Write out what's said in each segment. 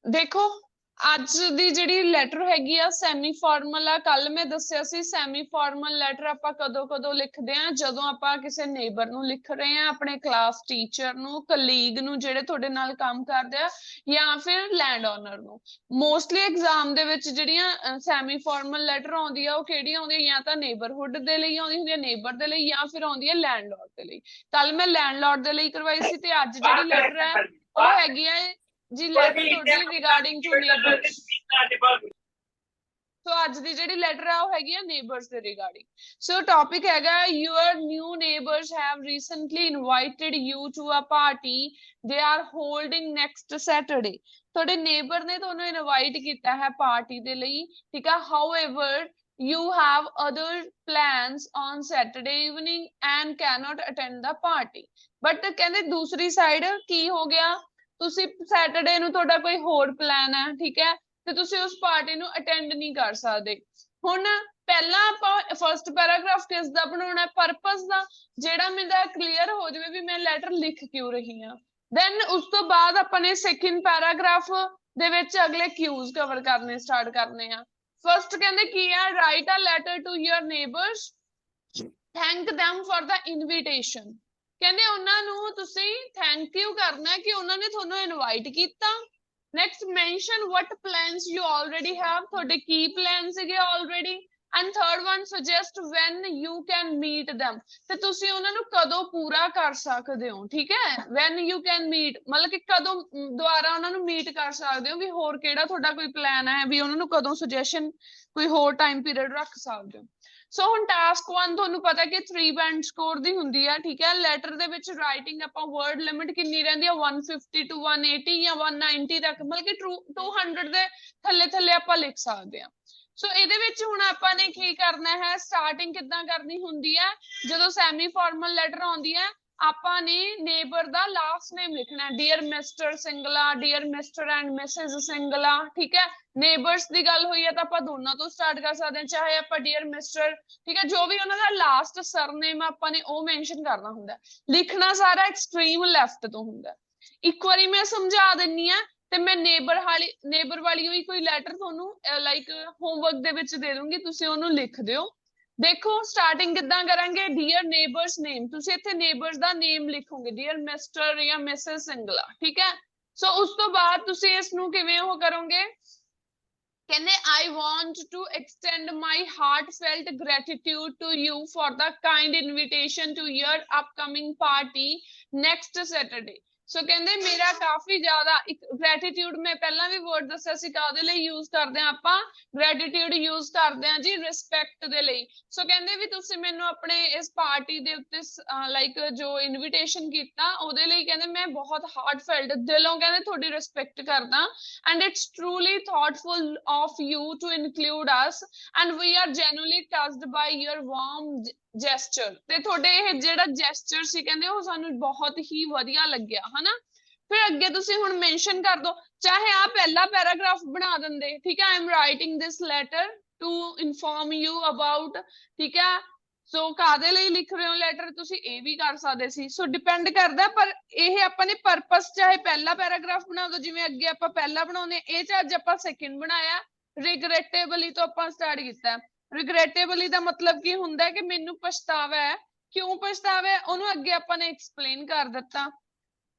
देखो ਅੱਜ ਦੀ ਜਿਹੜੀ ਲੈਟਰ ਹੈਗੀ ਆ ਸੈਮੀ ਫਾਰਮਲ ਆ। ਕੱਲ ਮੈਂ ਦੱਸਿਆ ਸੀ ਸੈਮੀ ਫਾਰਮਲ ਲੈਟਰ ਆਪਾਂ ਕਦੋਂ ਲਿਖਦੇ ਆ, ਜਦੋਂ ਆਪਾਂ ਕਿਸੇ ਨੇਬਰ ਨੂੰ ਲਿਖ ਰਹੇ ਆ, ਆਪਣੇ ਕਲਾਸ ਟੀਚਰ ਨੂੰ, ਕਲੀਗ ਨੂੰ ਜਿਹੜੇ ਤੁਹਾਡੇ ਨਾਲ ਕੰਮ ਕਰਦੇ ਆ, ਜਾਂ ਫਿਰ ਲੈਂਡ ਓਨਰ ਨੂੰ। ਮੋਸਟਲੀ ਐਗਜ਼ਾਮ ਦੇ ਵਿੱਚ ਜਿਹੜੀਆਂ ਸੈਮੀ ਫਾਰਮਲ ਲੈਟਰ ਆਉਂਦੀ ਆ ਉਹ ਕਿਹੜੀ ਆਉਂਦੀ ਆ, ਜਾਂ ਤਾਂ ਨੇਬਰਹੁੱਡ ਦੇ ਲਈ ਆਉਂਦੀ ਹੁੰਦੀ ਆ, ਨੇਬਰ ਦੇ ਲਈ, ਜਾਂ ਫਿਰ ਆਉਂਦੀ ਆ ਲੈਂਡਲੋਰਡ ਦੇ ਲਈ। ਕੱਲ ਮੈਂ ਲੈਂਡਲੋਰਡ ਦੇ ਲਈ ਕਰਵਾਈ ਸੀ ਤੇ ਅੱਜ ਜਿਹੜੀ ਲੈਟਰ ਹੈ ਉਹ ਹੈਗੀ ਆ ਜੀ ਲੈਟਰ ਤੁਹਾਡੀ ਰਿਗਾਰਡਿੰਗ ਟੂ ਨੇਬਰਸ। ਸੋ ਅੱਜ ਦੀ ਜਿਹੜੀ ਲੈਟਰ ਆ ਉਹ ਹੈਗੀ ਆ ਨੇਬਰਸ ਦੇ ਰਿਗਾਰਡਿੰਗ। ਸੋ ਟੌਪਿਕ ਹੈਗਾ your new neighbours have recently invited you to a party they are holding next Saturday. ਤੁਹਾਡੇ ਨੇਬਰ ਨੇ ਤੁਹਾਨੂੰ ਇਨਵਾਈਟ ਕੀਤਾ ਹੈ ਪਾਰਟੀ ਦੇ ਲਈ, ਠੀਕ ਆ। However you have other plans on Saturday evening and cannot attend the party। but ਕਹਿੰਦੇ ਦੂਸਰੀ ਸਾਈਡ ਕੀ ਹੋ ਗਿਆ, ਤੁਸੀਂ ਸੈਟਰਡੇ ਨੂੰ ਤੁਹਾਡਾ ਕੋਈ ਹੋਰ ਪਲਾਨ ਹੈ, ਠੀਕ ਹੈ, ਤੇ ਤੁਸੀਂ ਉਸ ਪਾਰਟੀ ਨੂੰ ਅਟੈਂਡ ਨਹੀਂ ਕਰ ਸਕਦੇ। ਹੁਣ ਪਹਿਲਾਂ ਆਪਾਂ ਫਸਟ ਪੈਰਾਗ੍ਰਾਫ ਕਿਸ ਦਾ ਬਣਾਉਣਾ, ਪਰਪਸ ਦਾ, ਜਿਹੜਾ ਮੇਰਾ ਕਲੀਅਰ ਹੋ ਜਾਵੇ ਵੀ ਮੈਂ ਲੈਟਰ ਲਿਖ ਕਿਉਂ ਰਹੀ ਹਾਂ। ਦੈਨ ਉਸ ਤੋਂ ਬਾਅਦ ਆਪਾਂ ਨੇ ਸੈਕਿੰਡ ਪੈਰਾਗ੍ਰਾਫ ਦੇ ਵਿੱਚ ਅਗਲੇ ਕਿਊਜ਼ ਕਵਰ ਕਰਨੇ ਸਟਾਰਟ ਕਰਨੇ ਆ। ਫਸਟ ਕਹਿੰਦੇ ਕੀ ਆ, write a letter to your neighbours, thank them for the invitation. ਕਹਿੰਦੇ ਉਹਨਾਂ ਨੂੰ ਤੁਸੀਂ ਥੈਂਕ ਯੂ ਕਰਨਾ ਕਿ ਉਹਨਾਂ ਨੇ ਤੁਹਾਨੂੰ ਇਨਵਾਈਟ ਕੀਤਾ। Next mention what plans you already have, ਤੁਹਾਡੇ ਕੀ ਪਲਾਨ ਸੀਗੇ already। and third one suggest when you can meet them, ਤੇ ਤੁਸੀਂ ਉਹਨਾਂ ਨੂੰ ਕਦੋਂ ਪੂਰਾ ਕਰ ਸਕਦੇ ਹੋ, ਠੀਕ ਹੈ। when you can meet ਮਤਲਬ ਕਿ ਕਦੋਂ ਦੁਬਾਰਾ ਉਹਨਾਂ ਨੂੰ ਮੀਟ ਕਰ ਸਕਦੇ ਹੋ, ਵੀ ਹੋਰ ਕਿਹੜਾ ਤੁਹਾਡਾ ਕੋਈ ਪਲਾਨ ਹੈ, ਵੀ ਉਹਨਾਂ ਨੂੰ ਕਦੋਂ ਸੁਜੈਸ਼ਨ ਕੋਈ ਹੋਰ ਟਾਈਮ ਪੀਰੀਅਡ ਰੱਖ ਸਕਦੇ ਹੋ। ਸੋ ਹੁਣ ਟਾਸਕ 1 ਤੁਹਾਨੂੰ ਪਤਾ ਕਿ 3 ਬੈਂਡ ਸਕੋਰ ਦੀ ਹੁੰਦੀ ਆ, ਠੀਕ ਹੈ। ਲੈਟਰ ਦੇ ਵਿੱਚ ਰਾਈਟਿੰਗ ਆਪਾਂ ਵਰਡ ਲਿਮਿਟ ਕਿੰਨੀ ਰਹਿੰਦੀ ਆ, 150 to 180 ਜਾਂ 190 ਤੱਕ, ਮਤਲਬ ਕਿ 200 ਦੇ ਥੱਲੇ ਆਪਾਂ ਲਿਖ ਸਕਦੇ ਹਾਂ। ਸੋ ਇਹਦੇ ਵਿੱਚ ਹੁਣ ਆਪਾਂ ਨੇ ਕੀ ਕਰਨਾ ਹੈ, ਸਟਾਰਟਿੰਗ ਕਿੱਦਾਂ ਕਰਨੀ ਹੁੰਦੀ ਹੈ, ਜਦੋਂ ਸੈਮੀ ਫਾਰਮਲ ਲੈਟਰ ਆਉਂਦੀ ਹੈ ਆਪਾਂ ਨੇ ਨੇਬਰ ਦਾ ਲਾਸਟ ਨੇਮ ਲਿਖਣਾ, dear Mr Singla, dear Mr and Mrs Singla, ਠੀਕ ਹੈ। ਨੇਬਰਸ ਦੀ ਗੱਲ ਹੋਈ ਹੈ ਤਾਂ ਆਪਾਂ ਦੋਨਾਂ ਤੋਂ ਸਟਾਰਟ ਕਰ ਸਕਦੇ ਹਾਂ, ਚਾਹੇ ਆਪਾਂ ਡੀਅਰ ਮਿਸਟਰ, ਠੀਕ ਹੈ, ਜੋ ਵੀ ਉਹਨਾਂ ਦਾ ਲਾਸਟ ਸਰਨੇਮ ਆਪਾਂ ਨੇ ਉਹ ਮੈਂਸ਼ਨ ਕਰਨਾ ਹੁੰਦਾ। ਲਿਖਣਾ ਸਾਰਾ ਐਕਸਟ੍ਰੀਮ ਲੈਫਟ ਤੋਂ ਹੁੰਦਾ। ਇੱਕ ਵਾਰੀ ਮੈਂ ਸਮਝਾ ਦਿੰਨੀ ਆ ਤੇ ਮੈਂ ਨੇਬਰ ਵਾਲੀ ਹੋਈ ਕੋਈ ਲੈਟਰ ਤੁਹਾਨੂੰ ਲਾਈਕ ਹੋਮਵਰਕ ਦੇ ਵਿੱਚ ਦੇ ਦੂੰਗੀ, ਤੁਸੀਂ ਉਹਨੂੰ ਲਿਖ ਦਿਓ। ਦੇਖੋ ਸਟਾਰਟਿੰਗ ਕਿੱਦਾਂ ਕਰਾਂਗੇ, ਡੀਅਰ ਨੇਬਰਸ ਨੇਮ, ਤੁਸੀਂ ਇੱਥੇ ਨੇਬਰਸ ਦਾ ਨੇਮ ਲਿਖੋਗੇ, ਡੀਅਰ ਮਿਸਟਰ ਜਾਂ ਮਿਸਿਸ ਸਿੰਗਲਾ, ਠੀਕ ਹੈ। ਸੋ ਉਸ ਤੋਂ ਬਾਅਦ ਤੁਸੀਂ ਇਸ ਨੂੰ ਕਿਵੇਂ ਉਹ ਕਰੋਗੇ, ਕਹਿੰਦੇ I want to extend my heartfelt gratitude to you for the kind invitation to your upcoming party next Saturday। ਸੋ ਕਹਿੰਦੇ ਮੇਰਾ ਕਾਫੀ ਜ਼ਿਆਦਾ ਗ੍ਰੈਟੀਟਿਊਡ, ਮੈਂ ਪਹਿਲਾਂ ਵੀ ਵਰਡ ਦੱਸਿਆ ਸੀ ਕਾਹਦੇ ਲਈ ਯੂਜ਼ ਕਰਦੇ ਹਾਂ ਆਪਾਂ, ਗ੍ਰੈਟੀਟਿਊਡ ਯੂਜ਼ ਕਰਦੇ ਹਾਂ ਜੀ ਰਿਸਪੈਕਟ ਦੇ ਲਈ। ਸੋ ਕਹਿੰਦੇ ਵੀ ਤੁਸੀਂ ਮੈਨੂੰ ਆਪਣੇ ਇਸ ਪਾਰਟੀ ਦੇ ਉੱਤੇ ਲਾਈਕ ਜੋ ਇਨਵੀਟੇਸ਼ਨ ਕੀਤਾ ਉਹਦੇ ਲਈ ਕਹਿੰਦੇ ਮੈਂ ਬਹੁਤ ਹਾਰਟਫੈਲਟ ਦਿਲੋਂ ਕਹਿੰਦੇ ਤੁਹਾਡੀ ਰਿਸਪੈਕਟ ਕਰਦਾ। and it's truly thoughtful of you to include us and we are genuinely touched by your warm gesture। ਤੇ ਤੁਹਾਡੇ ਇਹ ਜਿਹੜਾ ਜੈਸਚਰ ਸੀ ਕਹਿੰਦੇ ਉਹ ਸਾਨੂੰ ਬਹੁਤ ਹੀ ਵਧੀਆ ਲੱਗਿਆ, ਹਨਾ। ਫਿਰ ਅੱਗੇ ਤੁਸੀਂ ਹੁਣ ਮੈਂਸ਼ਨ ਕਰ ਦੋ, ਚਾਹੇ ਆ ਪਹਿਲਾ ਪੈਰਾਗ੍ਰਾਫ ਬਣਾ ਦਿੰਦੇ, ਠੀਕ ਹੈ, I am writing this letter to inform you about, ਠੀਕ ਹੈ। ਸੋ ਕਾਦੇ ਲਈ ਲਿਖ ਰਹੇ ਹੋ ਲੈਟਰ, ਤੁਸੀਂ ਇਹ ਵੀ ਕਰ ਸਕਦੇ ਸੀ। ਸੋ ਡਿਪੈਂਡ ਕਰਦਾ, ਪਰ ਇਹ ਆਪਾਂ ਨੇ ਪਰਪਸ ਚਾਹੇ ਪਹਿਲਾ ਪੈਰਾਗ੍ਰਾਫ ਬਣਾ ਦੋ, ਜਿਵੇਂ ਅੱਗੇ ਆਪਾਂ ਪਹਿਲਾ ਬਣਾਉਂਦੇ, ਇਹ ਚ ਅੱਜ ਆਪਾਂ ਸੈਕਿੰਡ ਬਣਾਇਆ। ਰਿਗਰੇਟੇਬਲੀ ਤੋਂ ਆਪਾਂ ਸਟਾਰਟ ਕੀਤਾ। ਰਿਗਰੇਟੇਬਲੀ ਦਾ ਮਤਲਬ ਕੀ ਹੁੰਦਾ ਕਿ ਮੈਨੂੰ ਪਛਤਾਵਾ ਹੈ, ਕਿਉਂ ਪਛਤਾਵਾ ਹੈ ਉਹਨੂੰ ਅੱਗੇ ਆਪਾਂ ਨੇ ਐਕਸਪਲੇਨ ਕਰ ਦਿੱਤਾ।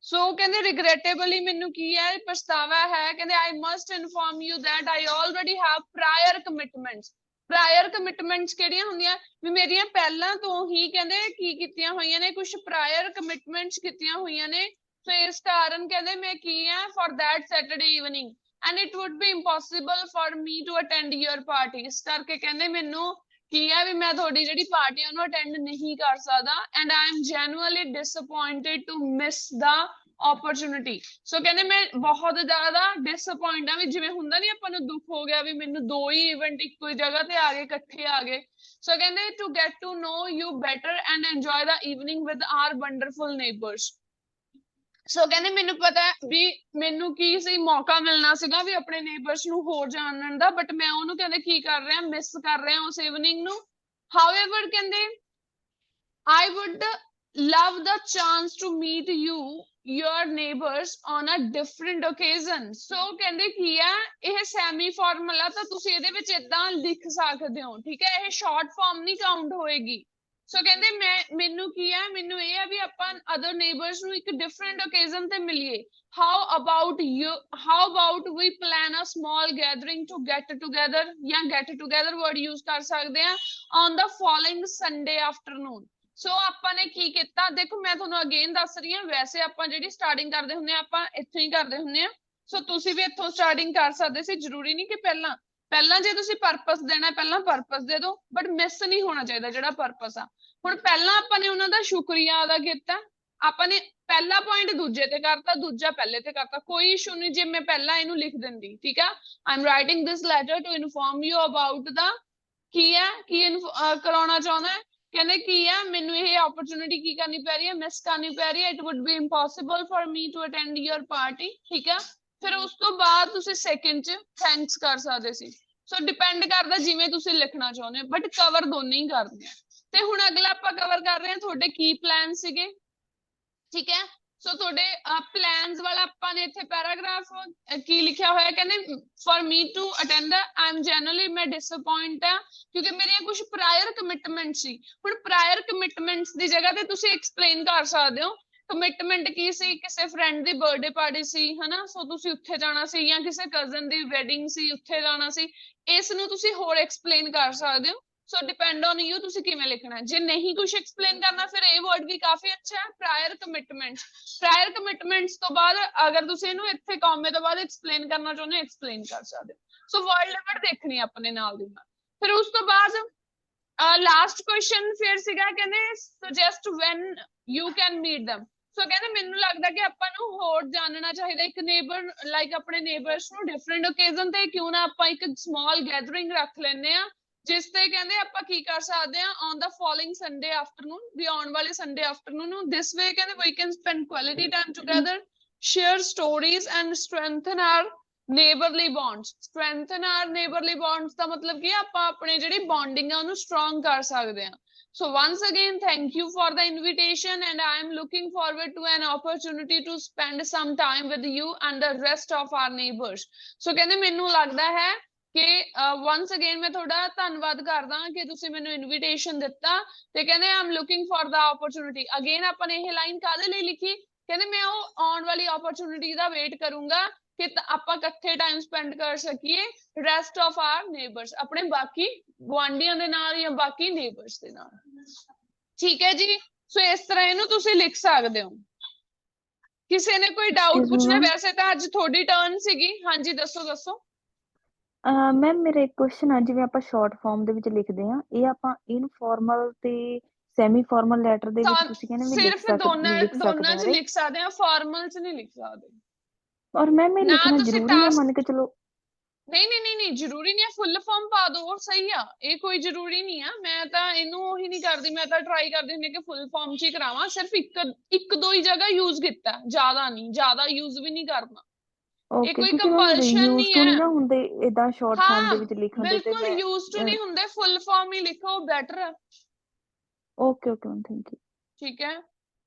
ਸੋ ਕਹਿੰਦੇ ਰਿਗਰੇਟੇਬਲੀ ਮੈਨੂੰ ਕੀ ਹੈ, ਪਛਤਾਵਾ ਹੈ, ਕਹਿੰਦੇ I must inform you that I already have prior commitments। Prior commitments ਕਿਹੜੀਆਂ ਹੁੰਦੀਆਂ, ਵੀ ਮੇਰੀਆਂ ਪਹਿਲਾਂ ਤੋਂ ਹੀ ਕਹਿੰਦੇ ਕੀ ਕੀਤੀਆਂ ਹੋਈਆਂ ਨੇ, ਕੁਝ ਪ੍ਰਾਇਰ ਕਮਿਟਮੈਂਟਸ ਕੀਤੀਆਂ ਹੋਈਆਂ ਨੇ। ਸੋ ਇਸ ਕਾਰਨ ਕਹਿੰਦੇ ਮੈਂ ਕੀ ਹੈ for that Saturday evening and it would be impossible for me to attend your party। ਇਸ ਕਰਕੇ ਕਹਿੰਦੇ ਮੈਨੂੰ ਕੀ ਹੈ ਵੀ ਮੈਂ ਤੁਹਾਡੀ ਜਿਹੜੀ ਪਾਰਟੀ ਉਹਨੂੰ ਅਟੈਂਡ ਨਹੀਂ ਕਰ ਸਕਦਾ and I am genuinely disappointed to miss the opportunity। ਸੋ ਕਹਿੰਦੇ ਮੈਂ ਬਹੁਤ ਜ਼ਿਆਦਾ ਡਿਸਅਪੁਆਇੰਟ ਆ, ਵੀ ਜਿਵੇਂ ਹੁੰਦਾ ਨੀ ਆਪਾਂ ਨੂੰ ਦੁੱਖ ਹੋ ਗਿਆ ਵੀ ਮੈਨੂੰ ਦੋ ਹੀ ਇਵੈਂਟ ਇੱਕੋ ਹੀ ਜਗ੍ਹਾ ਤੇ ਆ ਗਏ, ਇਕੱਠੇ ਆ ਗਏ। ਸੋ ਕਹਿੰਦੇ to get to know you better and enjoy the evening with our wonderful neighbors। ਸੋ ਕਹਿੰਦੇ ਮੈਨੂੰ ਪਤਾ ਵੀ ਮੈਨੂੰ ਕੀ ਸੀ, ਮੌਕਾ ਮਿਲਣਾ ਸੀਗਾ ਵੀ ਆਪਣੇ ਨੇਬਰਸ ਨੂੰ ਹੋਰ ਜਾਣਨ ਦਾ, ਬਟ ਮੈਂ ਉਹਨੂੰ ਕਹਿੰਦੇ ਕੀ ਕਰ ਰਿਹਾ, ਮਿਸ ਕਰ ਰਿਹਾ ਉਸ ਇਵਨਿੰਗ ਨੂੰ। however ਕਹਿੰਦੇ I would love the chance to meet you your neighbors on a different occasion. So ਕਹਿੰਦੇ ਕੀ ਆ, ਇਹ ਸੈਮੀ ਫਾਰਮਲ ਆ ਤਾਂ ਤੁਸੀਂ ਇਹਦੇ ਵਿੱਚ ਏਦਾਂ ਲਿਖ ਸਕਦੇ ਹੋ, ਠੀਕ ਹੈ, ਇਹ ਸ਼ਾਰਟ ਫਾਰਮ ਨਹੀਂ ਕਾਊਂਟ ਹੋਏਗੀ। ਸੋ ਕਹਿੰਦੇ ਮੈਨੂੰ ਕੀ ਆ, ਮੈਨੂੰ ਇਹ ਆ ਵੀ ਆਪਾਂ ਅਦਰ ਨੇਬਰਸ ਨੂੰ ਇੱਕ ਡਿਫਰੈਂਟ ਓਕੇਜ਼ਨ ਤੇ ਮਿਲੀਏ। How about we plan a small gathering to get together, ਜਾਂ ਗੈਟ ਟੂਗੇਦਰ ਵਰਡ ਯੂਜ਼ ਕਰ ਸਕਦੇ ਆ, on the following Sunday afternoon. So ਆਪਾਂ ਨੇ ਕੀ ਕੀਤਾ, ਦੇਖੋ ਮੈਂ ਤੁਹਾਨੂੰ ਅਗੇਨ ਦੱਸ ਰਹੀ ਹਾਂ, ਵੈਸੇ ਆਪਾਂ ਜਿਹੜੀ ਸਟਾਰਟਿੰਗ ਕਰਦੇ ਹੁੰਦੇ ਆ ਆਪਾਂ ਇੱਥੋਂ ਹੀ ਕਰਦੇ ਹੁੰਦੇ ਆ। ਸੋ ਤੁਸੀਂ ਵੀ ਇੱਥੋਂ ਸਟਾਰਟਿੰਗ ਕਰ ਸਕਦੇ ਸੀ, ਜ਼ਰੂਰੀ ਨਹੀਂ ਕਿ ਪਹਿਲਾਂ ਜੇ ਤੁਸੀਂ ਪਰਪਸ ਦੇਣਾ ਪਹਿਲਾਂ ਪਰਪਸ ਦੇ ਦਿਓ, ਬਟ ਮਿਸ ਨਹੀਂ ਹੋਣਾ ਚਾਹੀਦਾ ਜਿਹੜਾ ਪਰਪਸ ਆ। ਹੁਣ ਪਹਿਲਾਂ ਆਪਾਂ ਨੇ ਉਹਨਾਂ ਦਾ ਸ਼ੁਕਰੀਆ ਅਦਾ ਕੀਤਾ, ਆਪਾਂ ਨੇ ਪਹਿਲਾ ਪੁਆਇੰਟ ਦੂਜੇ ਤੇ ਕਰਤਾ, ਦੂਜਾ ਪਹਿਲੇ ਤੇ ਕਰਤਾ, ਕੋਈ ਇਸ਼ੂ ਨਹੀਂ ਜੇ ਮੈਂ ਪਹਿਲਾਂ ਇਹਨੂੰ ਲਿਖ ਦਿੰਦੀ, ਠੀਕ ਆ। I am writing this letter to inform you about the ਕੀ ਹੈ, ਕੀ ਕਰਾਉਣਾ ਚਾਹੁੰਦਾ ਹੈ, ਕਹਿੰਦੇ ਕੀ ਆ, ਮੈਨੂੰ ਇਹ ਓਪਰਚੁਨਿਟੀ ਕੀ ਕਰਨੀ ਪੈ ਰਹੀ ਹੈ, ਮਿਸ ਕਰਨੀ ਪੈ ਰਹੀ ਹੈ, it would be impossible for me to attend your party, ਠੀਕ ਆ। ਫਿਰ ਉਸ ਤੋਂ ਬਾਅਦ ਤੁਸੀਂ ਸੈਕਿੰਡ ਚ ਥੈਂਕਸ ਕਰ ਸਕਦੇ ਸੀ। ਸੋ ਡਿਪੈਂਡ ਕਰਦਾ ਜਿਵੇਂ ਤੁਸੀਂ ਲਿਖਣਾ ਚਾਹੁੰਦੇ ਹੋ, ਬਟ ਕਵਰ ਦੋਨੇ ਹੀ ਕਰਦੇ ਆ। ਤੇ ਹੁਣ ਅਗਲਾ ਆਪਾਂ ਕਵਰ ਕਰ ਰਹੇ ਹਾਂ ਤੁਹਾਡੇ ਕੀ ਪਲਾਨ ਸੀਗੇ, ਠੀਕ ਹੈ। ਸੋ ਤੁਹਾਡੇ ਪਲਾਨਸ ਵਾਲਾ ਆਪਾਂ ਨੇ ਇੱਥੇ ਪੈਰਾਗ੍ਰਾਫ ਕੀ ਲਿਖਿਆ ਹੋਇਆ, ਕਹਿੰਦੇ for me to attend I am generally ਮੈਂ ਡਿਸਅਪਾਇੰਟ ਆ ਕਿਉਂਕਿ ਮੇਰੀਆਂ ਕੁਝ ਪ੍ਰਾਇਰ ਕਮਿਟਮੈਂਟ ਸੀ। ਹੁਣ ਪ੍ਰਾਇਰ ਕਮਿਟਮੈਂਟਸ ਦੀ ਜਗ੍ਹਾ ਤੇ ਤੁਸੀਂ ਐਕਸਪਲੇਨ ਕਰ ਸਕਦੇ ਹੋ ਕਮਿਟਮੈਂਟ ਕੀ ਸੀ, ਕਿਸੇ ਫਰੈਂਡ ਦੀ ਬਰਥਡੇ ਪਾਰਟੀ ਸੀ, ਹਨਾ, ਸੋ ਤੁਸੀਂ ਉੱਥੇ ਜਾਣਾ ਸੀ, ਜਾਂ ਕਿਸੇ ਕਜ਼ਨ ਦੀ ਵੈਡਿੰਗ ਸੀ ਉੱਥੇ ਜਾਣਾ ਸੀ, ਇਸ ਨੂੰ ਤੁਸੀਂ ਹੋਰ ਐਕਸਪਲੇਨ ਕਰ ਸਕਦੇ ਹੋ। ਸੋ ਡਿਪੈਂਡ ਔਨ ਯੂ ਤੁਸੀਂ ਕਿਵੇਂ ਲਿਖਣਾ। ਜੇ ਨਹੀਂ ਕੁਝ ਐਕਸਪਲੇਨ ਕਰਨਾ ਫਿਰ ਇਹ ਵਰਡ ਵੀ ਕਾਫੀ ਅੱਛਾ ਹੈ, ਪ੍ਰਾਇਰ ਕਮਿਟਮੈਂਟਸ। ਪ੍ਰਾਇਰ ਕਮਿਟਮੈਂਟਸ ਤੋਂ ਬਾਅਦ ਅਗਰ ਤੁਸੀਂ ਇਹਨੂੰ ਇੱਥੇ ਕੌਮੇ ਤੋਂ ਬਾਅਦ ਐਕਸਪਲੇਨ ਕਰਨਾ ਚਾਹੁੰਦੇ ਹੋ ਐਕਸਪਲੇਨ ਕਰ ਸਕਦੇ ਹੋ। ਸੋ ਵਰਡ ਲਿਮਿਟ ਦੇਖਣੀ ਆਪਣੇ ਨਾਲ ਦੀ ਨਾਲ। ਫਿਰ ਉਸ ਤੋਂ ਬਾਅਦ ਲਾਸਟ ਕੁਐਸਚਨ ਫਿਰ ਸੀਗਾ, ਕਹਿੰਦੇ suggest when you can meet them। So ਕਹਿੰਦੇ ਮੈਨੂੰ ਲੱਗਦਾ ਕਿ ਆਪਾਂ ਨੂੰ ਹੋਰ ਜਾਣਨਾ ਚਾਹੀਦਾ ਇੱਕ ਨੇਬਰ ਲਾਈਕ ਆਪਣੇ ਨੇਬਰਸ ਨੂੰ ਡਿਫਰੈਂਟ ਓਕੇਜ਼ਨ ਤੇ, ਕਿਉਂ ਨਾ ਆਪਾਂ ਇੱਕ ਸਮਾਲ ਗੈਦਰਿੰਗ ਰੱਖ ਲੈਂਦੇ ਆ ਜਿਸ ਤੇ ਕਹਿੰਦੇ ਆਪਾਂ ਕੀ ਕਰ ਸਕਦੇ ਆ on the following Sunday afternoon, ਵੀ ਆਉਣ ਵਾਲੇ ਸੰਡੇ ਆਫਟਰਨੂਨ ਨੂੰ। ਦਿਸ ਵੇ ਕਹਿੰਦੇ we can spend quality time together, share stories and strengthen our neighbourly bonds. Strengthen our neighbourly bonds ਦਾ ਮਤਲਬ ਕੀ ਆਪਾਂ ਆਪਣੇ ਜਿਹੜੀ ਬੌਂਡਿੰਗ ਆ ਉਹਨੂੰ ਸਟਰੋਂਗ ਕਰ ਸਕਦੇ ਆ। So once again, thank you for the invitation and I am looking forward to an opportunity to spend some time with you and the rest of our neighbors. So ਕਹਿੰਦੇ ਮੈਨੂੰ ਲੱਗਦਾ ਹੈ ਕਿ once again ਮੈਂ ਤੁਹਾਡਾ ਧੰਨਵਾਦ ਕਰਦਾ ਕਿ ਤੁਸੀਂ ਮੈਨੂੰ ਇਨਵੀਟੇਸ਼ਨ ਦਿੱਤਾ ਤੇ ਕਹਿੰਦੇ I am looking for the opportunity। Again ਆਪਾਂ ਨੇ ਇਹ ਲਾਈਨ ਕਾਹਦੇ ਲਈ ਲਿਖੀ, ਕਹਿੰਦੇ ਮੈਂ ਉਹ ਆਉਣ ਵਾਲੀ ਓਪਰਚੁਨਿਟੀ ਦਾ ਵੇਟ ਕਰੂੰਗਾ ਕਿ ਆਪਾਂ ਇਕੱਠੇ ਟਾਈਮ ਸਪੈਂਡ ਕਰ ਸਕੀਏ ਰੈਸਟ ਆਫ ਆਰ ਨੇਬਰਸ, ਆਪਣੇ ਬਾਕੀ ਗੁਆਂਢੀਆਂ ਦੇ ਨਾਲ ਜਾਂ ਬਾਕੀ ਨੇਬਰਸ ਦੇ ਨਾਲ, ਠੀਕ ਹੈ ਜੀ। ਸੋ ਇਸ ਤਰ੍ਹਾਂ ਇਹਨੂੰ ਤੁਸੀਂ ਲਿਖ ਸਕਦੇ ਹੋ। ਕਿਸੇ ਨੇ ਕੋਈ ਡਾਊਟ ਪੁੱਛਣਾ? ਵੈਸੇ ਤਾਂ ਅੱਜ ਤੁਹਾਡੀ ਟਰਨ ਸੀਗੀ, ਹਾਂਜੀ ਦੱਸੋ ਦੱਸੋ। ਮੈਮ ਮੇਰਾ ਇੱਕ ਕੁਐਸਚਨ ਆ, ਜਿਵੇਂ ਆਪਾਂ ਸ਼ਾਰਟ ਫਾਰਮ ਦੇ ਵਿੱਚ ਲਿਖਦੇ ਆ, ਇਹ ਆਪਾਂ ਇਨਫਾਰਮਲ ਤੇ ਸੈਮੀ ਫਾਰਮਲ ਲੈਟਰ ਦੇ ਵਿੱਚ ਤੁਸੀਂ ਕਹਿੰਦੇ ਵੀ ਸਿਰਫ ਦੋਨਾਂ ਚ ਲਿਖ ਸਕਦੇ ਆ, ਫਾਰਮਲ ਚ ਨਹੀਂ ਲਿਖ ਸਕਦੇ। ਔਰ ਮੈਮ ਇਹ ਲਿਖਣਾ ਜ਼ਰੂਰੀ ਆ, ਮੰਨ ਕੇ ਚਲੋ ਨਹੀਂ ਜ਼ਰੂਰੀ ਨਹੀਂ ਹੈ, ਫੁੱਲ ਫਾਰਮ ਪਾ ਦੋ ਹੋਰ ਸਹੀ ਆ, ਇਹ ਕੋਈ ਜ਼ਰੂਰੀ ਨਹੀਂ ਆ। ਮੈਂ ਤਾਂ ਇਹਨੂੰ ਉਹੀ ਨਹੀਂ ਕਰਦੀ, ਮੈਂ ਤਾਂ ਟਰਾਈ ਕਰਦੀ ਹੁੰਦੀ ਕਿ ਫੁੱਲ ਫਾਰਮ ਚ ਹੀ ਕਰਾਵਾਂ, ਸਿਰਫ ਇੱਕ ਦੋ ਹੀ ਜਗ੍ਹਾ ਯੂਜ਼ ਕੀਤਾ, ਜ਼ਿਆਦਾ ਨਹੀਂ, ਜ਼ਿਆਦਾ ਯੂਜ਼ ਵੀ ਨਹੀਂ ਕਰਨਾ। ਇਹ ਕੋਈ ਕੰਪਲਸ਼ਨ ਨਹੀਂ ਹੈ। ਨਾ ਹੁੰਦੇ ਇਦਾਂ ਸ਼ਾਰਟ ਫਾਰਮ ਦੇ ਵਿੱਚ ਲਿਖਣ ਦੇ, ਤੇ ਬਿਲਕੁਲ ਯੂਜ਼ ਟੂ ਨਹੀਂ ਹੁੰਦੇ, ਫੁੱਲ ਫਾਰਮ ਹੀ ਲਿਖੋ, ਬੈਟਰ ਹੈ। Okay ma'am, thank you. ਠੀਕ ਹੈ।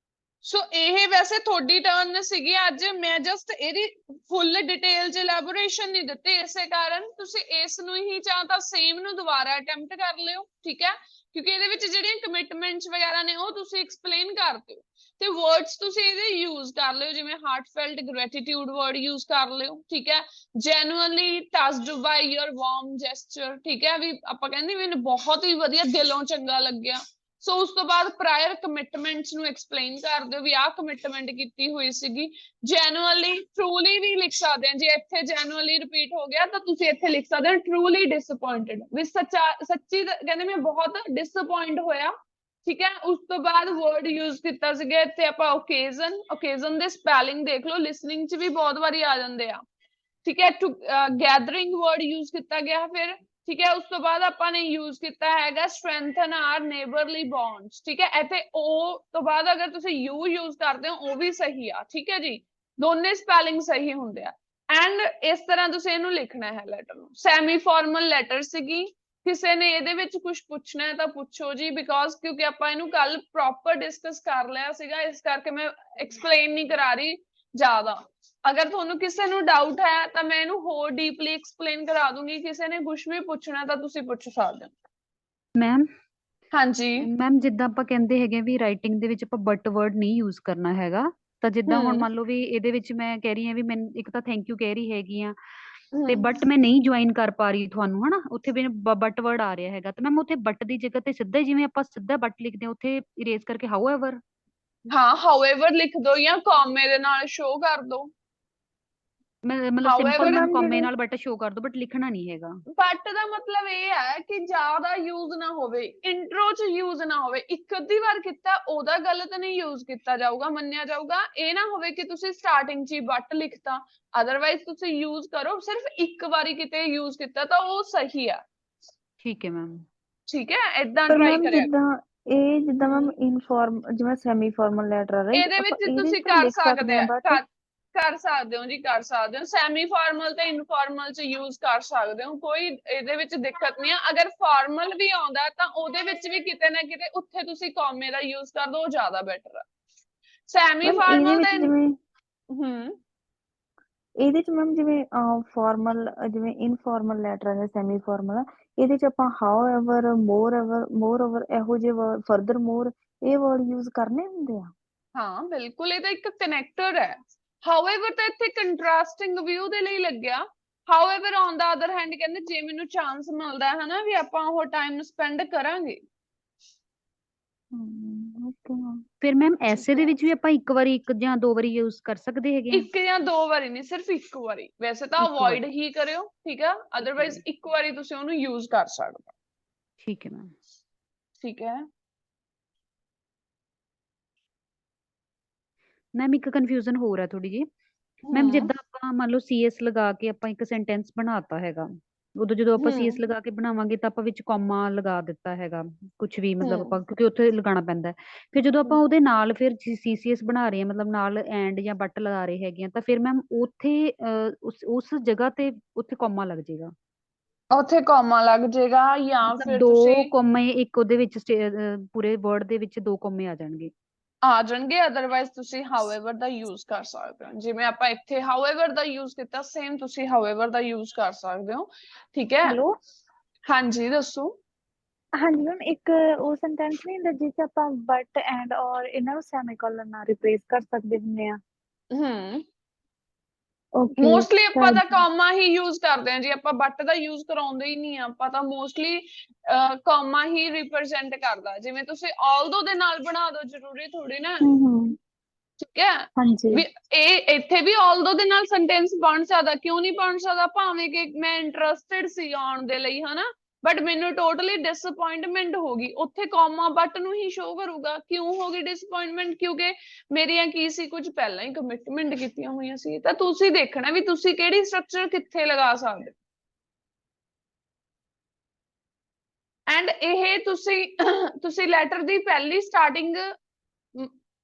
ਸੋ ਇਹ ਵੈਸੇ ਤੁਹਾਡੀ ਟਰਨ ਸੀਗੀ ਅੱਜ, ਮੈਂ ਜਸਟ ਇਹਦੀ ਫੁੱਲ ਡਿਟੇਲ ਚ ਐਲੈਬੋਰੇਸ਼ਨ ਨਹੀਂ ਦਿੱਤੀ, ਇਸੇ ਕਾਰਨ ਤੁਸੀਂ ਇਸ ਨੂੰ ਹੀ ਜਾਂ ਤਾਂ ਸੇਮ ਨੂੰ ਦੁਬਾਰਾ ਅਟੈਂਪਟ ਕਰ ਲਿਓ, ਠੀਕ ਹੈ, ਕਿਉਂਕਿ ਇਹਦੇ ਵਿੱਚ ਜਿਹੜੀਆਂ ਕਮਿਟਮੈਂਟਸ ਵਗੈਰਾ ਨੇ ਉਹ ਤੁਸੀਂ ਐਕਸਪਲੇਨ ਕਰ ਦਿਓ ਤੇ ਵਰਡਸ ਤੁਸੀਂ ਇਹਦੇ ਯੂਜ਼ ਕਰ ਲਿਓ, ਜਿਵੇਂ ਹਾਰਟਫੈਲਟ ਗ੍ਰੈਟੀਟਿਊਡ ਵਰਡ ਯੂਜ਼ ਕਰ ਲਿਓ, ਠੀਕ ਹੈ, ਜੈਨੂਅਲੀ ਟਚਡ ਬਾਈ ਯੂਰ ਵਾਰਮ ਜੈਸਚਰ, ਠੀਕ ਹੈ, ਵੀ ਆਪਾਂ ਕਹਿੰਦੇ ਮੈਨੂੰ ਬਹੁਤ ਹੀ ਵਧੀਆ ਦਿਲੋਂ ਚੰਗਾ ਲੱਗਿਆ। ਸੋ ਉਸ ਤੋਂ ਬਾਅਦ ਪ੍ਰਾਇਰ ਕਮਿਟਮੈਂਟਸ ਨੂੰ ਐਕਸਪਲੇਨ ਕਰ ਦਿਓ ਵੀ ਆਹ ਕਮਿਟਮੈਂਟ ਕੀਤੀ ਹੋਈ ਸੀਗੀ। ਜੈਨੂਅਲੀ ਟਰੂਲੀ ਵੀ ਲਿਖ ਸਕਦੇ ਆ, ਜੇ ਇੱਥੇ ਜੈਨੂਅਲੀ ਰਿਪੀਟ ਹੋ ਗਿਆ ਤਾਂ ਤੁਸੀਂ ਇੱਥੇ ਲਿਖ ਸਕਦੇ ਹੋ ਟਰੂਲੀ ਡਿਸਅਪਾਇੰਟਡ, ਵੀ ਸੱਚੀ ਕਹਿੰਦੇ ਮੈਂ ਬਹੁਤ ਡਿਸਅਪਾਇੰਟ ਹੋਇਆ, ਠੀਕ ਹੈ। ਉਸ ਤੋਂ ਬਾਅਦ ਵਰਡ ਯੂਜ਼ ਕੀਤਾ ਸੀਗਾ ਇੱਥੇ ਆਪਾਂ ਓਕੇਜ਼ਨ ਦੇ ਸਪੈਲਿੰਗ ਦੇਖ ਲਓ, ਲਿਸਨਿੰਗ ਚ ਵੀ ਬਹੁਤ ਵਾਰੀ ਆ ਜਾਂਦੇ ਆ, ਠੀਕ ਹੈ। ਗੈਦਰਿੰਗ ਵਰਡ ਯੂਜ਼ ਕੀਤਾ ਗਿਆ ਫਿਰ, ਠੀਕ ਹੈ। ਉਸ ਤੋਂ ਬਾਅਦ ਆਪਾਂ ਨੇ ਯੂਜ਼ ਕੀਤਾ ਹੈਗਾ strengthen our neighborly bonds, ਠੀਕ ਹੈ। ਇੱਥੇ ਉਹ ਤੋਂ ਬਾਅਦ ਅਗਰ ਤੁਸੀਂ ਯੂ ਯੂਜ਼ ਕਰਦੇ ਹੋ ਉਹ ਵੀ ਸਹੀ ਆ, ਠੀਕ ਹੈ ਜੀ, ਦੋਨੇ ਸਪੈਲਿੰਗ ਸਹੀ ਹੁੰਦੇ ਆ। ਐਂਡ ਇਸ ਤਰ੍ਹਾਂ ਤੁਸੀਂ ਇਹਨੂੰ ਲਿਖਣਾ ਹੈ ਲੈਟਰ ਨੂੰ। ਸੈਮੀ ਫਾਰਮਲ ਲੈਟਰ ਸੀਗੀ, ਕਿਸੇ ਨੇ ਇਹਦੇ ਵਿੱਚ ਕੁਝ ਪੁੱਛਣਾ ਹੈ ਤਾਂ ਪੁੱਛੋ ਜੀ, ਬਿਕੋਜ਼ ਕਿਉਂਕਿ ਆਪਾਂ ਇਹਨੂੰ ਕੱਲ ਪ੍ਰੋਪਰ ਡਿਸਕਸ ਕਰ ਲਿਆ ਸੀਗਾ, ਇਸ ਕਰਕੇ ਮੈਂ ਐਕਸਪਲੇਨ ਨਹੀਂ ਕਰਾ ਰਹੀ ਜ਼ਿਆਦਾ। ਅਗਰ ਤੁਹਾਨੂੰ ਕਿਸੇ ਨੂੰ ਡਾਊਟ ਹੈ ਤਾਂ ਮੈਂ ਇਹਨੂੰ ਹੋਰ ਡੀਪਲੀ ਐਕਸਪਲੇਨ ਕਰਾ ਦੂੰਗੀ। ਕਿਸੇ ਨੇ ਕੁਝ ਵੀ ਪੁੱਛਣਾ ਤਾਂ ਤੁਸੀਂ ਪੁੱਛ ਸਕਦੇ ਹੋ। ਮੈਮ ਹਾਂਜੀ ਮੈਮ ਜਿੱਦਾਂ ਆਪਾਂ ਕਹਿੰਦੇ ਹੈਗੇ ਵੀ ਰਾਈਟਿੰਗ ਦੇ ਵਿੱਚ ਆਪਾਂ ਬਟ ਵਰਡ ਨਹੀਂ ਯੂਜ਼ ਕਰਨਾ ਹੈਗਾ, ਤਾਂ ਜਿੱਦਾਂ ਹੁਣ ਮੰਨ ਲਓ ਵੀ ਇਹਦੇ ਵਿੱਚ ਮੈਂ ਕਹਿ ਰਹੀ ਹਾਂ ਵੀ ਮੈਂ ਇੱਕ ਤਾਂ ਥੈਂਕ ਯੂ ਕਹਿ ਰਹੀ ਹੈਗੀ ਆ, ਤੇ ਬਟ ਮੈਂ ਨਹੀਂ ਜੁਆਇਨ ਕਰ ਪਾ ਰਹੀ ਤੁਹਾਨੂੰ, ਹਨਾ ਉੱਥੇ ਵੀ ਬਟ ਵਰਡ ਆ ਰਿਹਾ ਹੈਗਾ, ਤਾਂ ਮੈਮ ਉੱਥੇ ਬਟ ਦੀ ਜਗ੍ਹਾ ਤੇ ਸਿੱਧਾ ਜਿਵੇਂ ਆਪਾਂ ਸਿੱਧਾ ਬਟ ਲਿਖਦੇ ਹਾਂ ਉੱਥੇ ਇਰੇਜ਼ ਕਰਕੇ ਹਾਊ ਐਵਰ। ਹਾਂ ਹਾਊਐਵਰ ਲਿਖ ਦੋ ਜਾਂ ਕਾਮੇ ਦੇ ਨਾਲ ਸ਼ੋ ਕਰ ਦੋ। ਮਤਲਬ ਸਿੰਪਲ ਮੈਮ ਕਾਮੇ ਨਾਲ ਬਟ ਸ਼ੋ ਕਰ ਦੋ, ਬਟ ਲਿਖਣਾ ਨਹੀਂ ਹੈਗਾ। ਬਟ ਦਾ ਮਤਲਬ ਇਹ ਹੈ ਕਿ ਜ਼ਿਆਦਾ ਯੂਜ਼ ਨਾ ਹੋਵੇ, ਇੰਟਰੋ ਚ ਯੂਜ਼ ਨਾ ਹੋਵੇ। ਇੱਕ ਅੱਧੀ ਵਾਰ ਕੀਤਾ ਉਹਦਾ ਗਲਤ ਨਹੀਂ ਯੂਜ਼ ਕੀਤਾ ਜਾਊਗਾ, ਮੰਨਿਆ ਜਾਊਗਾ। ਇਹ ਨਾ ਹੋਵੇ ਕਿ ਤੁਸੀਂ ਸਟਾਰਟਿੰਗ ਚ ਹੀ ਬਟ ਲਿਖਤਾ, ਅਦਰਵਾਈਜ਼ ਤੁਸੀਂ ਯੂਜ਼ ਕਰੋ ਸਿਰਫ ਇੱਕ ਵਾਰੀ ਕਿਤੇ ਯੂਜ਼ ਕੀਤਾ ਤਾਂ ਉਹ ਸਹੀ ਆ। ਠੀਕ ਹੈ ਮੈਮ। ਠੀਕ ਹੈ, ਏਦਾਂ ਟਰਾਈ ਕਰਿਆ। ਜਿੱਦਾਂ ਮੈਮ ਇਨਫੋਰਮ ਜਿਵੇਂ ਸੈਮੀ ਫਾਰਮਲ ਲੈਟਰ ਰਾਈਟ, ਇਹਦੇ ਆਪਾਂ ਵਿੱਚ ਇਹਦੇ ਤੁਸੀਂ ਚ ਲਿਖ ਸਕਦੇ ਹਾਂ ਬਟ ਕਰ ਸਕਦੇ ਹੋ ਜੀ, ਕਰ ਸਕਦੇ ਹੋ। ਸੈਮੀ ਫਾਰਮਲ ਤੇ ਇਨਫਾਰਮਲ ਚ ਯੂਜ਼ ਕਰ ਸਕਦੇ ਹੋ, ਕੋਈ ਇਹਦੇ ਵਿੱਚ ਦਿੱਕਤ ਨਹੀਂ ਆ। ਅਗਰ ਫਾਰਮਲ ਵੀ ਆਉਂਦਾ ਤਾਂ ਉਹਦੇ ਵਿੱਚ ਵੀ ਕਿਤੇ ਨਾ ਕਿਤੇ ਉੱਥੇ ਤੁਸੀਂ ਕਾਮੇ ਦਾ ਯੂਜ਼ ਕਰ ਦੋ, ਉਹ ਜ਼ਿਆਦਾ ਬੈਟਰ ਆ। ਸੈਮੀ ਫਾਰਮਲ ਤੇ ਇਹਦੇ ਚ ਮੈਮ ਜਿਵੇਂ ਫਾਰਮਲ ਜਿਵੇਂ ਇਨਫਾਰਮਲ ਲੈਟਰ ਹੈ ਸੈਮੀ ਫਾਰਮਲ, ਇਹਦੇ ਚ ਆਪਾਂ ਹਾਊ ਐਵਰ, ਮੋਰ ਓਵਰ ਇਹੋ ਜਿਹੇ ਵਰਡ, ਫਰਦਰ ਮੋਰ, ਇਹ ਵਰਡ ਯੂਜ਼ ਕਰਨੇ ਹੁੰਦੇ ਆ। ਹਾਂ ਬਿਲਕੁਲ, ਇਹ ਤਾਂ ਇੱਕ ਕਨੈਕਟਰ ਹੈ। ਹਾਊਐਵਰ ਤਾਂ ਇੱਥੇ ਕੰਟਰਾਸਟਿੰਗ ਵਿਊ ਦੇ ਲਈ ਲੱਗਿਆ। However on the other hand ਕਹਿੰਦੇ ਜੇ ਮੈਨੂੰ ਚਾਂਸ ਮਿਲਦਾ ਹੈ ਨਾ ਵੀ ਆਪਾਂ ਉਹ ਟਾਈਮ ਸਪੈਂਡ ਕਰਾਂਗੇ। ਫਿਰ ਮੈਮ ਐਸੇ ਦੇ ਵਿੱਚ ਵੀ ਆਪਾਂ ਇੱਕ ਵਾਰੀ, ਇੱਕ ਜਾਂ ਦੋ ਵਾਰੀ ਯੂਜ਼ ਕਰ ਸਕਦੇ ਹੈਗੇ ਆ? ਇੱਕ ਜਾਂ ਦੋ ਵਾਰੀ ਨਹੀਂ, ਸਿਰਫ ਇੱਕ ਵਾਰੀ। ਵੈਸੇ ਤਾਂ ਅਵੋਇਡ ਹੀ ਕਰਿਓ, ਠੀਕ ਆ, ਅਦਰਵਾਈਜ਼ ਇੱਕ ਵਾਰੀ ਤੁਸੀਂ ਉਹਨੂੰ ਯੂਜ਼ ਕਰ ਸਕਦੇ ਹੋ। ਠੀਕ ਹੈ ਮੈਮ। ਠੀਕ ਹੈ ਮੈਮ ਇੱਕ ਕਨਫਿਊਜ਼ਨ ਹੋਰ ਹੈ ਥੋੜੀ ਜੀ। ਮੈਮ ਜਿੱਦਾਂ ਆਪਾਂ ਮੰਨ ਲਓ ਸੀਐਸ ਲਗਾ ਕੇ ਆਪਾਂ ਇੱਕ ਸੈਂਟੈਂਸ ਬਣਾਤਾ ਹੈਗਾ, ਉਦੋਂ ਜਦੋਂ ਆਪਾਂ ਸੀਐਸ ਲਗਾ ਕੇ ਬਣਾਵਾਂਗੇ ਤਾਂ ਆਪਾਂ ਵਿੱਚ ਕੌਮਾ ਲਗਾ ਦਿੱਤਾ ਹੈਗਾ, ਕੁਝ ਵੀ ਮਤਲਬ ਆਪਾਂ ਕਿਉਂਕਿ ਉੱਥੇ ਲਗਾਉਣਾ ਪੈਂਦਾ। ਫਿਰ ਜਦੋਂ ਆਪਾਂ ਉਹਦੇ ਨਾਲ ਫਿਰ ਸੀਸੀਐਸ ਬਣਾ ਰਹੇ ਹਾਂ, ਮਤਲਬ ਨਾਲ ਐਂਡ ਜਾਂ ਬਟ ਲਗਾ ਰਹੇ ਹੈਗੇ ਆ, ਤਾਂ ਫਿਰ ਮੈਮ ਉੱਥੇ ਉਸ ਜਗ੍ਹਾ ਤੇ ਉੱਥੇ ਕੌਮਾ ਲੱਗ ਜਾਏਗਾ? ਉੱਥੇ ਕੌਮਾ ਲੱਗ ਜਾਏਗਾ ਜਾਂ ਮਤਲਬ ਫਿਰ ਦੋ ਤੁਸੀਂ ਕੌਮੇ ਇੱਕ ਉਹਦੇ ਵਿੱਚ ਪੂਰੇ ਵਰਡ ਦੇ ਵਿੱਚ ਦੋ ਕੌਮੇ ਆ ਜਾਣਗੇ? ਆ ਜਾਣਗੇ, ਅਦਰਵਾਈਜ਼ ਤੁਸੀਂ ਹਾਊਐਵਰ ਦਾ ਯੂਜ਼ ਕਰ ਸਕਦੇ ਹੋ। ਜਿਵੇਂ ਆਪਾਂ ਇੱਥੇ ਹਾਊਐਵਰ ਦਾ ਯੂਜ਼ ਕੀਤਾ, ਸੇਮ ਤੁਸੀਂ ਹਾਊਐਵਰ ਦਾ ਯੂਜ਼ ਕਰ ਸਕਦੇ ਹੋ। ਠੀਕ ਹੈ। ਹੈਲੋ, ਹਾਂਜੀ ਦੱਸੋ। ਹਾਂਜੀ ਮੈਮ, ਇੱਕ ਉਹ ਸੈਂਟੈਂਸ ਨਹੀਂ ਹੁੰਦਾ ਜਿਸ ਚ ਆਪਾਂ ਬਟ ਐਂਡ ਔਰ ਇਹਨਾਂ ਨੂੰ ਸੈਮੀਕੋਲਨ ਨਾਲ ਰਿਪਲੇਸ ਕਰ ਸਕਦੇ ਹੁੰਦੇ ਆ? ਓਕੇ। ਮੋਸਟਲੀ ਆਪਾਂ ਤਾਂ ਕੌਮਾ ਹੀ ਯੂਜ਼ ਕਰਦੇ ਹਾਂ ਜੀ, ਆਪਾਂ ਬਟ ਦਾ ਯੂਜ਼ ਕਰਾਉਂਦੇ ਹੀ ਨਹੀਂ ਆ। ਆਪਾਂ ਤਾਂ ਮੋਸਟਲੀ ਕੌਮਾ ਹੀ ਰਿਪਰੈਜ਼ੈਂਟ ਕਰਦਾ। ਜਿਵੇਂ ਤੁਸੀਂ ਆਲਦੋ ਦੇ ਨਾਲ ਬਣਾ ਦੋ, ਜ਼ਰੂਰੀ ਥੋੜੀ ਨਾ, ਠੀਕ ਹੈ। ਵੀ ਇਹ ਇੱਥੇ ਵੀ ਆਲਦੋ ਦੇ ਨਾਲ ਸੈਂਟੈਂਸ ਬਣ ਸਕਦਾ, ਕਿਉਂ ਨਹੀਂ ਬਣ ਸਕਦਾ? ਭਾਵੇਂ ਕਿ ਮੈਂ ਇੰਟਰਸਟਿਡ ਸੀ ਆਉਣ ਦੇ ਲਈ, ਹਨਾ, ਬਟ ਮੈਨੂੰ ਟੋਟਲੀ ਡਿਸਅਪੁਆਇੰਟਮੈਂਟ ਹੋ ਗਈ। ਉੱਥੇ ਕੌਮਾ ਬਟ ਨੂੰ ਹੀ ਸ਼ੋ ਕਰੂਗਾ। ਕਿਉਂ ਹੋ ਗਈ ਡਿਸਅਪੁਆਇੰਟਮੈਂਟ? ਕਿਉਂਕਿ ਮੇਰੀਆਂ ਕੀ ਸੀ, ਕੁਝ ਪਹਿਲਾਂ ਹੀ ਕਮਿਟਮੈਂਟ ਕੀਤੀਆਂ ਹੋਈਆਂ ਸੀ। ਤਾਂ ਤੁਸੀਂ ਦੇਖਣਾ ਵੀ ਤੁਸੀਂ ਕਿਹੜੀ ਸਟਰਕਚਰ ਕਿੱਥੇ ਲਗਾ ਸਕਦੇ। ਐਂਡ ਇਹ ਤੁਸੀਂ ਲੈਟਰ ਦੀ ਪਹਿਲੀ ਸਟਾਰਟਿੰਗ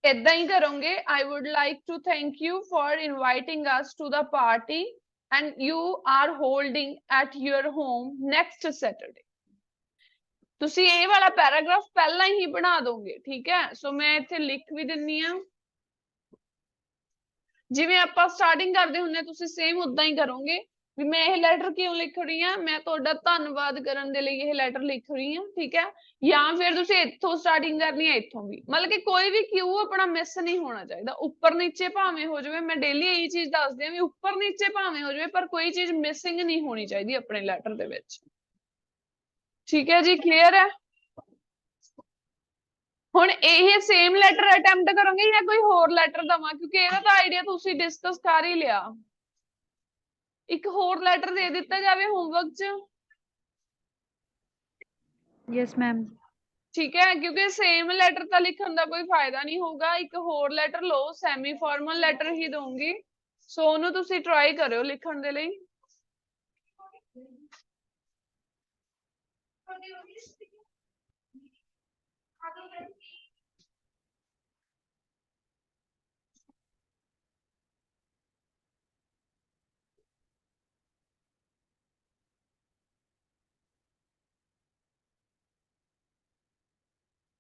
ਏਦਾਂ ਹੀ ਕਰੋਗੇ, I would like to thank you for inviting us to the party and you are holding at your home next Saturday. ਤੁਸੀਂ ਇਹ ਵਾਲਾ ਪੈਰਾਗ੍ਰਾਫ ਪਹਿਲਾਂ ਹੀ ਬਣਾ ਦੋਗੇ, ਠੀਕ ਹੈ। ਸੋ ਮੈਂ ਇੱਥੇ ਲਿਖ ਵੀ ਦਿੰਨੀ ਆ, ਜਿਵੇਂ ਆਪਾਂ ਸਟਾਰਟਿੰਗ ਕਰਦੇ ਹੁੰਦੇ ਤੁਸੀਂ ਸੇਮ ਉਦਾਂ ਹੀ ਕਰੋਗੇ ਵੀ ਮੈਂ ਇਹ ਲੈਟਰ ਕਿਉਂ ਲਿਖ ਰਹੀ ਹਾਂ, ਮੈਂ ਤੁਹਾਡਾ ਧੰਨਵਾਦ ਕਰਨ ਦੇ ਲਈ ਇਹ ਲੈਟਰ ਲਿਖ ਰਹੀ ਹਾਂ, ਠੀਕ ਹੈ। ਜਾਂ ਫਿਰ ਤੁਸੀਂ ਇੱਥੋਂ ਸਟਾਰਟਿੰਗ ਕਰਨੀ ਹੈ, ਇੱਥੋਂ ਵੀ, ਮਤਲਬ ਕਿ ਕੋਈ ਵੀ ਕਿਊ ਆਪਣਾ ਮਿਸ ਨਹੀਂ ਹੋਣਾ ਚਾਹੀਦਾ। ਉੱਪਰ ਨੀਚੇ ਭਾਵੇਂ ਹੋ ਜਾਵੇ, ਮੈਂ ਡੇਲੀ ਇਹੀ ਚੀਜ਼ ਦੱਸਦੀ ਹਾਂ ਵੀ ਉੱਪਰ ਨੀਚੇ ਭਾਵੇਂ ਹੋ ਜਾਵੇ, ਪਰ ਕੋਈ ਚੀਜ਼ ਮਿਸਿੰਗ ਨਹੀਂ ਹੋਣੀ ਚਾਹੀਦੀ ਆਪਣੇ ਲੈਟਰ ਦੇ ਵਿੱਚ। ਠੀਕ ਹੈ ਜੀ, ਕਲੀਅਰ ਹੈ। ਹੁਣ ਇਹ ਸੇਮ ਲੈਟਰ ਅਟੈਂਪਟ ਕਰੋਗੇ ਜਾਂ ਕੋਈ ਹੋਰ ਲੈਟਰ ਦਵਾਂ, ਕਿਉਂਕਿ ਇਹਦਾ ਤਾਂ ਆਈਡੀਆ ਤੁਸੀਂ ਡਿਸਕਸ ਕਰ ਹੀ ਲਿਆ। ਇੱਕ ਹੋਰ ਲੈਟਰ ਦੇ ਦਿੱਤਾ ਜਾਵੇ ਹੋਮਵਰਕ 'ਚ? Yes ma'am. ਠੀਕ ਹੈ, ਕਿਉਂਕਿ ਸੇਮ ਲੈਟਰ ਤਾਂ ਲਿਖਣ ਦਾ ਕੋਈ ਫਾਇਦਾ ਨਹੀਂ ਹੋਊਗਾ। ਇੱਕ ਹੋਰ ਲੈਟਰ ਲਓ, ਸੈਮੀ ਫਾਰਮਲ ਲੈਟਰ ਹੀ ਦਊਂਗੀ, ਸੋ ਉਹਨੂੰ ਤੁਸੀਂ ਟਰਾਈ ਕਰਿਓ ਲਿਖਣ ਦੇ ਲਈ।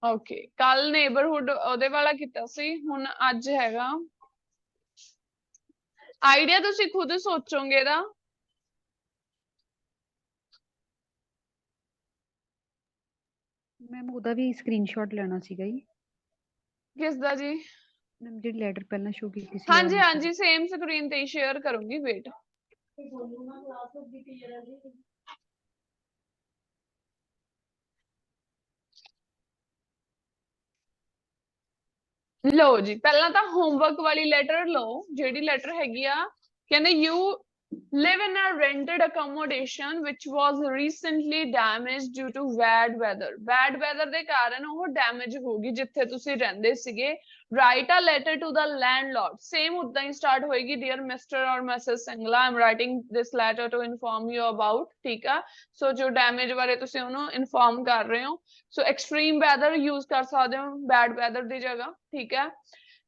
ਓਕੇ ਕੱਲ ਨੇਬਰਹੁੱਡ ਉਹਦੇ ਵਾਲਾ ਕੀਤਾ ਸੀ, ਹੁਣ ਅੱਜ ਹੈਗਾ ਆਈਡੀਆ। ਤੁਸੀਂ ਖੁਦ ਸੋਚੋਗੇ ਇਹਦਾ। ਮੈਮ ਉਹਦਾ ਵੀ ਸਕਰੀਨਸ਼ਾਟ ਲੈਣਾ ਸੀਗਾ ਜੀ। ਕਿਸ ਦਾ ਜੀ? ਮੈਮ ਜਿਹੜੀ ਲੈਟਰ ਪਹਿਲਾਂ ਸ਼ੋ ਕੀਤੀ ਸੀ ਹਾਂਜੀ ਹਾਂਜੀ ਸੇਮ ਸਕਰੀਨ ਤੇ ਹੀ ਸ਼ੇਅਰ ਕਰੂੰਗੀ, ਵੇਟ। ਲਓ ਜੀ ਪਹਿਲਾਂ ਤਾਂ ਹੋਮਵਰਕ ਵਾਲੀ ਲੈਟਰ ਲਓ, ਜਿਹੜੀ ਲੈਟਰ ਹੈਗੀ ਆ ਕਹਿੰਦੇ you live in a rented accommodation which was recently damaged due to bad weather. Bad weather ਦੇ ਕਾਰਨ ਉਹ ਡੈਮੇਜ ਹੋ ਗਈ ਜਿੱਥੇ ਤੁਸੀਂ ਰਹਿੰਦੇ ਸੀਗੇ। Write a letter to the landlord. Same ਉਦਾਂ ਹੀ start ਹੋਏਗੀ, dear Mr. or Mrs. Singla, I'm writing this letter to inform you about, ਠੀਕ ਆ। ਸੋ ਜੋ ਡੈਮੇਜ ਬਾਰੇ ਤੁਸੀਂ ਉਹਨੂੰ ਇਨਫੋਰਮ ਕਰ ਰਹੇ ਹੋ, ਸੋ ਐਕਸਟ੍ਰੀਮ ਵੈਦਰ ਯੂਜ਼ ਕਰ ਸਕਦੇ ਹੋ ਬੈਡ ਵੈਦਰ ਦੀ ਜਗ੍ਹਾ, ਠੀਕ ਹੈ।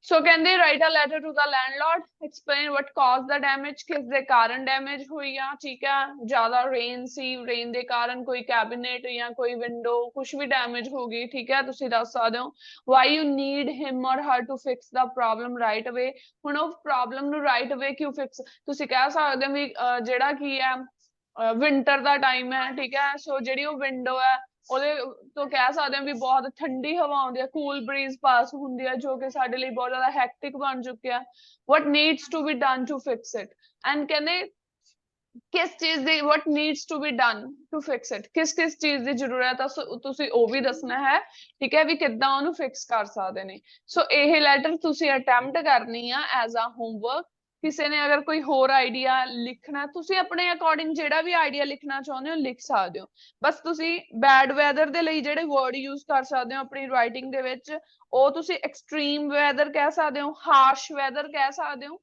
ਸੋ ਕਹਿੰਦੇ write a letter to the landlord, explain what caused the damage, ਕਿਸ ਦੇ ਕਾਰਨ ਡੈਮੇਜ ਹੋਈ ਆ, ਠੀਕ ਹੈ। ਜ਼ਿਆਦਾ ਰੇਨ ਸੀ, ਰੇਨ ਦੇ ਕਾਰਨ ਕੋਈ ਕੈਬਿਨੇਟ ਜਾਂ ਕੋਈ ਵਿੰਡੋ ਕੁਝ ਵੀ ਡੈਮੇਜ ਹੋ ਗਈ, ਠੀਕ ਹੈ। ਤੁਸੀਂ ਦੱਸ ਸਕਦੇ ਹੋ why you need him or her to fix the problem right away। ਹੁਣ ਉਹ ਪ੍ਰੋਬਲਮ ਨੂੰ right away ਕਿਉਂ ਫਿਕਸ, ਤੁਸੀਂ ਕਹਿ ਸਕਦੇ ਹੋ ਵੀ ਜਿਹੜਾ ਕੀ ਹੈ ਵਿੰਟਰ ਦਾ ਟਾਈਮ ਹੈ, ਠੀਕ ਹੈ। ਸੋ ਜਿਹੜੀ ਉਹ ਵਿੰਡੋ ਹੈ ਉਹਦੇ ਤੋਂ ਕਹਿ ਸਕਦੇ ਹਾਂ ਵੀ ਬਹੁਤ ਠੰਡੀ ਹਵਾ ਆਉਂਦੀ ਹੈ, ਕੂਲ ਬਰੀਜ਼ ਪਾਸ ਹੁੰਦੀ ਹੈ, ਜੋ ਕਿ ਸਾਡੇ ਲਈ ਬਹੁਤ ਜ਼ਿਆਦਾ ਹੈਕਟਿਕ ਬਣ ਚੁੱਕਿਆ। what needs to be done to fix it, and ਕਹਿੰਦੇ ਕਿਸ ਚੀਜ਼ ਦੀ what needs to be done to fix it, ਕਿਸ ਕਿਸ ਚੀਜ਼ ਦੀ ਜ਼ਰੂਰਤ ਹੈ, ਤੁਸੀਂ ਉਹ ਵੀ ਦੱਸਣਾ ਹੈ, ਠੀਕ ਹੈ, ਵੀ ਕਿੱਦਾਂ ਉਹਨੂੰ ਫਿਕਸ ਕਰ ਸਕਦੇ ਨੇ। ਸੋ ਇਹ ਲੈਟਰ ਤੁਸੀਂ ਅਟੈਂਪਟ ਕਰਨੀ ਆ ਐਜ਼ ਅ ਹੋਮਵਰਕ। ਕਿਸੇ ਨੇ ਅਗਰ ਕੋਈ ਹੋਰ ਆਈਡੀਆ ਲਿਖਣਾ, ਤੁਸੀਂ ਆਪਣੇ ਅਕੋਰਡਿੰਗ ਜਿਹੜਾ ਵੀ ਆਈਡੀਆ ਲਿਖਣਾ ਚਾਹੁੰਦੇ ਹੋ ਲਿਖ ਸਕਦੇ ਹੋ। ਬਸ ਤੁਸੀਂ ਬੈਡ ਵੈਦਰ ਦੇ ਲਈ ਜਿਹੜੇ ਵਰਡ ਯੂਜ਼ ਕਰ ਸਕਦੇ ਹੋ ਆਪਣੀ ਰਾਈਟਿੰਗ ਦੇ ਵਿੱਚ, ਉਹ ਤੁਸੀਂ ਐਕਸਟ੍ਰੀਮ ਵੈਦਰ ਕਹਿ ਸਕਦੇ ਹੋ, ਹਾਰਸ਼ ਵੈਦਰ ਕਹਿ ਸਕਦੇ ਹੋ।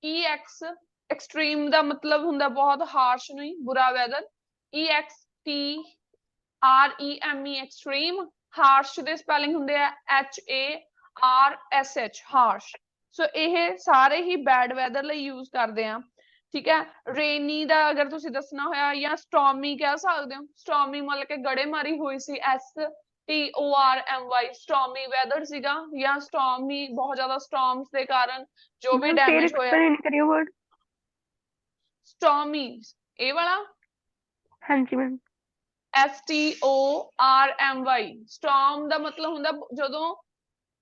EX ਐਕਸਟ੍ਰੀਮ ਦਾ ਮਤਲਬ ਹੁੰਦਾ ਬਹੁਤ ਹਾਰਸ਼ ਨਹੀਂ, ਬੁਰਾ ਵੈਦਰ। EXTREME extreme. ਹਾਰਸ਼ ਦੇ ਸਪੈਲਿੰਗ ਹੁੰਦੇ ਆ HARSH ਹਾਰਸ਼। ਸੋ ਇਹ ਸਾਰੇ ਹੀ ਬੈਡ ਵੈਦਰ ਲਈ ਯੂਜ਼ ਕਰਦੇ ਆ, ਠੀਕ ਹੈ। ਰੇਨੀ ਦਾ ਅਗਰ ਤੁਸੀਂ ਦੱਸਣਾ ਹੋਇਆ, ਜਾਂ ਸਟੋਰਮੀ ਕਹਿ ਸਕਦੇ ਹੋ। ਸਟੋਰਮੀ ਮਤਲਬ ਕਿ ਗੜੇਮਾਰੀ ਹੋਈ ਸੀ, STORMY ਸਟੋਰਮੀ ਵੈਦਰ ਸੀਗਾ, ਜਾਂ ਸਟੋਰਮੀ ਬਹੁਤ ਜ਼ਿਆਦਾ ਸਟੋਰਮਸ ਦੇ ਕਾਰਨ ਜੋ ਵੀ ਡੈਮੇਜ ਹੋਇਆ। ਸਟੋਰਮੀ ਇਹ ਵਾਲਾ ਹਾਂਜੀ ਮੈਮ। STORMY ਸਟੋਰਮ ਦਾ ਮਤਲਬ ਹੁੰਦਾ ਜਦੋਂ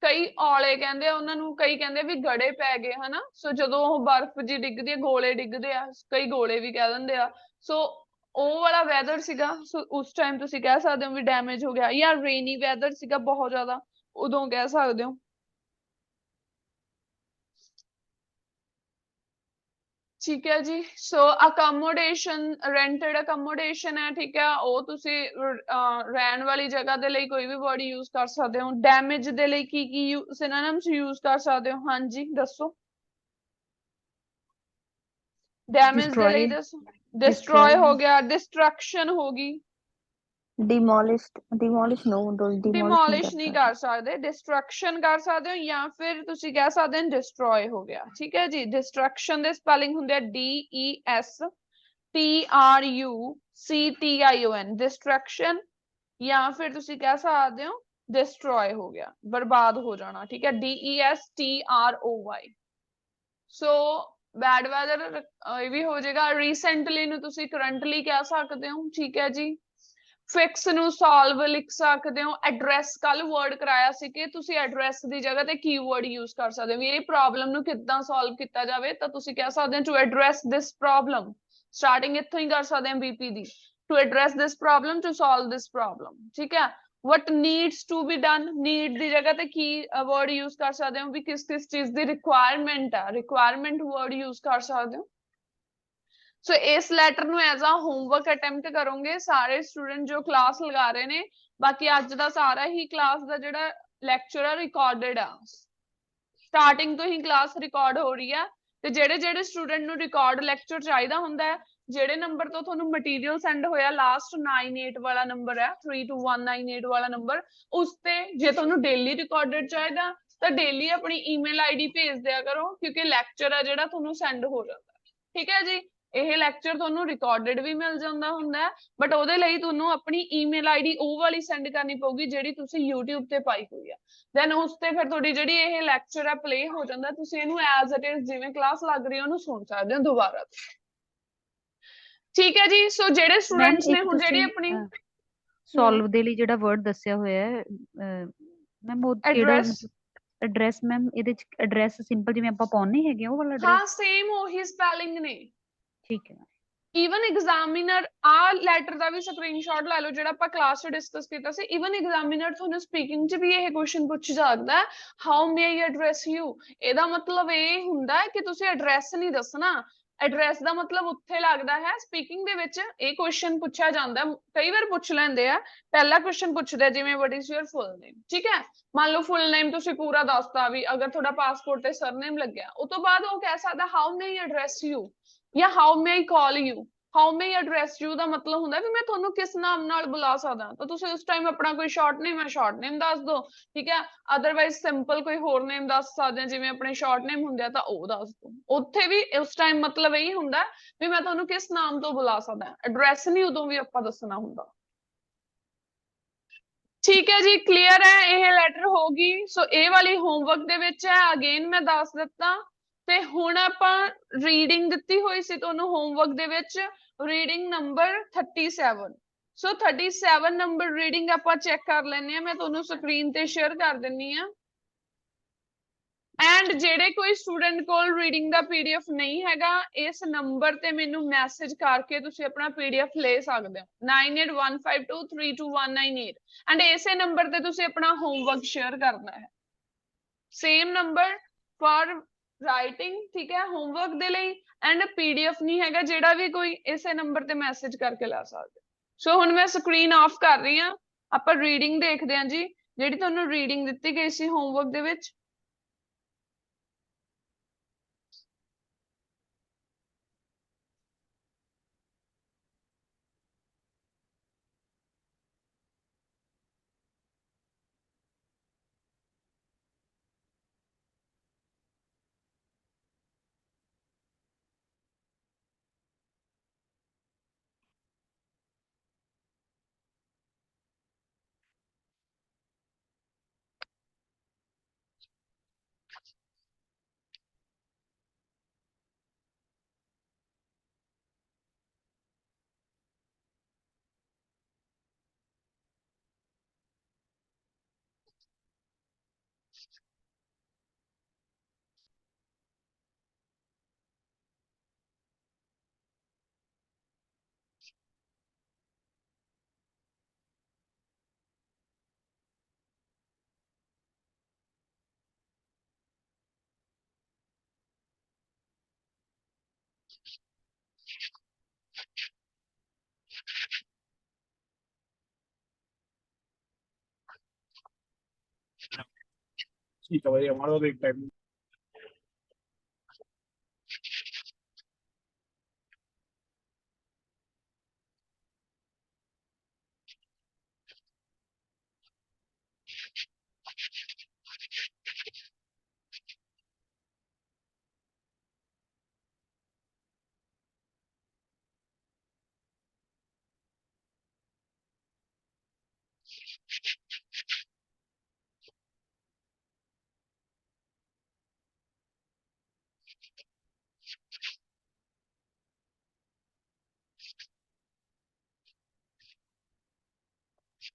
ਕਈ ਔਲੇ ਕਹਿੰਦੇ ਆ ਉਹਨਾਂ ਨੂੰ, ਕਈ ਕਹਿੰਦੇ ਵੀ ਗੜੇ ਪੈ ਗਏ ਹਨਾ। ਸੋ ਜਦੋਂ ਉਹ ਬਰਫ਼ ਜੀ ਡਿੱਗਦੀ ਹੈ, ਗੋਲੇ ਡਿੱਗਦੇ ਆ, ਕਈ ਗੋਲੇ ਵੀ ਕਹਿ ਦਿੰਦੇ ਆ। ਸੋ ਉਹ ਵਾਲਾ ਵੈਦਰ ਸੀਗਾ, ਸੋ ਉਸ ਟਾਈਮ ਤੁਸੀਂ ਕਹਿ ਸਕਦੇ ਹੋ ਵੀ ਡੈਮੇਜ ਹੋ ਗਿਆ। ਜਾਂ ਰੇਨੀ ਵੈਦਰ ਸੀਗਾ ਬਹੁਤ ਜ਼ਿਆਦਾ, ਉਦੋਂ ਕਹਿ ਸਕਦੇ ਹੋ, ਠੀਕ ਹੈ ਜੀ। ਸੋ ਅਕਮੋਡੇਸ਼ਨ, ਰੈਂਟਡ ਅਕਮੋਡੇਸ਼ਨ ਹੈ, ਠੀਕ ਹੈ। ਉਹ ਤੁਸੀਂ ਰਹਿਣ ਵਾਲੀ ਜਗ੍ਹਾ ਦੇ ਲਈ ਕੋਈ ਵੀ ਵਰਡ ਯੂਜ਼ ਕਰ ਸਕਦੇ ਹੋ। ਡੈਮੇਜ ਦੇ ਲਈ ਕੀ ਕੀ ਸਿਨੋਨਿਮਸ ਯੂਜ਼ ਕਰ ਸਕਦੇ ਹੋ, ਹਾਂਜੀ ਦੱਸੋ। ਡੈਮੇਜ ਦੇ ਲਈ ਦੱਸੋ। ਡਿਸਟਰੋਏ ਹੋ ਗਿਆ, ਡਿਸਟਰਕਸ਼ਨ ਹੋ ਗਈ। डिमोलिश ਡਿਮੋਲਿਸ਼ ਨਹੀਂ ਕਰ ਸਕਦੇ, ਡਿਸਟਰਕਸ਼ਨ ਕਰ ਸਕਦੇ ਹੋ, ਜਾਂ ਫਿਰ ਤੁਸੀਂ ਕਹਿ ਸਕਦੇ ਹੋ ਡਿਸਟਰੋਏ ਹੋ ਗਿਆ, ਠੀਕ ਹੈ ਜੀ। ਡਿਸਟਰਕਸ਼ਨ ਦੇ ਸਪੈਲਿੰਗ ਹੁੰਦੇ ਆ DESTRUCTION ਡਿਸਟਰਕਸ਼ਨ, ਜਾਂ ਫਿਰ ਤੁਸੀਂ ਕਹਿ ਸਕਦੇ ਹੋ ਡਿਸਟਰੋਏ ਹੋ ਗਿਆ, ਬਰਬਾਦ ਹੋ ਜਾਣਾ, ਠੀਕ ਹੈ। DESTROY। ਸੋ ਬੈਡ ਵੈਦਰ ਇਹ ਵੀ ਹੋ ਜਾਏਗਾ। ਰੀਸੈਂਟਲੀ ਨੂੰ ਤੁਸੀਂ ਕਰੰਟਲੀ ਕਹਿ ਸਕਦੇ ਹੋ, ਠੀਕ ਹੈ ਜੀ। ਫਿਕਸ ਨੂੰ ਸੋਲਵ ਲਿਖ ਸਕਦੇ ਹੋ। ਐਡਰੈਸ ਕੱਲ ਵਰਡ ਕਰਾਇਆ ਸੀ ਕਿ ਤੁਸੀਂ ਐਡਰੈਸ ਦੀ ਜਗ੍ਹਾ ਤੇ ਕੀਵਰਡ ਯੂਜ਼ ਕਰ ਸਕਦੇ ਹੋ ਵੀ ਇਹ ਪ੍ਰੋਬਲਮ ਨੂੰ ਕਿੱਦਾਂ ਸੋਲਵ ਕੀਤਾ ਜਾਵੇ, ਤਾਂ ਤੁਸੀਂ ਕਹਿ ਸਕਦੇ ਹੋ to address this problem. Starting ਇੱਥੋਂ ਹੀ ਕਰ ਸਕਦੇ ਹਾਂ BP ਦੀ, to address this problem, to solve this problem, ਠੀਕ ਹੈ। what needs to be done, need ਦੀ ਜਗ੍ਹਾ ਤੇ ਕੀ ਵਰਡ ਯੂਜ਼ ਕਰ ਸਕਦੇ ਹੋ ਵੀ ਕਿਸ ਕਿਸ ਚੀਜ਼ ਦੀ ਰਿਕੁਆਇਰਮੈਂਟ ਆ, ਰਿਕੁਆਇਰਮੈਂਟ ਵਰਡ ਯੂਜ਼ ਕਰ ਸਕਦੇ ਹੋ। ਸੋ ਇਸ ਲੈਟਰ ਨੂੰ ਐਜ਼ ਅ ਹੋਮਵਰਕ ਅਟੈਂਪਟ ਕਰੋਗੇ ਸਾਰੇ ਸਟੂਡੈਂਟ ਜੋ ਕਲਾਸ ਲਗਾ ਰਹੇ ਨੇ। ਬਾਕੀ ਅੱਜ ਦਾ ਸਾਰਾ ਹੀ ਕਲਾਸ ਦਾ ਜਿਹੜਾ ਲੈਕਚਰ ਆ ਰਿਕਾਰਡਡ ਆ, ਸਟਾਰਟਿੰਗ ਤੋਂ ਹੀ ਕਲਾਸ ਰਿਕਾਰਡ ਹੋ ਰਹੀ ਆ। ਤੇ ਜਿਹੜੇ ਜਿਹੜੇ ਸਟੂਡੈਂਟ ਨੂੰ ਰਿਕਾਰਡ ਲੈਕਚਰ ਚਾਹੀਦਾ ਹੁੰਦਾ ਹੈ, ਜਿਹੜੇ ਨੰਬਰ ਤੋਂ ਤੁਹਾਨੂੰ ਮਟੀਰੀਅਲ ਸੈਂਡ ਹੋਇਆ, ਲਾਸਟ 98 ਵਾਲਾ ਨੰਬਰ ਹੈ 32198 ਵਾਲਾ ਨੰਬਰ, ਉਸ ਤੇ ਜੇ ਤੁਹਾਨੂੰ ਡੇਲੀ ਰਿਕਾਰਡਡ ਚਾਹੀਦਾ ਤਾਂ ਡੇਲੀ ਆਪਣੀ ਈਮੇਲ ID ਭੇਜ ਦਿਆ ਕਰੋ, ਕਿਉਂਕਿ ਲੈਕਚਰ ਆ ਜਿਹੜਾ ਤੁਹਾਨੂੰ ਸੈਂਡ ਹੋ ਜਾਂਦਾ, ਠੀਕ ਹੈ ਜੀ। ਇਹ ਲੈਕਚਰ ਤੁਹਾਨੂੰ ਰਿਕਾਰਡਡ ਵੀ ਮਿਲ ਜਾਂਦਾ ਹੁੰਦਾ, ਬਟ ਉਹਦੇ ਲਈ ਤੁਹਾਨੂੰ ਆਪਣੀ ਈਮੇਲ ਆਈਡੀ ਉਹ ਵਾਲੀ ਸੈਂਡ ਕਰਨੀ ਪਊਗੀ ਜਿਹੜੀ ਤੁਸੀਂ YouTube ਤੇ ਪਾਈ ਹੋਈ ਆ। ਦੈਨ ਉਸ ਤੇ ਫਿਰ ਤੁਹਾਡੀ ਜਿਹੜੀ ਇਹ ਲੈਕਚਰ ਆ ਪਲੇ ਹੋ ਜਾਂਦਾ, ਤੁਸੀਂ ਇਹਨੂੰ ਐਜ਼ ਇਟ ਇਜ਼ ਜਿਵੇਂ ਕਲਾਸ ਲੱਗ ਰਹੀ ਹੈ ਉਹਨੂੰ ਸੁਣ ਸਕਦੇ ਹੋ ਦੁਬਾਰਾ। ਠੀਕ ਹੈ ਜੀ। ਸੋ ਜਿਹੜੇ ਸਟੂਡੈਂਟਸ ਨੇ ਹੁਣ ਜਿਹੜੀ ਆਪਣੀ ਸੋਲਵ ਦੇ ਲਈ ਜਿਹੜਾ ਵਰਡ ਦੱਸਿਆ ਹੋਇਆ ਹੈ ਮੈਮ ਉਹ ਕਿਹੜਾ ਐਡਰੈਸ, ਐਡਰੈਸ ਮੈਮ ਇਹਦੇ ਚ ਐਡਰੈਸ ਸਿੰਪਲ ਜਿਵੇਂ ਆਪਾਂ ਪਾਉਣੇ ਹੈਗੇ ਉਹ ਵਾਲਾ ਹਾਂ ਐਡਰੈਸ? ਸੇਮ ਉਹੀ ਸਪੈਲਿੰਗ ਨੇ। ਠੀਕ ਹੈ। ਈਵਨ ਐਗਜ਼ਾਮੀਨਰ ਆ ਲੈਟਰ ਦਾ ਵੀ ਸਕਰੀਨਸ਼ਾਟ ਲੈ ਲਓ ਜਿਹੜਾ ਆਪਾਂ ਕਲਾਸ 'ਚ ਡਿਸਕਸ ਕੀਤਾ ਸੀ। ਈਵਨ ਐਗਜ਼ਾਮੀਨਰ ਤੁਹਾਨੂੰ ਸਪੀਕਿੰਗ 'ਚ ਵੀ ਇਹ ਕੁਐਸਚਨ ਪੁੱਛ ਸਕਦਾ, how may I address you. ਇਹਦਾ ਮਤਲਬ ਇਹ ਹੁੰਦਾ ਹੈ ਕਿ ਤੁਸੀਂ ਐਡਰੈਸ ਨਹੀਂ ਦੱਸਣਾ। ਐਡਰੈਸ ਦਾ ਮਤਲਬ ਉੱਥੇ ਲੱਗਦਾ ਹੈ ਸਪੀਕਿੰਗ ਦੇ ਵਿੱਚ ਇਹ ਕੁਐਸਚਨ ਪੁੱਛਿਆ ਜਾਂਦਾ, ਕਈ ਵਾਰ ਪੁੱਛ ਲੈਂਦੇ ਆ। ਪਹਿਲਾ ਕੁਐਸਚਨ ਪੁੱਛਦਾ ਜਿਵੇਂ ਵਟ ਇਜ਼ ਯੂਰ ਫੁੱਲ ਨੇਮ, ਠੀਕ ਹੈ। ਮੰਨ ਲਓ ਫੁੱਲ ਨੇਮ ਤੁਸੀਂ ਪੂਰਾ ਦੱਸਤਾ ਵੀ, ਅਗਰ ਤੁਹਾਡਾ ਪਾਸਪੋਰਟ ਤੇ ਸਰਨੇਮ ਲੱਗਿਆ, ਉਹ ਤੋਂ ਬਾਅਦ ਉਹ ਕਹਿ ਸਕਦਾ how may I address you ਜਾਂ how may I call you. How may I address you ਦਾ ਮਤਲਬ ਹੁੰਦਾ ਵੀ ਮੈਂ ਤੁਹਾਨੂੰ ਕਿਸ ਨਾਮ ਨਾਲ ਬੁਲਾ ਸਕਦਾ, ਤਾਂ ਤੁਸੀਂ ਉਸ ਟਾਈਮ ਆਪਣਾ ਕੋਈ ਸ਼ਾਰਟ ਨੇਮ ਹੈ ਸ਼ਾਰਟ ਨੇਮ ਦੱਸ ਦਿਓ, ਠੀਕ ਹੈ। ਅਦਰਵਾਈਜ਼ ਸਿੰਪਲ ਕੋਈ ਹੋਰ ਨੇਮ ਦੱਸ ਸਕਦੇ ਆ, ਜਿਵੇਂ ਆਪਣੇ ਸ਼ਾਰਟ ਨੇਮ ਹੁੰਦੇ ਆ ਤਾਂ ਉਹ ਦੱਸ ਦਿਓ। ਉੱਥੇ ਵੀ ਉਸ ਟਾਈਮ ਮਤਲਬ ਇਹੀ ਹੁੰਦਾ ਵੀ ਮੈਂ ਤੁਹਾਨੂੰ ਕਿਸ ਨਾਮ ਤੋਂ ਬੁਲਾ ਸਕਦਾ, ਐਡਰੈਸ ਨਹੀਂ ਉਦੋਂ ਵੀ ਆਪਾਂ ਦੱਸਣਾ ਹੁੰਦਾ। ਠੀਕ ਹੈ ਜੀ, ਕਲੀਅਰ ਹੈ, ਇਹ ਲੈਟਰ ਹੋ ਗਈ। ਸੋ ਇਹ ਵਾਲੀ ਹੋਮਵਰਕ ਦੇ ਵਿੱਚ ਹੈ, ਅਗੇਨ ਮੈਂ ਦੱਸ ਦਿੱਤਾ। ਤੇ ਹੁਣ ਆਪਾਂ ਰੀਡਿੰਗ ਦਿੱਤੀ ਹੋਈ ਸੀ ਤੁਹਾਨੂੰ ਹੋਮਵਰਕ ਦੇ ਵਿੱਚ, ਰੀਡਿੰਗ ਨੰਬਰ 37। ਸੋ 37 ਨੰਬਰ ਰੀਡਿੰਗ ਆਪਾਂ ਚੈੱਕ ਕਰ ਲੈਂਦੇ ਆ, ਮੈਂ ਤੁਹਾਨੂੰ ਸਕਰੀਨ ਤੇ ਸ਼ੇਅਰ ਕਰ ਦਿੰਨੀ ਆ। ਐਂਡ ਜਿਹੜੇ ਕੋਈ ਸਟੂਡੈਂਟ ਕੋਲ ਰੀਡਿੰਗ ਦਾ PDF ਨਹੀਂ ਹੈਗਾ, ਇਸ ਨੰਬਰ ਤੇ ਮੈਨੂੰ ਮੈਸੇਜ ਕਰਕੇ ਤੁਸੀਂ ਆਪਣਾ PDF ਲੈ ਸਕਦੇ ਹੋ, 9815232198। ਐਂਡ ਇਸੇ ਨੰਬਰ ਤੇ ਤੁਸੀਂ ਆਪਣਾ ਹੋਮਵਰਕ ਸ਼ੇਅਰ ਕਰਨਾ ਹੈ। ਸੇਮ ਨੰਬਰ ਫॉर ਰਾਈਟਿੰਗ, ਠੀਕ ਹੈ, ਹੋਮਵਰਕ ਦੇ ਲਈ। ਐਂਡ PDF ਨਹੀਂ ਹੈਗਾ, ਜਿਹੜਾ ਵੀ ਕੋਈ ਇਸੇ ਨੰਬਰ ਤੇ ਮੈਸੇਜ ਕਰਕੇ ਲੈ ਸਕਦੇ। ਸੋ ਹੁਣ ਮੈਂ ਸਕਰੀਨ ਆਫ ਕਰ ਰਹੀ ਹਾਂ, ਆਪਾਂ ਰੀਡਿੰਗ ਦੇਖਦੇ ਹਾਂ ਜੀ, ਜਿਹੜੀ ਤੁਹਾਨੂੰ ਰੀਡਿੰਗ ਦਿੱਤੀ ਗਈ ਸੀ ਹੋਮਵਰਕ ਦੇ ਵਿੱਚ। ठीक है भाई, हमारा तो एक टाइम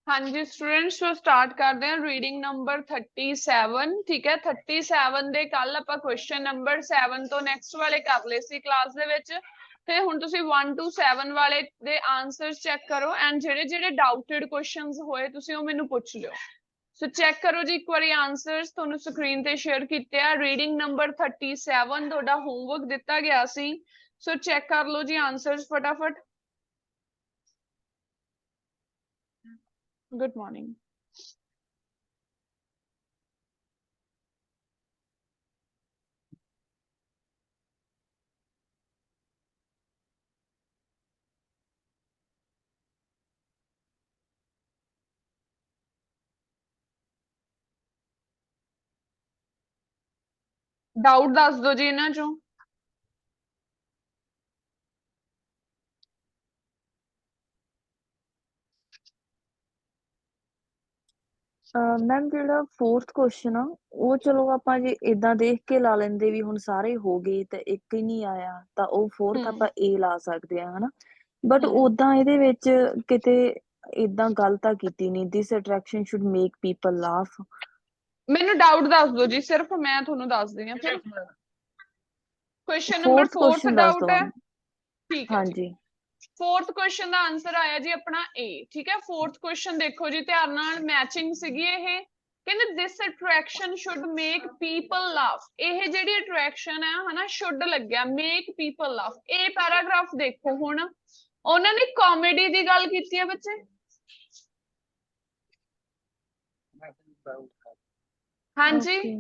ਹਾਂਜੀ ਸਟੂडेंट्स, ਸੋ ਸਟਾਰਟ ਕਰਦੇ ਹਾਂ ਰੀਡਿੰਗ ਨੰਬਰ 37, ਠੀਕ ਹੈ। 37 ਦੇ ਕੱਲ ਆਪਾਂ ਕੁਐਸਚਨ ਨੰਬਰ 7 ਤੋਂ ਨੈਕਸਟ ਵਾਲੇ ਕਰ ਲਏ ਸੀ ਕਲਾਸ ਦੇ ਵਿੱਚ, ਤੇ ਹੁਣ ਤੁਸੀਂ 1 to 7 ਵਾਲੇ ਦੇ ਆਨਸਰਸ ਚੈੱਕ ਕਰੋ। ਐਂਡ ਜਿਹੜੇ ਜਿਹੜੇ ਡਾਊਟਡ ਕੁਐਸਚਨਸ ਹੋਏ ਤੁਸੀਂ ਉਹ ਮੈਨੂੰ ਪੁੱਛ ਲਿਓ। ਸੋ ਚੈੱਕ ਕਰੋ ਜੀ ਇੱਕ ਵਾਰੀ ਆਨਸਰਸ, ਤੁਹਾਨੂੰ ਸਕਰੀਨ ਤੇ ਸ਼ੇਅਰ ਕੀਤੇ ਆ। ਰੀਡਿੰਗ ਨੰਬਰ 37 ਤੁਹਾਡਾ ਹੋਮਵਰਕ ਦਿੱਤਾ ਗਿਆ ਸੀ, ਸੋ ਚੈੱਕ ਕਰ ਲਓ ਜੀ ਆਨਸਰਸ ਫਟਾਫਟ। Good morning. ਡਾਊਟ ਦੱਸ ਦਿਓ ਜੀ ਇਹਨਾਂ ਚੋਂ। ਮੈਮ ਜਿਹੜਾ ਫੋਰਥ ਕੁਐਸਚਨ ਆ ਉਹ ਚਲੋ ਆਪਾਂ ਜੇ ਇਦਾਂ ਦੇਖ ਕੇ ਲਾ ਲੈਂਦੇ ਵੀ ਹੁਣ ਸਾਰੇ ਹੋ ਗਏ ਤੇ ਇੱਕ ਹੀ ਨਹੀਂ ਆਇਆ ਤਾਂ ਉਹ ਫੋਰਥ ਆਪਾਂ A ਲਾ ਸਕਦੇ ਆ ਹਨਾ ਬਟ ਉਦਾਂ ਇਹਦੇ ਵਿੱਚ ਕਿਤੇ ਇਦਾਂ ਗੱਲ ਤਾਂ ਕੀਤੀ ਨਹੀਂ this attraction should make people laugh. ਮੈਨੂੰ ਡਾਊਟ ਦੱਸ ਦਿਓ ਜੀ, ਸਿਰਫ ਮੈਂ ਤੁਹਾਨੂੰ ਦੱਸਦੀ ਹਾਂ ਫਿਰ। Question number fourth 4th question ਦੱਸ ਡਾਊਟ ਦਿਓ ਹੈ, ਮੈਮ। ਠੀਕ ਹੈ ਜੀ। ਹਾਂਜੀ 4th ਕੁਐਸਚਨ ਦਾ ਆਨਸਰ ਆਇਆ ਜੀ ਆਪਣਾ A, ਠੀਕ ਹੈ। 4th ਕੁਐਸਚਨ ਦੇਖੋ ਜੀ ਧਿਆਨ ਨਾਲ, ਮੈਚਿੰਗ ਸੀਗੀ ਇਹ। ਕਹਿੰਦੇ this attraction should make people laugh. ਇਹ ਜਿਹੜੀ ਅਟਰੈਕਸ਼ਨ ਹੈ ਹਨਾ, ਸ਼ੁਡ ਲੱਗਿਆ, ਮੇਕ ਪੀਪਲ ਲਾਫ। ਇਹ ਪੈਰਾਗ੍ਰਾਫ ਦੇਖੋ ਹੁਣ, ਉਹਨਾਂ ਨੇ ਕਾਮੇਡੀ ਦੀ ਗੱਲ ਕੀਤੀ ਹੈ ਬੱਚੇ। ਹਾਂਜੀ ਓਕੇ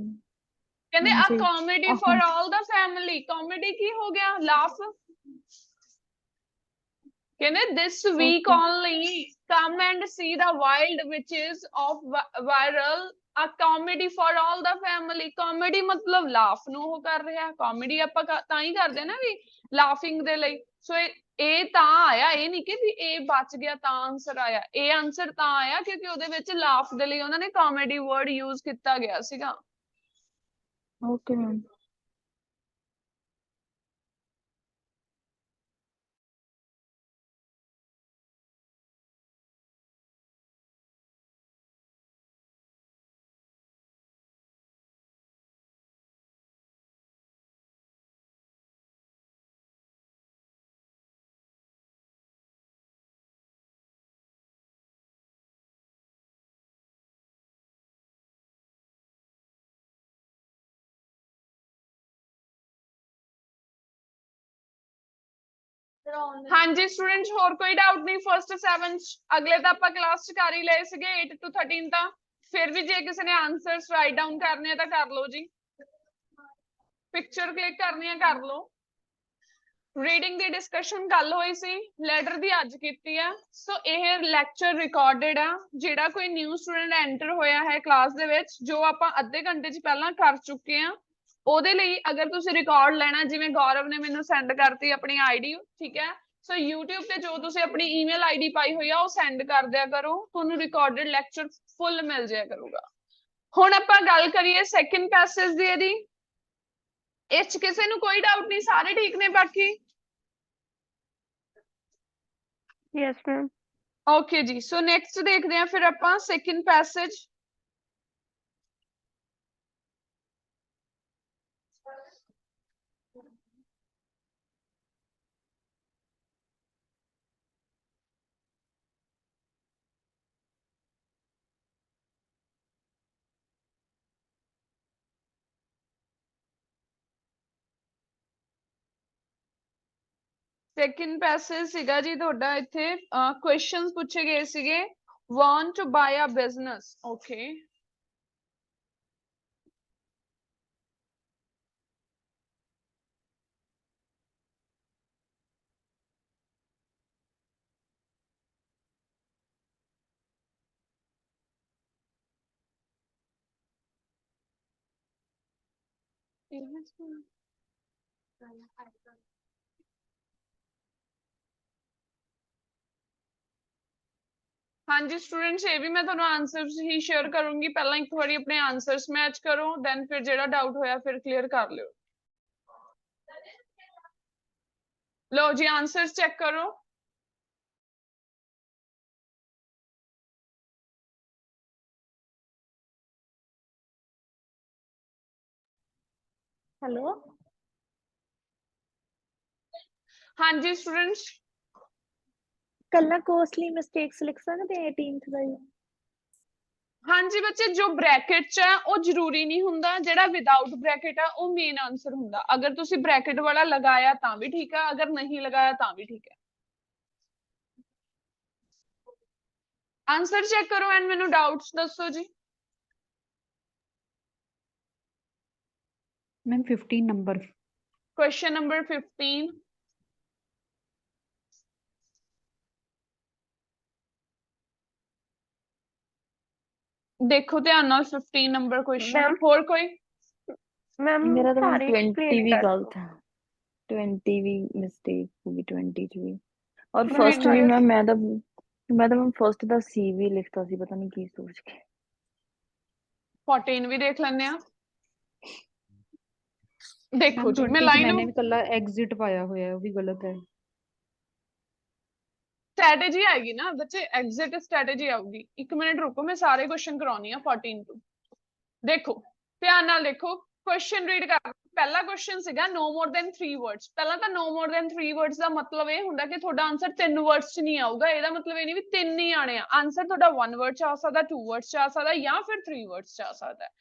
ਕਹਿੰਦੇ ਆ ਹਾਂਜੀ comedy for all the family. Comedy ਕੀ ਹੋ ਗਿਆ? ਲਾਫ। ਕਹਿੰਦੇ this week okay only come and see the wild witches of viral a comedy for all the family। Comedy ਮਤਲਬ ਲਾਫ ਨੂੰ ਉਹ ਕਰ ਰਿਹਾ। ਕਾਮੇਡੀ ਆਪਾਂ ਤਾਂ ਹੀ ਕਰਦੇ ਨਾ ਵੀ ਲਾਫਿੰਗ ਦੇ ਲਈ। ਸੋ ਇਹ ਤਾਂ ਆਇਆ, ਇਹ ਨਹੀਂ ਕਿ ਵੀ ਇਹ ਬਚ ਗਿਆ ਤਾਂ ਆਨਸਰ ਆਇਆ। ਇਹ ਆਨਸਰ ਤਾਂ ਆਇਆ ਕਿਉਂਕਿ ਉਹਦੇ ਵਿੱਚ ਲਾਫ ਦੇ ਲਈ ਉਹਨਾਂ ਨੇ ਕਾਮੇਡੀ ਵਰਡ ਯੂਜ਼ ਕੀਤਾ ਗਿਆ ਸੀਗਾ। Okay ma'am. ਹਾਂਜੀ ਸਟੂਡੈਂਟਸ, ਹੋਰ ਕੋਈ ਡਾਊਟ ਨਹੀਂ ਫਸਟ 7 ਅਗਲੇ ਤਾਂ ਆਪਾਂ ਕਲਾਸ ਚ ਕਰ ਹੀ ਲਏ ਸੀਗੇ 8 to 13 ਤਾਂ। ਫਿਰ ਵੀ ਜੇ ਕਿਸੇ ਨੇ ਆਨਸਰਸ ਰਾਈਟ ਡਾਊਨ ਕਰਨੇ ਆ ਤਾਂ ਕਰ ਲਓ ਜੀ, ਪਿਕਚਰ ਕਲਿੱਕ ਕਰਨੀ ਆ ਕਰ ਲਓ। ਰੀਡਿੰਗ ਦੀ ਡਿਸਕਸ਼ਨ ਕੱਲ ਹੋਈ ਸੀ, ਲੈਟਰ ਦੀ ਅੱਜ ਕੀਤੀ ਆ। ਸੋ ਇਹ ਲੈਕਚਰ ਰਿਕਾਰਡਡ ਆ। ਜਿਹੜਾ ਕੋਈ ਨਿਊ ਸਟੂਡੈਂਟ ਐਂਟਰ ਹੋਇਆ ਹੈ ਕਲਾਸ ਦੇ ਵਿੱਚ, ਜੋ ਆਪਾਂ ਅੱਧੇ ਘੰਟੇ ਚ ਪਹਿਲਾਂ ਕਰ ਚੁੱਕੇ ਆ, ਉਹਦੇ ਲਈ ਅਗਰ ਤੁਸੀਂ ਰਿਕਾਰਡ ਲੈਣਾ, ਜਿਵੇਂ ਗੌਰਵ ਨੇ ਮੈਨੂੰ ਸੈਂਡ ਕਰਤੀ ਆਪਣੀ ਆਈਡੀ, ਠੀਕ ਹੈ। ਸੋ YouTube ਤੇ ਜੋ ਤੁਸੀਂ ਆਪਣੀ ਈਮੇਲ ਆਈਡੀ ਪਾਈ ਹੋਈ ਆ ਉਹ ਸੈਂਡ ਕਰ ਦਿਆ ਕਰੋ, ਤੁਹਾਨੂੰ ਰਿਕਾਰਡਡ ਲੈਕਚਰ ਫੁੱਲ ਮਿਲ ਜਾਇਆ ਕਰੂਗਾ। ਹੁਣ ਆਪਾਂ ਗੱਲ ਕਰੀਏ ਸੈਕਿੰਡ ਪੈਸੇਜ ਦੀ। ਇਹਦੀ ਇਸ ਚ ਕਿਸੇ ਨੂੰ ਕੋਈ ਡਾਊਟ ਨਹੀਂ, ਸਾਰੇ ਠੀਕ ਨੇ ਬਾਕੀ? Yes ma'am. ਓਕੇ ਜੀ, ਸੋ ਨੈਕਸਟ ਦੇਖਦੇ ਹਾਂ ਫਿਰ ਆਪਾਂ ਸੈਕਿੰਡ ਪੈਸੇਜ। ਸੈਕਿੰਡ ਪੈਸੇਜ ਸੀਗਾ ਜੀ ਤੁਹਾਡਾ, ਇੱਥੇ ਕੁਐਸਚਨਸ ਪੁੱਛੇ ਗਏ ਸੀਗੇ। Want to buy a business, okay. ਹਾਂਜੀ ਸਟੂਡੈਂਟਸ, ਇਹ ਵੀ ਮੈਂ ਤੁਹਾਨੂੰ ਆਨਸਰਸ ਹੀ ਸ਼ੇਅਰ ਕਰੂੰਗੀ। ਪਹਿਲਾਂ ਇੱਕ ਵਾਰੀ ਆਪਣੇ ਆਨਸਰਸ ਮੈਚ ਕਰੋ, ਦੈਨ ਫਿਰ ਜਿਹੜਾ ਡਾਊਟ ਹੋਇਆ ਫਿਰ ਕਲੀਅਰ ਕਰ ਲਿਓ। ਲਓ ਜੀ ਆਨਸਰਸ ਚੈੱਕ ਕਰੋ। ਹੈਲੋ ਹਾਂਜੀ ਸਟੂਡੈਂਟਸ, ਕੱਲਾ ਕੋਸਟਲੀ ਮਿਸਟੇਕਸ ਲਿਖ ਸਕਦੇ ਆ 18th ਦਾ ਹੀ? ਹਾਂਜੀ ਬੱਚੇ, ਜੋ ਬ੍ਰੈਕਟ ਚ ਹੈ ਉਹ ਜ਼ਰੂਰੀ ਨਹੀਂ ਹੁੰਦਾ, ਜਿਹੜਾ ਵਿਦਆਊਟ ਬ੍ਰੈਕਟ ਆ ਉਹ ਮੇਨ ਆਨਸਰ ਹੁੰਦਾ। ਅਗਰ ਤੁਸੀਂ ਬ੍ਰੈਕਟ ਵਾਲਾ ਲਗਾਇਆ ਤਾਂ ਵੀ ਠੀਕ ਹੈ, ਅਗਰ ਨਹੀਂ ਲਗਾਇਆ ਤਾਂ ਵੀ ਠੀਕ ਹੈ। ਆਨਸਰ ਚੈੱਕ ਕਰੋ ਐਂਡ ਮੈਨੂੰ ਡਾਊਟਸ ਦੱਸੋ ਜੀ। Ma'am 15 number. ਕੁਐਸਚਨ ਨੰਬਰ 15, ਦੇਖੋ ਧਿਆਨ ਨਾਲ 15 ਨੰਬਰ ਕੁਐਸਚਨ। ਮੈਮ ਹੋਰ ਕੋਈ? ਮੈਮ ਮੇਰਾ ਤਾਂ ਸਾਰੇ 20 explain ਵੀ ਕਰ ਗਲਤ ਦਿਓ। ਹੈ, 20 ਵੀ ਮਿਸਟੇਕ ਹੋਗੀ 20 ਚ ਵੀ। ਔਰ ਮੈਨੂੰ ਫਸਟ ਵੀ ਲੱਗਦਾ ਮੈਂ ਤਾਂ ਫਸਟ ਦਾ ਸੀ ਵੀ ਲਿਖਤਾ ਸੀ, ਪਤਾ ਨਹੀਂ ਕੀ ਸੋਚ ਕੇ। 14 ਵੀ ਦੇਖ ਲੈਂਦੇ ਆ। ਦੇਖੋ ਮੈम जी मैं 20 ਚ लाइन मैंने भी कल्ला एग्जिट पाया हुआ है, वो भी गलत है। स्ट्रैटेजी आएगी ना बच्चे, एग्जिट स्ट्रैटेजी आऊगी। 1 मिनट रुको, मैं सारे क्वेश्चन करवानी है 14 टू। देखो ध्यान नाल देखो, क्वेश्चन रीड कर। पहला क्वेश्चन सीगा नो मोर देन 3 वर्ड्स। पहला तो नो मोर देन 3 वर्ड्स का मतलब ये हुंदा कि ਤੁਹਾਡਾ आंसर 3 वर्ड्स च नहीं आऊगा। ਇਹਦਾ मतलब ये नहीं भी 3 नहीं आने आ। आंसर ਤੁਹਾਡਾ 1 वर्ड च आ सकदा, 2 वर्ड्स च आ सकदा या फिर 3 वर्ड्स च आ सकदा है।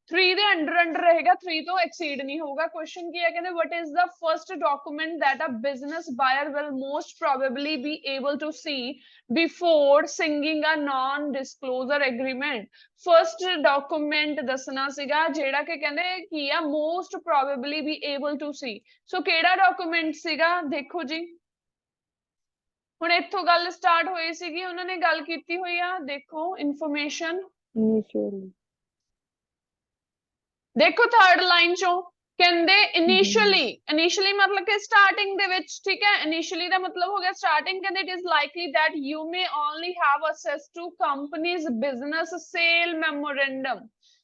3 ਦੇ ਅੰਡਰ रहेगा, 3 तो एक्सीड नहीं होगा। क्वेश्चन ਕੀ ਹੈ, ਕਹਿੰਦੇ what is the first document that a business buyer will most probably be able to see before signing a non disclosure agreement। First document दसना सीगा जेड़ा कि कहंदे की आ most probably be able to see. So केड़ा document सीगा, देखो जी हुण इत्थों गल स्टार्ट होई सीगी, उन्होंने गल कीती हुई आ। देखो इन्फॉर्मेशन, इनिशियली देखो थर्ड लाइन चो कहंदे इनिशियली। इनिशियली मतलब कि स्टार्टिंग दे विच, ठीक है। इनिशियली दा मतलब हो गया स्टार्टिंग। कहंदे it is likely that you may only have access to companies business sale memorandum.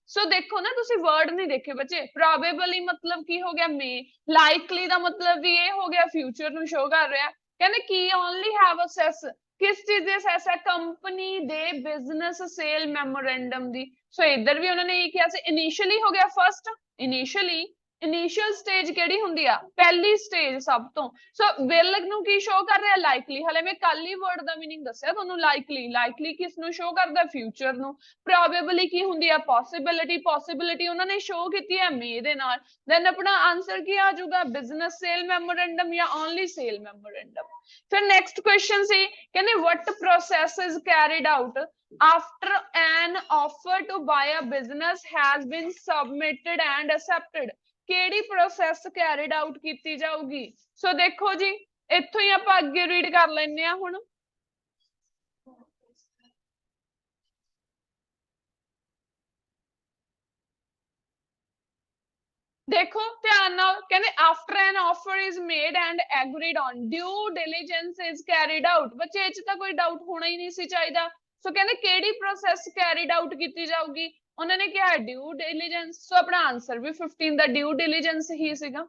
So देखो ना, तुसी वर्ड नहीं देखे बच्चे। प्रोबेबली मतलब की हो गया मे, लाइकली दा मतलब भी ये हो गया फ्यूचर नु शो कर रहा है। कहंदे की ओनली हैव एक्सेस, किस चीज दे एक्सेस है, कंपनी दे बिजनेस सेल मेमोरेंडम दी। सो इधर भी उन्होंने ये किया से इनिशियली हो गया फर्स्ट। इनिशियली इनिशियल स्टेज केड़ी हुंदी आ, पहली स्टेज सब तो। सो विल नु की शो कर रहा है, लाइकली। हले मैं कल ही वर्ड दा मीनिंग दस्या तुहानू। लाइकली, लाइकली किस नु शो करदा, फ्यूचर नु। प्रोबेबली की हुंदी आ, पॉसिबिलिटी। पॉसिबिलिटी उन्होंने शो कीती है मे दे नाल। देन अपना आंसर की आ जाऊगा, बिजनेस सेल मेमोरेंडम या ओनली सेल मेमोरेंडम। फिर नेक्स्ट क्वेश्चन सी कहंदे what process is carried out after an offer to buy a business has been submitted and accepted। केड़ी प्रोसेस कैरिड आउट की जाऊगी। सो देखो जी इत्थों ही आपां अगे रीड कर लेने आ। हुण देखो ध्यान नाल, कहंदे after an offer is made and agreed on due diligence is carried out. बच्चे इच तां कोई डाउट होना ही नहीं सी चाहिदा। सो कहंदे केड़ी प्रोसेस कैरिड आउट की जाऊगी, उन्होंने क्या ड्यू डिलीजेंस। सो अपना आंसर भी 15 दा ड्यू डिलीजेंस ही सीगा।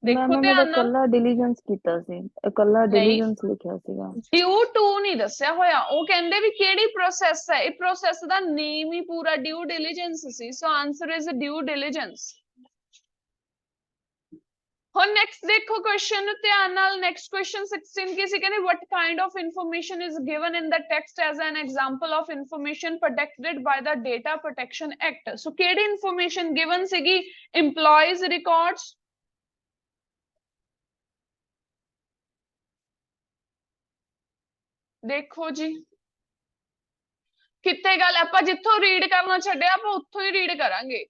देखो मैम मैं ध्यान नाल, कल्ला डिलीजेंस कीता सी, कल्ला नहीं डिलीजेंस लिखिया सीगा। ड्यू टू नहीं दस्या होया। वो कहंदे भी केड़ी प्रोसेस है, ये प्रोसेस दा नेम ही पूरा ड्यू डिलीजेंस सी। So answer is due diligence. ਹੁਣ ਨੈਕਸਟ ਦੇਖੋ क्वेश्चन ਨੂੰ ਧਿਆਨ ਨਾਲ। नेक्स्ट क्वेश्चन 16 ਕੀ ਸੀ, ਕਹਿੰਦੇ what kind of information is given in the text as an example of information protected by the data protection act। ਸੋ ਕਿਹੜੀ information given ਸੀਗੀ, employees records। ਦੇਖੋ ਜੀ ਕਿਤੇ ਗੱਲ ਆਪਾਂ ਜਿੱਥੋਂ ਰੀਡ ਕਰਨਾ ਛੱਡਿਆ ਆਪਾਂ ਉੱਥੋਂ ਹੀ ਰੀਡ ਕਰਾਂਗੇ।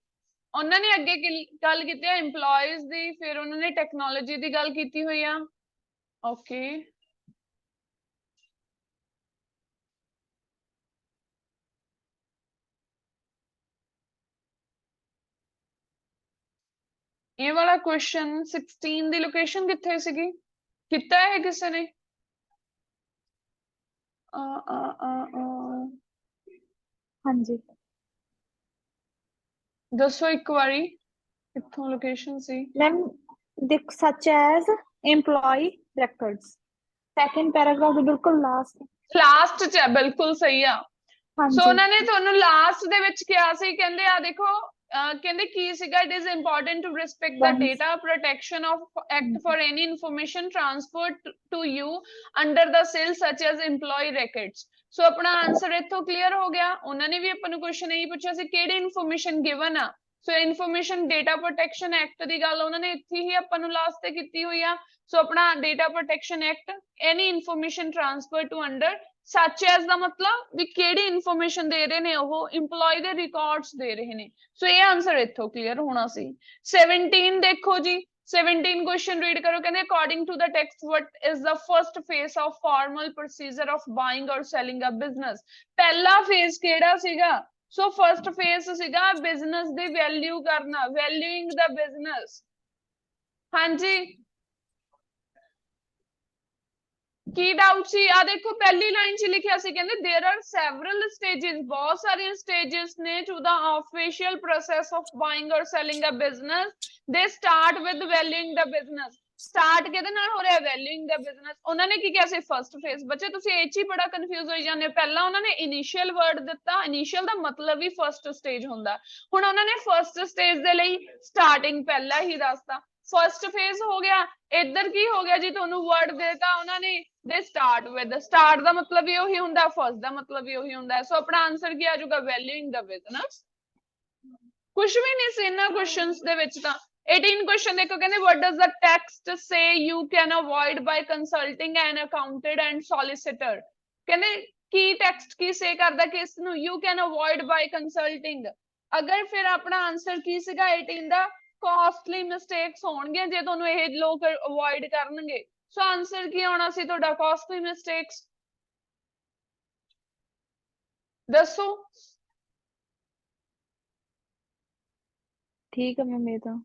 ਉਹਨਾਂ ਨੇ ਅੱਗੇ ਗੱਲ ਕੀਤੀ ਹੈ EMPLOYEES ਦੀ, ਫਿਰ ਉਹਨਾਂ ਨੇ ਟੈਕਨੋਲੋਜੀ ਦੀ ਗੱਲ ਕੀਤੀ ਹੋਈ ਆ। ਓਕੇ ਇਹ ਵਾਲਾ क्वेश्चन 16 ਦੀ ਲੋਕੇਸ਼ਨ ਕਿੱਥੇ ਸੀਗੀ, ਕੀਤਾ ਹੈ ਕਿਸੇ ਨੇ। ਹਾਂਜੀ ਦੱਸੋ ਇੱਕ ਵਾਰੀ ਕਿੱਥੋਂ ਲੋਕੇਸ਼ਨ ਸੀ। मैम देख such as employ records second paragraph ਦੇ ਬਿਲਕੁਲ ਲਾਸਟ ਚ ਹੈ, ਬਿਲਕੁਲ ਸਹੀ ਆ। ਸੋ ਹਾਂਜੀ ਉਹਨਾਂ ਨੇ ਤੁਹਾਨੂੰ ਲਾਸਟ ਦੇ ਵਿੱਚ ਕਿਹਾ ਸੀ, ਕਹਿੰਦੇ ਆ ਦੇਖੋ ਕਹਿੰਦੇ ਕੀ ਸੀਗਾ, it is important to respect the data protection of act for any information transferred to you under the ਸਿਲ such as EMPLOYEE records। So ਆਪਣਾ ਆਂਸਰ ਇੱਥੋਂ ਕਲੀਅਰ ਹੋ ਗਿਆ। ਉਹਨਾਂ ਨੇ ਵੀ ਆਪਾਂ ਨੂੰ ਕੁਐਸਚਨ ਇਹੀ ਪੁੱਛਿਆ ਸੀ ਕਿਹੜੀ ਇਨਫੋਰਮੇਸ਼ਨ ਗਿਵਨ ਆ। ਸੋ ਇਨਫੋਰਮੇਸ਼ਨ ਡੇਟਾ ਪ੍ਰੋਟੈਕਸ਼ਨ ਐਕਟ ਦੀ ਗੱਲ ਉਹਨਾਂ ਨੇ ਇੱਥੇ ਹੀ ਆਪਾਂ ਨੂੰ ਲਾਸਟ ਤੇ ਕੀਤੀ ਹੋਈ ਆ। ਸੋ ਆਪਣਾ data protection act, any information transfer to under such as ਦਾ मतलब ਵੀ ਕਿਹੜੀ ਇਨਫੋਰਮੇਸ਼ਨ ਦੇ ਰਹੇ ਨੇ, ਉਹ EMPLOYEE ਦੇ ਰਿਕਾਰਡਸ ਦੇ ਰਹੇ ਨੇ। ਸੋ ਇਹ ਆਂਸਰ ਇੱਥੋਂ ਕਲੀਅਰ ਹੋਣਾ ਸੀ। 17 ਦੇਖੋ ਜੀ 17 क्वेश्चन रीड करो। कहते according to the text what is the first phase of formal procedure of buying or selling a business। पहला phase केड़ा सीगा। so first phase सीगा business दी value करना, valuing the business। हाँ जी ਕੀ ਡਾਊਟ ਸੀ? ਆ ਦੇਖੋ ਪਹਿਲੀ ਲਾਈਨ 'ਚ ਲਿਖਿਆ ਸੀ, ਕਹਿੰਦੇ देयर आर several stages, ਬਹੁਤ ਸਾਰੀਆਂ stages ਨੇ to the official process of buying or selling a business. They start with valuing the business. Start ਕਿਹਦੇ ਨਾਲ ਹੋ ਰਿਹਾ? ਵੈਲਿਊਇੰਗ ਦਾ ਬਿਜ਼ਨਸ। ਉਹਨਾਂ ਨੇ ਕੀ ਕਿਹਾ ਸੀ? First phase. ਬੱਚੇ ਤੁਸੀਂ ਇਹ 'ਚ ਹੀ ਬੜਾ ਕਨਫਿਊਜ਼ ਹੋਈ ਜਾਂਦੇ ਹੋ। ਪਹਿਲਾਂ ਉਹਨਾਂ ਨੇ ਇਨੀਸ਼ੀਅਲ ਵਰਡ ਦਿੱਤਾ, ਇਨੀਸ਼ੀਅਲ ਦਾ ਮਤਲਬ ਵੀ ਫਰਸਟ ਸਟੇਜ ਹੁੰਦਾ। ਹੁਣ ਉਹਨਾਂ ਨੇ ਫਰਸਟ ਸਟੇਜ ਦੇ ਲਈ ਸਟਾਰਟਿੰਗ ਪਹਿਲਾਂ ਹੀ ਦੱਸਤਾ। ਫਰਸਟ ਫੇਜ਼ ਹੋ ਗਿਆ। ਇੱਧਰ ਕੀ ਹੋ ਗਿਆ ਜੀ? ਤੁਹਾਨੂੰ ਵਰਡ ਦੇਤਾ ਉਹਨਾਂ ਨੇ, ਦੇ ਸਟਾਰਟ ਵਿਦ। ਸਟਾਰਟ ਦਾ ਮਤਲਬ ਵੀ ਉਹੀ ਹੁੰਦਾ, ਫਰਸਟ ਦਾ ਮਤਲਬ ਵੀ ਉਹੀ ਹੁੰਦਾ। ਸੋ ਆਪਣਾ ਆਨਸਰ ਕੀ ਆ ਜਾਊਗਾ? ਵੈਲਿਊਇੰਗ ਦਾ ਬਿਜ਼ਨਸ। ਕੁਝ ਵੀ ਨਹੀਂ ਸੀ ਇਹਨਾਂ ਕੁਐਸਚਨਸ ਦੇ ਵਿੱਚ ਤਾਂ। 18 question ਦੇਖੋ, ਕਹਿੰਦੇ what does the text say you can avoid by consulting an accountant and solicitor? ਕਹਿੰਦੇ ਕੀ ਟੈਕਸਟ ਕੀ ਸੇ ਕਰਦਾ ਕਿ ਇਸ ਨੂੰ you can avoid by consulting। ਅਗਰ ਫਿਰ ਆਪਣਾ ਆਨਸਰ ਕੀ ਸੀਗਾ 18 ਦਾ? ਕਾਸਟਲੀ ਮਿਸਟੇਕਸ ਹੋਣਗੇ ਜੇ ਤੁਹਾਨੂੰ ਇਹ ਲੋਕ ਅਵੋਇਡ ਕਰਨਗੇ। ਸੋ ਆਨਸਰ ਕੀ ਆਉਣਾ ਸੀ ਤੁਹਾਡਾ? Costly mistakes. ਦੱਸੋ। ਠੀਕ ਹੈ ਮੈਮ ਇਹ ਤਾਂ।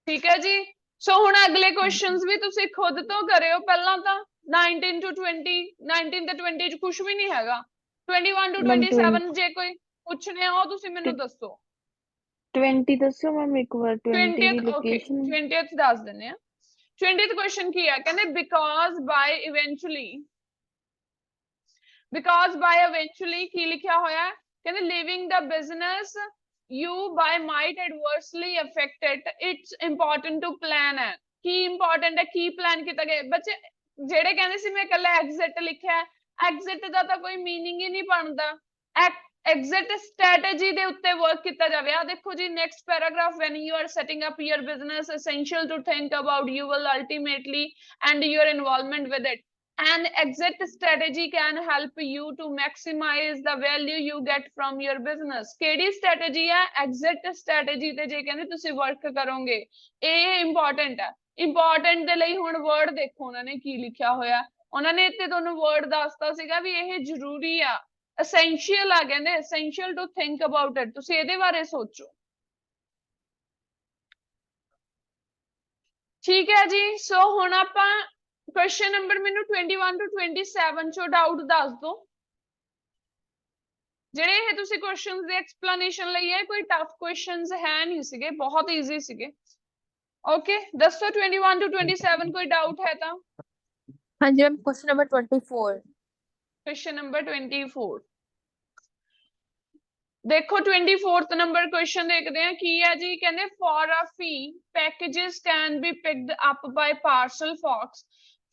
ਠੀਕ ਹੈ ਜੀ। ਸੋ ਹੁਣ ਅਗਲੇ ਕੁਐਸਚਨਸ ਵੀ ਤੁਸੀਂ ਖੁਦ ਤੋਂ ਕਰਿਓ। ਪਹਿਲਾਂ ਤਾਂ 19 to 20, 19 ਤੇ 20 ਚ ਕੁਝ ਵੀ ਨਹੀਂ ਹੈਗਾ। 21 to ਮੈਮ 27 ਜੇ ਕੋਈ ਪੁੱਛਣੇ ਆ ਉਹ ਤੁਸੀਂ ਮੈਨੂੰ ਦੱਸੋ। 20 ਦੱਸੋ ਮੈਮ ਇੱਕ ਵਾਰ। 20 ਦੀ 20th ਓਕੇ, ਲੋਕੇਸ਼ਨ 20th ਦੱਸ ਦਿੰਦੇ ਆ। 20th ਕੁਐਸਚਨ ਕੀ ਹੈ? ਕਹਿੰਦੇ because by eventually ਕੀ ਲਿਖਿਆ ਹੋਇਆ? ਕਹਿੰਦੇ leaving the business you by might adversely affect it, it's important to plan ਹੈ। ਕੀ important ਹੈ? ਕੀ plan ਕੀਤਾ ਗਿਆ? ਬੱਚੇ ਜਿਹੜੇ ਕਹਿੰਦੇ ਸੀ ਮੈਂ ਇਕੱਲਾ exit ਲਿਖਿਆ, exit ਦਾ ਤਾਂ ਕੋਈ meaning ਹੀ ਨਹੀਂ ਬਣਦਾ। exit strategy ਦੇ ਉੱਤੇ work ਕੀਤਾ ਜਾਵੇ। ਆ ਦੇਖੋ ਜੀ next paragraph, when you are setting up your business, essential to think about you will ultimately and your involvement with it. An exit strategy can help you to maximize the value you get from your business. ਕਿਹੜੀ strategy ਹੈ? exit strategy ਤੇ ਜੇ ਕਹਿੰਦੇ ਤੁਸੀਂ work ਕਰੋਗੇ, ਇਹ important ਹੈ। important ਦੇ ਲਈ ਹੁਣ word ਦੇਖੋ ਉਹਨਾਂ ਨੇ ਕੀ ਲਿਖਿਆ ਹੋਇਆ। ਉਹਨਾਂ ਨੇ ਇੱਥੇ ਤੁਹਾਨੂੰ word ਦੱਸਤਾ ਸੀਗਾ ਵੀ ਇਹ ਜ਼ਰੂਰੀ ਆ, essential ਆ। ਕਹਿੰਦੇ essential to think about it, ਤੁਸੀਂ ਇਹਦੇ ਬਾਰੇ ਸੋਚੋ। ਠੀਕ ਹੈ ਜੀ। ਸੋ ਹੁਣ ਆਪਾਂ ਕੁਐਸਚਨ ਨੰਬਰ ਮੈਨੂੰ 21 to 27 ਚੋਂ ਡਾਊਟ ਦੱਸ ਦਿਓ। ਜਿਹੜੇ ਇਹ ਤੁਸੀਂ ਕੁਐਸਚਨਸ ਦੀ ਐਕਸਪਲੇਨੇਸ਼ਨ ਲਈ ਹੈ, ਕੋਈ ਟਫ ਕੁਐਸਚਨਸ ਹੈ ਨਹੀਂ ਸੀਗੇ, ਬਹੁਤ ਈਜ਼ੀ ਸੀਗੇ। ਓਕੇ ਦੱਸੋ 21 to 27 ਕੋਈ ਡਾਊਟ ਹੈ ਤਾਂ। ਹਾਂਜੀ ma'am question number 24। Question number 24 ਦੇਖੋ। 24th ਨੰਬਰ ਕੁਐਸਚਨ ਦੇਖਦੇ ਆ ਕੀ ਹੈ ਜੀ। ਕਹਿੰਦੇ for a fee packages can be picked up by parcel forks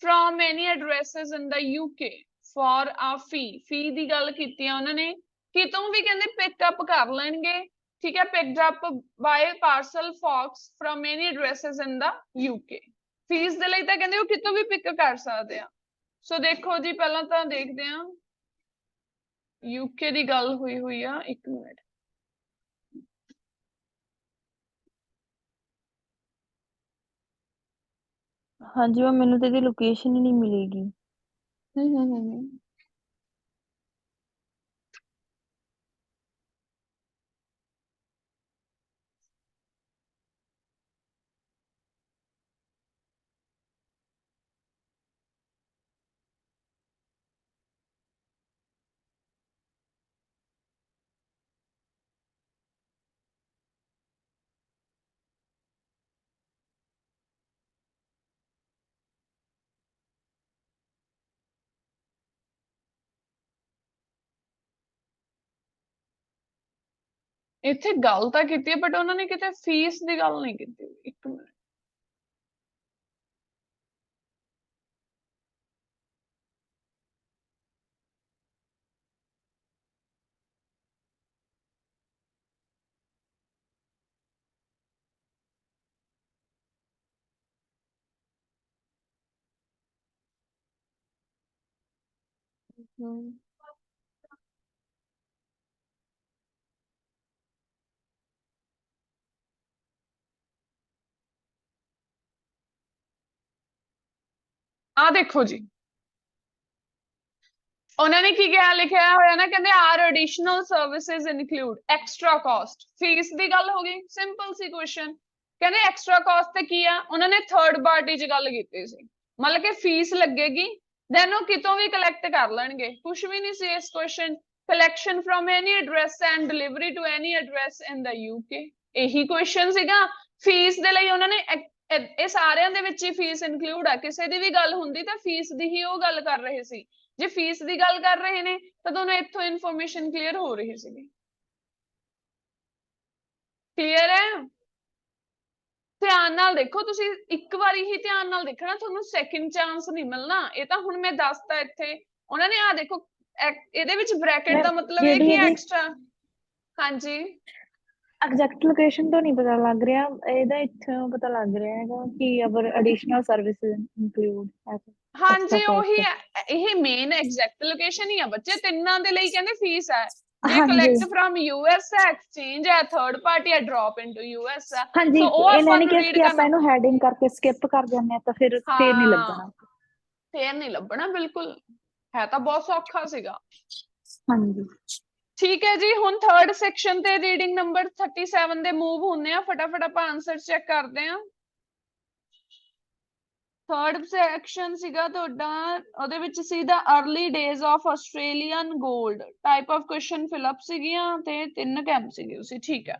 from any addresses in the UK for a fee। fee ਦੀ ਗੱਲ ਕੀਤੀ ਆ ਉਹਨਾਂ ਨੇ, ਕਿਤੋਂ ਵੀ ਕਹਿੰਦੇ pick up ਕਰ ਲੈਣਗੇ। ਠੀਕ ਹੈ, picked up by parcel forks from any addresses in the UK। Fees ਦੇ ਲਈ ਤਾਂ ਕਹਿੰਦੇ ਉਹ ਕਿਤੋਂ ਵੀ ਪਿਕ ਕਰ ਸਕਦੇ ਆ। ਸੋ ਦੇਖੋ ਜੀ ਪਹਿਲਾਂ ਤਾਂ ਦੇਖਦੇ ਆ UK ਦੀ ਗੱਲ ਹੋਈ ਆ। ਇੱਕ ਮਿੰਟ, ਹਾਂਜੀ ਮੈਮ ਮੈਨੂੰ ਤਾਂ ਇਹਦੀ ਲੋਕੇਸ਼ਨ ਹੀ ਨਹੀਂ ਮਿਲੇਗੀ। ਇੱਥੇ ਗੱਲ ਤਾਂ ਕੀਤੀ ਹੈ ਬਟ ਉਹਨਾਂ ਨੇ ਕਿਤੇ ਫੀਸ ਦੀ ਗੱਲ ਨਹੀਂ ਕੀਤੀ। ਇੱਕ ਮਿੰਟ, ਆ ਦੇਖੋ ਜੀ ਉਹਨਾਂ ਨੇ ਕੀ ਕਿਹਾ ਲਿਖਿਆ ਹੋਇਆ ਨਾ, ਕਹਿੰਦੇ are additional services include extra cost. Fees ਦੀ ਗੱਲ ਹੋ ਗਈ, ਸਿੰਪਲ ਸੀ ਕੁਐਸਚਨ। ਕਹਿੰਦੇ ਐਕਸਟਰਾ ਕਾਸਟ ਤੇ ਕੀ ਆ? ਉਹਨਾਂ ਨੇ ਥਰਡ ਪਾਰਟੀ 'ਚ ਗੱਲ ਕੀਤੀ ਸੀ, ਮਤਲਬ ਕਿ ਫੀਸ ਲੱਗੇਗੀ ਦੈਨ ਉਹ ਕਿਤੋਂ ਵੀ ਕਲੈਕਟ ਕਰ ਲੈਣਗੇ, ਕੁਝ ਵੀ ਨਹੀਂ ਸੀ ਇਸ question. Collection from any address and delivery to any address in the UK, ਇਹੀ ਕੁਐਸਚਨ ਸੀਗਾ। ਫੀਸ ਦੇ ਲਈ ਉਹਨਾਂ ਨੇ ਇਹ ਸਾਰਿਆਂ ਦੇ ਵਿੱਚ ਹੀ ਫੀਸ ਇਨਕਲੂਡ ਆ, ਕਿਸੇ ਦੀ ਵੀ ਗੱਲ ਹੁੰਦੀ ਤਾਂ ਫੀਸ ਦੀ ਹੀ ਉਹ ਗੱਲ ਕਰ ਰਹੇ ਸੀ। ਜੇ ਫੀਸ ਦੀ ਗੱਲ ਕਰ ਰਹੇ ਨੇ ਤਾਂ ਤੁਹਾਨੂੰ ਇੱਥੋਂ ਇਨਫੋਰਮੇਸ਼ਨ ਕਲੀਅਰ ਹੋ ਰਹੀ ਸੀਗੀ। ਕਲੀਅਰ ਹੈ? ਧਿਆਨ ਨਾਲ ਦੇਖੋ, ਤੁਸੀਂ ਇੱਕ ਵਾਰੀ ਹੀ ਧਿਆਨ ਨਾਲ ਦੇਖਣਾ, ਤੁਹਾਨੂੰ ਸੈਕਿੰਡ ਚਾਂਸ ਨਹੀਂ ਮਿਲਣਾ। ਇਹ ਤਾਂ ਹੁਣ ਮੈਂ ਦੱਸਤਾ ਇੱਥੇ ਉਹਨਾਂ ਨੇ, ਆ ਦੇਖੋ ਇਹਦੇ ਵਿੱਚ ਬ੍ਰੈਕਟ ਦਾ ਮਤਲਬ ਇਹ ਕੀ ਹੈ, ਐਕਸਟਰਾ। ਹਾਂਜੀ, ਐਗਜ਼ੈਕਟ ਲੋਕੇਸ਼ਨ ਤੋਂ ਨਹੀਂ ਪਤਾ ਲੱਗ ਰਿਹਾ, ਇਹਦਾ ਇੱਥੋਂ ਪਤਾ ਲੱਗ ਰਿਹਾ ਹੈਗਾ ਕਿ ਅਵਰ ਐਡੀਸ਼ਨਲ ਸਰਵਿਸਿਜ਼ ਇਨਕਲੂਡ ਹਾਂਜੀ ਉਹੀ ਹੈ, ਇਹ ਮੇਨ ਐਗਜ਼ੈਕਟ ਲੋਕੇਸ਼ਨ ਹੀ ਆ ਬੱਚੇ, ਤਿੰਨਾਂ ਦੇ ਲਈ ਕਹਿੰਦੇ ਫੀਸ ਹੈ। ਜੇ ਹਾਂਜੀ ਕਲੈਕਟ ਫਰਮ ਯੂਐਸ ਹੈ, ਐਕਸਚੇਂਜ ਹੈ, ਥਰਡ ਪਾਰਟੀ ਹੈ, ਡ੍ਰੌਪ ਇਨਟੂ ਯੂਐਸ ਹੈ। ਹਾਂਜੀ, ਸੋ ਉਹ ਇਹਨਾਂ ਆਪਾਂ ਨੇ ਨੂੰ ਕਿਹਾ ਰੀਡ ਕਿ ਆਪਾਂ ਕਰਨਾ, ਇਹਨੂੰ ਹੈਡਿੰਗ ਕਰਕੇ ਸਕਿਪ ਕਰ ਜਾਂਦੇ ਆ ਤਾਂ ਫਿਰ ਨਹੀਂ ਲੱਗਣਾ। ਫੇਰ ਨਹੀਂ ਲੱਭਣਾ, ਬਿਲਕੁਲ ਹੈ ਤਾਂ ਬਹੁਤ ਸੌਖਾ ਸੀਗਾ। ਹਾਂਜੀ ਠੀਕ ਹੈ ਜੀ, ਹੁਣ ਥਰਡ ਸੈਕਸ਼ਨ ਤੇ ਰੀਡਿੰਗ ਨੰਬਰ 37 ਦੇ ਮੂਵ ਹੁੰਦੇ ਆ, ਫਟਾਫਟ ਆਪਾਂ ਆਨਸਰ ਚੈੱਕ ਕਰਦੇ ਆ। ਥਰਡ ਸੈਕਸ਼ਨ ਸੀਗਾ ਤੁਹਾਡਾ, ਉਹਦੇ ਵਿੱਚ ਸੀ the early days of Australian gold, type of question fill up ਸੀਗੀਆਂ ਤੇ 3 ਕੈਂਪ ਸੀਗੇ ਉਸੇ। ਠੀਕ ਹੈ,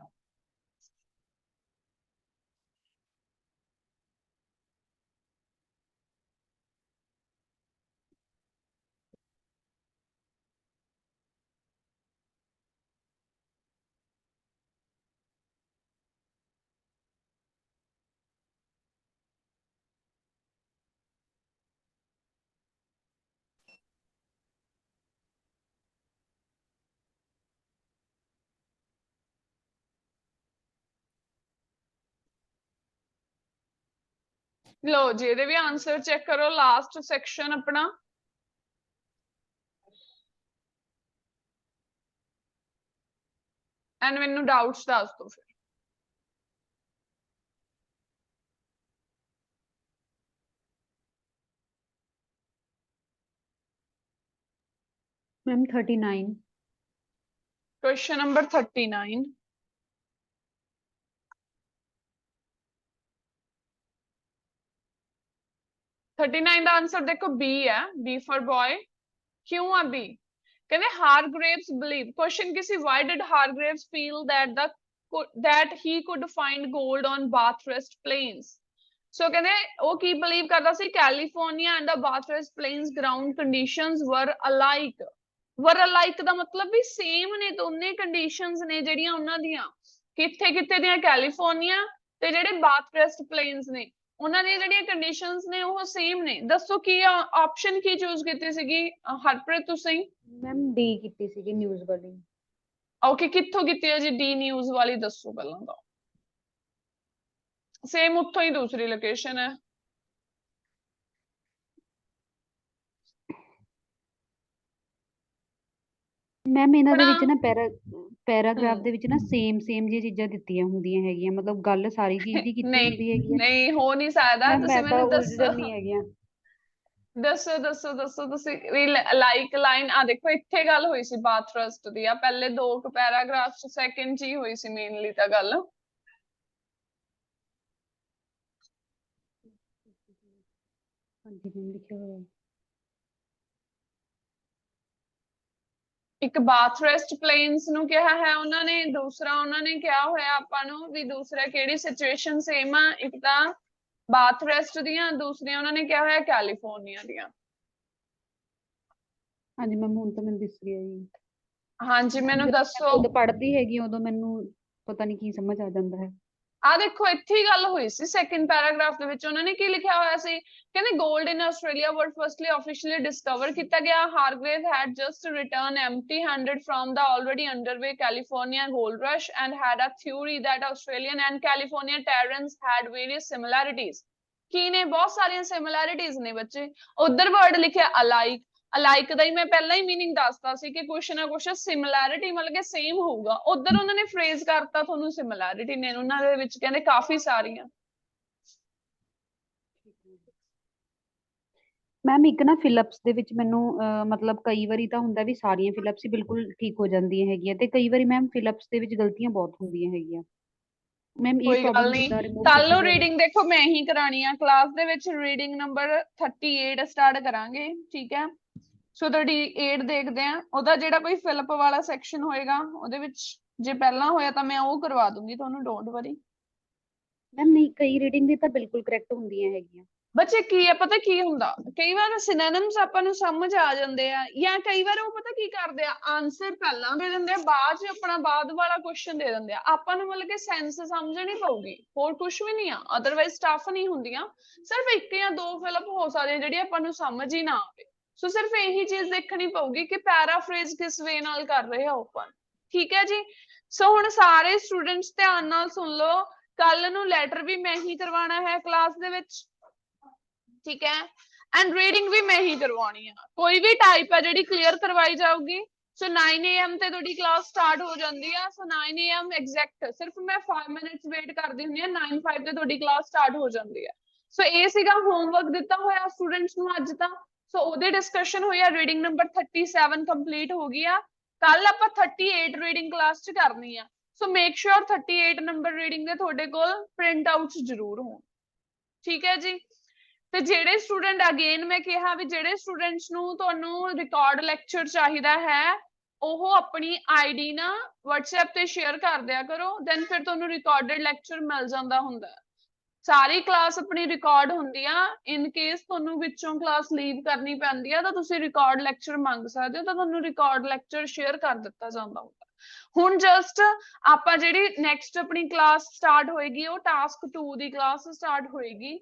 ਲੋ ਜੀ ਇਹਦੇ ਵੀ ਆਨਸਰ ਚੈੱਕ ਕਰੋ, ਲਾਸਟ ਸੈਕਸ਼ਨ ਆਪਣਾ। ਐਂਡ ਮੈਨੂੰ ਡਾਊਟਸ ਦੱਸ ਦਿਓ ਫਿਰ। ਮੈਮ 39। क्वेश्चन नंबर 39, 39 ਦਾ ਆਨਸਰ ਦੇਖੋ ਬੀ ਹੈ, ਬੀ ਫॉर ਬॉय। क्यों ਆ ਬੀ? ਕਹਿੰਦੇ ਹਾਰਗ੍ਰੇਵਸ ਬਿਲੀਵ, ਕੁਐਸਚਨ ਕੀ ਸੀ, why did Hargraves feel that he could find gold on Bathurst plains? So ਕਹਿੰਦੇ ਉਹ ਕੀ ਬਲੀਵ ਕਰਦਾ ਸੀ, California and the Bathurst plains ground conditions were alike. ਵਰ ਅਲਾਈਕ ਦਾ ਮਤਲਬ ਵੀ ਸੇਮ ਨੇ, ਦੋਨੇ ਕੰਡੀਸ਼ਨਸ ਨੇ ਜਿਹੜੀਆਂ ਉਹਨਾਂ ਦੀਆਂ, ਕਿੱਥੇ ਕਿੱਥੇ ਦੀਆਂ, ਕੈਲੀਫੋਰਨੀਆ ਤੇ ਜਿਹੜੇ ਬਾਥਰਸਟ ਪਲੇਨਸ ਨੇ ਉਹਨਾਂ ਦੀਆਂ ਜਿਹੜੀਆਂ ਕੰਡੀਸ਼ਨਸ ਨੇ ਉਹ ਸੇਮ ਨੇ। ਦੱਸੋ ਕੀ ਆਪਸ਼ਨ ਕੀ ਚੂਜ਼ ਕੀਤੀ ਸੀਗੀ ਹਰਪ੍ਰੀਤ ਤੁਸੀਂ? ਮੈਮ ਡੀ ਕੀਤੀ ਸੀਗੀ, ਨਿਊਜ਼ ਵਾਲੀ। ਓਕੇ, ਕਿੱਥੋਂ ਕੀਤੀ ਹੈ ਜੀ ਡੀ ਨਿਊਜ਼ ਵਾਲੀ? ਦੱਸੋ ਪਹਿਲਾਂ ਤਾਂ। ਸੇਮ ਉੱਥੋਂ ਹੀ ਦੂਸਰੀ ਲੋਕੇਸ਼ਨ ਹੈ। ਮੈਮ ਇਹਨਾਂ ਦੇ ਬਣਾ ਵਿੱਚ ਨਾ ਪੈਰਾਗ੍ਰਾਫ ਦੇ ਵਿੱਚ ਨਾ ਸੇਮ ਜਿਹੀਆਂ ਚੀਜ਼ਾਂ ਦਿੱਤੀਆਂ ਹੁੰਦੀਆਂ ਹੈਗੀਆਂ, ਮਤਲਬ ਗੱਲ ਸਾਰੀ ਚੀਜ਼ ਦੀ ਕੀਤੀ ਨਹੀਂ ਹੁੰਦੀ ਹੈਗੀ ਹੈ। ਨਹੀਂ ਹੋ ਨਹੀਂ ਸਕਦਾ, ਮੈਮ ਤੁਸੀਂ ਮੈਂ ਤਾਂ ਮੈਨੂੰ ਉਲਝ ਦੱਸੋ ਜਾਂਦੀ ਹੈਗੀਆਂ। ਦੱਸੋ ਤੁਸੀਂ ਵੀ ਲਾਈਕ ਲਾਈਨ ਆ ਦੇਖੋ, ਇੱਥੇ ਗੱਲ ਹੋਈ ਸੀ ਬਾਥਰਸਟ ਦੀ, ਆ ਪਹਿਲੇ 2 ਪੈਰਾਗ੍ਰਾਫ ਚ ਸੈਕਿੰਡ ਚ ਹੀ ਹੋਈ ਸੀ ਮੇਨਲੀ ਤਾਂ ਗੱਲ। ਹਾਂਜੀ ਮੈਮ ਲਿਖਿਆ ਹੋਇਆ। ਇੱਕ ਬਾਥਰਸਟ ਪਲੇਨਸ ਨੂੰ ਕਿਹਾ ਹੈ ਉਹਨਾਂ ਨੇ, ਦੂਸਰਾ ਉਹਨਾਂ ਨੇ ਕਿਹਾ ਹੋਇਆ ਆਪਾਂ ਨੂੰ ਵੀ ਦੂਸਰਾ ਕਿਹੜੀ ਸਿਚੁਏਸ਼ਨ ਸੇਮ ਆ, ਇੱਕ ਤਾਂ ਬਾਥਰਸਟ ਦੀਆਂ, ਦੂਸਰੀਆਂ ਉਹਨਾਂ ਨੇ ਕਿਹਾ ਹੋਇਆ ਕੈਲੀਫੋਰਨੀਆ ਦੀਆਂ। ਹਾਂਜੀ ਮੈਮ ਹੁਣ ਤਾਂ ਮੈਨੂੰ ਦਿਸ ਗਿਆ ਜੀ। ਹਾਂਜੀ ਮੈਨੂੰ ਜਦੋਂ ਮੈਂ ਦੱਸੋ। ਖੁਦ ਪੜ੍ਹਦੀ ਹੈਗੀ ਉਦੋਂ ਮੈਨੂੰ ਪਤਾ ਨਹੀਂ ਕੀ ਸਮਝ ਆ ਜਾਂਦਾ ਹੈ। ਆ ਦੇਖੋ ਇੱਥੇ ਹੀ ਗੱਲ ਹੋਈ ਸੀ ਸੈਕਿੰਡ ਪੈਰਾਗ੍ਰਾਫ ਦੇ ਵਿੱਚ, ਉਹਨਾਂ ਨੇ ਕੀ ਲਿਖਿਆ ਹੋਇਆ ਸੀ, ਕਹਿੰਦੇ gold in Australia were firstly officially discover ਕੀਤਾ ਗਿਆ। Hargrave had just return empty handed from the already underway California gold rush and had a theory that Australian and California terrains had various similarities। ਕੀ ਨੇ? ਬਹੁਤ ਸਾਰੀਆਂ similarities ਨੇ ਬੱਚੇ। ਉਧਰ word ਲਿਖਿਆ ਅਲਾਈਕ, ਅਲਾਈਕ ਦਾ ਹੀ ਮੈਂ ਪਹਿਲਾਂ ਹੀ ਮੀਨਿੰਗ ਦੱਸਤਾ ਸੀ ਕਿ ਕੁਛ ਨਾ ਕੁਛ ਸਿਮਿਲੈਰਿਟੀ ਮਤਲਬ ਕਿ ਸੇਮ ਹੋਊਗਾ। ਉਧਰ ਉਹਨਾਂ ਨੇ ਫਰੇਜ਼ ਕਰਤਾ ਤੁਹਾਨੂੰ ਸਿਮਿਲੈਰਿਟੀ ਨੇ, ਉਹਨਾਂ ਦੇ ਵਿੱਚ ਕਹਿੰਦੇ ਕਾਫੀ ਸਾਰੀਆਂ। ਮੈਮ ਇੱਕ ਨਾ ਫਿਲਅਪਸ ਦੇ ਵਿੱਚ ਮੈਨੂੰ ਮਤਲਬ ਕਈ ਵਾਰੀ ਤਾਂ ਹੁੰਦਾ ਵੀ ਸਾਰੀਆਂ ਫਿਲਅਪਸ ਹੀ ਬਿਲਕੁਲ ਠੀਕ ਹੋ ਜਾਂਦੀਆਂ ਹੈਗੀਆਂ, ਤੇ ਕਈ ਵਾਰੀ ਮੈਮ ਫਿਲਅਪਸ ਦੇ ਵਿੱਚ ਗਲਤੀਆਂ ਬਹੁਤ ਹੁੰਦੀਆਂ ਹੈਗੀਆਂ। ਮੈਮ ਇਹ ਕੋਈ ਗੱਲ ਪ੍ਰੋਬਲਮ ਨਹੀਂ, ਕਿੱਦਾਂ ਰਿਮੂਵ ਕੱਲ ਕੀਤੀ ਨੂੰ ਜਾਵੇ? ਰੀਡਿੰਗ ਦੇਖੋ ਮੈਂ ਹੀ ਕਰਾਣੀ ਆ ਕਲਾਸ ਦੇ ਵਿੱਚ। ਰੀਡਿੰਗ ਨੰਬਰ 38 ਸਟਾਰਟ ਕਰਾਂਗੇ, ਠੀਕ ਹੈ। ਸੋ 38 ਦੇਖਦੇ ਆ। ਉਹਦਾ ਜਿਹੜਾ ਕੋਈ ਫਿਲਪ ਵਾਲਾ ਸੈਕਸ਼ਨ ਹੋਏਗਾ ਉਹਦੇ ਵਿੱਚ ਜੇ ਪਹਿਲਾਂ ਹੋਇਆ ਤਾਂ ਮੈਂ ਉਹ ਕਰਵਾ ਦੂੰਗੀ ਤੁਹਾਨੂੰ, ਡੋਂਟ ਵਰੀ। ਮੈਮ ਨਹੀਂ, ਕਈ ਰੀਡਿੰਗ ਦੀ ਤਾਂ ਬਿਲਕੁਲ ਕਰੈਕਟ ਹੁੰਦੀਆਂ ਹੈਗੀਆਂ। ਬੱਚੇ ਕੀ ਹੈ ਪਤਾ ਕੀ ਹੁੰਦਾ, ਕਈ ਵਾਰ ਸਿਨੋਨਿਮਸ ਆਪਾਂ ਨੂੰ ਸਮਝ ਆ ਜਾਂਦੇ ਆ, ਜਾਂ ਕਈ ਵਾਰ ਉਹ ਪਤਾ ਕੀ ਕਰਦੇ ਆ, ਆਨਸਰ ਪਹਿਲਾਂ ਦੇ ਦਿੰਦੇ ਆ, ਬਾਅਦ ਚ ਆਪਣਾ ਬਾਅਦ ਵਾਲਾ ਕੁਐਸਚਨ ਦੇ ਦਿੰਦੇ ਆ। ਆਪਾਂ ਨੂੰ ਮਤਲਬ ਕਿ ਸੈਂਸ ਸਮਝਣੀ ਪਊਗੀ, ਹੋਰ ਕੁਝ ਵੀ ਨਹੀਂ ਆ। ਅਦਰਵਾਈਜ਼ ਟਫ ਨਹੀਂ ਹੁੰਦੀਆਂ, ਸਿਰਫ ਇੱਕ ਜਾਂ ਦੋ ਫਿਲਪ ਹੋ ਸਕਦੀਆਂ ਜਿਹੜੀ ਆਪਾਂ ਨੂੰ ਸਮਝ ਹੀ ਨਾ ਆਵੇ। ਸੋ ਸਿਰਫ ਇਹੀ ਚੀਜ਼ ਦੇਖਣੀ ਪਊਗੀ ਕਿ ਪੈਰਾਫਰੇਜ਼ ਕਿਸ ਵੇ ਨਾਲ ਕਰ ਰਹੇ ਆ ਓਪਨ, ਠੀਕ ਹੈ ਜੀ। ਸੋ ਹੁਣ ਸਾਰੇ ਸਟੂਡੈਂਟਸ ਧਿਆਨ ਨਾਲ ਸੁਣ ਲਓ, ਕੱਲ ਨੂੰ ਲੈਟਰ ਵੀ ਮੈਂ ਹੀ ਕਰਵਾਉਣਾ ਹੈ ਕਲਾਸ ਦੇ ਵਿੱਚ, ਠੀਕ ਹੈ। ਐਂਡ ਰੀਡਿੰਗ ਵੀ ਮੈਂ ਹੀ ਕਰਵਾਉਣੀ ਆ। ਕੋਈ ਵੀ ਟਾਈਪ ਹੈ ਜਿਹੜੀ ਕਲੀਅਰ ਕਰਵਾਈ ਜਾਊਗੀ। ਸੋ 9 AM ਤੇ ਤੁਹਾਡੀ ਕਲਾਸ ਸਟਾਰਟ ਹੋ ਜਾਂਦੀ ਆ। ਸੋ 9 AM ਐਗਜ਼ੈਕਟ, ਸਿਰਫ ਮੈਂ 5 ਮਿੰਟਸ ਵੇਟ ਕਰਦੀ ਹੁੰਦੀ ਆ, 9:05 ਤੇ ਤੁਹਾਡੀ ਕਲਾਸ ਸਟਾਰਟ ਹੋ ਜਾਂਦੀ ਆ। ਸੋ ਇਹ ਸੀਗਾ ਹੋਮਵਰਕ ਦਿੱਤਾ ਹੋਇਆ ਸਟੂਡੈਂਟਸ ਨੂੰ ਅੱਜ ਤਾਂ। ਸੋ ਉਹਦੀ ਡਿਸਕਸ਼ਨ ਹੋਈ ਆ। ਰੀਡਿੰਗ ਨੰਬਰ 37 ਕੰਪਲੀਟ ਹੋ ਗਈ ਆ। ਕੱਲ ਆਪਾਂ 38 ਰੀਡਿੰਗ ਕਲਾਸ ਚ ਕਰਨੀ ਆ। ਸੋ ਮੇਕ ਸ਼ੋਰ 38 ਨੰਬਰ ਰੀਡਿੰਗ ਦੇ ਤੁਹਾਡੇ ਕੋਲ ਪ੍ਰਿੰਟ ਆਊਟਸ ਜ਼ਰੂਰ ਹੋਣ, ਠੀਕ ਹੈ ਜੀ। ਤੇ ਜਿਹੜੇ ਸਟੂਡੈਂਟ, ਅਗੇਨ ਮੈਂ ਕਿਹਾ ਵੀ ਜਿਹੜੇ ਸਟੂਡੈਂਟਸ ਨੂੰ ਤੁਹਾਨੂੰ ਰਿਕਾਰਡ ਲੈਕਚਰ ਚਾਹੀਦਾ ਹੈ ਉਹ ਆਪਣੀ ਆਈਡੀ ਨਾ WhatsApp ਤੇ ਸ਼ੇਅਰ ਕਰ ਦਿਆ ਕਰੋ, ਦੈਨ ਫਿਰ ਤੁਹਾਨੂੰ ਰਿਕਾਰਡਡ ਲੈਕਚਰ ਮਿਲ ਜਾਂਦਾ ਹੁੰਦਾ। ਸਾਰੀ ਕਲਾਸ ਆਪਣੀ ਰਿਕਾਰਡ ਹੁੰਦੀ ਆ। ਇਨ ਕੇਸ ਤੁਹਾਨੂੰ ਵਿੱਚੋਂ ਕਲਾਸ ਲੀਵ ਕਰਨੀ ਪੈਂਦੀ ਆ ਤਾਂ ਤੁਸੀਂ ਰਿਕਾਰਡ ਲੈਕਚਰ ਮੰਗ ਸਕਦੇ ਹੋ, ਤਾਂ ਤੁਹਾਨੂੰ ਰਿਕਾਰਡ ਲੈਕਚਰ ਸ਼ੇਅਰ ਕਰ ਦਿੱਤਾ ਜਾਂਦਾ ਹੁੰਦਾ। ਹੁਣ ਜਸਟ ਆਪਾਂ ਜਿਹੜੀ ਨੈਕਸਟ ਆਪਣੀ ਕਲਾਸ ਸਟਾਰਟ ਹੋਏਗੀ ਉਹ ਟਾਸਕ 2 ਦੀ ਕਲਾਸ ਸਟਾਰਟ ਹੋਏਗੀ।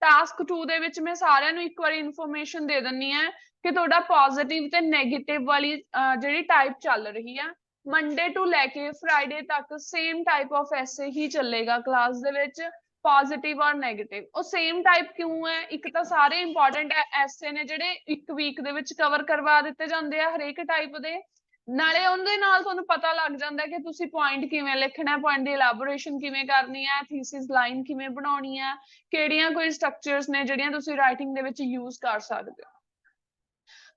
ਟਾਸਕ 2 ਦੇ ਵਿੱਚ ਮੈਂ ਸਾਰਿਆਂ ਨੂੰ ਇੱਕ ਵਾਰੀ ਇਨਫੋਰਮੇਸ਼ਨ ਦੇ ਦਿੰਨੀ ਹੈ ਕਿ ਤੁਹਾਡਾ ਪੋਜ਼ਿਟਿਵ ਤੇ ਨੈਗੇਟਿਵ ਵਾਲੀ ਜਿਹੜੀ ਟਾਈਪ ਚੱਲ ਰਹੀ ਆ, ਮੰਡੇ ਟੂ ਲੈ ਕੇ ਫਰਾਈਡੇ ਤੱਕ ਸੇਮ ਟਾਈਪ ਆਫ ਐਸੇ ਹੀ ਚੱਲੇਗਾ ਕਲਾਸ ਦੇ ਵਿੱਚ, ਪੋਜ਼ਿਟਿਵ ਔਰ ਨੈਗੇਟਿਵ। ਉਹ ਸੇਮ ਟਾਈਪ ਕਿਉਂ ਹੈ? ਇੱਕ ਤਾਂ ਸਾਰੇ ਇੰਪੋਰਟੈਂਟ ਐਸੇ ਨੇ ਜਿਹੜੇ ਇੱਕ ਵੀਕ ਦੇ ਵਿੱਚ ਕਵਰ ਕਰਵਾ ਦਿੱਤੇ ਜਾਂਦੇ ਆ ਹਰੇਕ ਟਾਈਪ ਦੇ, ਨਾਲੇ ਉਹਦੇ ਨਾਲ ਤੁਹਾਨੂੰ ਪਤਾ ਲੱਗ ਜਾਂਦਾ ਕਿ ਤੁਸੀਂ ਪੁਆਇੰਟ ਕਿਵੇਂ ਲਿਖਣਾ, ਪੁਆਇੰਟ ਦੀ ਇਲੈਬੋਰੇਸ਼ਨ ਕਿਵੇਂ ਕਰਨੀ ਹੈ, ਥੀਸਿਸ ਲਾਈਨ ਕਿਵੇਂ ਬਣਾਉਣੀ ਹੈ, ਕਿਹੜੀਆਂ ਕੋਈ ਸਟਰਕਚਰਸ ਨੇ ਜਿਹੜੀਆਂ ਤੁਸੀਂ ਰਾਈਟਿੰਗ ਦੇ ਵਿੱਚ ਯੂਜ਼ ਕਰ ਸਕਦੇ ਹੋ।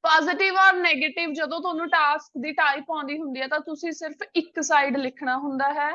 ਪੋਜ਼ਿਟਿਵ ਔਰ ਨੈਗੇਟਿਵ ਜਦੋਂ ਤੁਹਾਨੂੰ ਟਾਸਕ ਦੀ ਟਾਈਪ ਆਉਂਦੀ ਹੁੰਦੀ ਹੈ ਤਾਂ ਤੁਸੀਂ ਸਿਰਫ ਇੱਕ ਸਾਈਡ ਲਿਖਣਾ ਹੁੰਦਾ ਹੈ।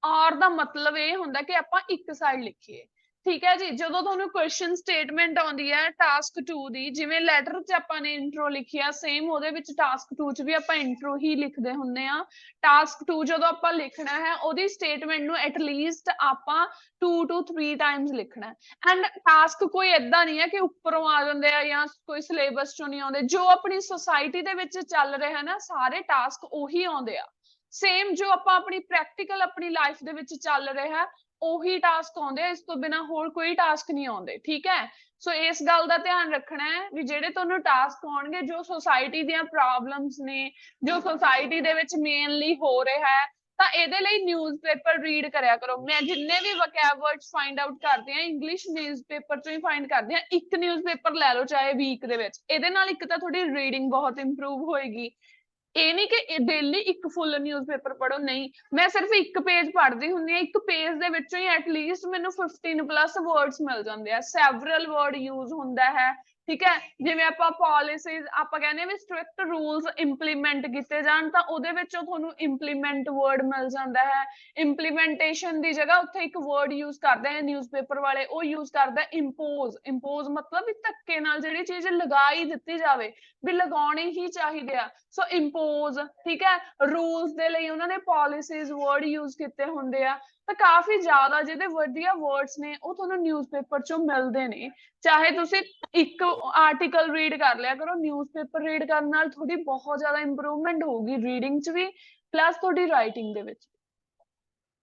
ਔਰ ਦਾ ਮਤਲਬ ਇਹ ਹੁੰਦਾ ਕਿ ਆਪਾਂ ਇੱਕ ਸਾਈਡ ਲਿਖੀਏ, ਠੀਕ ਹੈ ਜੀ। ਜਦੋਂ ਤੁਹਾਨੂੰ ਕੁਐਸਚਨ ਸਟੇਟਮੈਂਟ ਆਉਂਦੀ ਹੈ ਟਾਸਕ 2 ਦੀ, ਜਿਵੇਂ ਲੈਟਰ 'ਚ ਆਪਾਂ ਨੇ ਇੰਟਰੋ ਲਿਖੀ ਆ, ਸੇਮ ਉਹਦੇ ਵਿੱਚ ਟਾਸਕ 2 'ਚ ਵੀ ਆਪਾਂ ਇੰਟਰੋ ਹੀ ਲਿਖਦੇ ਹੁੰਦੇ ਆ। ਟਾਸਕ 2 ਜਦੋਂ ਆਪਾਂ ਲਿਖਣਾ ਹੈ ਉਹਦੀ ਸਟੇਟਮੈਂਟ ਨੂੰ ਐਟਲੀਸਟ ਆਪਾਂ 2 to 3 ਟਾਈਮਸ ਲਿਖਣਾ। ਐਂਡ ਟਾਸਕ ਕੋਈ ਏਦਾਂ ਨਹੀਂ ਹੈ ਕਿ ਉੱਪਰੋਂ ਆ ਜਾਂਦੇ ਆ ਜਾਂ ਕੋਈ ਸਿਲੇਬਸ ਚੋਂ ਨਹੀਂ ਆਉਂਦੇ। ਜੋ ਆਪਣੀ ਸੁਸਾਇਟੀ ਦੇ ਵਿੱਚ ਚੱਲ ਰਿਹਾ ਨਾ, ਸਾਰੇ ਟਾਸਕ ਉਹੀ ਆਉਂਦੇ ਆ। ਸੇਮ ਜੋ ਆਪਾਂ ਆਪਣੀ ਪ੍ਰੈਕਟੀਕਲ ਆਪਣੀ ਲਾਈਫ ਦੇ ਵਿੱਚ ਚੱਲ ਰਿਹਾ ਉਹੀ ਟਾਸਕ ਆਉਂਦੇ ਆ, ਇਸ ਤੋਂ ਬਿਨਾਂ ਹੋਰ ਕੋਈ ਟਾਸਕ ਨਹੀਂ ਆਉਂਦੇ, ਠੀਕ ਹੈ। ਸੋ ਇਸ ਗੱਲ ਦਾ ਧਿਆਨ ਰੱਖਣਾ ਹੈ ਵੀ ਜਿਹੜੇ ਤੁਹਾਨੂੰ ਟਾਸਕ ਆਉਣਗੇ ਜੋ ਸੁਸਾਇਟੀ ਦੀਆਂ ਪ੍ਰੋਬਲਮਸ ਨੇ, ਜੋ ਸੁਸਾਇਟੀ ਦੇ ਵਿੱਚ ਮੇਨਲੀ ਹੋ ਰਿਹਾ ਹੈ, ਤਾਂ ਇਹਦੇ ਲਈ ਨਿਊਜ਼ਪੇਪਰ ਰੀਡ ਕਰਿਆ ਕਰੋ। ਮੈਂ ਜਿੰਨੇ ਵੀ ਵੋਕੈਬ ਵਰਡਸ ਫਾਈਂਡ ਆਊਟ ਕਰਦੀ ਹਾਂ ਇੰਗਲਿਸ਼ ਨਿਊਜ਼ਪੇਪਰ ਤੋਂ ਹੀ ਫਾਈਂਡ ਕਰਦੀ ਹਾਂ। ਇੱਕ ਨਿਊਜ਼ਪੇਪਰ ਲੈ ਲਓ ਚਾਹੇ ਵੀਕ ਦੇ ਵਿੱਚ, ਇਹਦੇ ਨਾਲ ਇੱਕ ਤਾਂ ਤੁਹਾਡੀ ਰੀਡਿੰਗ ਬਹੁਤ ਇੰਪਰੂਵ ਹੋਏਗੀ। ਇਹ ਨਹੀਂ ਕਿ ਡੇਲੀ ਇੱਕ ਫੁੱਲ ਨਿਊਜ਼ਪੇਪਰ ਪੜ੍ਹੋ, ਨਹੀਂ। ਮੈਂ ਸਿਰਫ ਇੱਕ ਪੇਜ ਪੜ੍ਹਦੀ ਹੁੰਦੀ ਹਾਂ, ਇੱਕ ਪੇਜ ਦੇ ਵਿੱਚੋਂ ਹੀ ਐਟਲੀਸਟ ਮੈਨੂੰ 15+ ਵਰਡਸ ਮਿਲ ਜਾਂਦੇ ਆ। ਸੈਵਰਲ ਵਰਡ ਯੂਜ਼ ਹੁੰਦਾ ਹੈ, ਠੀਕ ਹੈ। ਜਿਵੇਂ ਆਪਾਂ ਪਾਲਿਸੀਜ਼, ਆਪਾਂ ਕਹਿੰਦੇ ਵੀ ਸਟ੍ਰਿਕਟ ਰੂਲਸ ਇੰਪਲੀਮੈਂਟ ਕੀਤੇ ਜਾਣ, ਤਾਂ ਉਹਦੇ ਵਿੱਚੋਂ ਤੁਹਾਨੂੰ ਇੰਪਲੀਮੈਂਟ ਵਰਡ ਮਿਲ ਜਾਂਦਾ ਹੈ। ਇੰਪਲੀਮੈਂਟੇਸ਼ਨ ਦੀ ਜਗ੍ਹਾ ਉੱਥੇ ਇੱਕ ਵਰਡ ਯੂਜ਼ ਕਰਦੇ ਆ ਨਿਊਜ਼ਪੇਪਰ ਵਾਲੇ, ਉਹ ਯੂਜ਼ ਕਰਦਾ ਇੰਪੋਜ਼। ਇੰਪੋਜ਼ ਮਤਲਬ ਵੀ ਧੱਕੇ ਨਾਲ ਜਿਹੜੀ ਚੀਜ਼ ਲਗਾ ਹੀ ਦਿੱਤੀ ਜਾਵੇ, ਵੀ ਲਗਾਉਣੇ ਹੀ ਚਾਹੀਦੇ ਆ। ਸੋ ਇੰਪੋਜ਼, ਠੀਕ ਹੈ। ਰੂਲਸ ਦੇ ਲਈ ਉਹਨਾਂ ਨੇ ਪਾਲਿਸੀਜ਼ ਵਰਡ ਯੂਜ਼ ਕੀਤੇ ਹੁੰਦੇ ਆ। ਤਾਂ ਕਾਫੀ ਜ਼ਿਆਦਾ ਜਿਹੜੇ ਵਧੀਆ ਵਰਡਸ ਨੇ ਉਹ ਤੁਹਾਨੂੰ ਨਿਊਜ਼ਪੇਪਰ ਚੋਂ ਮਿਲਦੇ ਨੇ। ਚਾਹੇ ਤੁਸੀਂ ਇੱਕ ਆਰਟੀਕਲ ਰੀਡ ਕਰ ਲਿਆ ਕਰੋ, ਨਿਊਜ਼ਪੇਪਰ ਰੀਡ ਕਰਨ ਨਾਲ ਤੁਹਾਡੀ ਬਹੁਤ ਜ਼ਿਆਦਾ ਇੰਪਰੂਵਮੈਂਟ ਹੋਊਗੀ ਰੀਡਿੰਗ 'ਚ ਵੀ, ਪਲੱਸ ਤੁਹਾਡੀ ਰਾਈਟਿੰਗ ਦੇ ਵਿੱਚ,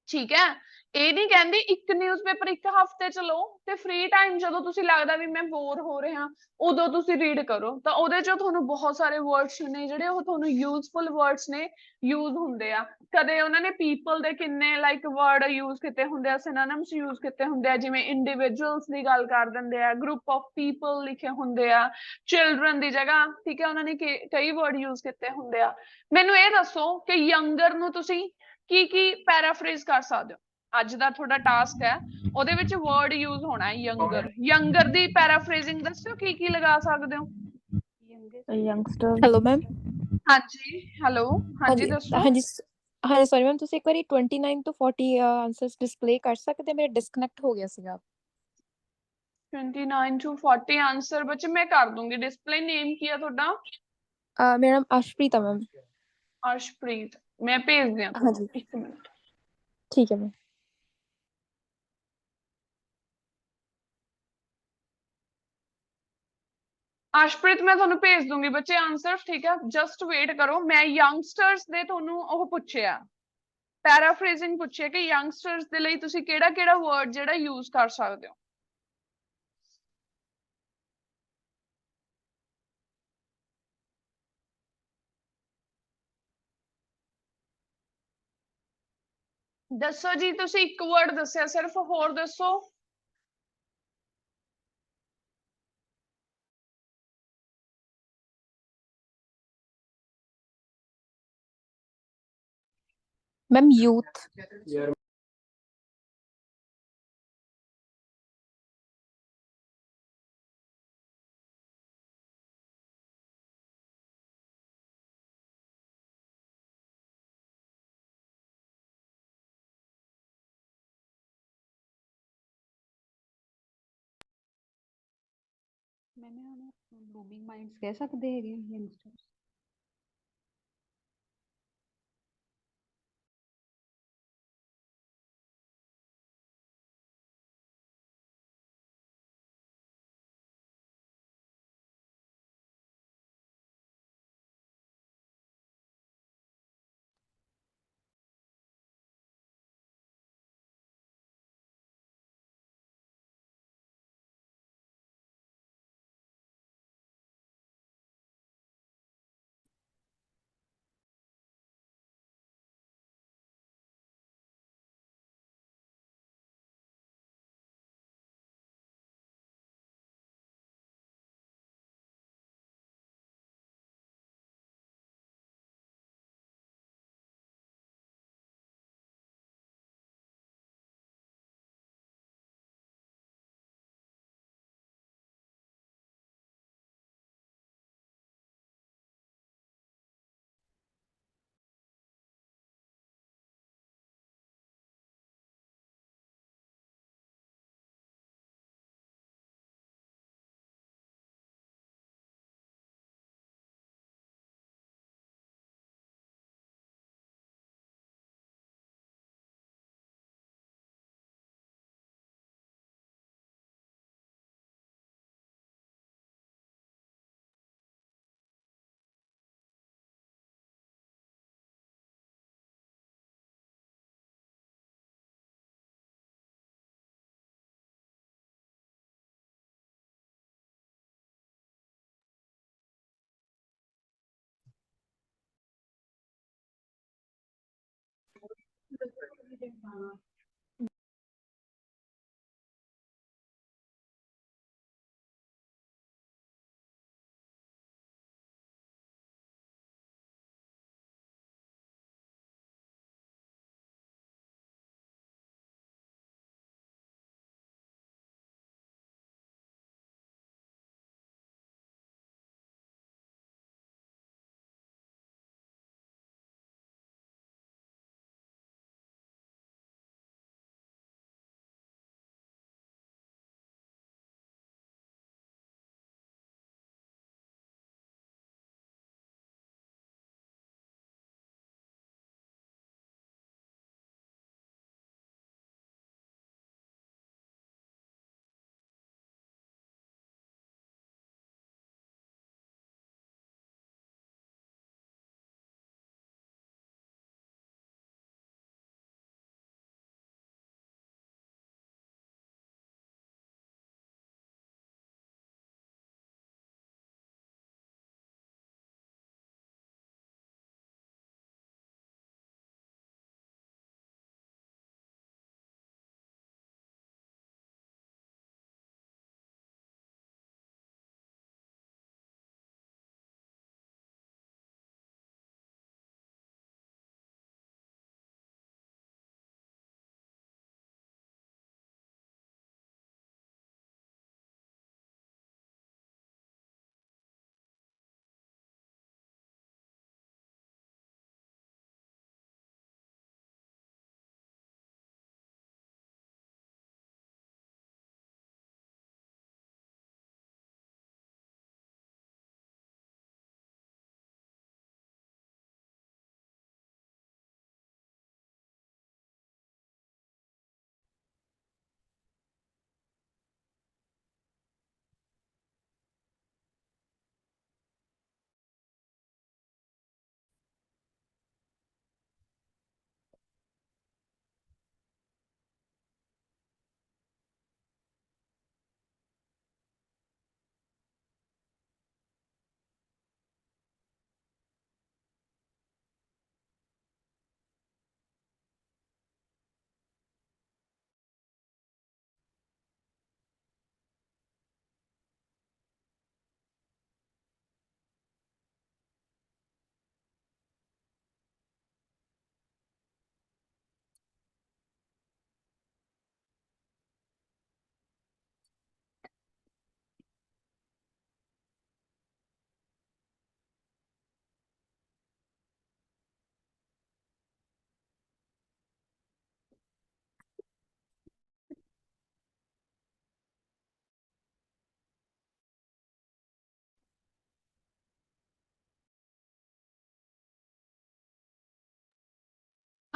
ਠੀਕ ਹੈ। ਇਹ ਨਹੀਂ ਕਹਿੰਦੀ ਇੱਕ ਨਿਊਜ਼ਪੇਪਰ ਇੱਕ ਹਫ਼ਤੇ ਚ ਲਓ, ਤੇ ਫ੍ਰੀ ਟਾਈਮ ਜਦੋਂ ਤੁਸੀਂ ਲੱਗਦਾ ਵੀ ਮੈਂ ਬੋਰ ਹੋ ਰਿਹਾ ਉਦੋਂ ਤੁਸੀਂ ਰੀਡ ਕਰੋ। ਤਾਂ ਉਹਦੇ ਚ ਤੁਹਾਨੂੰ ਬਹੁਤ ਸਾਰੇ ਵਰਡਸ ਨੇ ਜਿਹੜੇ ਉਹ ਤੁਹਾਨੂੰ ਯੂਜ਼ਫੁਲ ਵਰਡਸ ਨੇ, ਯੂਜ਼ ਹੁੰਦੇ ਆ। ਕਦੇ ਉਹਨਾਂ ਨੇ ਪੀਪਲ ਦੇ ਕਿੰਨੇ ਲਾਈਕ ਵਰਡ ਯੂਜ਼ ਕੀਤੇ ਹੁੰਦੇ ਆ, ਸਿਨੋਨਿਮਸ ਯੂਜ਼ ਕੀਤੇ ਹੁੰਦੇ ਆ। ਜਿਵੇਂ ਇੰਡੀਵਿਜੂਅਲਸ ਦੀ ਗੱਲ ਕਰ ਦਿੰਦੇ ਆ, ਗਰੁੱਪ ਆਫ ਪੀਪਲ ਲਿਖੇ ਹੁੰਦੇ ਆ, ਚਿਲਡਰਨ ਦੀ ਜਗ੍ਹਾ, ਠੀਕ ਹੈ। ਉਹਨਾਂ ਨੇ ਕਈ ਵਰਡ ਯੂਜ਼ ਕੀਤੇ ਹੁੰਦੇ ਆ। ਮੈਨੂੰ ਇਹ ਦੱਸੋ ਕਿ ਯੰਗਰ ਨੂੰ ਤੁਸੀਂ ਕੀ ਪੈਰਾਫਰੇਜ਼ ਕਰ ਸਕਦੇ ਹੋ? ਅੱਜ ਦਾ ਤੁਹਾਡਾ ਟਾਸਕ ਹੈ, ਉਹਦੇ ਵਿੱਚ ਵਰਡ ਯੂਜ਼ ਹੋਣਾ ਹੈ ਯੰਗਰ। ਯੰਗਰ ਦੀ ਪੈਰਾਫਰੇਜ਼ਿੰਗ ਦੱਸੋ ਕੀ ਲਗਾ ਸਕਦੇ ਹੋ? ਯੰਗਸਟਰ। Hello ma'am. ਹਾਂਜੀ, ਹੈਲੋ, ਹਾਂਜੀ ਦੱਸੋ। ਹਾਂਜੀ ਹਾਂਜੀ ਸੌਰੀ ਮੈਮ, ਤੁਸੀਂ ਇੱਕ ਵਾਰੀ 29 ਤੋਂ 40 ਆਨਸਰਸ ਡਿਸਪਲੇ ਕਰ ਸਕਦੇ? ਮੇਰਾ ਡਿਸਕਨੈਕਟ ਹੋ ਗਿਆ ਸੀਗਾ। 29 to 40 ਆਨਸਰ ਬੱਚੇ ਮੈਂ ਕਰ ਦੂੰਗੀ ਡਿਸਪਲੇ। ਨੇਮ ਕੀ ਆ ਤੁਹਾਡਾ? ਮੇਰਾ ਨਾਮ ਅਰਸ਼ਪ੍ਰੀਤ ਆ ਮੈਮ। ਅਰਸ਼ਪ੍ਰੀਤ, ਮੈਂ ਭੇਜ ਦਿਆਂ ਹਾਂਜੀ ਤੁਹਾਨੂੰ 1 ਮਿੰਟ। ਠੀਕ ਹੈ ਮੈਮ। ਅਰਸ਼ਪ੍ਰੀਤ ਮੈਂ ਤੁਹਾਨੂੰ ਭੇਜ ਦੂੰਗੀ ਬੱਚੇ ਆਨਸਰ, ਠੀਕ ਹੈ? ਜਸਟ ਵੇਟ ਕਰੋ। ਮੈਂ ਯੰਗਸਟਰਸ ਦੇ ਤੁਹਾਨੂੰ ਉਹ ਪੁੱਛਿਆ, ਪੈਰਾਫਰੇਜ਼ਿੰਗ ਪੁੱਛਿਆ ਕਿ ਯੰਗਸਟਰਸ ਦੇ ਲਈ ਤੁਸੀਂ ਕਿਹੜਾ ਕਿਹੜਾ ਵਰਡ ਜਿਹੜਾ ਯੂਜ਼ ਕਰ ਸਕਦੇ ਹੋ। ਦੱਸੋ ਜੀ, ਤੁਸੀਂ ਇੱਕ ਵਰਡ ਦੱਸਿਆ ਸਿਰਫ, ਹੋਰ ਦੱਸੋ। Ma'am youth. यार ਮੈਨੇ ਹੁਣ ਬਲੂਮਿੰਗ ਮਾਈਂਡਸ ਕਹਿ ਸਕਦੇ ਹੈਗੇ ਯੰਗਸਟਰਸ।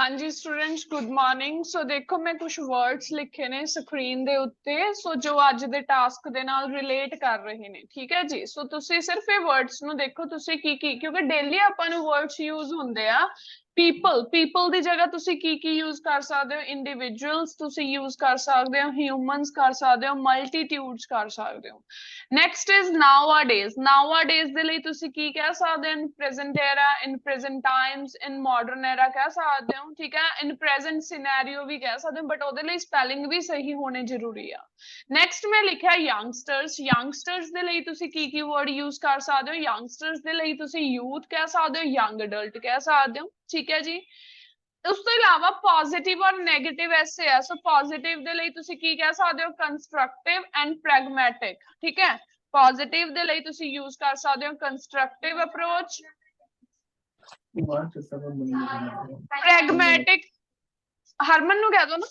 ਹਾਂਜੀ ਸਟੂडेंट्स गुड मॉर्निंग। सो देखो मैं कुछ वर्ड्स लिखे ने स्क्रीन ਦੇ ਉੱਤੇ ਸੋ ਜੋ ਅੱਜ ਦੇ ਟਾਸਕ ਦੇ ਨਾਲ ਰਿਲੇਟ ਕਰ ਰਹੇ ਨੇ ਠੀਕ ਹੈ ਜੀ। ਸੋ ਤੁਸੀਂ ਸਿਰਫ ਇਹ ਵਰਡਸ ਨੂੰ ਦੇਖੋ ਤੁਸੀਂ ਕੀ ਕਿਉਂਕਿ ਡੇਲੀ ਆਪਾਂ ਨੂੰ ਵਰਡਸ ਯੂਜ਼ ਹੁੰਦੇ ਆ। ਪੀਪਲ ਦੀ ਜਗ੍ਹਾ ਤੁਸੀਂ ਕੀ ਯੂਜ਼ ਕਰ ਸਕਦੇ ਹੋ, ਇੰਡੀਵਿਜੂਅਲਸ ਤੁਸੀਂ ਯੂਜ਼ ਕਰ ਸਕਦੇ ਹੋ, ਹਿਊਮਨਸ ਕਰ ਸਕਦੇ ਹੋ, ਮਲਟੀਟਿਊਡਸ ਕਰ ਸਕਦੇ ਹੋ। Next is ਨਾਊਆਡੇਜ਼। ਨਾਊਆਡੇਜ਼ ਦੇ ਲਈ ਤੁਸੀਂ ਕੀ ਕਹਿ ਸਕਦੇ ਹੋ, ਇਨ ਪ੍ਰੈਜ਼ੈਂਟ ਐਰਾ, ਇਨ ਪ੍ਰੈਜ਼ੈਂਟ ਟਾਈਮਸ, ਇਨ ਮਾਡਰਨ ਐਰਾ ਕਹਿ ਸਕਦੇ ਹੋ ਠੀਕ ਹੈ। ਇਨ ਪ੍ਰੈਜ਼ੈਂਟ ਸਿਨੈਰੀਓ ਵੀ ਕਹਿ ਸਕਦੇ ਹੋ ਬਟ ਉਹਦੇ ਲਈ ਸਪੈਲਿੰਗ ਵੀ ਸਹੀ ਹੋਣੇ ਜ਼ਰੂਰੀ ਆ। ਨੈਕਸਟ ਮੈਂ ਲਿਖਿਆ ਯੰਗਸਟਰਸ। ਯੰਗਸਟਰਸ ਦੇ ਲਈ ਤੁਸੀਂ ਕੀ ਵਰਡ ਯੂਜ਼ ਕਰ ਸਕਦੇ ਹੋ, ਯੰਗਸਟਰਸ ਦੇ ਲਈ ਤੁਸੀਂ ਯੂਥ ਕਹਿ ਸਕਦੇ ਹੋ, ਯੰਗ ਅਡਲਟ ਕਹਿ ਸਕਦੇ ਹੋ ਠੀਕ ਹੈ ਜੀ। ਉਸ ਤੋਂ ਇਲਾਵਾ ਪੋਜ਼ਿਟਿਵ ਔਰ ਨੈਗੇਟਿਵ ਐਸੇ ਆ। ਸੋ ਪੋਜ਼ਿਟਿਵ ਦੇ ਲਈ ਤੁਸੀਂ ਕੀ ਕਹਿ ਸਕਦੇ ਹੋ, ਕੰਸਟਰਕਟਿਵ ਐਂਡ ਪ੍ਰੈਗਮੈਟਿਕ ਠੀਕ ਹੈ। ਪੋਜ਼ਿਟਿਵ ਦੇ ਲਈ ਤੁਸੀਂ ਯੂਜ਼ ਕਰ ਸਕਦੇ ਹੋ ਕੰਸਟਰਕਟਿਵ ਅਪਰੋਚ, ਪ੍ਰੈਗਮੈਟਿਕ, ਹਰਮਨ ਨੂੰ ਕਹਿ ਦੋ ਨਾ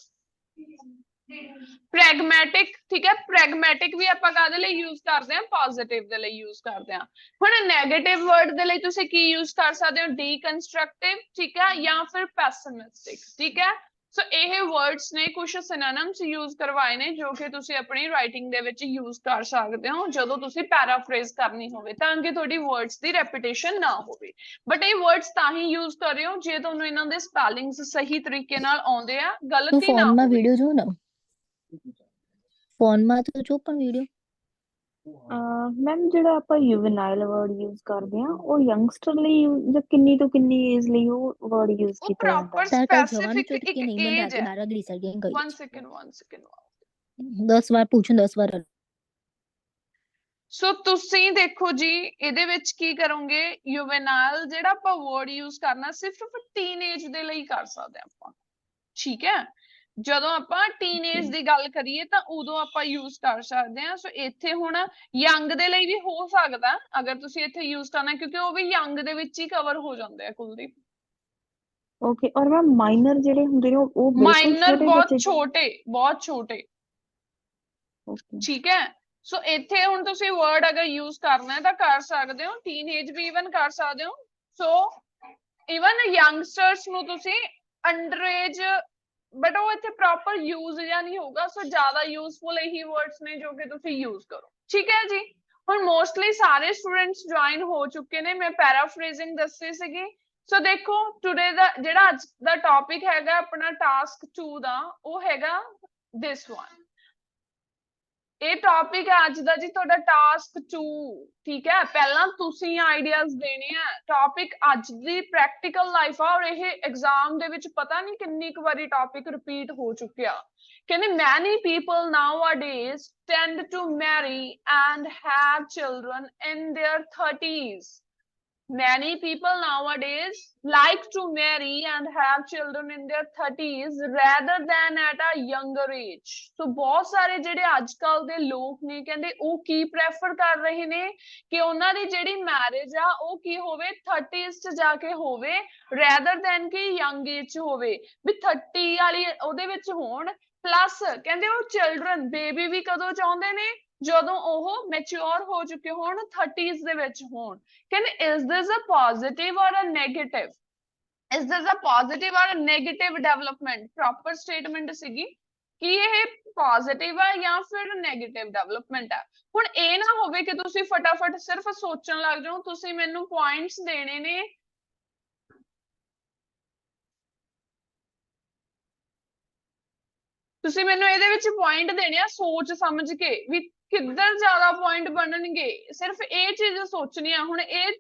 ਪ੍ਰੈਗਮੈਟਿਕ ਠੀਕ ਹੈ। ਪ੍ਰੈਗਮੈਟਿਕ ਵੀ ਆਪਾਂ ਕਾਹਦੇ ਲਈ ਯੂਜ਼ ਕਰਦੇ ਹਾਂ, ਪੋਜ਼ਿਟਿਵ ਦੇ ਲਈ ਯੂਜ਼ ਕਰਦੇ ਹਾਂ। ਹੁਣ ਨੈਗੇਟਿਵ ਵਰਡ ਦੇ ਲਈ ਤੁਸੀਂ ਕੀ ਯੂਜ਼ ਕਰ ਸਕਦੇ ਹੋ, ਡੀਕਨਸਟਰਕਟਿਵ ਠੀਕ ਹੈ ਜਾਂ ਫਿਰ ਪੈਸਿਮਿਸਟਿਕ ਠੀਕ ਹੈ। ਸੋ ਇਹ ਵਰਡਸ ਨੇ ਕੁਝ ਸਿਨੋਨਿਮਸ ਯੂਜ਼ ਕਰਵਾਏ ਨੇ ਜੋ ਕਿ ਤੁਸੀਂ ਆਪਣੀ ਰਾਈਟਿੰਗ ਦੇ ਵਿੱਚ ਯੂਜ਼ ਕਰ ਸਕਦੇ ਹੋ ਜਦੋਂ ਤੁਸੀਂ ਪੈਰਾਫਰੇਜ਼ ਕਰਨੀ ਹੋਵੇ ਤਾਂ ਕਿ ਤੁਹਾਡੀ ਵਰਡਸ ਦੀ ਰੈਪੀਟੇਸ਼ਨ ਨਾ ਹੋਵੇ। ਬਟ ਇਹ ਵਰਡਸ ਤਾਂ ਹੀ ਯੂਜ਼ ਕਰਿਓ ਜੇ ਤੁਹਾਨੂੰ ਇਹਨਾਂ ਦੇ ਸਪੈਲਿੰਗਸ ਸਹੀ ਤਰੀਕੇ ਨਾਲ ਆਉਂਦੇ ਆ, ਗਲਤੀ ਨਾ ਹੋਵੇ। ਵੀਡੀਓ ਜੋ ਨਾ ਫੋਨ ਤੋਂ ਜੋ ਪਰ ਵੀਡੀਓ ਮੈਮ ਜਿਹੜਾ ਆਪਾਂ ਯੂਵਨਾਈਲ ਵਰਡ ਯੂਜ਼ ਕਰਦੇ ਆ ਉਹ ਯੰਗਸਟਰ ਲਈ ਜਾਂ ਕਿੰਨੀ ਤੋਂ ਕਿੰਨੀ ਏਜ ਲਈ ਉਹ ਵਰਡ ਯੂਜ਼ ਉਹ ਕੀਤਾ ਜਾਂਦਾ ਪ੍ਰੋਪਰ ਸਪੈਸਿਫਿਕ ਇੱਕ ਏਜ ਹੈ। 1 ਸੈਕਿੰਡ 10 ਵਾਰ ਪੁੱਛਣ 10 ਵਾਰ। ਸੋ ਤੁਸੀਂ ਦੇਖੋ ਜੀ ਇਹਦੇ ਵਿੱਚ ਕੀ ਕਰੋਗੇ, ਯੂਵਨਾਈਲ ਜਿਹੜਾ ਆਪਾਂ ਵਰਡ ਯੂਜ਼ ਕਰਨਾ ਸਿਰਫ ਟੀਨੇਜ ਦੇ ਲਈ ਕਰ ਸਕਦੇ ਆਪਾਂ ਠੀਕ ਹੈ। ਜਦੋਂ ਆਪਾਂ ਟੀਨੇਜ ਦੀ ਗੱਲ ਕਰੀਏ ਤਾਂ ਉਦੋਂ ਆਪਾਂ ਯੂਜ਼ ਕਰ ਸਕਦੇ ਹਾਂ। ਸੋ ਇੱਥੇ ਹੁਣ ਯੰਗ ਦੇ ਲਈ ਵੀ ਹੋ ਸਕਦਾ ਅਗਰ ਤੁਸੀਂ ਇੱਥੇ ਯੂਜ਼ ਕਰਨਾ ਕਿਉਂਕਿ ਉਹ ਵੀ ਯੰਗ ਦੇ ਵਿੱਚ ਹੀ ਕਵਰ ਹੋ ਜਾਂਦੇ ਆ ਕੁਲਦੀਪ। ਓਕੇ ਔਰ ਮੈਮ ਮਾਈਨਰ ਜਿਹੜੇ ਹੁੰਦੇ ਨੇ ਉਹ ਬਿਲਕੁਲ ਮਾਈਨਰ ਛੋਟੇ ਬਹੁਤ ਬੱਚੇ ਬਹੁਤ ਛੋਟੇ ਓਕੇ ਠੀਕ ਹੈ। ਸੋ ਇੱਥੇ ਹੁਣ ਤੁਸੀਂ ਵਰਡ ਅਗਰ ਯੂਜ਼ ਕਰਨਾ ਹੈ ਤਾਂ ਕਰ ਸਕਦੇ ਹੋ, ਟੀਨੇਜ ਵੀ ਇਵਨ ਕਰ ਸਕਦੇ ਹੋ। ਸੋ ਇਵਨ ਯੰਗਸਟਰਸ ਨੂੰ ਤੁਸੀਂ ਅੰਡਰ ਏਜ ਬਟ ਉਹ ਇੱਥੇ ਪ੍ਰੋਪਰ ਯੂਜ਼ ਜਾਂ ਨਹੀਂ ਹੋਊਗਾ। ਸੋ ਜ਼ਿਆਦਾ ਯੂਜ਼ਫੁਲ ਇਹੀ ਵਰਡਸ ਨੇ ਜੋ ਕਿ ਤੁਸੀਂ ਯੂਜ਼ ਕਰੋ ਠੀਕ ਹੈ ਜੀ। ਹੁਣ ਮੋਸਟਲੀ ਸਾਰੇ ਸਟੂਡੈਂਟਸ ਜੁਆਇਨ ਹੋ ਚੁੱਕੇ ਨੇ, ਮੈਂ ਪੈਰਾਫਰੇਜ਼ਿੰਗ ਦੱਸੀ ਸੀਗੀ। ਸੋ ਦੇਖੋ ਟੁਡੇ ਦਾ ਜਿਹੜਾ ਅੱਜ ਦਾ ਟੌਪਿਕ ਹੈਗਾ ਆਪਣਾ ਟਾਸਕ 2 ਦਾ ਉਹ ਹੈਗਾ ਦਿਸ ਵਨ। ਇਹ ਟੌਪਿਕ ਹੈ ਅੱਜ ਦਾ ਜੀ ਤੁਹਾਡਾ ਟਾਸਕ 2 ਠੀਕ ਹੈ। ਪਹਿਲਾਂ ਤੁਸੀਂ ਆਈਡੀਆਜ਼ ਦੇਣੇ ਆ, ਟੌਪਿਕ ਅੱਜ ਦੀ ਪ੍ਰੈਕਟੀਕਲ ਲਾਈਫ ਆ ਔਰ ਇਹ ਐਗਜ਼ਾਮ ਦੇ ਵਿੱਚ ਪਤਾ ਨਹੀਂ ਕਿੰਨੀ ਕੁ ਵਾਰੀ ਟੌਪਿਕ ਰਿਪੀਟ ਹੋ ਚੁੱਕਿਆ। ਕਹਿੰਦੇ many people nowadays tend to marry and have children in their 30s. Many people nowadays like to marry and have children in their 30s rather than at a younger age. So ਬਹੁਤ ਸਾਰੇ ਜਿਹੜੇ ਅੱਜ ਕੱਲ ਦੇ ਲੋਕ ਨੇ ਕਹਿੰਦੇ ਉਹ ਕੀ ਪ੍ਰੈਫਰ ਕਰ ਰਹੇ ਨੇ ਕਿ ਉਹਨਾਂ ਦੀ ਜਿਹੜੀ ਮੈਰਿਜ ਆ ਉਹ ਕੀ ਹੋਵੇ 30s ਚ ਜਾ ਕੇ ਹੋਵੇ rather than ਕਿ young age ਚ ਹੋਵੇ ਵੀ 30 ਵਾਲੀ ਉਹਦੇ ਵਿੱਚ ਹੋਣ। ਪਲੱਸ ਕਹਿੰਦੇ ਉਹ ਚਿਲਡਰਨ ਬੇਬੀ ਵੀ ਕਦੋਂ ਚਾਹੁੰਦੇ ਨੇ ਜਦੋਂ ਉਹ ਮੈਚੁਰ ਹੋ ਚੁੱਕੇ ਹੋਣ 30s ਦੇ ਵਿੱਚ ਹੋਣ। ਕਹਿੰਦੇ is this a positive or a negative? Is this a positive or a negative development? Proper statement ਸੀਗੀ ਕਿ ਇਹ ਪੋਜ਼ਿਟਿਵ ਆ ਜਾਂ ਫਿਰ ਨੈਗੇਟਿਵ ਡਿਵੈਲਪਮੈਂਟ ਆ। ਹੁਣ ਇਹ ਨਾ ਹੋਵੇ ਕਿ ਤੁਸੀਂ ਫਟਾਫਟ ਸਿਰਫ ਸੋਚਣ ਲੱਗ ਜਾਓ, ਤੁਸੀਂ ਮੈਨੂੰ ਪੁਆਇੰਟਸ ਦੇਣੇ ਨੇ। ਤੁਸੀਂ ਮੈਨੂੰ ਇਹਦੇ ਵਿੱਚ ਪੁਆਇੰਟ ਦੇਣੇ ਆ ਸੋਚ ਸਮਝ ਕੇ ਵੀ ਕਿੱਧਰ ਜ਼ਿਆਦਾ ਪੁਆਇੰਟ ਬਣਨਗੇ। ਸਿਰਫ ਇਹ ਚੀਜ਼ ਸੋਚਣੀ ਆ। ਹੁਣ ਇਹ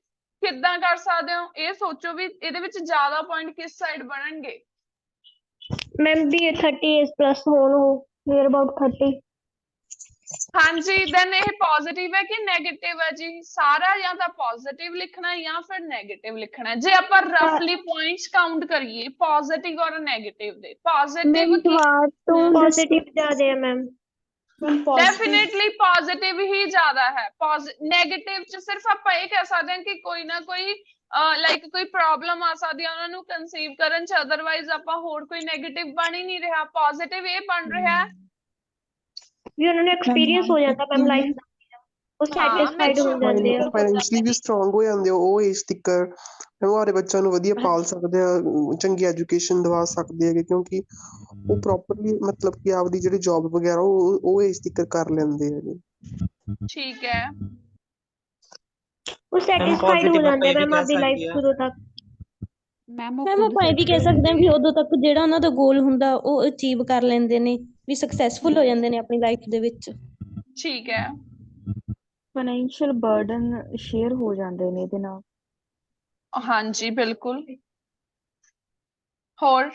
ਕਿੱਦਾਂ ਕਰ ਸਕਦੇ ਹੋ, ਇਹ ਸੋਚੋ ਵੀ ਇਹਦੇ ਵਿੱਚ ਜ਼ਿਆਦਾ ਪੁਆਇੰਟ ਕਿਸ ਸਾਈਡ ਬਣਨਗੇ। मैम भी 30 एज प्लस होन हो नियर अबाउट 30। ਹਾਂਜੀ ਦੈਨ ਇਹ ਪੋਜ਼ਿਟਿਵ ਹੈ ਕਿ ਨੈਗੇਟਿਵ ਹੈ ਜੀ। ਸਾਰਾ ਜਾਂ ਤਾਂ ਪੋਜ਼ਿਟਿਵ ਲਿਖਣਾ ਜਾਂ ਫਿਰ ਨੈਗੇਟਿਵ ਲਿਖਣਾ। ਜੇ ਆਪਾਂ ਰਫਲੀ ਪੁਆਇੰਟਸ ਕਾਊਂਟ ਕਰੀਏ ਪੋਜ਼ਿਟਿਵ ਔਰ ਨੈਗੇਟਿਵ ਦੇ, ਪੋਜ਼ਿਟਿਵ ਕੀ पॉजिटिव ज्यादा है मैम। डेफिनेटली पॉजिटिव ही ज्यादा है। नेगेटिव च सिर्फ ਆਪਾਂ ਇਹ ਕਹਿ ਸਕਦੇ ਹਾਂ ਕਿ ਕੋਈ ਨਾ ਕੋਈ ਲਾਈਕ ਕੋਈ ਪ੍ਰੋਬਲਮ ਆ ਸਕਦੀ ਹੈ ਉਹਨਾਂ ਨੂੰ ਕਨਸੀਵ ਕਰਨ ਚ, ਅਦਰਵਾਈਜ਼ ਆਪਾਂ ਹੋਰ ਕੋਈ ਨੈਗੇਟਿਵ ਬਣ ਹੀ ਨਹੀਂ ਰਿਹਾ। ਪੋਜ਼ਿਟਿਵ ਇਹ ਬਣ ਰਿਹਾ भी उन्होंने एक्सपीरियंस हो जाता मैम लाइफ ਉਹ ਸੈਟੀਸਫਾਈਡ ਹੋ ਜਾਂਦੇ ਆ। ਫਾਈਨੈਂਸ਼ਲੀ ਵੀ ਸਟਰੋਂਗ ਹੋ ਜਾਂਦੇ ਉਹ ਏਜ ਤੀਕਰ ਹਮਾਰੇ ਬੱਚਿਆਂ ਨੂੰ ਵਧੀਆ ਪਾਲ ਸਕਦੇ ਆ, ਚੰਗੀ ਐਜੂਕੇਸ਼ਨ ਦਵਾ ਸਕਦੇ ਹੈਗੇ, ਕਿਉਂਕਿ ਉਹ ਪ੍ਰੋਪਰਲੀ ਮਤਲਬ ਕਿ ਆਪਦੀ ਜਿਹੜੀ ਜੌਬ ਵਗੈਰਾ ਉਹ ਏਜ ਤੀਕਰ ਕਰ ਲੈਂਦੇ ਹੈਗੇ। ਠੀਕ ਹੈ, ਉਹ ਸੈਟੀਸਫਾਈਡ ਹੋ ਜਾਂਦੇ ਆ ਮੈਮ ਆਪਦੀ ਲਾਈਫ ਉਦੋਂ ਤੱਕ। ਮੈਮ ਮੈਮ ਆਪਾਂ ਇਹ ਵੀ ਕਹਿ ਸਕਦੇ ਹਾਂ ਵੀ ਉਦੋਂ ਤੱਕ ਜਿਹੜਾ ਉਹਨਾਂ ਦਾ ਗੋਲ ਹੁੰਦਾ ਉਹ ਅਚੀਵ ਕਰ ਲੈਂਦੇ ਨੇ, ਵੀ ਸਕਸੈਸਫੁਲ ਹੋ ਜਾਂਦੇ ਨੇ ਆਪਣੀ ਲਾਈਫ ਦੇ ਵਿੱਚ। ਠੀਕ ਹੈ, ਫਾਈਨੈਂਸ਼ੀਅਲ ਬਰਡਨ ਸ਼ੇਅਰ ਹੋ ਜਾਂਦੇ ਨੇ ਇਹਦੇ ਨਾਲ। ਹਾਂਜੀ ਬਿਲਕੁਲ। ਹੋਰ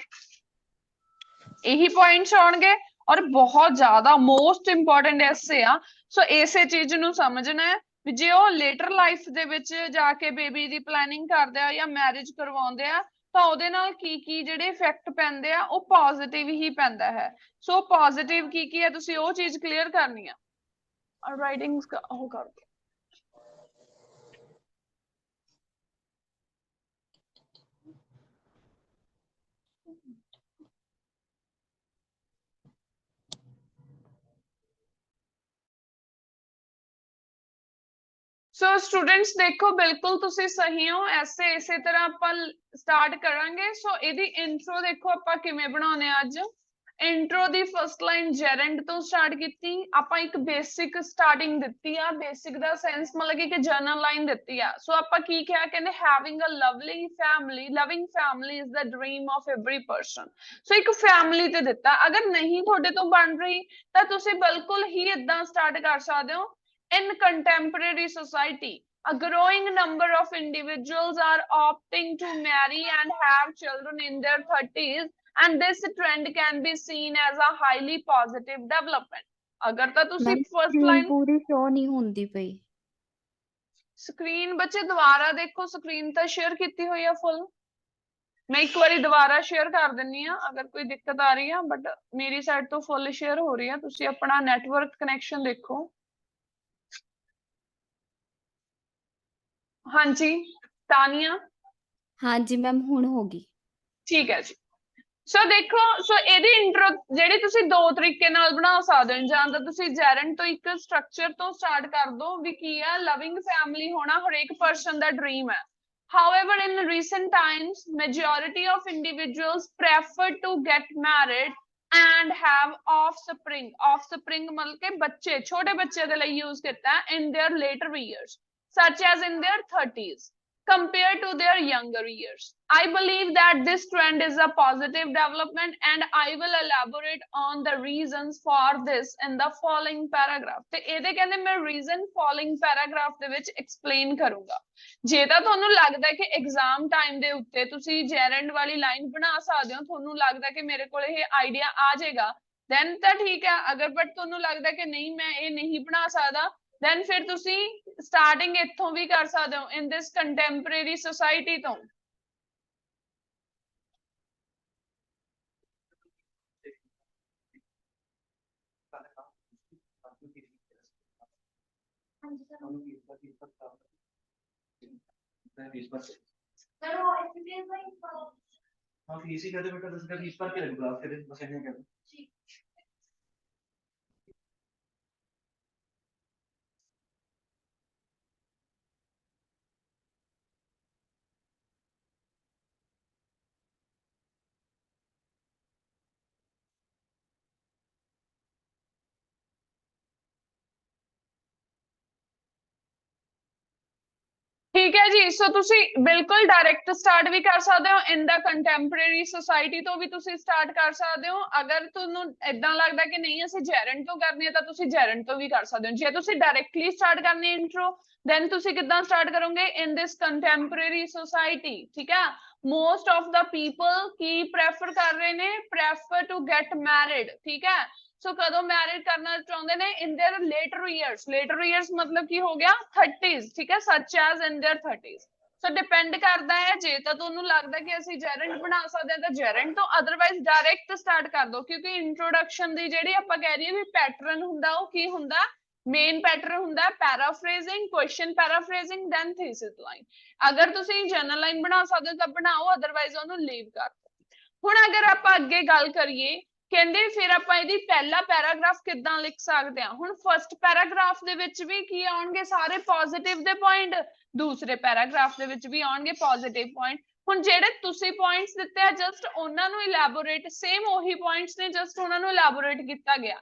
ਇਹੀ ਪੁਆਇੰਟਸ ਆਉਣਗੇ ਔਰ ਬਹੁਤ ਜ਼ਿਆਦਾ ਮੋਸਟ ਇੰਪੋਰਟੈਂਟ ਐਸੇ ਆ। ਸੋ ਇਸੇ ਚੀਜ਼ ਨੂੰ ਸਮਝਣਾ ਹੈ ਵੀ ਜੇ ਉਹ ਲੇਟਰ ਲਾਈਫ ਦੇ ਵਿੱਚ ਜਾ ਕੇ ਬੇਬੀ ਦੀ ਪਲੈਨਿੰਗ ਕਰਦੇ ਆ ਜਾਂ ਮੈਰਿਜ ਕਰਵਾਉਂਦੇ ਆ ਤਾਂ ਉਹਦੇ ਨਾਲ ਕੀ ਕੀ ਜਿਹੜੇ ਇਫੈਕਟ ਪੈਂਦੇ ਆ ਉਹ ਪੋਜ਼ਿਟਿਵ ਹੀ ਪੈਂਦਾ ਹੈ। ਸੋ ਪੋਜ਼ਿਟਿਵ ਕੀ ਕੀ ਹੈ ਤੁਸੀਂ ਉਹ ਚੀਜ਼ ਕਲੀਅਰ ਕਰਨੀ ਆ। ਰਾਈਟਿੰਗਸ ਉਹ ਕਰ ਦਿਓ। ਸੋ ਸਟੂਡੈਂਟਸ ਦੇਖੋ ਬਿਲਕੁਲ ਤੁਸੀਂ ਸਹੀ ਹੋ। ਐਸੇ ਇਸੇ ਤਰ੍ਹਾਂ ਆਪਾਂ ਸਟਾਰਟ ਕਰਾਂਗੇ। ਸੋ ਇਹਦੀ ਇੰਟਰੋ ਦੇਖੋ ਆਪਾਂ ਕਿਵੇਂ ਬਣਾਉਣੇ ਆ। ਅੱਜ ਇੰਟਰੋ ਦੀ ਫਸਟ ਲਾਈਨ ਜੈਰੈਂਡ ਤੋਂ ਸਟਾਰਟ ਕੀਤੀ ਆਪਾਂ, ਇੱਕ ਬੇਸਿਕ ਸਟਾਰਟਿੰਗ ਦਿੱਤੀ ਆ। ਬੇਸਿਕ ਦਾ ਸੈਂਸ ਮਤਲਬ ਕਿ ਇੱਕ ਜਨਰਲ ਲਾਈਨ ਦਿੱਤੀ ਆ। ਸੋ ਆਪਾਂ ਕੀ ਕਿਹਾ, ਕਹਿੰਦੇ having a lovely family, loving family is the dream of every person. So ਇੱਕ ਫੈਮਿਲੀ ਤੇ ਦਿੱਤਾ। ਅਗਰ ਨਹੀਂ ਤੁਹਾਡੇ ਤੋਂ ਬਣ ਰਹੀ ਤਾਂ ਤੁਸੀਂ ਬਿਲਕੁਲ ਹੀ ਏਦਾਂ ਸਟਾਰਟ ਕਰ ਸਕਦੇ ਹੋ। In contemporary society, a growing number of individuals are opting to marry and have children in their 30s, and this trend can be seen as a highly positive development. अगर तो तुसी first line पूरी show नहीं होंदी पई। Screen बच्चे दोबारा देखो, स्क्रीन तो शेयर की हुई है फुल। मैं एक बारी दोबारा शेयर कर दिनी आ अगर कोई दिक्कत आ रही है, बट मेरी साइड तो फुल शेयर हो रही है। तुसी अपना नेटवर्क कनेक्शन देखो। हाँ जी तानिया। हाँ जी मैम हुण होगी। ठीक है जी। सो देखो, सो ਇਹਦੀ ਇੰਟਰੋ ਜਿਹੜੀ ਤੁਸੀਂ ਦੋ ਤਰੀਕੇ ਨਾਲ ਬਣਾ ਸਕਦੇ ਹੋ। ਜਾਂ ਤਾਂ ਤੁਸੀਂ ਜੈਰੈਂਡ ਤੋਂ ਇੱਕ ਸਟਰਕਚਰ ਤੋਂ ਸਟਾਰਟ ਕਰ ਦੋ ਵੀ ਕੀ ਆ ਲਵਿੰਗ ਫੈਮਿਲੀ ਹੋਣਾ ਹਰੇਕ ਪਰਸਨ ਦਾ ਡ੍ਰੀਮ ਹੈ। However, in recent times, majority of individuals prefer to get married and have offspring. Offspring ਮਤਲਬ ਕਿ ਬੱਚੇ, ਛੋਟੇ ਬੱਚੇ ਦੇ ਲਈ use ਕੀਤਾ in their later years, such as in their 30s, compared to their younger years. I believe that this trend is a positive development and I will elaborate on the reasons for this in the following paragraph. ਤੇ ਇਹਦੇ ਕਹਿੰਦੇ ਮੈਂ reason following paragraph ਦੇ ਵਿੱਚ explain ਕਰੂੰਗਾ। ਜੇ ਤਾਂ ਤੁਹਾਨੂੰ ਲੱਗਦਾ ਕਿ ਐਗਜ਼ਾਮ ਟਾਈਮ ਦੇ ਉੱਤੇ ਤੁਸੀਂ ਜੈਰੈਂਡ ਵਾਲੀ ਲਾਈਨ ਬਣਾ ਸਕਦੇ ਹੋ, ਤੁਹਾਨੂੰ ਲੱਗਦਾ ਕਿ ਮੇਰੇ ਕੋਲ ਇਹ ਆਈਡੀਆ ਆ ਜਾਏਗਾ, then ਤਾਂ ਠੀਕ ਹੈ। ਅਗਰ ਬਟ ਤੁਹਾਨੂੰ ਲੱਗਦਾ ਕਿ ਨਹੀਂ ਮੈਂ ਇਹ ਨਹੀਂ ਬਣਾ ਸਕਦਾ, then ਫਿਰ ਤੁਸੀਂ ਸਟਾਰਟਿੰਗ ਇੱਥੋਂ ਵੀ ਕਰ ਸਕਦੇ ਹੋ in this contemporary society ਤੋਂ। हाँ फीस ही कहते बेटा 10 का फीस भर के लगेगा फिर बस इन्हें कहते। ਠੀਕ ਹੈ ਜੀ। ਸੋ ਤੁਸੀਂ ਬਿਲਕੁਲ ਡਾਇਰੈਕਟ ਸਟਾਰਟ ਵੀ ਕਰ ਸਕਦੇ ਹੋ ਇਨ ਦਾ ਕੰਟੈਂਪਰੇਰੀ ਸੋਸਾਇਟੀ ਤੋਂ ਵੀ ਤੁਸੀਂ ਸਟਾਰਟ ਕਰ ਸਕਦੇ ਹੋ। ਅਗਰ ਤੁਹਾਨੂੰ ਏਦਾਂ ਲੱਗਦਾ ਕਿ ਨਹੀਂ ਅਸੀਂ ਜੈਰੈਂਡ ਤੋਂ ਕਰਨੀ ਹੈ ਤਾਂ ਤੁਸੀਂ ਜੈਰੈਂਡ ਤੋਂ ਵੀ ਕਰ ਸਕਦੇ ਹੋ। ਜੇ ਤੁਸੀਂ ਡਾਇਰੈਕਟਲੀ ਸਟਾਰਟ ਕਰਨੀ ਹੈ ਇੰਟਰੋ, then ਤੁਸੀਂ ਕਿੱਦਾਂ ਸਟਾਰਟ ਕਰੋਗੇ ਇਨ ਦਿਸ ਕੰਟੈਂਪਰੇਰੀ ਸੋਸਾਇਟੀ। ਠੀਕ ਹੈ, most of the people Ki prefer ਕਰ ਰਹੇ ਨੇ, ਪ੍ਰੈਫਰ ਟੂ ਗੈਟ ਮੈਰਿਡ। ਠੀਕ ਹੈ, ਸੋ ਕਦੋਂ ਮੈਰਿਜ ਕਰਨਾ ਚਾਹੁੰਦੇ ਨੇ ਇਨ there later years. Later years ਮਤਲਬ ਕੀ ਹੋ ਗਿਆ 30s। ਠੀਕ ਹੈ, ਸੱਚ as in their 30s। So depend ਕਰਦਾ ਹੈ। ਜੇ ਤਾਂ ਤੁਹਾਨੂੰ ਲੱਗਦਾ ਕਿ ਅਸੀਂ ਜੈਰੈਂਡ ਬਣਾ ਸਕਦੇ ਹਾਂ ਤਾਂ ਜੈਰੈਂਡ ਤੋਂ, ਅਦਰਵਾਈਜ਼ ਡਾਇਰੈਕਟ ਸਟਾਰਟ ਕਰ ਦੋ। ਕਿਉਂਕਿ ਇੰਟਰੋਡਕਸ਼ਨ ਦੀ ਜਿਹੜੀ ਆਪਾਂ ਕਹਿ ਰਹੀ ਵੀ ਪੈਟਰਨ ਹੁੰਦਾ ਉਹ ਕੀ ਹੁੰਦਾ, ਮੇਨ ਪੈਟਰਨ ਹੁੰਦਾ ਪੈਰਾਫਰੇਜ਼ਿੰਗ, ਕੁਐਸਚਨ ਪੈਰਾਫਰੇਜ਼ਿੰਗ, ਦੈਨ ਥੀਸਿਸ ਲਾਈਨ। ਅਗਰ ਤੁਸੀਂ ਜਨਰਲ ਲਾਈਨ ਬਣਾ ਸਕਦੇ ਹੋ ਤਾਂ ਬਣਾਓ, ਅਦਰਵਾਈਜ਼ ਉਹਨੂੰ ਲੀਵ ਕਰ ਦਿਓ। ਹੁਣ ਅਗਰ ਆਪਾਂ ਅੱਗੇ ਗੱਲ ਕਰੀਏ ਕਹਿੰਦੇ ਫਿਰ ਆਪਾਂ ਇਹਦੀ ਪਹਿਲਾ ਪੈਰਾਗ੍ਰਾਫ ਕਿੱਦਾਂ ਲਿਖ ਸਕਦੇ ਹਾਂ। ਹੁਣ ਫਸਟ ਪੈਰਾਗ੍ਰਾਫ ਦੇ ਵਿੱਚ ਵੀ ਕੀ ਆਉਣਗੇ, ਸਾਰੇ ਪੋਜ਼ਿਟਿਵ ਦੇ ਪੁਆਇੰਟ, ਦੂਸਰੇ ਪੈਰਾਗ੍ਰਾਫ ਦੇ ਵਿੱਚ ਵੀ ਆਉਣਗੇ ਪੋਜ਼ਿਟਿਵ ਪੁਆਇੰਟ। ਹੁਣ ਜਿਹੜੇ ਤੁਸੀਂ ਪੁਆਇੰਟਸ ਦਿੱਤੇ ਆ ਜਸਟ ਉਹਨਾਂ ਨੂੰ ਇਲੈਬੋਰੇਟ, ਸੇਮ ਉਹੀ ਪੁਆਇੰਟਸ ਨੇ, ਜਸਟ ਉਹਨਾਂ ਨੂੰ ਇਲੈਬੋਰੇਟ ਕੀਤਾ ਗਿਆ।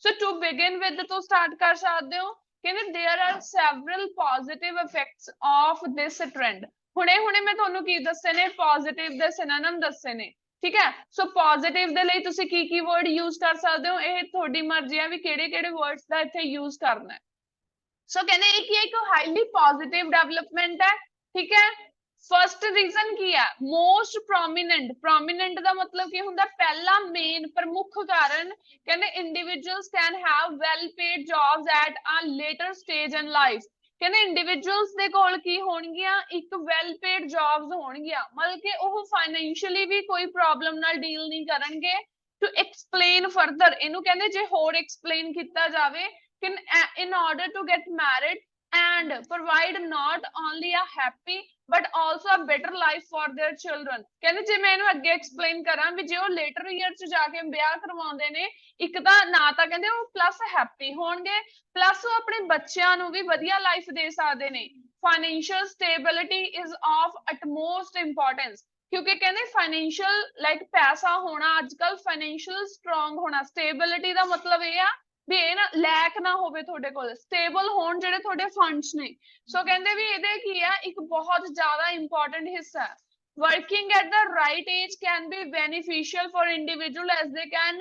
ਸੋ ਟੂ ਬਿਗਿਨ ਵਿਦ ਤੋਂ ਸਟਾਰਟ ਕਰ ਸਕਦੇ ਹੋ। ਕਹਿੰਦੇ there are several positive effects of this trend। ਹੁਣੇ ਮੈਂ ਤੁਹਾਨੂੰ ਕੀ ਦੱਸੇ ਨੇ, ਪੋਜ਼ਿਟਿਵ ਦੇ ਸਿਨੋਨਿਮ ਦੱਸੇ ਨੇ, ਠੀਕ ਹੈ। ਸੋ ਪੋਜ਼ਿਟਿਵ ਦੇ ਲਈ ਤੁਸੀਂ ਕੀ ਵਰਡ ਯੂਜ਼ ਕਰ ਸਕਦੇ ਹੋ, ਇਹ ਤੁਹਾਡੀ ਮਰਜ਼ੀ ਆ ਵੀ ਕਿਹੜੇ ਵਰਡਸ ਦਾ ਇੱਥੇ ਯੂਜ਼ ਕਰਨਾ ਹੈ। ਸੋ ਕਹਿੰਦੇ ਇਹ ਕੀ ਹੈ, ਇੱਕ ਹਾਈਲੀ ਪੋਜ਼ਿਟਿਵ ਡਿਵੈਲਪਮੈਂਟ ਹੈ, ਠੀਕ ਹੈ। ਫਸਟ ਰੀਜ਼ਨ ਕੀ ਹੈ, ਮੋਸਟ ਪ੍ਰੋਮੀਨੈਂਟ। ਪ੍ਰੋਮੀਨੈਂਟ ਦਾ ਮਤਲਬ ਕੀ ਹੁੰਦਾ, ਪਹਿਲਾ ਮੇਨ ਪ੍ਰਮੁੱਖ ਕਾਰਨ। ਕਹਿੰਦੇ individuals can have well paid jobs at a later stage in life. ਕਹਿੰਦੇ ਇੰਡੀਵਿਜੂਅਲਸ ਦੇ ਕੋਲ ਕੀ ਹੋਣਗੀਆਂ, ਇੱਕ ਵੈਲ ਪੇਡ ਜੌਬਸ ਹੋਣਗੀਆਂ, ਮਤਲਬ ਕਿ ਉਹ ਫਾਈਨੈਂਸ਼ੀਅਲੀ ਵੀ ਕੋਈ ਪ੍ਰੋਬਲਮ ਨਾਲ ਡੀਲ ਨਹੀਂ ਕਰਨਗੇ। ਟੂ ਐਕਸਪਲੇਨ ਫਰਦਰ, ਇਹਨੂੰ ਕਹਿੰਦੇ ਜੇ ਹੋਰ ਐਕਸਪਲੇਨ ਕੀਤਾ ਜਾਵੇ, in order to get married and provide not only a happy but also a better life for their children। ਕਹਿੰਦੇ ਜੇ ਮੈਂ ਇਹਨੂੰ ਅੱਗੇ ਐਕਸਪਲੇਨ ਕਰਾਂ ਵੀ ਜੇ ਉਹ ਲੇਟਰ ਈਅਰ ਚ ਜਾ ਕੇ ਵਿਆਹ ਕਰਵਾਉਂਦੇ ਨੇ, ਇੱਕ ਤਾਂ ਨਾ ਤਾਂ ਕਹਿੰਦੇ ਉਹ ਪਲੱਸ ਹੈਪੀ ਹੋਣਗੇ, ਪਲੱਸ ਉਹ ਆਪਣੇ ਬੱਚਿਆਂ ਨੂੰ ਵੀ ਵਧੀਆ ਲਾਈਫ ਦੇ ਸਕਦੇ ਨੇ। Financial stability is of utmost importance, ਕਿਉਂਕਿ ਕਹਿੰਦੇ ਫਾਈਨੈਂਸ਼ੀਅਲ ਲਾਈਕ ਪੈਸਾ ਹੋਣਾ, ਅੱਜ ਕੱਲ ਫਾਈਨੈਂਸ਼ੀਅਲ ਸਟਰੋਂਗ ਹੋਣਾ। ਸਟੇਬਿਲਿਟੀ ਦਾ ਮਤਲਬ ਇਹ ਆ ਵੀ ਇਹ ਨਾ ਲੈਕ ਨਾ ਹੋਵੇ ਤੁਹਾਡੇ ਕੋਲ, ਸਟੇਬਲ ਹੋਣ ਜਿਹੜੇ ਤੁਹਾਡੇ ਫੰਡਸ ਨੇ। ਸੋ ਕਹਿੰਦੇ ਵੀ ਇਹਦੇ ਕੀ ਆ, ਇੱਕ ਬਹੁਤ ਜ਼ਿਆਦਾ ਇੰਪੋਰਟੈਂਟ ਹਿੱਸਾ ਹੈ। Working at the right age can be beneficial for individual as they can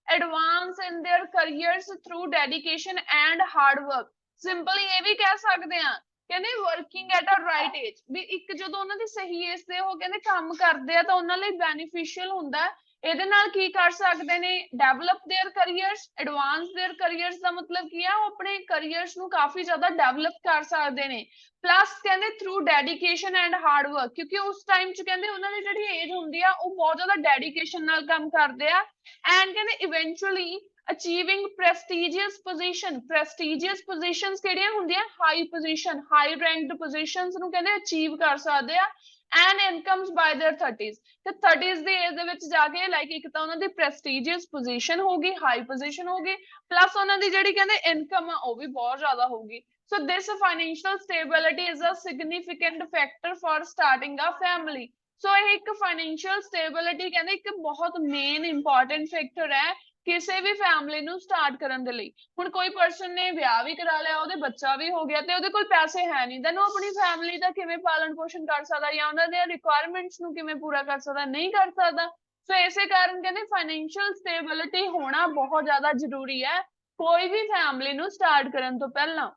advance in their careers through dedication and hard work। Simply ਇਹ ਵੀ ਕਹਿ ਸਕਦੇ ਆ, ਕਹਿੰਦੇ working at a right age, ਵੀ ਇੱਕ ਜਦੋਂ ਉਹਨਾਂ ਦੀ ਸਹੀ ਏਜ ਤੇ ਉਹ ਕਹਿੰਦੇ ਕੰਮ ਕਰਦੇ ਆ ਤਾਂ ਉਹਨਾਂ ਲਈ ਬੈਨੀਫੀਸ਼ੀਅਲ ਹੁੰਦਾ। ਇਹਦੇ ਨਾਲ ਕੀ ਕਰ ਸਕਦੇ ਨੇ, develop there careers, advance there careers ਦਾ ਮਤਲਬ ਕੀ ਆ, ਉਹ ਆਪਣੇ ਕਰੀਅਰਸ ਨੂੰ ਕਾਫੀ ਜ਼ਿਆਦਾ ਡੈਵਲਪ ਕਰ ਸਕਦੇ ਨੇ। ਪਲੱਸ ਕਹਿੰਦੇ through dedication and hard work, ਕਿਉਂਕਿ ਉਸ ਟਾਈਮ ਚ ਕਹਿੰਦੇ ਉਹਨਾਂ ਦੀ ਜਿਹੜੀ ਏਜ ਹੁੰਦੀ ਆ ਉਹ ਬਹੁਤ ਜ਼ਿਆਦਾ ਡੈਡੀਕੇਸ਼ਨ ਨਾਲ ਕੰਮ ਕਰਦੇ ਆ। ਐਂਡ ਕਹਿੰਦੇ eventually achieving prestigious position. Prestigious positions ਕਿਹੜੀਆਂ ਹੁੰਦੀਆਂ, high position, high ranked positions ਨੂੰ ਕਹਿੰਦੇ ਅਚੀਵ ਕਰ ਸਕਦੇ ਆ। ਐਂਡ ਇਨਕਮਸ ਬਾय देयर 30s, ਤੇ 30s ਦੀ ਏਜ ਦੇ ਵਿੱਚ ਜਾ ਕੇ ਲਾਈਕ ਇੱਕ ਤਾਂ ਉਹਨਾਂ ਦੀ ਪ੍ਰੈਸਟੀਜੀਅਸ ਪੋਜੀਸ਼ਨ ਹੋਗੀ, ਹਾਈ ਪੋਜੀਸ਼ਨ ਹੋਗੀ, ਪਲੱਸ ਉਹਨਾਂ ਦੀ ਜਿਹੜੀ ਕਹਿੰਦੇ ਇਨਕਮ ਆ ਉਹ ਵੀ ਬਹੁਤ ਜ਼ਿਆਦਾ ਹੋਊਗੀ। So this financial stability is a significant factor for starting a family। So ਇਹ ਇੱਕ financial stability ਕਹਿੰਦੇ ਇੱਕ ਬਹੁਤ main important factor ਹੈ ਕਿਸੇ ਵੀ ਫੈਮਿਲੀ ਨੂੰ ਸਟਾਰਟ ਕਰਨ ਦੇ ਲਈ। ਹੁਣ ਕੋਈ ਪਰਸਨ ਨੇ ਵਿਆਹ ਵੀ ਕਰਾ ਲਿਆ, ਉਹਦੇ ਬੱਚਾ ਵੀ ਹੋ ਗਿਆ ਤੇ ਉਹਦੇ ਕੋਲ ਪੈਸੇ ਹੈ ਨਹੀਂ, then ਉਹ ਆਪਣੀ ਫੈਮਿਲੀ ਦਾ ਕਿਵੇਂ ਪਾਲਣ ਪੋਸ਼ਣ ਕਰ ਸਕਦਾ ਜਾਂ ਉਹਨਾਂ ਦੇ ਰਿਕੁਆਇਰਮੈਂਟਸ ਨੂੰ ਕਿਵੇਂ ਪੂਰਾ ਕਰ ਸਕਦਾ, ਨਹੀਂ ਕਰ ਸਕਦਾ। ਸੋ ਇਸੇ ਕਾਰਨ ਕਹਿੰਦੇ ਫਾਈਨੈਂਸ਼ੀਅਲ ਸਟੇਬਿਲਿਟੀ ਹੋਣਾ ਬਹੁਤ ਜ਼ਿਆਦਾ ਜ਼ਰੂਰੀ ਹੈ ਕੋਈ ਵੀ ਫੈਮਿਲੀ ਨੂੰ ਸਟਾਰਟ ਕਰਨ ਤੋਂ ਪਹਿਲਾਂ।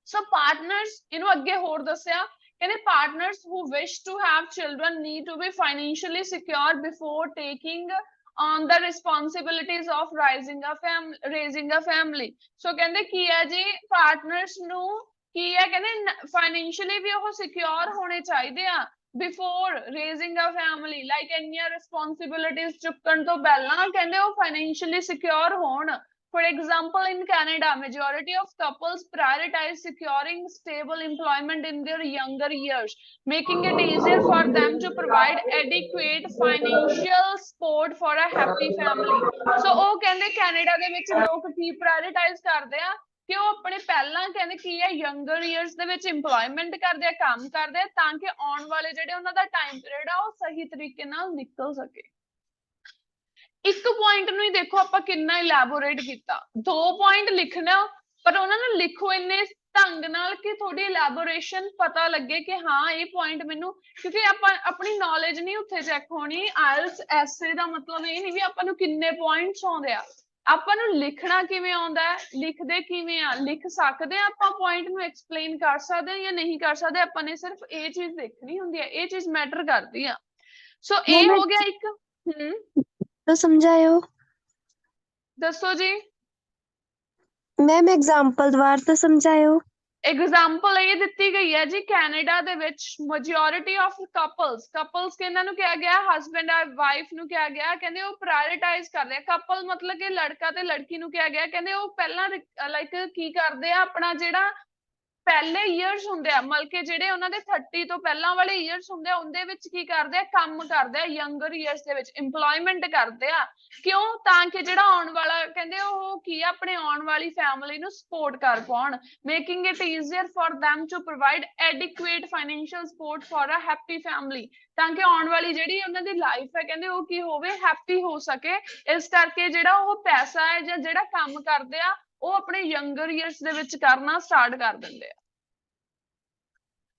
ਸੋ ਪਾਰਟਨਰਸ, ਇਹਨੂੰ ਅੱਗੇ ਹੋਰ ਦੱਸਿਆ, ਕਹਿੰਦੇ partners who wish to have children need to be financially secure before taking on the responsibilities of raising a family। ਸੋ ਕਹਿੰਦੇ ਕੀ ਹੈ ਜੀ, ਪਾਰਟਨਰਸ ਨੂੰ ਕੀ ਹੈ, ਕਹਿੰਦੇ ਫਾਈਨੈਂਸ਼ੀਅਲੀ ਵੀ ਉਹ ਸਿਕਿਉਰ ਹੋਣੇ ਚਾਹੀਦੇ ਆ ਬਿਫੋਰ ਰੇਜ਼ਿੰਗ ਅ ਫੈਮਿਲੀ, ਲਾਈਕ ਇੰਨੀਆਂ ਰਿਸਪੌਂਸਿਬਿਲਿਟੀਜ਼ ਚੁੱਕਣ ਤੋਂ ਪਹਿਲਾਂ ਕਹਿੰਦੇ ਉਹ ਫਾਈਨੈਂਸ਼ੀਅਲੀ ਸਿਕਿਉਰ ਹੋਣ। For example, in Canada, majority of couples prioritize securing stable employment in their younger years, making it easier for them to provide adequate financial support for a happy family। So ਉਹ ਕਹਿੰਦੇ Canada ਦੇ ਵਿੱਚ ਲੋਕ ਕੀ prioritize ਕਰਦੇ ਆ ਕਿ ਉਹ ਆਪਣੇ ਪਹਿਲਾਂ ਕਹਿੰਦੇ ਕੀ ਹੈ ਯੰਗਰ ਈਅਰਸ ਦੇ ਵਿੱਚ ਇੰਪਲੋਇਮੈਂਟ ਕਰਦੇ ਆ, ਕੰਮ ਕਰਦੇ ਆ, ਤਾਂ ਕਿ ਆਉਣ ਵਾਲੇ ਜਿਹੜੇ ਉਹਨਾਂ ਦਾ ਟਾਈਮ ਪੀਰੀਅਡ ਆ ਉਹ ਸਹੀ ਤਰੀਕੇ ਨਾਲ ਨਿਕਲ ਸਕੇ। ਇੱਕ ਪੁਆਇੰਟ ਨੂੰ ਹੀ ਦੇਖੋ ਆਪਾਂ ਕਿੰਨਾ ਇਲੈਬੋਰੇਟ ਕੀਤਾ, 2 ਪੁਆਇੰਟ ਲਿਖਣਾ ਪਰ ਉਹਨਾਂ ਨੂੰ ਲਿਖੋ ਇੰਨੇ ਢੰਗ ਨਾਲ ਕਿ ਤੁਹਾਡੀ ਇਲੈਬੋਰੇਸ਼ਨ ਪਤਾ ਲੱਗੇ ਕਿ ਹਾਂ ਇਹ ਪੁਆਇੰਟ ਮੈਨੂੰ, ਕਿਉਂਕਿ ਆਪਾਂ ਆਪਣੀ ਨੌਲੇਜ ਨਹੀਂ ਉੱਥੇ ਚੈੱਕ ਹੋਣੀ। ਆਇਲਸ ਐਸੇ ਦਾ ਮਤਲਬ ਇਹ ਨਹੀਂ ਵੀ ਆਪਾਂ ਨੂੰ ਕਿੰਨੇ ਪੁਆਇੰਟਸ ਆਉਂਦੇ ਆ, ਆਪਾਂ ਨੂੰ ਲਿਖਣਾ ਕਿਵੇਂ ਆਉਂਦਾ ਹੈ, ਲਿਖਦੇ ਕਿਵੇਂ ਆ, ਲਿਖ ਸਕਦੇ ਆ ਆਪਾਂ, ਪੁਆਇੰਟ ਨੂੰ ਐਕਸਪਲੇਨ ਕਰ ਸਕਦੇ ਜਾਂ ਨਹੀਂ ਕਰ ਸਕਦੇ, ਆਪਾਂ ਨੇ ਸਿਰਫ ਇਹ ਚੀਜ਼ ਦੇਖਣੀ ਹੁੰਦੀ ਹੈ, ਇਹ ਚੀਜ਼ ਮੈਟਰ ਕਰਦੀ ਆ। ਸੋ ਇਹ ਹੋ ਗਿਆ ਇੱਕ। तो समझायो ਦੱਸੋ ਜੀ मैम, एग्जाम्पल द्वारा तो समझायो। एग्जाम्पल ਇਹ ਦਿੱਤੀ ਗਈ ਹੈ ਜੀ, ਕੈਨੇਡਾ ਦੇ ਵਿੱਚ ਮੈਜੋਰਿਟੀ ਆਫ ਕਪਲਸ ਕਿਹਨਾਂ ਨੂੰ ਕਿਹਾ ਗਿਆ, ਹਸਬੈਂਡ ਐਂਡ ਵਾਈਫ ਨੂੰ ਕਿਹਾ ਗਿਆ, ਕਹਿੰਦੇ ਉਹ ਪ੍ਰਾਇੋਰਟਾਈਜ਼ ਕਰਦੇ ਆ। ਕਪਲ ਮਤਲਬ ਕਿ ਲੜਕਾ ਤੇ ਲੜਕੀ ਨੂੰ ਕਿਹਾ ਗਿਆ, ਕਹਿੰਦੇ ਉਹ ਪਹਿਲਾਂ ਲਾਈਕ ਕੀ ਕਰਦੇ ਆ, ਆਪਣਾ ਜਿਹੜਾ ਪਹਿਲੇ ਈਅਰਸ ਹੁੰਦੇ ਆ, ਮਤਲਬ ਕਿ ਜਿਹੜੇ ਉਹਨਾਂ ਦੇ 30 ਤੋਂ ਪਹਿਲਾਂ ਵਾਲੇ ਈਅਰਸ ਹੁੰਦੇ ਆ ਉਹਦੇ ਵਿੱਚ ਕੀ ਕਰਦੇ ਆ, ਕੰਮ ਕਰਦੇ ਆ ਯੰਗਰ ਈਅਰਸ ਦੇ ਵਿੱਚ ਇੰਪਲੋਇਮੈਂਟ ਕਰਦੇ ਆ। ਕਿਉਂ? ਤਾਂ ਕਿ ਜਿਹੜਾ ਆਉਣ ਵਾਲਾ ਕਹਿੰਦੇ ਉਹ ਕੀ ਆ, ਆਪਣੇ ਆਉਣ ਵਾਲੀ ਫੈਮਿਲੀ ਨੂੰ ਸਪੋਰਟ ਕਰ ਪਾਉਣ, making it easier for them to provide adequate financial support for a happy family, ਤਾਂ ਕਿ ਆਉਣ ਵਾਲੀ ਜਿਹੜੀ ਉਹਨਾਂ ਦੀ ਲਾਈਫ ਹੈ ਕਹਿੰਦੇ ਉਹ ਕੀ ਹੋਵੇ, ਹੈਪੀ ਹੋ ਸਕੇ। ਇਸ ਕਰਕੇ ਜਿਹੜਾ ਉਹ ਪੈਸਾ ਹੈ ਜਾਂ ਜਿਹੜਾ ਕੰਮ ਕਰਦੇ ਆ ਉਹ ਆਪਣੇ ਯੰਗਰ ਈਅਰਸ ਦੇ ਵਿੱਚ ਕਰਨਾ ਸਟਾਰਟ ਕਰ ਦਿੰਦੇ ਆ।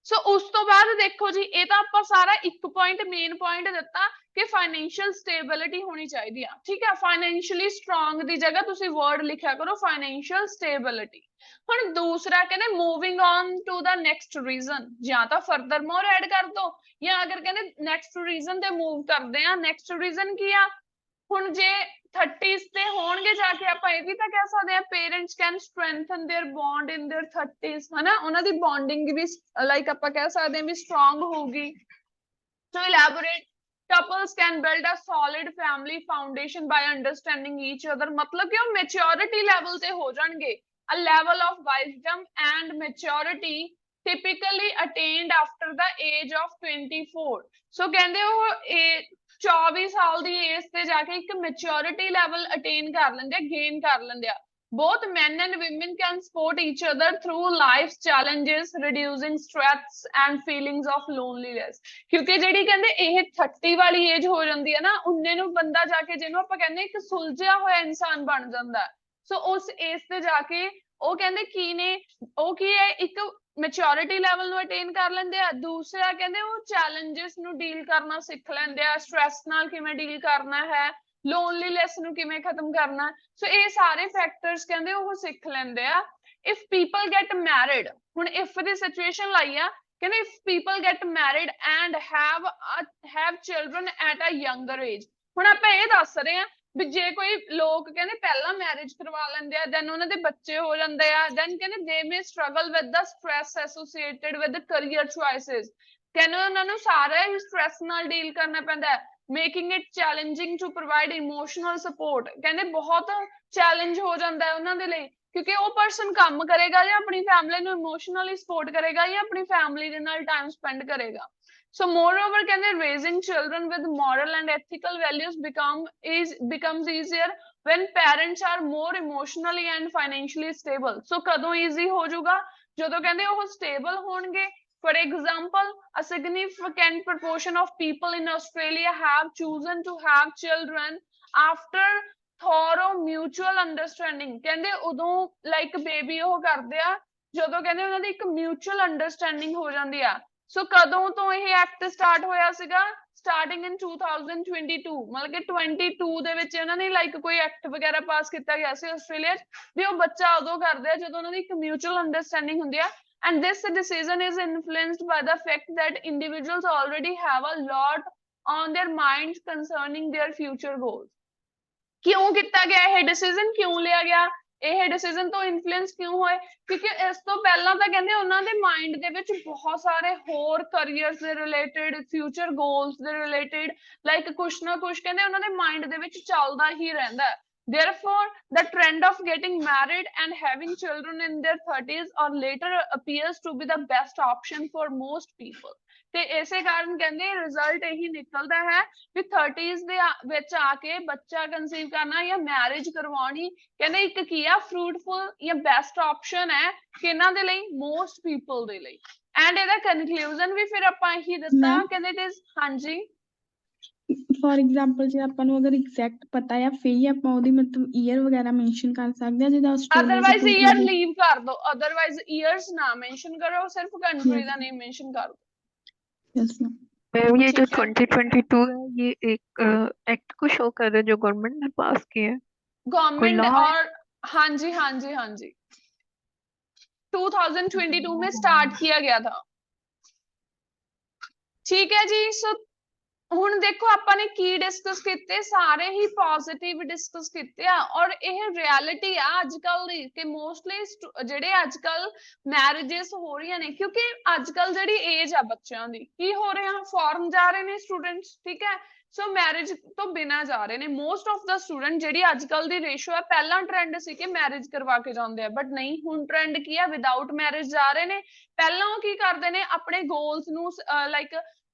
ਸੋ ਉਸ ਤੋਂ ਬਾਅਦ ਦੇਖੋ ਜੀ, ਇਹ ਤਾਂ ਆਪਾਂ ਸਾਰਾ ਇੱਕ ਪੁਆਇੰਟ ਮੇਨ ਪੁਆਇੰਟ ਦਿੱਤਾ ਕਿ ਫਾਈਨੈਂਸ਼ੀਅਲ ਸਟੇਬਿਲਿਟੀ ਹੋਣੀ ਚਾਹੀਦੀ ਆ, ਠੀਕ ਹੈ। ਫਾਈਨੈਂਸ਼ੀਅਲੀ ਸਟਰੋਂਗ ਦੀ ਜਗ੍ਹਾ ਤੁਸੀਂ ਵਰਡ ਲਿਖਿਆ ਕਰੋ ਫਾਈਨੈਂਸ਼ੀਅਲ ਸਟੇਬਿਲਿਟੀ। ਹੁਣ ਦੂਸਰਾ ਕਹਿੰਦੇ moving on to the next reason, ਜਾਂ ਤਾਂ ਫਰਦਰ ਮੋਰ ਐਡ ਕਰ ਦੋ, ਜਾਂ ਅਗਰ ਕਹਿੰਦੇ ਨੈਕਸਟ ਰੀਜ਼ਨ ਤੇ ਮੂਵ ਕਰਦੇ ਆ, ਨੈਕਸਟ ਰੀਜ਼ਨ ਕੀ ਆ? ਹੁਣ ਜੇ 30s ਤੇ ਹੋਣਗੇ ਜਾ ਕੇ ਆਪਾਂ ਇਹ ਵੀ ਤਾਂ ਕਹਿ ਸਕਦੇ ਆ parents can strengthen their bond in their 30s, ਹਨਾ, ਉਹਨਾਂ ਦੀ ਬੌਂਡਿੰਗ ਵੀ ਲਾਈਕ ਆਪਾਂ ਕਹਿ ਸਕਦੇ ਆ ਵੀ ਸਟਰੋਂਗ ਹੋਊਗੀ। ਸੋ elaborate, couples can build a solid family foundation by understanding each other, मतलब कि वो maturity level ਤੇ ਹੋ ਜਾਣਗੇ। A level of wisdom and maturity typically attained after the age of 24, ਸੋ ਕਹਿੰਦੇ ਉਹ 24 ਸਾਲ ਦੀ ਏਜ ਤੇ ਜਾ ਕੇ ਇੱਕ ਮੈਚਿਓਰਿਟੀ ਲੈਵਲ ਅਟੇਨ ਕਰ ਲੈਂਦੇ ਆ, ਗੇਨ ਕਰ ਲੈਂਦੇ ਆ। Both men and women can support each other through life's challenges, reducing stress and feelings of loneliness, ਕਿਉਂਕਿ ਜਿਹੜੀ ਕਹਿੰਦੇ ਇਹ 30 ਵਾਲੀ ਏਜ ਹੋ ਜਾਂਦੀ ਹੈ ਨਾ, ਉਨੇ ਨੂੰ ਬੰਦਾ ਜਾ ਕੇ ਜਿਹਨੂੰ ਆਪਾਂ ਕਹਿੰਦੇ ਇੱਕ ਸੁਲਝਿਆ ਹੋਇਆ ਇਨਸਾਨ ਬਣ ਜਾਂਦਾ। ਸੋ ਉਸ ਏਜ ਤੇ ਜਾ ਕੇ ਉਹ ਕਹਿੰਦੇ ਕੀ ਨੇ, ਉਹ ਕੀ ਹੈ, ਇੱਕ ਮੈਚਿਓਰਿਟੀ ਲੈਵਲ ਨੂੰ ਅਟੇਨ ਕਰ ਲੈਂਦੇ ਆ। ਦੂਸਰਾ ਕਹਿੰਦੇ ਉਹ ਚੈਲੰਜਸ ਨੂੰ ਡੀਲ ਕਰਨਾ ਸਿੱਖ ਲੈਂਦੇ ਆ, ਸਟ੍ਰੈਸ ਨਾਲ ਕਿਵੇਂ ਡੀਲ ਕਰਨਾ ਹੈ, ਲੋਨਲੀਨੈਸ ਨੂੰ ਕਿਵੇਂ ਖਤਮ ਕਰਨਾ। ਸੋ ਇਹ ਸਾਰੇ ਫੈਕਟਰਸ ਕਹਿੰਦੇ ਉਹ ਸਿੱਖ ਲੈਂਦੇ ਆ। ਇਫ ਪੀਪਲ ਗੈਟ ਮੈਰਿਡ, ਹੁਣ ਇਫ ਦੀ ਸਿਚੁਏਸ਼ਨ ਲਾਈ ਆ, ਕਹਿੰਦੇ if people get married and have children at a younger age. ਹੁਣ ਆਪਾਂ ਇਹ ਦੱਸ ਰਹੇ ਆ ਵੀ ਜੇ ਕੋਈ ਲੋਕ ਕਹਿੰਦੇ ਪਹਿਲਾਂ ਮੈਰਿਜ ਕਰਵਾ ਲੈਂਦੇ ਆ, ਦੈਨ ਉਹਨਾਂ ਦੇ ਬੱਚੇ ਹੋ ਜਾਂਦੇ ਆ, ਦੈਨ ਕਹਿੰਦੇ they may struggle with the stress associated with career choices, ਕਹਿੰਦੇ ਉਹਨਾਂ ਨੂੰ ਸਾਰਾ ਹੀ ਸਟ੍ਰੈਸ ਨਾਲ ਡੀਲ ਕਰਨਾ ਪੈਂਦਾ, making it challenging to provide emotional support, ਕਹਿੰਦੇ ਬਹੁਤ ਚੈਲੰਜ ਹੋ ਜਾਂਦਾ ਹੈ ਉਹਨਾਂ ਦੇ ਲਈ, ਕਿਉਂਕਿ ਉਹ ਪਰਸਨ ਕੰਮ ਕਰੇਗਾ ਜਾਂ ਆਪਣੀ ਫੈਮਿਲੀ ਨੂੰ ਇਮੋਸ਼ਨਲੀ ਸਪੋਰਟ ਕਰੇਗਾ ਜਾਂ ਆਪਣੀ ਫੈਮਿਲੀ ਦੇ ਨਾਲ ਟਾਈਮ ਸਪੈਂਡ ਕਰੇਗਾ। So moreover, ਕਹਿੰਦੇ raising children with moral and ethical values becomes easier when parents are more emotionally and financially stable. So ਕਦੋਂ easy ਹੋ ਜਾਊਗਾ? ਜਦੋਂ ਕਹਿੰਦੇ ਉਹ stable ਹੋਣਗੇ। For example, a significant proportion of people in Australia have chosen to have children after thorough mutual understanding, ਕਹਿੰਦੇ ਉਦੋਂ like baby ਉਹ ਕਰਦੇ ਆ ਜਦੋਂ ਕਹਿੰਦੇ ਉਹਨਾਂ ਦੀ ਇੱਕ mutual understanding ਹੋ ਜਾਂਦੀ ਆ। ਸੋ ਕਦੋਂ ਤੋਂ ਇਹ ਐਕਟ ਸਟਾਰਟ ਹੋਇਆ ਸੀਗਾ? ਸਟਾਰਟਿੰਗ ਇਨ 2022, ਮਤਲਬ ਕਿ 22 ਦੇ ਵਿੱਚ ਇਹਨਾਂ ਨੇ ਲਾਈਕ ਕੋਈ ਐਕਟ ਵਗੈਰਾ ਪਾਸ ਕੀਤਾ ਗਿਆ ਸੀ ਆਸਟ੍ਰੇਲੀਆ 'ਚ ਵੀ ਉਹ ਬੱਚਾ ਉਦੋਂ ਕਰਦੇ ਆ ਜਦੋਂ ਉਹਨਾਂ ਦੀ ਇੱਕ ਮਿਊਚੁਅਲ ਅੰਡਰਸਟੈਂਡਿੰਗ ਹੁੰਦੀ ਆ। And this decision is influenced by the fact that individuals already have a lot on their minds concerning their future goals. ਕਿਉਂ ਕੀਤਾ ਗਿਆ ਇਹ ਡਿਸੀਜ਼ਨ? ਕਿਉਂ ਲਿਆ ਗਿਆ ਇਹ ਡਿਸੀਜ਼ਨ? ਤੋਂ ਇਨਫਲੂਐਂਸ ਕਿਉਂ ਹੋਏ? ਕਿਉਂਕਿ ਇਸ ਤੋਂ ਪਹਿਲਾਂ ਤਾਂ ਕਹਿੰਦੇ ਉਹਨਾਂ ਦੇ ਮਾਈਂਡ ਦੇ ਵਿੱਚ ਬਹੁਤ ਸਾਰੇ ਹੋਰ ਕਰੀਅਰਸ ਦੇ ਰਿਲੇਟਡ, ਫਿਊਚਰ ਗੋਲਸ ਦੇ ਰਿਲੇਟਡ ਲਾਈਕ ਕੁਛ ਨਾ ਕੁਛ ਕਹਿੰਦੇ ਉਹਨਾਂ ਦੇ ਮਾਈਂਡ ਦੇ ਵਿੱਚ ਚੱਲਦਾ ਹੀ ਰਹਿੰਦਾ ਹੈ। Therefore, the trend of getting married and having children in their 30s or later appears to be the best option for most people. ਤੇ ਇਸੇ ਕਾਰਨ ਕਹਿੰਦੇ ਰਿਜ਼ਲਟ ਇਹੀ ਨਿਕਲਦਾ ਹੈ ਵੀ 30s ਦੇ ਵਿੱਚ ਆ ਕੇ ਬੱਚਾ ਕਨਸੀਵ ਕਰਨਾ ਜਾਂ ਮੈਰਿਜ ਕਰਵਾਉਣੀ ਕਹਿੰਦੇ ਇੱਕ ਕੀ ਆ ਫਰੂਟਫੁਲ ਜਾਂ ਬੈਸਟ ਆਪਸ਼ਨ ਹੈ ਕਿਹਨਾਂ ਦੇ ਲਈ? ਮੋਸਟ ਪੀਪਲ ਦੇ ਲਈ। ਐਂਡ ਇਹਦਾ ਕਨਕਲੂਜਨ ਵੀ ਫਿਰ ਆਪਾਂ ਇਹੀ ਦਿੱਤਾ ਕਹਿੰਦੇ ਇਟ ਇਜ਼, ਹਾਂਜੀ ਫॉर एग्जांपल ਜੇ ਆਪਾਂ ਨੂੰ ਅਗਰ ਐਗਜ਼ੈਕਟ ਪਤਾ ਹੈ ਫਿਰ ਹੀ ਆਪਾਂ ਉਹਦੀ ਮਤਲਬ ਈਅਰ ਵਗੈਰਾ ਮੈਂਸ਼ਨ ਕਰ ਸਕਦੇ ਹਾਂ, ਜਿੱਦਾਂ ਆਸਟ੍ਰੇਲੀਆ ਅਦਰਵਾਈਜ਼ ਈਅਰ ਲੀਵ ਕਰ ਦੋ, ਅਦਰਵਾਈਜ਼ ਈਅਰਸ ਨਾ ਮੈਂਸ਼ਨ ਕਰੋ, ਸਿਰਫ ਕੰਟਰੀ ਦਾ ਨੇਮ ਮੈਂਸ਼ਨ ਕਰ दो। यस मैम ये जो 2022 है ये एक एक्ट को शो कर रहा है जो गवर्नमेंट ने पास किया है, गवर्नमेंट और हाँ जी हाँ जी हाँ जी 2022 में स्टार्ट किया गया था। ठीक है जी। सो ਹੁਣ ਦੇਖੋ ਆਪਾਂ ਨੇ ਕੀ ਡਿਸਕਸ ਕੀਤੇ, ਸਾਰੇ ਹੀ ਪੋਜ਼ਿਟਿਵ ਡਿਸਕਸ ਕੀਤੇ ਆ ਔਰ ਇਹ ਰਿਐਲਿਟੀ ਆ ਅੱਜ ਕੱਲ ਦੀ ਕਿ ਮੋਸਟਲੀ ਜਿਹੜੇ ਅੱਜ ਕੱਲ ਮੈਰਿजेस ਹੋ ਰਹੀਆਂ ਨੇ ਕਿਉਂਕਿ ਅੱਜ ਕੱਲ ਜਿਹੜੀ ਏਜ ਆ ਬੱਚਿਆਂ ਦੀ ਕੀ ਹੋ ਰਿਹਾ, ਫੋਰਨ ਜਾ ਰਹੇ ਨੇ ਸਟੂਡੈਂਟਸ, ਠੀਕ ਹੈ। ਸੋ ਮੈਰਿਜ ਤੋਂ ਬਿਨਾਂ ਜਾ ਰਹੇ ਨੇ ਮੋਸਟ ਆਫ ਦਾ ਸਟੂਡੈਂਟ। ਜਿਹੜੀ ਅੱਜ ਕੱਲ ਦੀ ਰੇਸ਼ੋ ਹੈ, ਪਹਿਲਾਂ ਟ੍ਰੈਂਡ ਸੀ ਕਿ ਮੈਰਿਜ ਕਰਵਾ ਕੇ ਜਾਂਦੇ ਆ ਬਟ ਨਹੀਂ, ਹੁਣ ਟ੍ਰੈਂਡ ਕੀ ਆ, ਵਿਦਆਊਟ ਮੈਰਿਜ ਜਾ ਰਹੇ ਨੇ। ਪਹਿਲਾਂ ਉਹ ਕੀ ਕਰਦੇ ਨੇ, ਆਪਣੇ ਗੋਲਸ ਨੂੰ ਲਾਈਕ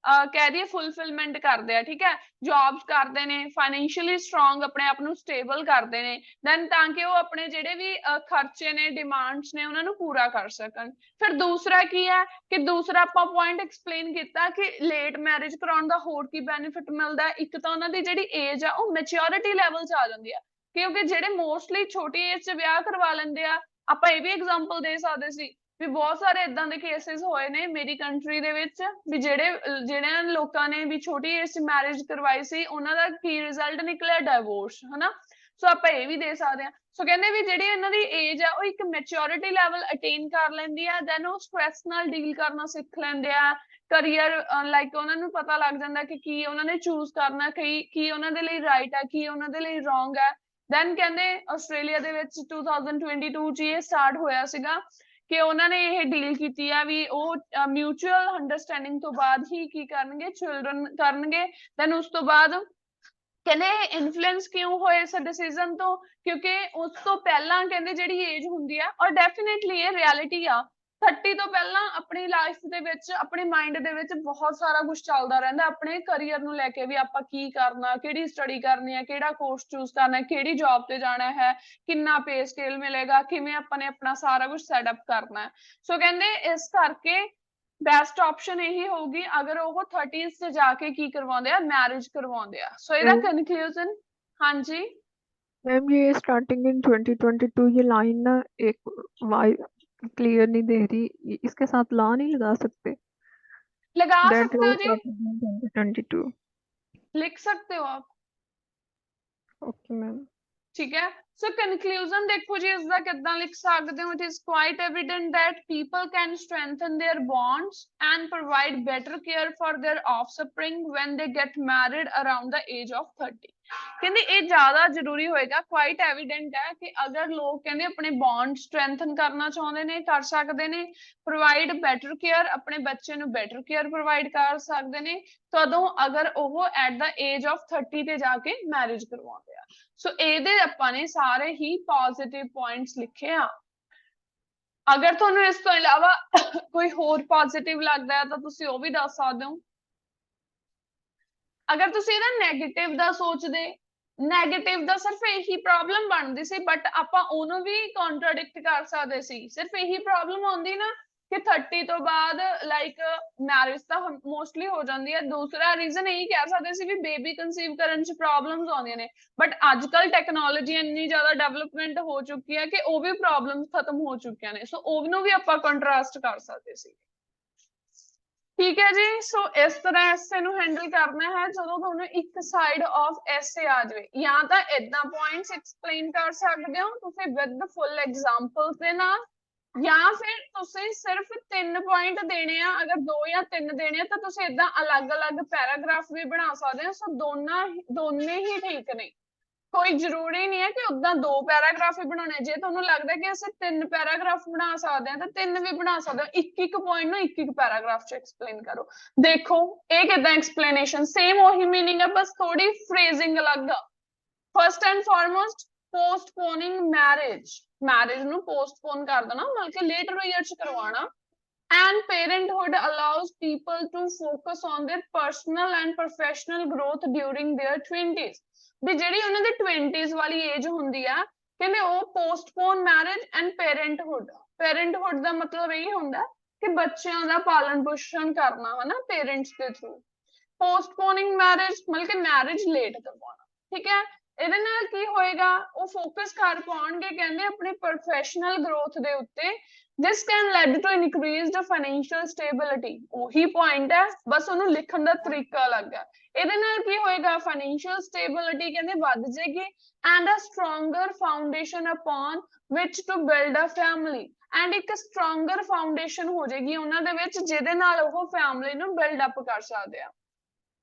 ਕਹਿ ਦਈਏ ਫੁਲਫਿਲਮੈਂਟ ਕਰਦੇ ਆ, ਠੀਕ ਹੈ। ਜੌਬਸ ਕਰਦੇ ਨੇ, ਫਾਈਨੈਂਸ਼ੀਅਲੀ ਸਟਰੋਂਗ ਆਪਣੇ ਆਪ ਨੂੰ ਸਟੇਬਲ ਕਰਦੇ ਨੇ ਦੈਨ, ਤਾਂ ਕਿ ਉਹ ਆਪਣੇ ਜਿਹੜੇ ਵੀ ਖਰਚੇ ਨੇ, ਡਿਮਾਂਡਸ ਨੇ, ਉਹਨਾਂ ਨੂੰ ਪੂਰਾ ਕਰ ਸਕਣ। ਫਿਰ ਦੂਸਰਾ ਕੀ ਹੈ ਕਿ ਦੂਸਰਾ ਆਪਾਂ ਪੁਆਇੰਟ ਐਕਸਪਲੇਨ ਕੀਤਾ ਕਿ ਲੇਟ ਮੈਰਿਜ ਕਰਾਉਣ ਦਾ ਹੋਰ ਕੀ ਬੈਨੀਫਿਟ ਮਿਲਦਾ। ਇੱਕ ਤਾਂ ਉਹਨਾਂ ਦੀ ਜਿਹੜੀ ਏਜ ਆ ਉਹ ਮੈਚਿਓਰਿਟੀ ਲੈਵਲ 'ਚ ਆ ਜਾਂਦੀ ਆ, ਕਿਉਂਕਿ ਜਿਹੜੇ ਮੋਸਟਲੀ ਛੋਟੀ ਏਜ 'ਚ ਵਿਆਹ ਕਰਵਾ ਲੈਂਦੇ ਆ, ਆਪਾਂ ਇਹ ਵੀ ਐਗਜ਼ਾਮਪਲ ਦੇ ਸਕਦੇ ਸੀ ਵੀ ਬਹੁਤ ਸਾਰੇ ਇਦਾਂ ਦੇ ਕੇਸਿਸ ਹੋਏ ਨੇ ਮੇਰੀ ਕੰਟਰੀ ਦੇ ਵਿੱਚ ਵੀ ਜਿਹੜੇ ਲੋਕਾਂ ਨੇ ਵੀ ਛੋਟੀ ਏਜ 'ਚ ਮੈਰਿਜ ਕਰਵਾਈ ਸੀ, ਉਹਨਾਂ ਦਾ ਕੀ ਰਿਜ਼ਲਟ ਨਿਕਲਿਆ, ਡਾਈਵੋਰਸ, ਹਨਾ। ਸੋ ਆਪਾਂ ਇਹ ਵੀ ਦੇ ਸਕਦੇ ਹਾਂ। ਸੋ ਕਹਿੰਦੇ ਵੀ ਜਿਹੜੀ ਇਹਨਾਂ ਦੀ ਏਜ ਆ ਉਹ ਇੱਕ ਮੈਚਿਓਰਿਟੀ ਲੈਵਲ ਅਟੇਨ ਕਰ ਲੈਂਦੀ ਆ, ਦੈਨ ਉਹ ਸਟ੍ਰੈਸ ਨਾਲ ਡੀਲ ਕਰਨਾ ਸਿੱਖ ਲੈਂਦੇ ਆ। ਕਰੀਅਰ ਲਾਈਕ ਉਹਨਾਂ ਨੂੰ ਪਤਾ ਲੱਗ ਜਾਂਦਾ ਕਿ ਕੀ ਉਹਨਾਂ ਨੇ ਚੂਜ਼ ਕਰਨਾ, ਕੀ ਉਹਨਾਂ ਦੇ ਲਈ ਰਾਈਟ ਆ, ਕੀ ਉਹਨਾਂ ਦੇ ਲਈ ਰੋਂਗ ਹੈ। ਦੈਨ ਕਹਿੰਦੇ ਆਸਟ੍ਰੇਲੀਆ ਦੇ ਵਿੱਚ 2022 ਚ ਇਹ ਸਟਾਰਟ ਹੋਇਆ ਸੀਗਾ ਕਿ ਉਹਨਾਂ ਨੇ ਇਹ ਡੀਲ ਕੀਤੀ ਆ ਵੀ ਉਹ ਮਿਊਚੁਅਲ ਅੰਡਰਸਟੈਂਡਿੰਗ ਤੋਂ ਬਾਅਦ ਹੀ ਕੀ ਕਰਨਗੇ, ਚਿਲਡਰਨ ਕਰਨਗੇ। ਦੈਨ ਉਸ ਤੋਂ ਬਾਅਦ ਕਹਿੰਦੇ ਇਨਫਲੂਐਂਸ ਕਿਉਂ ਹੋਏ ਇਸ ਡਿਸੀਜਨ ਤੋਂ, ਕਿਉਂਕਿ ਉਸ ਤੋਂ ਪਹਿਲਾਂ ਕਹਿੰਦੇ ਜਿਹੜੀ ਏਜ ਹੁੰਦੀ ਆ, ਔਰ ਡੈਫੀਨੇਟਲੀ ਇਹ ਰਿਐਲਿਟੀ ਆ, 30 ਤੋਂ ਪਹਿਲਾਂ ਆਪਣੀ ਲਾਈਫ ਦੇ ਵਿੱਚ, ਆਪਣੇ ਮਾਈਂਡ ਦੇ ਵਿੱਚ ਬਹੁਤ ਸਾਰਾ ਕੁਝ ਚੱਲਦਾ ਰਹਿੰਦਾ ਆਪਣੇ ਕਰੀਅਰ ਨੂੰ ਲੈ ਕੇ ਵੀ ਆਪਾਂ ਕੀ ਕਰਨਾ, ਕਿਹੜੀ ਸਟੱਡੀ ਕਰਨੀ ਹੈ, ਕਿਹੜਾ ਕੋਰਸ ਚੂਜ਼ ਕਰਨਾ, ਕਿਹੜੀ ਜੌਬ ਤੇ ਜਾਣਾ ਹੈ, ਕਿੰਨਾ ਪੇ ਸਕੇਲ ਮਿਲੇਗਾ, ਕਿਵੇਂ ਆਪਾਂ ਨੇ ਆਪਣਾ ਸਾਰਾ ਕੁਝ ਸੈਟਅਪ ਕਰਨਾ ਹੈ। ਸੋ ਕਹਿੰਦੇ ਇਸ ਕਰਕੇ ਬੈਸਟ ਆਪਸ਼ਨ ਇਹੀ ਹੋਊਗੀ ਅਗਰ ਉਹ 30s ਚ ਜਾ ਕੇ ਕੀ ਕਰਵਾਉਂਦੇ ਆ, ਮੈਰਿਜ ਕਰਵਾਉਂਦੇ ਆ। ਸੋ ਇਹਦਾ ਕਨਕਲੂਜਨ, ਹਾਂਜੀ मैम ये स्टार्टिंग इन 2022 ये लाइन ना एक क्लियर नहीं दे रही, इसके साथ ला नहीं लगा सकते? लगा That सकते हो was जी, 2022। लिख सकते हो आप, ओके मैम। ठीक है। सो कंक्लूजन देखो जी इसका कितना लिख सकते हो, it is quite evident that people can strengthen their bonds and provide better care for their offspring when they get married around the age of 30। ਕਹਿੰਦੇ ਇਹ ਜ਼ਿਆਦਾ ਜ਼ਰੂਰੀ ਹੋਏਗਾ, ਕੁਆਇਟ ਐਵੀਡੈਂਟ ਹੈ ਕਿ ਅਗਰ ਲੋਕ ਕਹਿੰਦੇ ਆਪਣੇ ਬੌਂਡ ਸਟਰੈਂਥਨ ਕਰਨਾ ਚਾਹੁੰਦੇ ਨੇ, ਕਰ ਸਕਦੇ ਨੇ। ਪ੍ਰੋਵਾਈਡ ਬੈਟਰ ਕੇਅਰ, ਆਪਣੇ ਬੱਚੇ ਨੂੰ ਬੈਟਰ ਕੇਅਰ ਪ੍ਰੋਵਾਈਡ ਕਰ ਸਕਦੇ ਨੇ ਕਦੋਂ, ਅਗਰ ਉਹ ਐਟ ਦਾ ਏਜ ਆਫ 30 ਤੇ ਜਾ ਕੇ ਮੈਰਿਜ ਕਰਵਾਉਂਦੇ ਆ। ਸੋ ਇਹਦੇ ਆਪਾਂ ਨੇ ਸਾਰੇ ਹੀ ਪੋਜ਼ਿਟਿਵ ਪੁਆਇੰਟਸ ਲਿਖੇ ਆ। ਅਗਰ ਤੁਹਾਨੂੰ ਇਸ ਤੋਂ ਇਲਾਵਾ ਕੋਈ ਹੋਰ ਪੋਜ਼ਿਟਿਵ ਲੱਗਦਾ ਹੈ ਤਾਂ ਤੁਸੀਂ ਉਹ ਵੀ ਦੱਸ ਸਕਦੇ ਹੋ। ਅਗਰ ਤੁਸੀਂ ਇਹਦਾ ਨੈਗੇਟਿਵ ਦਾ ਸੋਚਦੇ, ਨੈਗੇਟਿਵ ਦਾ ਸਿਰਫ ਇਹੀ ਪ੍ਰੋਬਲਮ ਬਣਦੀ ਸੀ ਬਟ ਆਪਾਂ ਉਹਨੂੰ ਵੀ ਕੰਟਰਡਿਕਟ ਕਰ ਸਕਦੇ ਸੀ। ਸਿਰਫ ਇਹੀ ਪ੍ਰੋਬਲਮ ਆਉਂਦੀ ਨਾ ਕਿ 30 ਤੋਂ ਬਾਅਦ ਲਾਈਕ ਮੈਰਿਜ ਤਾਂ ਮੋਸਟਲੀ ਹੋ ਜਾਂਦੀ ਹੈ। ਦੂਸਰਾ ਰੀਜ਼ਨ ਇਹੀ ਕਹਿ ਸਕਦੇ ਸੀ ਵੀ ਬੇਬੀ ਕਨਸੀਵ ਕਰਨ ਚ ਪ੍ਰੋਬਲਮਸ ਆਉਂਦੀਆਂ ਨੇ, ਬਟ ਅੱਜ ਕੱਲ ਟੈਕਨੋਲੋਜੀ ਇੰਨੀ ਜ਼ਿਆਦਾ ਡਿਵੈਲਪਮੈਂਟ ਹੋ ਚੁੱਕੀ ਹੈ ਕਿ ਉਹ ਵੀ ਪ੍ਰੋਬਲਮਸ ਖਤਮ ਹੋ ਚੁੱਕੀਆਂ ਨੇ। ਸੋ ਉਹਨੂੰ ਵੀ ਆਪਾਂ ਕੰਟਰਾਸਟ ਕਰ ਸਕਦੇ ਸੀ। ਠੀਕ ਹੈ ਜੀ। ਸੋ ਇਸ ਤਰ੍ਹਾਂ ਐਸੇ ਨੂੰ ਹੈਂਡਲ ਕਰਨਾ ਹੈ ਜਦੋਂ ਤੁਹਾਨੂੰ ਇੱਕ ਸਾਈਡ ਆਫ ਐਸੇ ਆ ਜਾਵੇ, ਜਾਂ ਤਾਂ ਏਦਾਂ ਪੁਆਇੰਟਸ ਐਕਸਪਲੇਨ ਕਰ ਸਕਦੇ ਹੋ ਤੁਸੀਂ ਵਿਦ ਫੁੱਲ ਐਗਜ਼ਾਮਪਲਸ ਦੇ ਨਾਲ, ਜਾਂ ਫਿਰ ਤੁਸੀਂ ਸਿਰਫ 3 ਪੁਆਇੰਟ ਦੇਣੇ ਆ। ਅਗਰ 2 ਜਾਂ 3 ਦੇਣੇ ਆ ਤਾਂ ਤੁਸੀਂ ਏਦਾਂ ਅਲੱਗ-ਅਲੱਗ ਪੈਰਾਗ੍ਰਾਫ ਵੀ ਬਣਾ ਸਕਦੇ ਹੋ। ਸੋ ਦੋਨੇ ਹੀ ਠੀਕ ਨੇ, ਕੋਈ ਜ਼ਰੂਰੀ ਨਹੀਂ ਹੈ ਕਿ ਉਦਾਂ 2 ਪੈਰਾਗ੍ਰਾਫ ਹੀ ਬਣਾਉਣੇ। ਜੇ ਤੁਹਾਨੂੰ ਲੱਗਦਾ ਕਿ ਅਸੀਂ 3 ਪੈਰਾਗ੍ਰਾਫ ਬਣਾ ਸਕਦੇ ਹਾਂ ਤਾਂ 3 ਵੀ ਬਣਾ ਸਕਦੇ ਹੋ। ਇੱਕ ਪੁਆਇੰਟ ਨੂੰ ਇੱਕ ਪੈਰਾਗ੍ਰਾਫ ਚ ਐਕਸਪਲੇਨ ਕਰੋ। ਦੇਖੋ ਇਹ ਕਿਦਾਂ ਐਕਸਪਲੇਨੇਸ਼ਨ, ਸੇਮ ਉਹੀ ਮੀਨਿੰਗ ਹੈ ਬਸ ਥੋੜੀ ਫਰੇਜ਼ਿੰਗ ਅਲੱਗ ਆ। ਫਸਟ ਐਂਡ ਫਾਰਮੋਸਟ, ਪੋਸਟਪੋਨਿੰਗ ਮੈਰਿਜ, ਮੈਰਿਜ ਨੂੰ ਪੋਸਟਪੋਨ ਕਰ ਦੇਣਾ, ਮਤਲਬ ਕਿ ਲੇਟਰ ਈਅਰ ਚ ਕਰਵਾਉਣਾ। And parenthood allows people to focus on their personal and professional growth during their 20s। ਵੀ ਜਿਹੜੀ ਉਹਨਾਂ ਦੀ 20s ਵਾਲੀ ਏਜ ਹੁੰਦੀ ਆ, ਕਹਿੰਦੇ ਉਹ postpone marriage and parenthood. Parenthood ਦਾ ਮਤਲਬ ਇਹ ਹੁੰਦਾ ਕਿ ਬੱਚਿਆਂ ਦਾ ਪਾਲਣ ਪੋਸ਼ਣ ਕਰਨਾ, ਹਨਾ, ਪੇਰੈਂਟਸ ਦੇ ਥਰੂ। ਪੋਸਟਪੋਨਿੰਗ ਮੈਰਿਜ ਮਤਲਬ ਕਿ ਮੈਰਿਜ ਲੇਟ ਕਰਵਾਉਣਾ, ਠੀਕ ਹੈ। ਇਹਦੇ ਨਾਲ ਕੀ ਹੋਏਗਾ, ਉਹ ਫੋਕਸ ਕਰ ਪਾਉਣਗੇ ਕਹਿੰਦੇ ਆਪਣੀ ਪ੍ਰੋਫੈਸ਼ਨਲ ਗਰੋਥ ਦੇ ਉੱਤੇ। This can lead to increased financial stability। ਉਹੀ ਪੁਆਇੰਟ ਹੈ, ਬਸ ਉਹਨੂੰ ਲਿਖਣ ਦਾ ਤਰੀਕਾ ਅਲੱਗ ਹੈ। ਇਹਦੇ ਨਾਲ ਕੀ ਹੋਏਗਾ, ਫਾਈਨੈਂਸ਼ੀਅਲ ਸਟੇਬਿਲਿਟੀ ਕਹਿੰਦੇ ਵੱਧ ਜਾਏਗੀ and a stronger foundation upon which to build a family। And ਇੱਕ ਸਟਰੋਂਗਰ ਫਾਊਂਡੇਸ਼ਨ ਹੋ ਜਾਏਗੀ ਉਹਨਾਂ ਦੇ ਵਿੱਚ ਜਿਹਦੇ ਨਾਲ ਉਹ ਫੈਮਿਲੀ ਨੂੰ ਬਿਲਡ ਅਪ ਕਰ ਸਕਦੇ ਆ।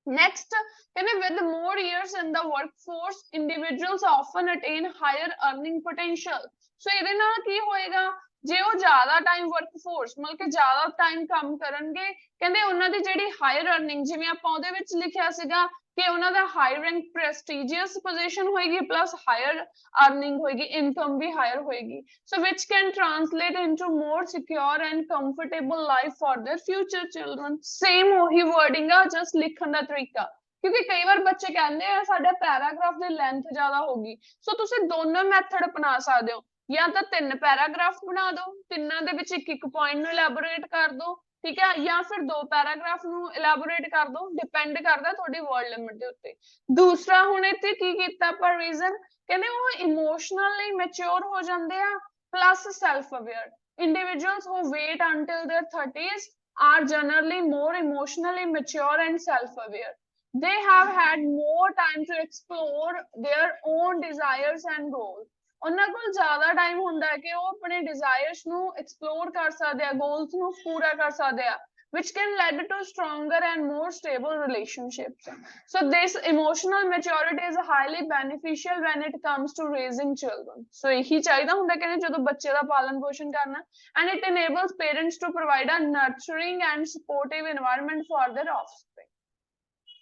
Next, with more years in the workforce, individuals often attain higher earning potential. So ਇਹਦੇ ਨਾਲ ਕੀ ਹੋਏਗਾ, ਜੇ ਉਹ ਜ਼ਿਆਦਾ ਟਾਈਮ ਵਰਕਫੋਰਸ ਮਤਲਬ ਕਿ ਜ਼ਿਆਦਾ ਟਾਈਮ ਕੰਮ ਕਰਨਗੇ, ਕਹਿੰਦੇ ਉਹਨਾਂ ਦੀ ਜਿਹੜੀ ਹਾਇਰ ਅਰਨਿੰਗ, ਜਿਵੇਂ ਆਪਾਂ ਉਹਦੇ ਵਿੱਚ ਲਿਖਿਆ ਸੀਗਾ ਕਿ ਉਹਨਾਂ ਦਾ ਹਾਈ ਰੈਂਕ ਪ੍ਰੈਸਟੀਜੀਅਸ ਪੋਜੀਸ਼ਨ ਹੋਏਗੀ ਪਲੱਸ ਹਾਇਰ ਅਰਨਿੰਗ ਹੋਏਗੀ, ਇਨਕਮ ਵੀ ਹਾਇਰ ਹੋਏਗੀ, so which can translate into more secure and comfortable life for their future children. Same ਉਹੀ wording ਆ, just ਲਿਖਣ ਦਾ ਤਰੀਕਾ, ਕਿਉਂਕਿ ਕਈ ਵਾਰ ਬੱਚੇ ਕਹਿੰਦੇ ਆ ਸਾਡਾ ਪੈਰਾਗ੍ਰਾਫ ਦੀ ਲੈਂਥ ਜ਼ਿਆਦਾ ਹੋਗੀ, ਸੋ ਤੁਸੀਂ ਦੋਨੋਂ ਮੈਥਡ ਅਪਣਾ ਸਕਦੇ ਹੋ, ਜਾਂ ਤਾਂ 3 ਪੈਰਾਗ੍ਰਾਫ ਬਣਾ ਦਿਓ, ਤਿੰਨਾਂ ਦੇ ਵਿੱਚ ਇੱਕ ਪੁਆਇੰਟ ਨੂੰ ਇਲੈਬੋਰੇਟ ਕਰ ਦਿਓ, ਠੀਕ ਹੈ, ਜਾਂ ਫਿਰ 2 ਪੈਰਾਗ੍ਰਾਫ ਨੂੰ ਇਲੈਬੋਰੇਟ ਕਰ ਦਿਓ, ਡਿਪੈਂਡ ਕਰਦਾ ਤੁਹਾਡੀ ਵਰਡ ਲਿਮਿਟ ਦੇ ਉੱਤੇ। ਦੂਸਰਾ ਹੁਣ ਇੱਥੇ ਕੀ ਕੀਤਾ ਆਪਾਂ ਰੀਜ਼ਨ, ਕਹਿੰਦੇ ਉਹ ਇਮੋਸ਼ਨਲੀ ਮੈਚੁਰ ਹੋ ਜਾਂਦੇ ਆ plus self aware. Individuals who wait until their 30s are generally more emotionally mature and self-aware. They have had more time to explore their own desires and goals. ਉਹਨਾਂ ਕੋਲ ਜ਼ਿਆਦਾ time ਹੁੰਦਾ ਹੈ ਕਿ ਉਹ ਆਪਣੇ ਡਿਜ਼ਾਇਰਸ ਨੂੰ ਐਕਸਪਲੋਰ ਕਰ ਸਕਦੇ ਆ, ਗੋਲਸ ਨੂੰ ਪੂਰਾ ਕਰ ਸਕਦੇ ਆ, which can lead to stronger and more stable relationships. So this emotional maturity is highly beneficial when it comes to raising children. So ਇਹੀ ਚਾਹੀਦਾ ਹੁੰਦਾ ਕਿ ਜਦੋਂ ਬੱਚੇ ਦਾ ਪਾਲਣ ਪੋਸ਼ਣ ਕਰਨਾ, and it enables parents to provide a nurturing and supportive environment for their offspring.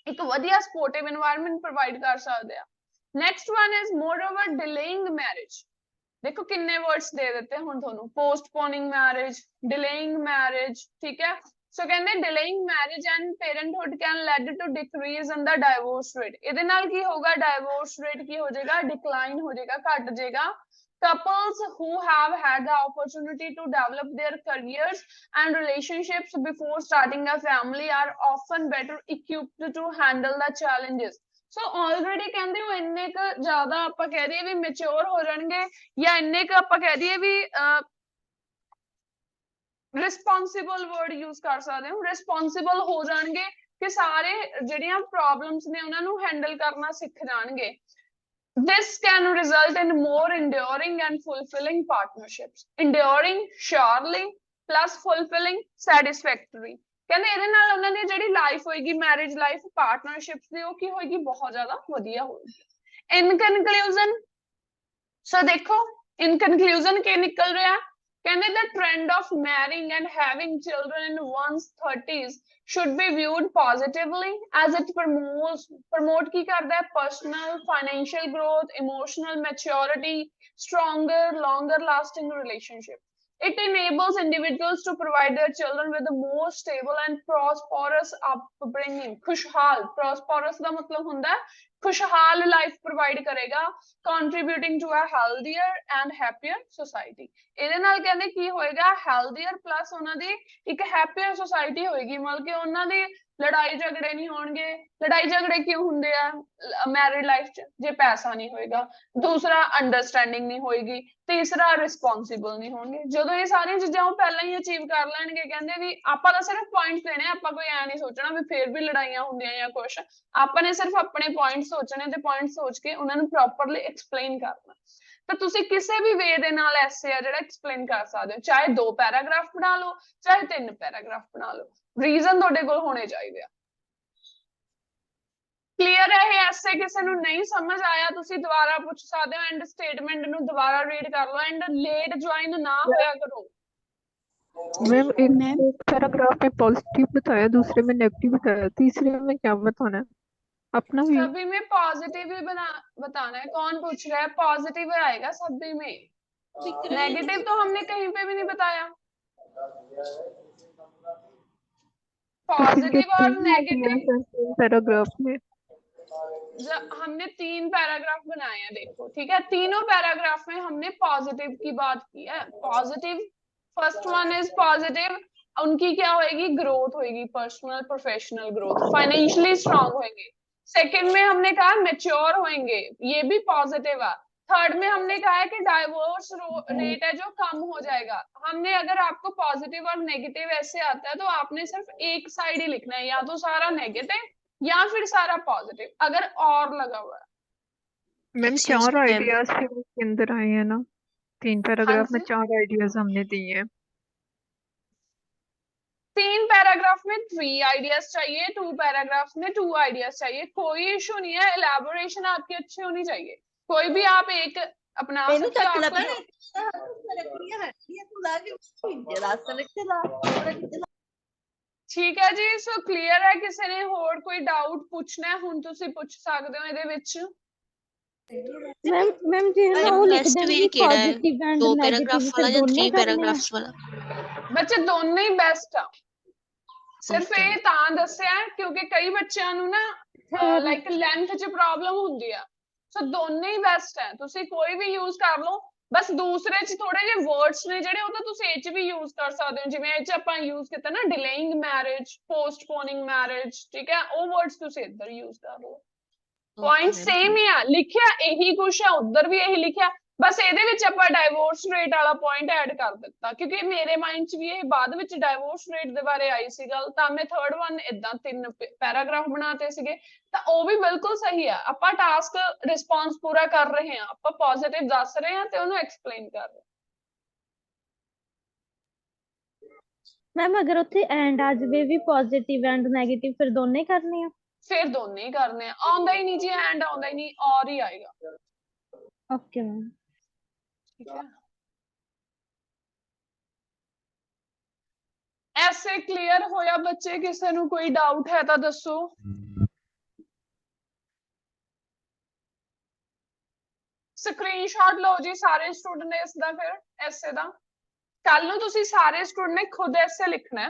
ਇੱਕ ਵਧੀਆ supportive environment provide ਕਰ ਸਕਦੇ ਆ। Next one is moreover delaying marriage. ਦੇਖੋ ਕਿੰਨੇ words ਦੇ ਦਿੱਤੇ ਹੁਣ ਤੁਹਾਨੂੰ, postponing marriage, delaying marriage, ਠੀਕ ਹੈ, ਸੋ ਕਹਿੰਦੇ delaying marriage and parenthood can lead to decrease in the divorce rate. ਇਹਦੇ ਨਾਲ ਕੀ ਹੋਗਾ, divorce rate ਕੀ ਹੋ ਜਾਏਗਾ, decline ਹੋ ਜਾਏਗਾ, ਘਟ ਜਾਏਗਾ। Couples who have had the opportunity to develop their careers and relationships before starting a family are often better equipped to handle the challenges. So already ਕਹਿੰਦੇ ਉਹ ਇੰਨੇ ਕੁ ਜ਼ਿਆਦਾ ਆਪਾਂ ਕਹਿ ਦਈਏ ਵੀ ਮੈਚੁਰ ਹੋ ਜਾਣਗੇ, ਜਾਂ ਇੰਨੇ ਕੁ ਆਪਾਂ ਕਹਿ ਦਈਏ ਵੀ ਰਿਸਪੌਂਸਿਬਲ ਵਰਡ ਯੂਜ਼ ਕਰ ਸਕਦੇ ਹਾਂ, ਰਿਸਪੌਂਸਿਬਲ ਹੋ ਜਾਣਗੇ ਕਿ ਸਾਰੇ ਜਿਹੜੀਆਂ ਪ੍ਰੋਬਲਮਸ ਨੇ ਉਹਨਾਂ ਨੂੰ ਹੈਂਡਲ ਕਰਨਾ ਸਿੱਖ ਜਾਣਗੇ। This can result in more enduring and fulfilling partnerships. Enduring surely plus fulfilling satisfactory. ਕਹਿੰਦੇ ਇਹਦੇ ਨਾਲ ਉਹਨਾਂ ਦੀ ਜਿਹੜੀ ਲਾਈਫ ਹੋਏਗੀ, ਮੈਰਿਜ ਲਾਈਫ, ਪਾਰਟਨਰਸ਼ਿਪਸ ਦੀ, ਉਹ ਕੀ ਹੋਏਗੀ, ਬਹੁਤ ਜ਼ਿਆਦਾ ਵਧੀਆ ਹੋਏਗੀ। ਇਨ ਕਨਕਲੂਜਨ, ਸੋ ਦੇਖੋ ਇਨ ਕਨਕਲੂਜਨ ਕੀ ਨਿਕਲ ਰਿਹਾ, ਕਹਿੰਦੇ the trend of marrying and having children in one's 30s should be viewed positively as it promote ਕੀ ਕਰਦਾ ਹੈ, personal financial growth, emotional maturity, stronger longer lasting relationship. It enables individuals to provide their children with a more stable and prosperous upbringing. खुशहाल, prosperous ਦਾ ਮਤਲਬ ਹੁੰਦਾ ਹੈ खुशहाल life provide ਕਰੇਗਾ, contributing to a healthier and happier society. ਇਹਦੇ ਨਾਲ ਕਹਿੰਦੇ ਕੀ ਹੋਏਗਾ, healthier plus ਉਹਨਾਂ ਦੀ ਇੱਕ happier society ਹੋਏਗੀ, ਮਤਲਬ ਕਿ ਉਹਨਾਂ ਦੀ ਲੜਾਈ ਝਗੜੇ ਨਹੀਂ ਹੋਣਗੇ। ਲੜਾਈ ਝਗੜੇ ਕਿਉਂ ਹੁੰਦੇ ਆ ਮੈਰਿਡ ਲਾਈਫ 'ਚ, ਜੇ ਪੈਸਾ ਨਹੀਂ ਹੋਏਗਾ। ਦੂਸਰਾ ਅੰਡਰਸਟੈਂਡਿੰਗ ਨਹੀਂ ਹੋਏਗੀ। ਤੀਸਰਾ ਰਿਸਪੌਂਸਿਬਲ ਨਹੀਂ ਹੋਣਗੇ। ਜਦੋਂ ਇਹ ਸਾਰੀਆਂ ਚੀਜ਼ਾਂ ਉਹ ਪਹਿਲਾਂ ਹੀ ਅਚੀਵ ਕਰ ਲੈਣਗੇ, ਕਹਿੰਦੇ ਵੀ ਆਪਾਂ ਤਾਂ ਸਿਰਫ ਪੁਆਇੰਟਸ ਦੇਣੇ, ਆਪਾਂ ਕੋਈ ਐ ਨਹੀਂ ਸੋਚਣਾ ਵੀ ਫੇਰ ਵੀ ਲੜਾਈਆਂ ਹੁੰਦੀਆਂ ਜਾਂ ਕੁਛ, ਆਪਾਂ ਨੇ ਸਿਰਫ ਆਪਣੇ ਪੁਆਇੰਟ ਸੋਚਣੇ ਤੇ ਪੁਆਇੰਟ ਸੋਚ ਕੇ ਉਹਨਾਂ ਨੂੰ ਪ੍ਰੋਪਰਲੀ ਐਕਸਪਲੇਨ ਕਰਨਾ। ਤਾਂ ਤੁਸੀਂ ਕਿਸੇ ਵੀ ਵੇ ਦੇ ਨਾਲ ਐਸੇ ਆ ਜਿਹੜਾ ਐਕਸਪਲੇਨ ਕਰ ਸਕਦੇ ਹੋ, ਚਾਹੇ 2 ਪੈਰਾਗ੍ਰਾਫ ਬਣਾ ਲਓ, ਚਾਹੇ 3 ਪੈਰਾਗ੍ਰਾਫ ਬਣਾ ਲਓ, ਰੀਜ਼ਨ ਤੁਹਾਡੇ ਕੋਲ ਹੋਣੇ ਚਾਹੀਦੇ ਆ। ਕਲੀਅਰ ਹੈ ਇਹ ਐਸੇ? ਕਿਸੇ ਨੂੰ ਨਹੀਂ ਸਮਝ ਆਇਆ ਤੁਸੀਂ ਦੁਬਾਰਾ ਪੁੱਛ ਸਕਦੇ ਹੋ, ਐਂਡ ਸਟੇਟਮੈਂਟ ਨੂੰ ਦੁਬਾਰਾ ਰੀਡ ਕਰ ਲਓ, ਐਂਡ ਲੇਟ ਜੁਆਇਨ ਨਾ ਹੋਇਆ ਕਰੋ। मैम एक पैराग्राफ में पॉजिटिव बताया, दूसरे में नेगेटिव बताया, तीसरे में क्या बताना है अपना व्यू? सभी में पॉजिटिव ही बताना है। कौन पूछ रहा है? पॉजिटिव आएगा सभी में, नेगेटिव तो हमने कहीं पे भी नहीं बताया। पॉजिटिव और नेगेटिव पैराग्राफ में हमने 3 पैराग्राफ बनाए हैं, देखो ठीक है, तीनों पैराग्राफ में हमने पॉजिटिव की बात की है। Positive, first one is positive, उनकी क्या होएगी, ग्रोथ होएगी, personal professional growth, financially strong होंगे। सेकंड में हमने कहा मैच्योर होंगे, ये भी पॉजिटिव है। थर्ड में हमने कहा है कि डाइवोर्स रेट है जो कम हो जाएगा। हमने, अगर आपको पॉजिटिव और नेगेटिव ऐसे आता है तो आपने सिर्फ एक साइड ही लिखना है, या तो सारा नेगेटिव या फिर सारा पॉजिटिव, अगर और लगा हुआ है। मैम 4 आइडियाज के अंदर आए हैं ना, 3 पैराग्राफ में 4 आइडियाज हमने दिए हैं। 3 पैराग्राफ में 3 आइडियाज चाहिए, 2 पैराग्राफ में 2 आइडियाज चाहिए, कोई इशू नहीं है, एलैबोरेशन आपकी अच्छी होनी चाहिए, कोई भी आप एक अपना सकते हो। ठीक है जी, सो क्लियर है? किसी ने होर कोई डाउट पूछना है हुण तुसी पुछ सकदे हो इहदे विच। मैम जी है ना वो लिख देंगे कि पॉजिटिव एंड नेगेटिव फिर दोनों करने हैं। बच्चे दोनों ही बेस्ट आ, सिर्फ ये ਤਾਂ ਦੱਸਿਆ क्योंकि कई बच्चों ਨੂੰ ना लाइक लेंथ च प्रॉब्लम ਹੁੰਦੀ ਆ, सो दोनों ही बेस्ट है, ਤੁਸੀਂ कोई भी यूज कर लो, बस दूसरे च थोड़े जे वर्ड्स ने ਜਿਹੜੇ ਉਹ ਤਾਂ ਤੁਸੀਂ ਇਹ ਚ ਵੀ यूज कर सकते हो, ਜਿਵੇਂ ਇਹ ਚ ਆਪਾਂ यूज ਕੀਤਾ ਨਾ डिलेइंग मैरिज, पोस्टपोनिंग मैरिज, ठीक है, ਉਹ वर्ड्स ਤੁਸੀਂ ਇੱਧਰ यूज कर लो। पॉइंट सेम ही आ, लिखिया यही कुछ है, उधर भी यही लिखिया, बस ਇਹਦੇ ਵਿੱਚ ਆਪਾਂ ਡਾਈਵੋਰਸ ਰੇਟ ਵਾਲਾ ਪੁਆਇੰਟ ਐਡ ਕਰ ਦਿੱਤਾ ਕਿਉਂਕਿ ਮੇਰੇ ਮਾਈਂਡ 'ਚ ਵੀ ਇਹ ਬਾਅਦ ਵਿੱਚ ਡਾਈਵੋਰਸ ਰੇਟ ਦੇ ਬਾਰੇ ਆਈ ਸੀ ਗੱਲ, ਤਾਂ ਮੈਂ ਥਰਡ ਵਨ ਇਦਾਂ 3 ਪੈਰਾਗ੍ਰਾਫ ਬਣਾਤੇ ਸੀਗੇ, ਤਾਂ ਉਹ ਵੀ ਬਿਲਕੁਲ ਸਹੀ ਆ। ਆਪਾਂ ਟਾਸਕ ਰਿਸਪੌਂਸ ਪੂਰਾ ਕਰ ਰਹੇ ਹਾਂ, ਆਪਾਂ ਪੋਜ਼ਿਟਿਵ ਦੱਸ ਰਹੇ ਹਾਂ ਤੇ ਉਹਨੂੰ ਐਕਸਪਲੇਨ ਕਰ ਰਹੇ ਹਾਂ। मैम अगर उत्थे एंड आ जावे भी पॉजिटिव एंड नेगेटिव फिर दोनों ही करने हैं? फिर दोनों ही करने हैं, आउंदा ही नहीं जी, एंड आउंदा ही नहीं, और ही आएगा। ओके मैम, ठीक है, ऐसे क्लियर होया बच्चे? किसी नू कोई डाउट है तो दसो। स्क्रीनशॉट लो जी सारे स्टूडेंट ने इसदा, फिर ऐसे दा कल नू तुसी सारे स्टूडेंट ने खुद ऐसे लिखना है।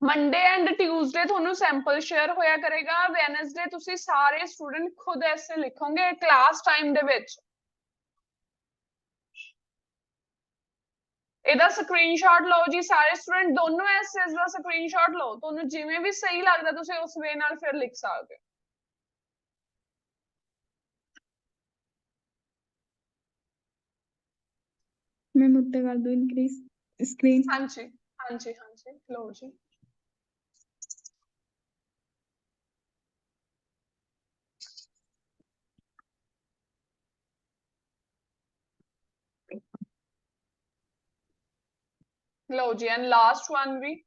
मंडे एंड ट्यूसडे थोनू सैंपल शेयर होया करेगा, वैनसडे तुसी सारे स्टूडेंट खुद ऐसे लिखोगे क्लास टाइम दे विच। ਇਹਦਾ ਸਕਰੀਨਸ਼ਾਟ ਲਓ ਜੀ ਸਾਰੇ ਸਟੂਡੈਂਟ, ਦੋਨੋਂ ਐਸੇਸ ਦਾ ਸਕਰੀਨਸ਼ਾਟ ਲਓ, ਤੁਹਾਨੂੰ ਜਿਵੇਂ ਵੀ ਸਹੀ ਲੱਗਦਾ ਤੁਸੀਂ ਉਸ ਵੇ ਨਾਲ ਫਿਰ ਲਿਖ ਸਕਦੇ ਹੋ। मैम उत्ते कर दो इंक्रीज स्क्रीन। हाँ जी हाँ जी हाँ जी, लो जी। लो जी, एंड लास्ट वन भी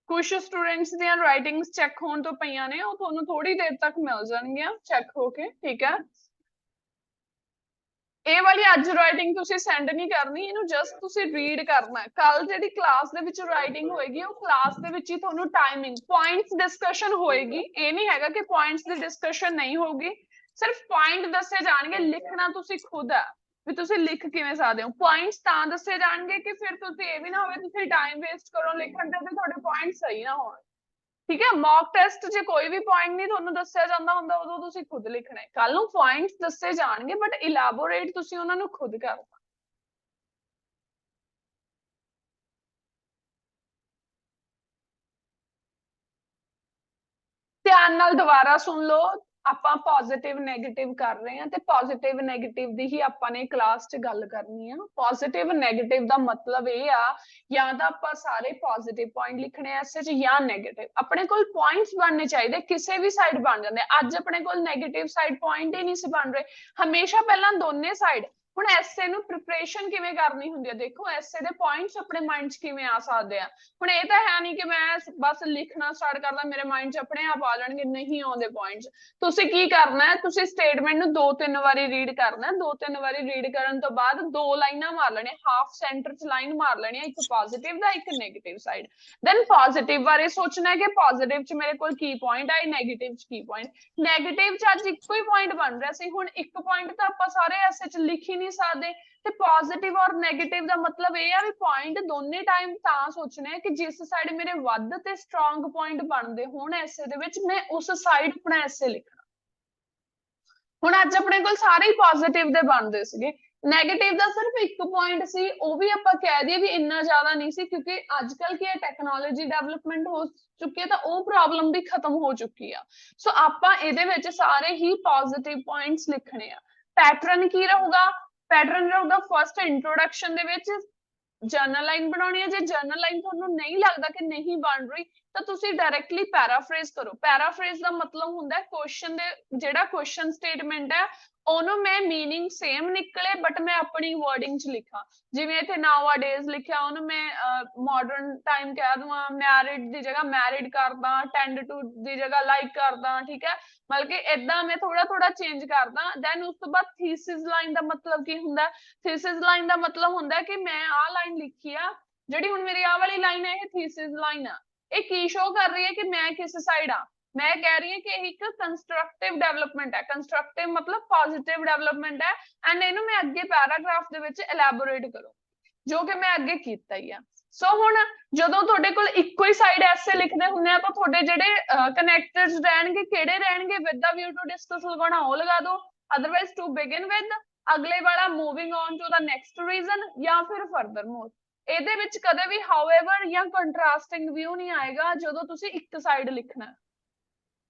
कुछ स्टूडेंट्स ਦੀਆਂ ਰਾਈਟਿੰਗਸ ਚੈੱਕ ਹੋਣ ਤੋਂ ਪਈਆਂ ਨੇ, ਉਹ ਤੁਹਾਨੂੰ ਥੋੜੀ ਦੇਰ ਤੱਕ ਮਿਲ ਜਾਣਗੀਆਂ ਚੈੱਕ ਹੋ ਕੇ, ਠੀਕ ਹੈ। ਇਹ ਵਾਲੀ ਅੱਜ ਰਾਈਟਿੰਗ ਤੁਸੀਂ ਸੈਂਡ ਨਹੀਂ ਕਰਨੀ, ਇਹਨੂੰ ਜਸਟ ਤੁਸੀਂ ਰੀਡ ਕਰਨਾ ਹੈ। ਕੱਲ ਜਿਹੜੀ ਕਲਾਸ ਦੇ ਵਿੱਚ ਰਾਈਟਿੰਗ ਹੋਏਗੀ ਉਹ ਕਲਾਸ ਦੇ ਵਿੱਚ ਹੀ ਤੁਹਾਨੂੰ ਟਾਈਮਿੰਗ ਪੁਆਇੰਟਸ ਡਿਸਕਸ਼ਨ ਹੋਏਗੀ, ਇਹ ਨਹੀਂ ਹੈਗਾ ਕਿ ਪੁਆਇੰਟਸ ਦੀ ਡਿਸਕਸ਼ਨ ਨਹੀਂ ਹੋਊਗੀ, ਸਿਰਫ ਪੁਆਇੰਟ ਦੱਸੇ ਜਾਣਗੇ, ਲਿਖਣਾ ਤੁਸੀਂ ਖੁਦ ਹੈ ਵੀ ਤੁਸੀਂ ਲਿਖ ਕਿਵੇਂ ਸਕਦੇ ਹੋ। ਪੁਆਇੰਟਸ ਤਾਂ ਦੱਸੇ ਜਾਣਗੇ ਕਿ ਫਿਰ ਤੁਸੀਂ ਇਹ ਵੀ ਨਾ ਹੋਵੇ ਤੁਸੀਂ ਟਾਈਮ ਵੇਸਟ ਕਰੋ ਲਿਖਣ ਤੇ ਤੁਹਾਡੇ ਪੁਆਇੰਟ ਸਹੀ ਨਾ ਹੋਣ, ਠੀਕ ਹੈ। ਮੌਕ ਟੈਸਟ 'ਚ ਕੋਈ ਵੀ ਪੁਆਇੰਟ ਨਹੀਂ ਤੁਹਾਨੂੰ ਦੱਸਿਆ ਜਾਂਦਾ ਹੁੰਦਾ, ਉਦੋਂ ਤੁਸੀਂ ਖੁਦ ਲਿਖਣਾ ਹੈ। ਕੱਲ ਨੂੰ ਪੁਆਇੰਟਸ ਦੱਸੇ ਜਾਣਗੇ ਬਟ ਇਲੈਬੋਰੇਟ ਤੁਸੀਂ ਉਹਨਾਂ ਨੂੰ ਖੁਦ ਕਰਨਾ। ਧਿਆਨ ਨਾਲ ਦੁਬਾਰਾ ਸੁਣ ਲਓ, ਆਪਾਂ ਪੋਜ਼ਿਟਿਵ ਨੈਗੇਟਿਵ ਕਰ ਰਹੇ ਹਾਂ ਤੇ ਪੋਜ਼ਿਟਿਵ ਨੈਗੇਟਿਵ ਦੀ ਹੀ ਆਪਾਂ ਨੇ ਕਲਾਸ 'ਚ ਗੱਲ ਕਰਨੀ ਆ। ਪੋਜ਼ਿਟਿਵ ਨੈਗੇਟਿਵ ਦਾ ਮਤਲਬ ਇਹ ਆ ਜਾਂ ਤਾਂ ਆਪਾਂ ਸਾਰੇ ਪੋਜ਼ਿਟਿਵ ਪੁਆਇੰਟ ਲਿਖਣੇ ਆ ਐਸੇ 'ਚ ਜਾਂ ਨੈਗੇਟਿਵ। ਆਪਣੇ ਕੋਲ ਪੁਆਇੰਟਸ ਬਣਨੇ ਚਾਹੀਦੇ, ਕਿਸੇ ਵੀ ਸਾਈਡ ਬਣ ਜਾਂਦੇ। ਅੱਜ ਆਪਣੇ ਕੋਲ ਨੈਗੇਟਿਵ ਸਾਈਡ ਪੁਆਇੰਟ ਹੀ ਨਹੀਂ ਸੀ ਬਣ ਰਹੇ, ਹਮੇਸ਼ਾ ਪਹਿਲਾਂ ਦੋਨੇ ਸਾਈਡ। ਹੁਣ ਐਸੇ ਨੂੰ ਪ੍ਰਿਪਰੇਸ਼ਨ ਕਿਵੇਂ ਕਰਨੀ ਹੁੰਦੀ ਹੈ, ਦੇਖੋ ਐਸੇ ਦੇ ਪੁਆਇੰਟਸ ਆਪਣੇ ਮਾਈਂਡ 'ਚ ਕਿਵੇਂ ਆ ਸਕਦੇ ਆ। ਹੁਣ ਇਹ ਤਾਂ ਹੈ ਨਹੀਂ ਕਿ ਮੈਂ ਬਸ ਲਿਖਣਾ ਸਟਾਰਟ ਕਰਦਾ ਮੇਰੇ ਮਾਈਂਡ 'ਚ ਆਪਣੇ ਆਪ ਆ ਜਾਣਗੇ, ਨਹੀਂ ਆਉਂਦੇ ਪੁਆਇੰਟਸ। ਤੁਸੀਂ ਕੀ ਕਰਨਾ ਹੈ, ਤੁਸੀਂ ਸਟੇਟਮੈਂਟ ਨੂੰ 2-3 ਵਾਰੀ ਰੀਡ ਕਰਨਾ, 2-3 ਵਾਰੀ ਰੀਡ ਕਰਨ ਤੋਂ ਬਾਅਦ 2 ਲਾਈਨਾਂ ਮਾਰ ਲੈਣੀਆਂ, ਹਾਫ ਸੈਂਟਰ 'ਚ ਲਾਈਨ ਮਾਰ ਲੈਣੀ, ਇੱਕ ਪੋਜ਼ਿਟਿਵ ਦਾ ਇੱਕ ਨੈਗੇਟਿਵ ਸਾਈਡ। ਦੈਨ ਪੋਜ਼ਿਟਿਵ ਬਾਰੇ ਸੋਚਣਾ ਹੈ ਕਿ ਪੋਜ਼ਿਟਿਵ 'ਚ ਮੇਰੇ ਕੋਲ ਕੀ ਪੁਆਇੰਟ ਆਏ, ਨੈਗੇਟਿਵ 'ਚ ਕੀ ਪੁਆਇੰਟ। ਨੈਗੇਟਿਵ 'ਚ ਅੱਜ ਇੱਕੋ ਹੀ ਪੁਆਇੰਟ ਬਣ ਰਿਹਾ ਸੀ, ਹੁਣ ਇੱਕ ਪੁਆਇੰਟ ਤਾਂ ਆਪਾਂ ਸਾਰੇ ਐਸੇ 'ਚ ਲਿਖ ਹੀ ਨਹੀਂ ਸਕਦੇ। ਤੇ ਪੋਜ਼ਿਟਿਵ ਔਰ ਨੈਗੇਟਿਵ ਦਾ ਮਤਲਬ ਇਹ ਆ ਵੀ ਪੁਆਇੰਟ ਦੋਨੇ ਟਾਈਮ ਤਾਂ ਸੋਚਣੇ ਕਿ ਜਿਸ ਸਾਈਡ ਮੇਰੇ ਵੱਧ ਤੇ ਸਟਰੋਂਗ ਪੁਆਇੰਟ ਬਣਦੇ ਹੋਣ ਐਸੇ ਦੇ ਵਿੱਚ, ਮੈਂ ਉਸ ਸਾਈਡ ਆਪਣਾ ਐਸੇ ਲਿਖਣਾ। ਹੁਣ ਅੱਜ ਆਪਣੇ ਕੋਲ ਸਾਰੇ ਹੀ ਪੋਜ਼ਿਟਿਵ ਦੇ ਬਣਦੇ ਸੀਗੇ, ਨੈਗੇਟਿਵ ਦਾ ਸਿਰਫ ਇੱਕ ਪੁਆਇੰਟ ਸੀ, ਉਹ ਵੀ ਆਪਾਂ ਕਹਿ ਦਈਏ ਵੀ ਇੰਨਾ ਜ਼ਿਆਦਾ ਨਹੀਂ ਸੀ ਕਿਉਂਕਿ ਅੱਜ ਕੱਲ ਕੀ ਹੈ ਟੈਕਨੋਲੋਜੀ ਡਿਵੈਲਪਮੈਂਟ ਹੋ ਚੁੱਕੀ ਹੈ ਤਾਂ ਉਹ ਪ੍ਰੋਬਲਮ ਵੀ ਖਤਮ ਹੋ ਚੁੱਕੀ ਆ। ਸੋ ਆਪਾਂ ਇਹਦੇ ਵਿੱਚ ਸਾਰੇ ਹੀ ਪੋਜ਼ਿਟਿਵ ਪੁਆਇੰਟਸ ਲਿਖਣੇ ਆ। ਪੈਟਰਨ ਕੀ ਰਹੂਗਾ, ਪੈਟਰਨ ਰਹੂਗਾ ਫਸਟ ਇੰਟਰੋਡਕਸ਼ਨ ਦੇ ਵਿੱਚ ਜਰਨਲ ਲਾਈਨ ਬਣਾਉਣੀ ਹੈ। ਜੇ ਜਰਨਲ ਲਾਈਨ ਤੁਹਾਨੂੰ ਨਹੀਂ ਲੱਗਦਾ ਕਿ ਨਹੀਂ ਬਣ ਰਹੀ ਤਾਂ ਤੁਸੀਂ ਡਾਇਰੈਕਟਲੀ ਪੈਰਾਫਰੇਜ਼ ਕਰੋ। ਪੈਰਾਫਰੇਜ਼ ਦਾ ਮਤਲਬ ਹੁੰਦਾ ਕੁਐਸਚਨ ਦੇ ਜਿਹੜਾ ਕੁਐਸਚਨ ਸਟੇਟਮੈਂਟ ਹੈ ਉਹਨੂੰ ਮੈਂ ਮੀਨਿੰਗ ਸੇਮ ਨਿਕਲੇ ਬਟ ਮੈਂ ਆਪਣੀ ਵਰਡਿੰਗ ਚ ਲਿਖਾਂ। ਜਿਵੇਂ ਇੱਥੇ ਨਾਵਾ ਡੇਜ਼ ਲਿਖਿਆ ਉਹਨੂੰ ਮੈਂ ਮਾਡਰਨ ਟਾਈਮ ਕਹਿ ਦਵਾਂ, ਮੈਰਿਡ ਦੀ ਜਗ੍ਹਾ ਮੈਰਿਡ ਕਰਦਾ, ਟੈਂਡ ਟੂ ਦੀ ਜਗ੍ਹਾ ਲਾਈਕ ਕਰਦਾ, ਠੀਕ ਹੈ। ਮਤਲਬ ਕਿ ਏਦਾਂ ਮੈਂ ਥੋੜਾ ਥੋੜਾ ਚੇਂਜ ਕਰਦਾ। ਦੈਨ ਉਸ ਤੋਂ ਬਾਅਦ ਥੀਸਿਸ ਲਾਈਨ ਦਾ ਮਤਲਬ ਕੀ ਹੁੰਦਾ? ਥੀਸਿਸ ਲਾਈਨ ਦਾ ਮਤਲਬ ਹੁੰਦਾ ਕਿ ਮੈਂ ਆਹ ਲਾਈਨ ਲਿਖੀ ਆ, ਜਿਹੜੀ ਹੁਣ ਮੇਰੀ ਆਹ ਵਾਲੀ ਲਾਈਨ ਹੈ ਇਹ ਥੀਸਿਸ ਲਾਈਨ ਆ। ਇਹ ਕੀ ਸ਼ੋ ਕਰ ਰਹੀ ਹੈ ਕਿ ਮੈਂ ਕਿਸ ਸਾਈਡ ਆ? ਮੈਂ ਕਹਿ ਰਹੀ ਹਾਂ ਕਿ ਇਹ ਇੱਕ ਕੰਸਟਰਕਟਿਵ ਡਿਵੈਲਪਮੈਂਟ ਹੈ। ਕੰਸਟਰਕਟਿਵ ਮਤਲਬ ਪੋਜ਼ਿਟਿਵ ਡਿਵੈਲਪਮੈਂਟ ਹੈ ਐਂਡ ਇਹਨੂੰ ਮੈਂ ਅੱਗੇ ਪੈਰਾਗ੍ਰਾਫ ਦੇ ਵਿੱਚ ਐਲੈਬੋਰੇਟ ਕਰੂੰ, ਜੋ ਕਿ ਮੈਂ ਅੱਗੇ ਕੀਤਾ ਹੀ ਆ। ਸੋ ਹੁਣ ਜਦੋਂ ਤੁਹਾਡੇ ਕੋਲ ਇੱਕੋ ਹੀ ਸਾਈਡ ਐਸੇ ਲਿਖਦੇ ਹੁੰਦੇ ਆ ਤਾਂ ਤੁਹਾਡੇ ਜਿਹੜੇ ਕਨੈਕਟਰਸ ਰਹਿਣਗੇ ਕਿਹੜੇ ਰਹਿਣਗੇ? With the view to discuss ਲਗਾਉਣਾ ਉਹ ਲਗਾ ਦਿਓ, ਅਦਰਵਾਈਜ਼ ਟੂ ਬਿਗਿਨ ਵਿਦ, ਅਗਲੇ ਵਾਲਾ moving on to the next reason ਜਾਂ ਫਿਰ ਫਰਦਰ ਮੋਰ। ਇਹਦੇ ਵਿੱਚ ਕਦੇ ਵੀ ਹਾਊਐਵਰ ਜਾਂ ਕੰਟਰਾਸਟਿੰਗ ਵਿਊ ਨਹੀਂ ਆਏਗਾ ਜਦੋਂ ਤੁਸੀਂ ਇੱਕ ਸਾਈਡ ਲਿਖਣਾ।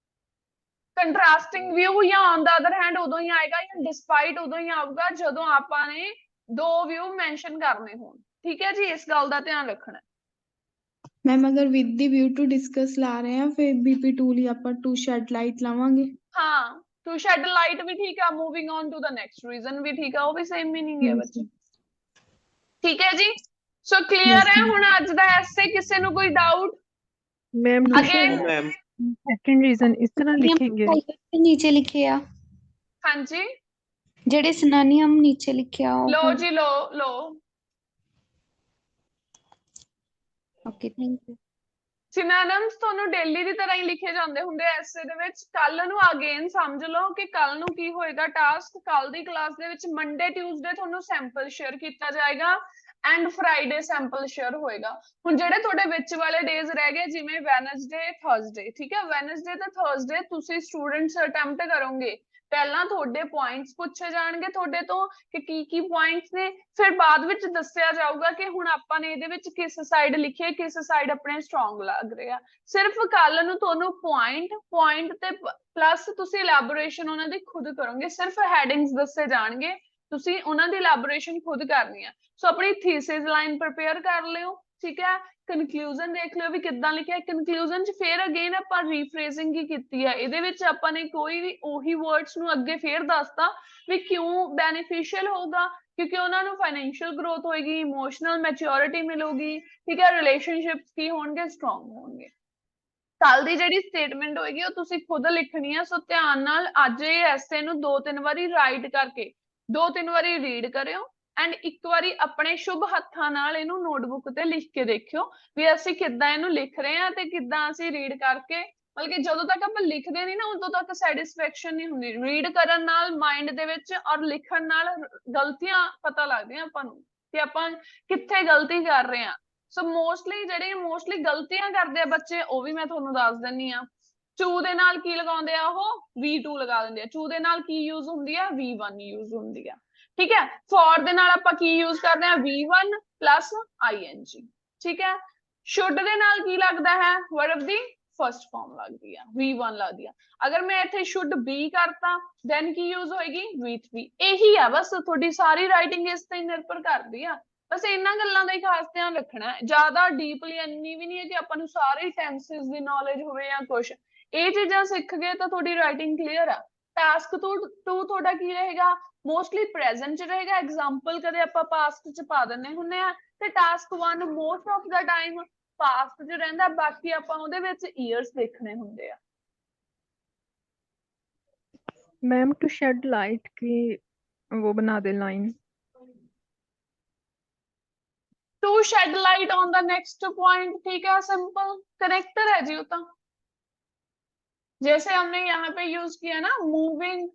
ਕੰਟਰਾਸਟਿੰਗ ਵਿਊ ਜਾਂ ਔਨ ਦਾ ਅਦਰ ਹੈਂਡ ਉਦੋਂ ਹੀ ਆਏਗਾ ਜਾਂ ਡਿਸਪਾਈਟ ਉਦੋਂ ਹੀ ਆਊਗਾ ਜਦੋਂ ਆਪਾਂ ਨੇ ਦੋ ਵਿਊ ਮੈਂਸ਼ਨ ਕਰਨੇ ਹੋਣ। ਠੀਕ ਹੈ ਜੀ, ਇਸ ਗੱਲ ਦਾ ਧਿਆਨ ਰੱਖਣਾ। ਮੈਮ ਅਗਰ with the view to discuss ਲਾ ਰਹੇ ਆ ਫਿਰ BP2 ਲਈ ਆਪਾਂ ਟੂ ਸ਼ੈਡ ਲਾਈਟ ਲਾਵਾਂਗੇ। ਹਾਂ, ਟੂ ਸ਼ੈਡ ਲਾਈਟ ਵੀ ਠੀਕ ਆ, moving on to the next reason ਵੀ ਠੀਕ ਆ, ਉਹ ਵੀ ਸੇਮ ਮੀਨਿੰਗ ਹੈ ਬੱਚੇ। ਠੀਕ ਹੈ ਜੀ, ਸੋ ਕਲੀਅਰ ਹੈ ਹੁਣ ਅੱਜ ਦਾ ਐਸੇ? ਕਿਸੇ ਨੂੰ ਕੋਈ doubt? Ma'am again ma'am second reason इस तरह लिखेंगे। नीचे लिखे आ हाँ जी, जेडे सिनोनियम नीचे लिखे आ लो जी लो लो। Okay thank you. सिनोनिम्स ਤੁਹਾਨੂੰ ਡੇਲੀ ਦੀ ਤਰ੍ਹਾਂ ਹੀ ਲਿਖੇ ਜਾਂਦੇ ਹੁੰਦੇ ਐਸੇ ਦੇ ਵਿੱਚ। ਕੱਲ ਨੂੰ ਅਗੇਨ ਸਮਝ ਲਓ ਕਿ ਕੱਲ ਨੂੰ ਕੀ ਹੋਏਗਾ ਟਾਸਕ। ਕੱਲ ਦੀ ਕਲਾਸ ਦੇ ਵਿੱਚ ਮੰਡੇ ਟਿਊਜ਼ਡੇ ਤੁਹਾਨੂੰ ਸੈਂਪਲ ਸ਼ੇਅਰ ਕੀਤਾ ਜਾਏਗਾ ਐਂਡ ਫਰਾਈਡੇ ਸੈਂਪਲ ਸ਼ੇਅਰ ਹੋਏਗਾ। ਹੁਣ ਜਿਹੜੇ ਤੁਹਾਡੇ ਵਿੱਚ ਵਾਲੇ ਡੇਜ਼ ਰਹਿ ਗਏ ਜਿਵੇਂ ਵੈਨਸਡੇ ਥਰਸਡੇ, ਠੀਕ ਹੈ, ਵੈਨਸਡੇ ਤੇ ਥਰਸਡੇ ਤੁਸੀਂ ਸਟੂਡੈਂਟਸ ਅਟੈਂਪਟ ਕਰੋਗੇ। ਪਹਿਲਾਂ ਤੁਹਾਡੇ ਪੁਆਇੰਟਸ ਪੁੱਛੇ ਜਾਣਗੇ ਤੁਹਾਡੇ ਤੋਂ ਕਿ ਕੀ ਪੁਆਇੰਟਸ ਨੇ, ਫਿਰ ਬਾਅਦ ਵਿੱਚ ਦੱਸਿਆ ਜਾਊਗਾ ਕਿ ਹੁਣ ਆਪਾਂ ਨੇ ਇਹਦੇ ਵਿੱਚ ਕਿਸ ਸਾਈਡ ਲਿਖੇ, ਕਿਸ ਸਾਈਡ ਆਪਣੇ ਸਟਰੋਂਗ ਲੱਗ ਰਹੇ ਆ। ਸਿਰਫ ਕੱਲ ਨੂੰ ਤੁਹਾਨੂੰ ਪੁਆਇੰਟ ਤੇ ਪਲੱਸ ਤੁਸੀਂ ਇਲੈਬੋਰੇਸ਼ਨ ਉਹਨਾਂ ਦੀ ਖੁਦ ਕਰੋਗੇ। ਸਿਰਫ ਹੈਡਿੰਗਸ ਦੱਸੇ ਜਾਣਗੇ, ਤੁਸੀਂ ਉਹਨਾਂ ਦੀ ਇਲੈਬੋਰੇਸ਼ਨ ਖੁਦ ਕਰਨੀ ਆ। ਸੋ ਆਪਣੀ ਥੀਸਿਸ ਲਾਈਨ ਪ੍ਰਿਪੇਅਰ ਕਰ ਲਿਓ, ਠੀਕ ਹੈ। ਕਨਕਲੂਜਨ ਦੇਖ ਲਿਓ ਵੀ ਕਿੱਦਾਂ ਲਿਖਿਆ। ਕਨਕਲੂਜਨ ਚ ਫੇਰ ਅਗੇਨ ਆਪਾਂ ਰੀਫਰੇਜ਼ਿੰਗ ਕੀ ਕੀਤੀ ਹੈ। ਇਹਦੇ ਵਿੱਚ ਆਪਾਂ ਨੇ ਕੋਈ ਵੀ ਉਹੀ ਵਰਡਸ ਨੂੰ ਅੱਗੇ ਫੇਰ ਦੱਸਤਾ ਵੀ ਕਿਉਂ ਬੈਨੀਫੀਸ਼ੀਅਲ ਹੋਊਗਾ, ਕਿਉਂਕਿ ਉਹਨਾਂ ਨੂੰ ਫਾਈਨੈਂਸ਼ੀਅਲ ਗਰੋਥ ਹੋਏਗੀ, ਇਮੋਸ਼ਨਲ ਮੈਚਿਓਰਿਟੀ ਮਿਲੂਗੀ, ਠੀਕ ਹੈ, ਰਿਲੇਸ਼ਨਸ਼ਿਪਸ ਕੀ ਹੋਣਗੇ, ਸਟਰੋਂਗ ਹੋਣਗੇ। ਕੱਲ ਦੀ ਜਿਹੜੀ ਸਟੇਟਮੈਂਟ ਹੋਏਗੀ ਉਹ ਤੁਸੀਂ ਖੁਦ ਲਿਖਣੀ ਆ। ਸੋ ਧਿਆਨ ਨਾਲ ਅੱਜ ਇਹ ਐਸੇ ਨੂੰ 2-3 ਵਾਰੀ ਰਾਈਟ ਕਰਕੇ 2-3 ਵਾਰੀ ਰੀਡ ਕਰਿਓ ਐਂਡ ਇੱਕ ਵਾਰੀ ਆਪਣੇ ਸ਼ੁਭ ਹੱਥਾਂ ਨਾਲ ਇਹਨੂੰ ਨੋਟਬੁੱਕ ਤੇ ਲਿਖ ਕੇ ਦੇਖਿਓ ਵੀ ਅਸੀਂ ਕਿੱਦਾਂ ਇਹਨੂੰ ਲਿਖ ਰਹੇ ਹਾਂ ਤੇ ਕਿੱਦਾਂ ਅਸੀਂ ਰੀਡ ਕਰਕੇ, ਮਤਲਬ ਕਿ ਜਦੋਂ ਤੱਕ ਆਪਾਂ ਲਿਖਦੇ ਨਹੀਂ ਨਾ ਉਦੋਂ ਤੱਕ ਸੈਟੀਸਫੈਕਸ਼ਨ ਨਹੀਂ ਹੁੰਦੀ। ਰੀਡ ਕਰਨ ਨਾਲ ਮਾਈਂਡ ਦੇ ਵਿੱਚ ਔਰ ਲਿਖਣ ਨਾਲ ਗਲਤੀਆਂ ਪਤਾ ਲੱਗਦੀਆਂ ਆਪਾਂ ਨੂੰ ਕਿ ਆਪਾਂ ਕਿੱਥੇ ਗਲਤੀ ਕਰ ਰਹੇ ਹਾਂ। ਸੋ ਮੋਸਟਲੀ ਗਲਤੀਆਂ ਕਰਦੇ ਆ ਬੱਚੇ, ਉਹ ਵੀ ਮੈਂ ਤੁਹਾਨੂੰ ਦੱਸ ਦਿੰਨੀ ਆ। ਟੂ ਦੇ ਨਾਲ ਕੀ ਲਗਾਉਂਦੇ ਆ? ਉਹ V2 ਲਗਾ ਦਿੰਦੇ ਆ। ਟੂ ਦੇ ਨਾਲ ਕੀ ਯੂਜ਼ ਹੁੰਦੀ ਆ? V1 ਯੂਜ਼ ਹੁੰਦੀ ਆ, ਠੀਕ ਹੈ। ਫॉर ਦੇ ਨਾਲ ਆਪਾਂ ਕੀ ਯੂਜ਼ ਕਰਦੇ ਆ? V1 plus ing, ਠੀਕ ਹੈ। should ਦੇ ਨਾਲ ਕੀ ਲੱਗਦਾ ਹੈ? verb ਦੀ ਫਰਸਟ ਫਾਰਮ ਲੱਗਦੀ ਆ, V1 ਲੱਗਦੀ ਆ। ਅਗਰ ਮੈਂ ਇੱਥੇ should be ਕਰਤਾ then ਕੀ ਯੂਜ਼ ਹੋਏਗੀ? V3। ਇਹੀ ਆ ਬਸ, ਤੁਹਾਡੀ ਸਾਰੀ ਰਾਈਟਿੰਗ ਇਸ ਤੇ ਨਿਰਭਰ ਕਰਦੀ ਆ। ਬਸ ਇਹਨਾਂ ਗੱਲਾਂ ਦਾ ਹੀ ਖਾਸ ਧਿਆਨ ਰੱਖਣਾ ਹੈ। ਜ਼ਿਆਦਾ ਡੀਪਲੀ ਇੰਨੀ ਵੀ ਨਹੀਂ ਹੈ ਕਿ ਆਪਾਂ ਨੂੰ ਸਾਰੇ ਟੈਂਸਿਸ ਦੀ ਨੌਲੇਜ ਹੋਵੇ ਜਾਂ ਕੁਛ। ਇਹ ਚੀਜ਼ਾਂ ਸਿੱਖ ਗਏ ਤਾਂ ਤੁਹਾਡੀ ਰਾਈਟਿੰਗ ਕਲੀਅਰ ਆ। ਟਾਸਕ 2 ਤੁਹਾਡਾ ਕੀ ਰਹੇਗਾ? ਮੋਸਟਲੀ ਪ੍ਰੈਜ਼ੈਂਟ ਚ ਰਹੇਗਾ। ਐਗਜ਼ਾਮਪਲ ਕਦੇ ਆਪਾਂ ਪਾਸਟ ਚ ਪਾ ਦਿੰਦੇ ਹੁੰਦੇ ਆ ਤੇ task 1 most of the time past ਚ ਰਹਿੰਦਾ, ਬਾਕੀ ਆਪਾਂ ਉਹਦੇ ਵਿੱਚ ਈਅਰਸ ਦੇਖਣੇ ਹੁੰਦੇ ਆ। मैम टू शेड लाइट की वो बना दे line. To shed light on the next point, ठीक है, सिंपल कनेक्टर है जी। तो जैसे हमने यहाँ पे यूज किया ना, moving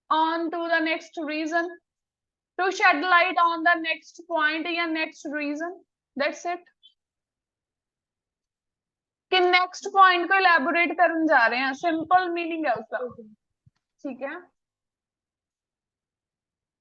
on to the next reason, to shed light on the next point या नेक्स्ट रीजन, दैट्स इट। कि नेक्स्ट पॉइंट को इलैबोरेट करने जा रहे हैं, सिंपल मीनिंग है उसका, ठीक है।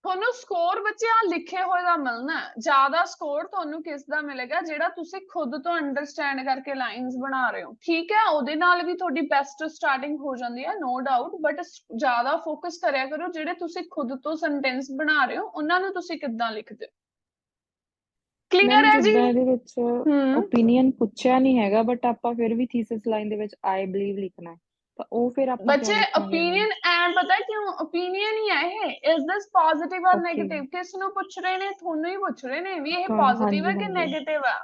ਤੁਹਾਨੂੰ ਸਕੋਰ ਬੱਚੇ ਆ ਲਿਖੇ ਹੋਏ ਦਾ ਮਿਲਣਾ। ਜ਼ਿਆਦਾ ਸਕੋਰ ਤੁਹਾਨੂੰ ਕਿਸ ਦਾ ਮਿਲੇਗਾ? ਜਿਹੜਾ ਤੁਸੀਂ ਖੁਦ ਤੋਂ ਅੰਡਰਸਟੈਂਡ ਕਰਕੇ ਲਾਈਨਸ ਬਣਾ ਰਹੇ ਹੋ, ਠੀਕ ਹੈ। ਉਹਦੇ ਨਾਲ ਵੀ ਤੁਹਾਡੀ ਬੈਸਟ ਸਟਾਰਟਿੰਗ ਹੋ ਜਾਂਦੀ ਹੈ, ਨੋ ਡਾਊਟ, ਬਟ ਜ਼ਿਆਦਾ ਫੋਕਸ ਕਰਿਆ ਕਰੋ ਜਿਹੜੇ ਤੁਸੀਂ ਖੁਦ ਤੋਂ ਸੈਂਟੈਂਸ ਬਣਾ ਰਹੇ ਹੋ ਉਹਨਾਂ ਨੂੰ ਤੁਸੀਂ ਕਿੱਦਾਂ ਲਿਖਦੇ ਹੋ। ਕਲੀਅਰ ਹੈ ਜੀ? ਜਿੱਦਾਂ ਇਹਦੇ ਵਿੱਚ ਓਪੀਨੀਅਨ ਪੁੱਛਿਆ ਨਹੀਂ ਹੈਗਾ ਬਟ ਆਪਾਂ ਫਿਰ ਵੀ ਥੀਸਿਸ ਲਾਈਨ ਦੇ ਵਿੱਚ ਆਈ ਬਲੀਵ ਲਿਖਣਾ ਹੈ ਤਾਂ ਉਹ ਫਿਰ ਆਪਾਂ ਕਿਉਂ ਬੱਚੇ ਲਿਖਾਂਗੇ ਓਪੀਨੀਅਨ ਐ ਪਤਾ ਕਿਉਂ ਓਪੀਨੀਅਨ ਹੀ ਹੈ ਇਹ, ਇਜ਼ ਦਿਸ ਪੋਜ਼ਿਟਿਵ ਔਰ ਓਕੇ ਨੈਗੇਟਿਵ? ਕਿਸ ਨੂੰ ਪੁੱਛ ਰਹੇ ਨੇ? ਤੁਹਾਨੂੰ ਹੀ ਪੁੱਛ ਰਹੇ ਨੇ ਵੀ ਇਹ ਹਾਂਜੀ ਪੋਜ਼ਿਟਿਵ ਹੈ ਕਿ ਹਾਂਜੀ ਨੈਗੇਟਿਵ ਆ।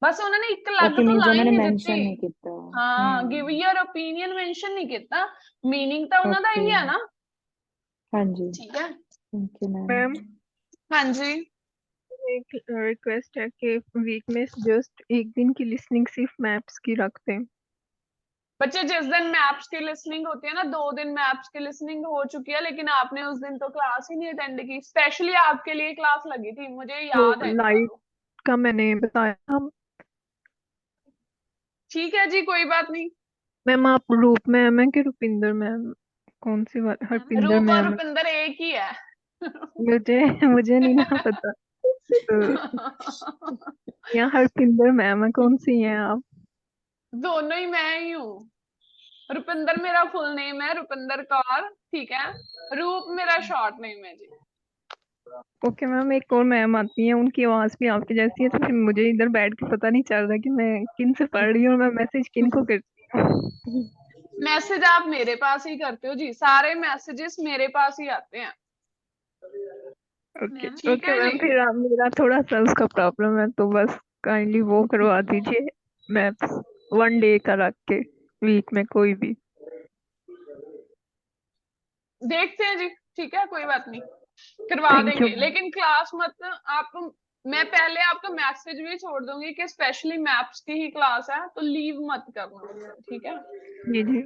ਬਸ ਉਹਨਾਂ ਨੇ ਇੱਕ ਅਲੱਗ ਓਕੇ ਤੋਂ ਮੀਨਸ ਉਹਨਾਂ ਲਾਈਨ ਨੇ ਨਹੀਂ ਮੈਂਸ਼ਨ ਨਹੀਂ ਦਿੱਤੀ। ਕੀਤਾ ਹਾਂ, ਗਿਵ ਯਰ ਓਪੀਨੀਅਨ ਮੈਂਸ਼ਨ ਨਹੀਂ ਕੀਤਾ, ਮੀਨਿੰਗ ਤਾਂ ਉਹਨਾਂ ਦਾ ਓਕੇ ਇਹੀ ਹੈ ਨਾ। ਹਾਂਜੀ ਠੀਕ ਹੈ। ਥੈਂक यू मैम मैम ਹਾਂਜੀ एक रिक्वेस्ट है कि वीक में जस्ट एक दिन की लिसनिंग सिर्फ मैप्स की रखते हैं। बच्चे जिस दिन मैप्स की लिसनिंग होती है ना, 2 दिन मैप्स की लिसनिंग हो चुकी है, लेकिन आपने उस दिन तो क्लास ही नहीं अटेंड की। स्पेशली आपके लिए क्लास लगी थी, मुझे वो याद है। लाइट का मैंने बताया हम। ठीक है जी, कोई बात नहीं। मैम आप रूप मैम है कि रुपिंदर मैम? कौन सी बात? हरपिंदर रूप और मैम है। रुपिंदर एक ही है। मुझे मुझे नहीं ना पता तो यहाँ हरपिंदर मैम है, कौन सी हैं आप? दोनों ही मैं ही हूँ। रुपिंदर मेरा फुल नेम है, रुपिंदर कौर, ठीक है। रूप मेरा शॉर्ट नेम है जी। ओके मैम, एक और मैम आती हैं, उनकी आवाज भी आपकी जैसी है, तो फिर मुझे इधर बैठ के पता नहीं चल रहा कि मैं किन से पढ़ रही हूँ और मैं मैसेज किन को करती हूँ। मैसेज आप मेरे पास ही करते हो जी, सारे मैसेजेस मेरे पास ही आते हैं। ओके ठीक ओके है मैम, जी। फिर आप मेरा थोड़ा सा उसका प्रॉब्लम है तो बस काइंडली वो करवा दीजिए मैथ्स 1 डे का रख के, वीक में कोई भी। देखते हैं जी, ठीक है, कोई बात नहीं, करवा थैंक यू। देंगे। लेकिन क्लास मत आप, मैं पहले आपको मैसेज भी छोड़ दूंगी कि स्पेशली मैप्स की ही क्लास है, तो लीव मत करना, ठीक है। जी जी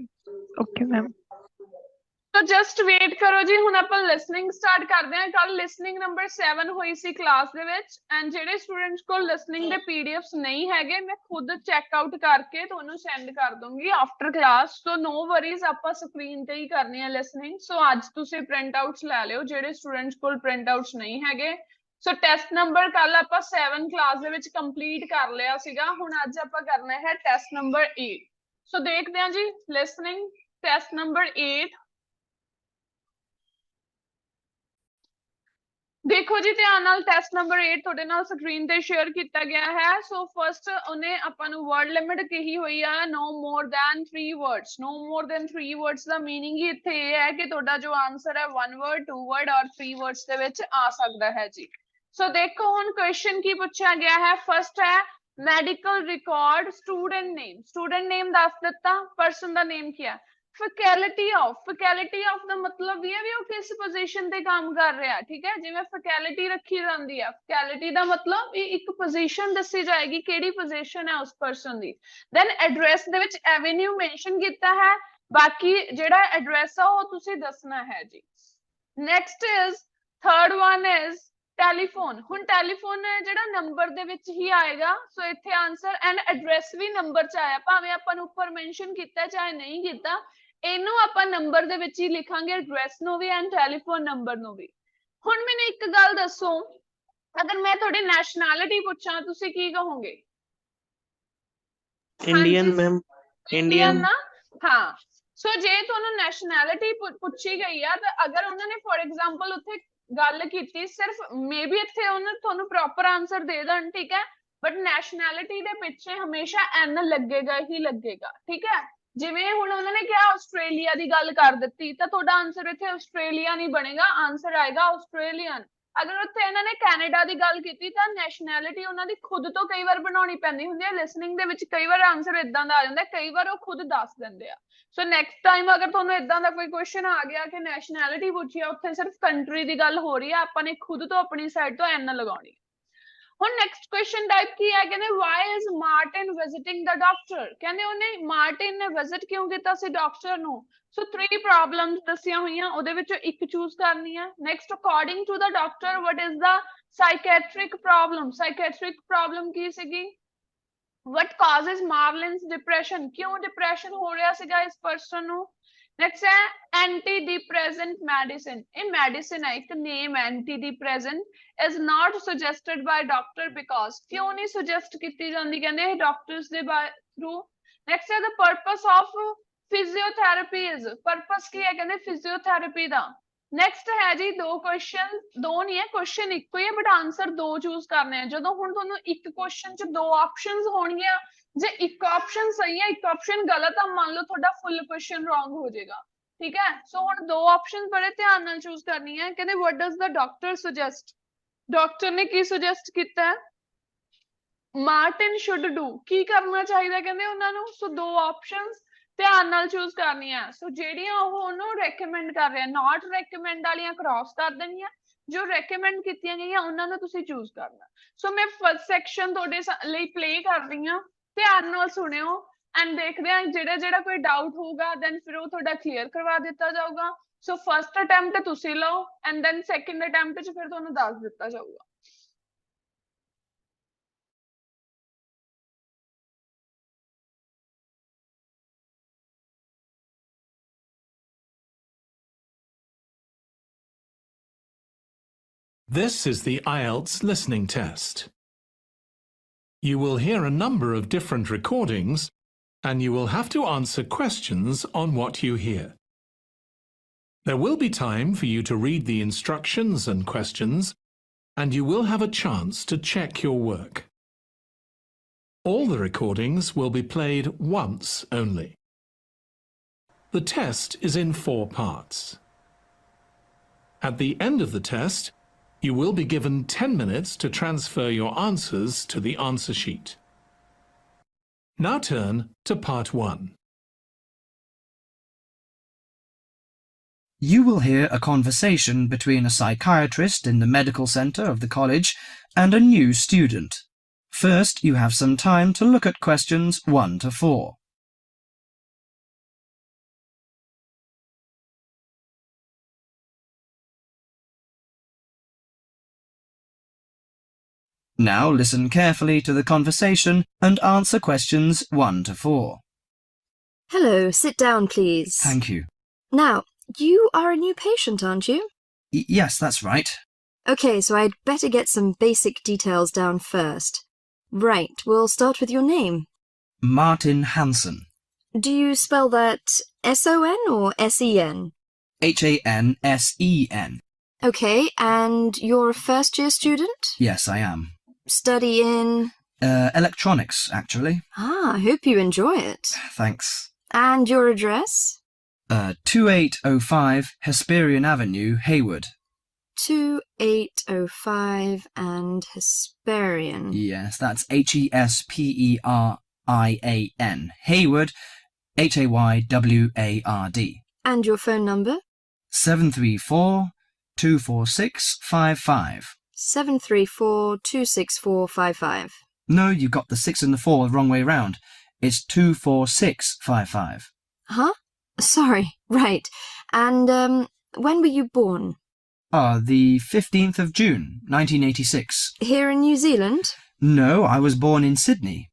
ओके मैम। तो जस्ट वेट करो जी, ਹੁਣ ਆਪਾਂ ਲਿਸਨਿੰਗ ਸਟਾਰਟ ਕਰਦੇ ਹਾਂ। ਕੱਲ ਲਿਸਨਿੰਗ ਨੰਬਰ 7 ਹੋਈ ਸੀ ਕਲਾਸ ਦੇ ਵਿੱਚ, ਐਂਡ ਜਿਹੜੇ ਸਟੂਡੈਂਟਸ ਕੋਲ ਲਿਸਨਿੰਗ ਦੇ ਪੀਡੀਐਫਸ ਨਹੀਂ ਹੈਗੇ, ਮੈਂ ਖੁਦ ਚੈੱਕ ਆਊਟ ਕਰਕੇ ਤੁਹਾਨੂੰ ਸੈਂਡ ਕਰ ਦੂੰਗੀ ਆਫਟਰ ਕਲਾਸ। ਸੋ ਨੋ ਵਰੀਜ਼, ਆਪਾਂ ਸਕਰੀਨ ਤੇ ਹੀ ਕਰਨੀ ਹੈ ਲਿਸਨਿੰਗ। ਸੋ ਅੱਜ ਤੁਸੀਂ ਪ੍ਰਿੰਟ ਆਊਟਸ ਲੈ ਲਿਓ ਜਿਹੜੇ ਸਟੂਡੈਂਟਸ ਕੋਲ ਪ੍ਰਿੰਟ ਆਊਟਸ ਨਹੀਂ ਹੈਗੇ। ਸੋ ਟੈਸਟ ਨੰਬਰ ਕੱਲ ਆਪਾਂ 7 ਕਲਾਸ ਦੇ ਵਿੱਚ ਕੰਪਲੀਟ ਕਰ ਲਿਆ ਸੀਗਾ, ਹੁਣ ਅੱਜ ਆਪਾਂ ਕਰਨਾ ਹੈ ਟੈਸਟ ਨੰਬਰ 8। ਸੋ ਦੇਖਦੇ ਹਾਂ ਜੀ ਲਿਸਨਿੰਗ ਟੈਸਟ ਨੰਬਰ 8। देखो जी ध्यान नाल, टेस्ट नंबर 8 ਤੁਹਾਡੇ ਨਾਲ ਸਕਰੀਨ ਤੇ ਸ਼ੇਅਰ ਕੀਤਾ ਗਿਆ ਹੈ। ਸੋ ਫਰਸਟ ਉਹਨੇ ਆਪਾਂ ਨੂੰ ਵਰਡ ਲਿਮਿਟ ਕਹੀ ਹੋਈ ਆ, no more than 3 words। no more than 3 words ਦਾ ਮੀਨਿੰਗ ਹੀ ਇੱਥੇ ਇਹ ਹੈ ਕਿ ਤੁਹਾਡਾ ਜੋ ਆਨਸਰ ਹੈ 1 word 2 word ਔਰ 3 words ਦੇ ਵਿੱਚ ਆ ਸਕਦਾ ਹੈ ਜੀ। ਸੋ ਦੇਖੋ ਹੁਣ ਕੁਐਸਚਨ ਕੀ ਪੁੱਛਿਆ ਗਿਆ ਹੈ। ਫਰਸਟ ਹੈ ਮੈਡੀਕਲ ਰਿਕਾਰਡ, ਸਟੂਡੈਂਟ ਨੇਮ ਦੱਸ ਦਿੱਤਾ, ਪਰਸਨ ਦਾ ਨੇਮ ਕੀ ਹੈ। ਫੈਕੈਲਿਟੀ ਆਫ ਦਾ ਮਤਲਬ ਇਹ ਹੈ ਵੀ ਉਹ ਕਿਸ ਪੋਜੀਸ਼ਨ ਤੇ ਕੰਮ ਕਰ ਰਿਹਾ, ਠੀਕ ਹੈ। ਜਿਵੇਂ ਫੈਕੈਲਿਟੀ ਰੱਖੀ ਜਾਂਦੀ ਹੈ, ਫੈਕੈਲਿਟੀ ਦਾ ਮਤਲਬ ਇਹ ਇੱਕ ਪੋਜੀਸ਼ਨ ਦੱਸੀ ਜਾਏਗੀ, ਕਿਹੜੀ ਪੋਜੀਸ਼ਨ ਹੈ ਉਸ ਪਰਸਨ ਦੀ। ਦੈਨ ਐਡਰੈਸ ਦੇ ਵਿੱਚ ਐਵੇਨਿਊ ਮੈਂਸ਼ਨ ਕੀਤਾ ਹੈ, ਬਾਕੀ ਜਿਹੜਾ ਐਡਰੈਸ ਆ ਉਹ ਤੁਸੀਂ ਦੱਸਣਾ ਹੈ ਜੀ। Next is third one is telephone. ਹੁਣ ਟੈਲੀਫੋਨ ਜਿਹੜਾ ਨੰਬਰ ਦੇ ਵਿੱਚ ਹੀ ਆਏਗਾ, ਸੋ ਇੱਥੇ ਆਨਸਰ ਐਂਡ ਐਡਰੈਸ ਵੀ ਨੰਬਰ ਚ ਆਇਆ, ਭਾਵੇਂ ਆਪਾਂ ਨੂੰ ਉੱਪਰ ਮੈਂਸ਼ਨ ਕੀਤਾ ਚਾਹੇ ਨਹੀਂ ਕੀਤਾ, ਇਹਨੂੰ ਆਪਾਂ ਨੰਬਰ ਦੇ ਵਿੱਚ ਹੀ ਲਿਖਾਂਗੇ, ਐਡਰੈਸ ਨੂੰ ਵੀ ਐਂਡ ਟੈਲੀਫੋਨ ਨੰਬਰ ਨੂੰ ਵੀ। ਹੁਣ ਮੈਨੂੰ ਇੱਕ ਗੱਲ ਦੱਸੋ, ਅਗਰ ਮੈਂ ਤੁਹਾਡੀ ਨੈਸ਼ਨੈਲਿਟੀ ਪੁੱਛਾਂ ਤੁਸੀਂ ਕੀ ਕਹੋਗੇ? ਇੰਡੀਅਨ ਮੈਮ, ਇੰਡੀਅਨ ਨਾ, ਹਾਂ। ਸੋ ਜੇ ਤੁਹਾਨੂੰ ਨੈਸ਼ਨੈਲਿਟੀ ਪੁੱਛੀ ਗਈ ਆ ਤਾਂ ਅਗਰ ਉਹਨਾਂ ਨੇ ਫੋਰ ਐਗਜ਼ਾਮਪਲ ਉੱਥੇ ਗੱਲ ਕੀਤੀ, ਸਿਰਫ ਮੇ ਬੀ ਇੱਥੇ ਉਹਨਾਂ ਤੁਹਾਨੂੰ ਪ੍ਰੋਪਰ ਆਨਸਰ ਦੇ ਦੇਣ, ਠੀਕ ਹੈ, ਬਟ ਨੈਸ਼ਨੈਲਿਟੀ ਦੇ ਪਿੱਛੇ ਹਮੇਸ਼ਾ ਐਨ ਲੱਗੇਗਾ ਹੀ ਲੱਗੇਗਾ, ਠੀਕ ਹੈ। ਜਿਵੇਂ ਹੁਣ ਉਹਨਾਂ ਨੇ ਕਿਹਾ ਆਸਟ੍ਰੇਲੀਆ ਦੀ ਗੱਲ ਕਰ ਦਿੱਤੀ ਤਾਂ ਤੁਹਾਡਾ ਆਨਸਰ ਇੱਥੇ ਆਸਟ੍ਰੇਲੀਆ ਨਹੀਂ ਬਣੇਗਾ, ਆਨਸਰ ਆਏਗਾ ਆਸਟ੍ਰੇਲੀਅਨ। ਅਗਰ ਉੱਥੇ ਇਹਨਾਂ ਨੇ ਕੈਨੇਡਾ ਦੀ ਗੱਲ ਕੀਤੀ ਤਾਂ ਨੈਸ਼ਨੈਲਿਟੀ ਉਹਨਾਂ ਦੀ ਖੁਦ ਤੋਂ ਕਈ ਵਾਰ ਬਣਾਉਣੀ ਪੈਂਦੀ ਹੁੰਦੀ ਹੈ। ਲਿਸਨਿੰਗ ਦੇ ਵਿੱਚ ਕਈ ਵਾਰ ਆਨਸਰ ਇਦਾਂ ਦਾ ਆ ਜਾਂਦਾ, ਕਈ ਵਾਰ ਉਹ ਖੁਦ ਦੱਸ ਦਿੰਦੇ ਆ। ਸੋ ਨੈਕਸਟ ਟਾਈਮ ਅਗਰ ਤੁਹਾਨੂੰ ਇਦਾਂ ਦਾ ਕੋਈ ਕੁਐਸਚਨ ਆ ਗਿਆ ਕਿ ਨੈਸ਼ਨੈਲਿਟੀ ਪੁੱਛੀ ਆ, ਉੱਥੇ ਸਿਰਫ ਕੰਟਰੀ ਦੀ ਗੱਲ ਹੋ ਰਹੀ ਹੈ, ਆਪਾਂ ਨੇ ਖੁਦ ਤੋਂ ਆਪਣੀ ਸਾਈਡ ਤੋਂ ਐਨ ਲਗਾਉਣੀ। ਹੁਣ ਨੈਕਸਟ ਕੁਐਸਚਨ ਟਾਈਪ ਕੀ ਹੈ, ਕਹਿੰਦੇ why is Martin visiting the doctor. ਕਹਿੰਦੇ ਉਹਨੇ ਮਾਰਟਿਨ ਨੇ ਵਿਜ਼ਿਟ ਕਿਉਂ ਕੀਤਾ ਸੀ ਡਾਕਟਰ ਨੂੰ। ਸੋ 3 ਪ੍ਰੋਬਲਮਸ ਦੱਸੀਆਂ ਹੋਈਆਂ, ਉਹਦੇ ਵਿੱਚੋਂ ਇੱਕ ਚੂਜ਼ ਕਰਨੀ ਹੈ। Next according to the doctor what is the psychiatric problem. Psychiatric problem ਕੀ ਸੀਗੀ? what causes Marlin's depression, ਕਿਉਂ ਡਿਪਰੈਸ਼ਨ ਹੋ ਰਿਹਾ ਸੀਗਾ ਇਸ ਪਰਸਨ ਨੂੰ। ਨੈਕਸਟ ਹੈ ਐਂਟੀ ਡਿਪਰੈਸੈਂਟ ਮੈਡੀਸਿਨ। ਇਹ ਮੈਡੀਸਿਨ ਹੈ, ਇੱਕ name anti depressant is not suggested by doctor because, ਕਿਉਂ ਨਹੀਂ ਸੁਜੈਸਟ ਕੀਤੀ ਜਾਂਦੀ ਕਹਿੰਦੇ ਡਾਕਟਰਸ ਦੇ ਥਰੂ। ਨੈਕਸਟ ਹੈ the purpose of physiotherapy is, purpose ਕੀ ਹੈ ਕਹਿੰਦੇ ਫਿਜ਼ੀਓਥੈਰੇਪੀ ਦਾ। ਨੈਕਸਟ ਹੈ ਜੀ ਦੋ ਨਹੀਂ ਹੈ, ਕੁਐਸਚਨ ਇੱਕੋ ਹੀ ਹੈ ਬਟ ਆਨਸਰ ਦੋ ਚੂਜ਼ ਕਰਨੇ ਆ। ਜਦੋਂ ਹੁਣ ਤੁਹਾਨੂੰ ਇੱਕ ਕੁਐਸਚਨ ਚ ਦੋ ਆਪਸ਼ਨਸ ਹੋਣਗੀਆਂ, ਜੇ ਇੱਕ ਆਪਸ਼ਨ ਸਹੀ ਹੈ ਇੱਕ ਆਪਸ਼ਨ ਗਲਤ ਆ, ਮੰਨ ਲਓ ਤੁਹਾਡਾ ਫੁੱਲ ਕੁਐਸਚਨ ਰੋਂਗ ਹੋ ਜਾਏਗਾ। ਠੀਕ ਹੈ, ਸੋ ਹੁਣ ਦੋ ਆਪਸ਼ਨ ਬੜੇ ਧਿਆਨ ਨਾਲ ਚੂਜ਼ ਕਰਨੀ ਹੈ। ਕਹਿੰਦੇ what does the doctor suggest? Doctor ਨੇ ਕੀ ਸੁਜੈਸਟ ਕੀਤਾ ਹੈ? ਮਾਰਟਿਨ ਸ਼ੁੱਡ ਡੂ, ਕੀ ਕਰਨਾ ਚਾਹੀਦਾ ਕਹਿੰਦੇ ਉਹਨਾਂ ਨੂੰ। ਸੋ ਦੋ ਆਪਸ਼ਨਸ ਧਿਆਨ ਨਾਲ ਚੂਜ਼ ਕਰਨੀਆਂ। ਸੋ ਜਿਹੜੀਆਂ ਉਹ ਉਹਨੂੰ ਰეკਮੈਂਡ ਕਰ ਰਿਹਾ, ਨਾਟ ਰეკਮੈਂਡ ਵਾਲੀਆਂ ਕ੍ਰਾਸ ਕਰ ਦੇਣੀਆਂ, ਜੋ ਰეკਮੈਂਡ ਕੀਤੀਆਂ ਗਈਆਂ ਉਹਨਾਂ ਨੂੰ ਤੁਸੀਂ ਚੂਜ਼ ਕਰਨਾ। ਸੋ ਮੈਂ ਫਸਟ ਸੈਕਸ਼ਨ ਤੁਹਾਡੇ ਲਈ ਪਲੇ ਕਰ ਰਹੀ ਹਾਂ, ਧਿਆਨ ਨਾਲ ਸੁਣਿਓ ਐਂਡ ਦੇਖਦੇ ਹਾਂ ਜਿਹੜਾ ਕੋਈ ਡਾਊਟ ਹੋਊਗਾ ਦੈਨ ਫਿਰ ਉਹ ਤੁਹਾਡਾ ਕਲੀਅਰ ਕਰਵਾ ਦਿੱਤਾ ਜਾਊਗਾ। ਸੋ ਫਸਟ ਅਟੈਂਪਟ ਤੁਸੀਂ ਲਓ ਐਂਡ ਦੈਨ ਸੈਕੰਡ ਅਟੈਂਪਟ ਚ ਫਿਰ ਤੁਹਾਨੂੰ ਦੱਸ ਦਿੱਤਾ ਜਾਊਗਾ। This is the IELTS listening test. You will hear a number of different recordings and you will have to answer questions on what you hear. There will be time for you to read the instructions and questions, and you will have a chance to check your work. All the recordings will be played once only. The test is in 4 parts. At the end of the test, you will be given 10 minutes to transfer your answers to the answer sheet. Now turn to part 1. You will hear a conversation between a psychiatrist in the medical centre of the college and a new student. First, you have some time to look at questions 1 to 4. Now listen carefully to the conversation and answer questions 1 to 4. Hello, sit down, please. Thank you. Now, you are a new patient, aren't you? Yes, that's right. Okay, so I'd better get some basic details down first. Right, we'll start with your name. Martin Hansen. Do you spell that S-O-N or S-E-N? Hansen. Okay, and you're a first-year student? Yes, I am. Study in? Electronics, actually. I hope you enjoy it. Thanks. And your address? 2805 Hesperian Avenue, Hayward. 2805 and Hesperian. Yes, that's Hesperian. Hayward, Hayward. And your phone number? 734-246-55. 734-264-55. No, you got the 6 and the 4 the wrong way round. It's 246-55. Huh? Sorry, right. And when were you born? The 15th of June, 1986. Here in New Zealand? No, I was born in Sydney.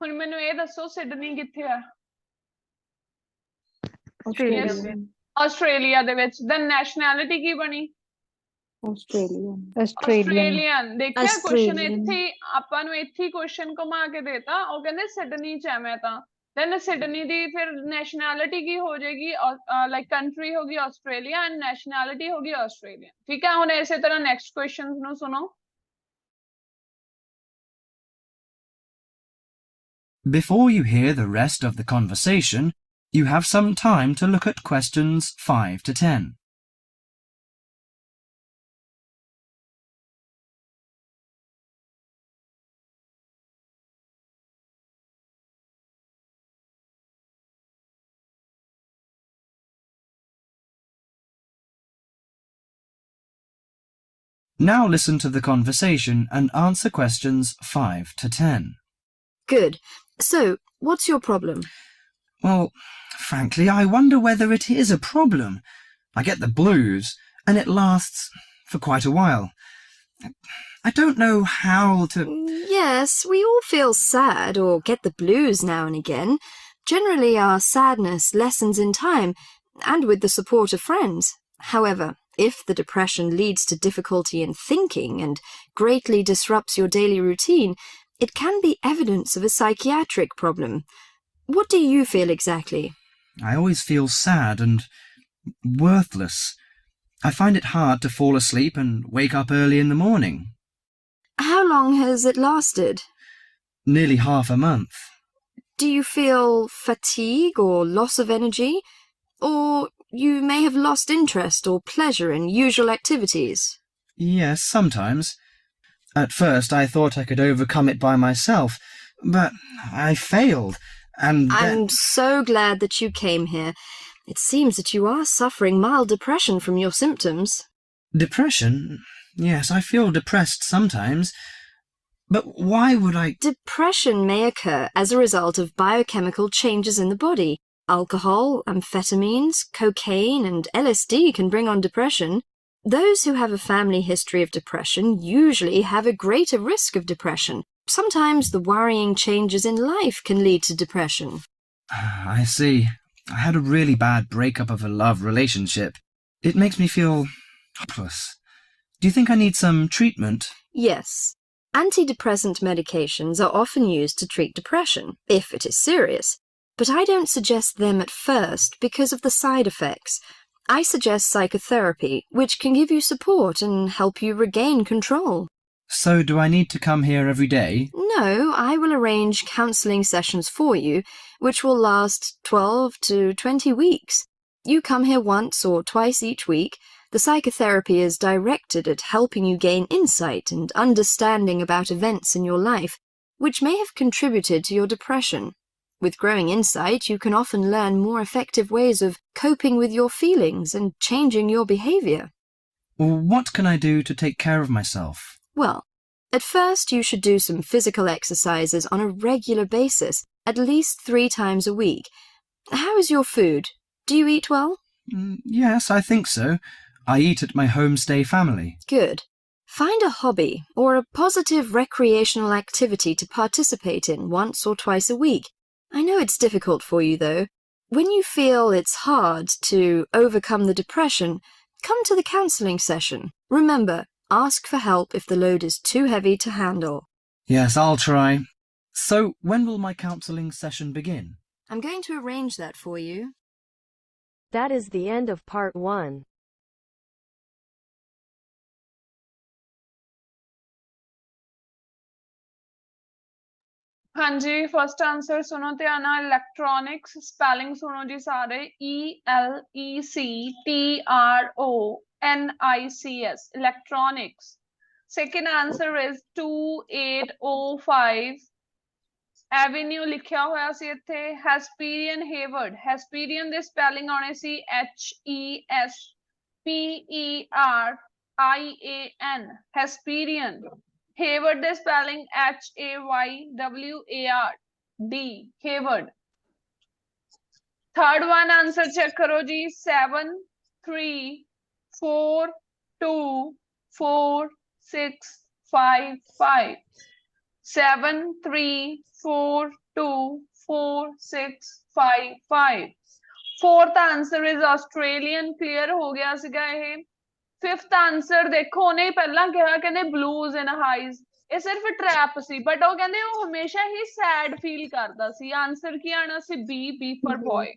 ਹੁਣ ਮੈਨੂੰ ਇਹ ਦੱਸੋ Sydney ਕਿੱਥੇ ਆ? Australia ਦੇ ਵਿੱਚ। Then nationality ਕੀ ਬਣੀ? Australian. ਦੇਖਿਆ ਕੁਐਸਚਨ ਇੱਥੇ ਆਪਾਂ ਨੂੰ ਇੱਥੇ ਕੁਐਸਚਨ ਘੁਮਾ ਕੇ ਦੇਤਾ। ਉਹ ਕਹਿੰਦੇ ਸਿਡਨੀ ਚ ਐ ਮੈਂ ਤਾਂ। ਦੈਨ ਸਿਡਨੀ ਦੀ ਫਿਰ ਨੈਸ਼ਨੈਲਿਟੀ ਕੀ ਹੋ ਜਾਏਗੀ? ਲਾਈਕ ਕੰਟਰੀ ਹੋ ਗਈ ਆਸਟ੍ਰੇਲੀਆ ਐਂਡ ਨੈਸ਼ਨੈਲਿਟੀ ਹੋ ਗਈ ਆਸਟ੍ਰੇਲੀਆ। ਠੀਕ ਹੈ, ਹੁਣ ਇਸੇ ਤਰ੍ਹਾਂ ਨੈਕਸਟ ਕੁਐਸਚਨ ਨੂੰ ਸੁਣੋ। Before you hear the rest of the conversation, you have some time to look at questions 5 to 10. Now listen to the conversation and answer questions 5 to 10. Good. So, what's your problem? Well, frankly, I wonder whether it is a problem. I get the blues, and it lasts for quite a while. I don't know how to... Yes, we all feel sad or get the blues now and again. Generally, our sadness lessens in time and with the support of friends. However, If the depression leads to difficulty in thinking and greatly disrupts your daily routine, it can be evidence of a psychiatric problem. What do you feel exactly? I always feel sad and worthless. I find it hard to fall asleep and wake up early in the morning. How long has it lasted? Nearly half a month. Do you feel fatigue or loss of energy? Or you may have lost interest or pleasure in usual activities? Yes, sometimes. At first I thought I could overcome it by myself, but I failed, and I'm so glad that you came here. It seems that you are suffering mild depression from your symptoms. Depression? Yes, I feel depressed sometimes. But why would I... Depression may occur as a result of biochemical changes in the body. Alcohol, amphetamines, cocaine, and LSD can bring on depression. Those who have a family history of depression usually have a greater risk of depression. Sometimes the worrying changes in life can lead to depression. I see. I had a really bad breakup of a love relationship. It makes me feel hopeless. Do you think I need some treatment? Yes. Antidepressant medications are often used to treat depression, if it is serious. But I don't suggest them at first because of the side effects. I suggest psychotherapy, which can give you support and help you regain control. So do I need to come here every day? No, I will arrange counselling sessions for you, which will last 12 to 20 weeks. You come here once or twice each week. The psychotherapy is directed at helping you gain insight and understanding about events in your life, which may have contributed to your depression. With growing insight, you can often learn more effective ways of coping with your feelings and changing your behaviour. What can I do to take care of myself? Well, at first you should do some physical exercises on a regular basis, at least 3 times a week. How is your food? Do you eat well? Yes, I think so. I eat at my homestay family. Good. Find a hobby or a positive recreational activity to participate in once or twice a week. I know it's difficult for you, though. When you feel it's hard to overcome the depression, come to the counselling session. Remember, ask for help if the load is too heavy to handle. Yes, I'll try. So, when will my counselling session begin? I'm going to arrange that for you. That is the end of part 1. हाँ जी first answer सुनो ध्यान नाल electronics spelling सुनो जी सारे ELECTRONICS electronics. Second answer is 2805 Avenue लिखिया होया सी इत्थे हेस्पेरियन Hayward हेस्पेरियन दे स्पेलिंग आने सी HESPERIAN Hesperian Hayward the spelling HAYWARD Hayward. Third one answer check करो जी 73424655 73424655. Fourth answer is Australian clear हो गया सीगा ये. फिफ्थ आंसर देखो उन्हें पहला कहा कहने ब्लूज एंड हाइज ਇਹ ਸਿਰਫ ਟ੍ਰੈਪ ਸੀ ਬਟ ਉਹ ਕਹਿੰਦੇ ਉਹ ਹਮੇਸ਼ਾ ਹੀ ਸੈਡ ਫੀਲ ਕਰਦਾ ਸੀ. ਆਂਸਰ ਕੀ ਆਣਾ C B for boy.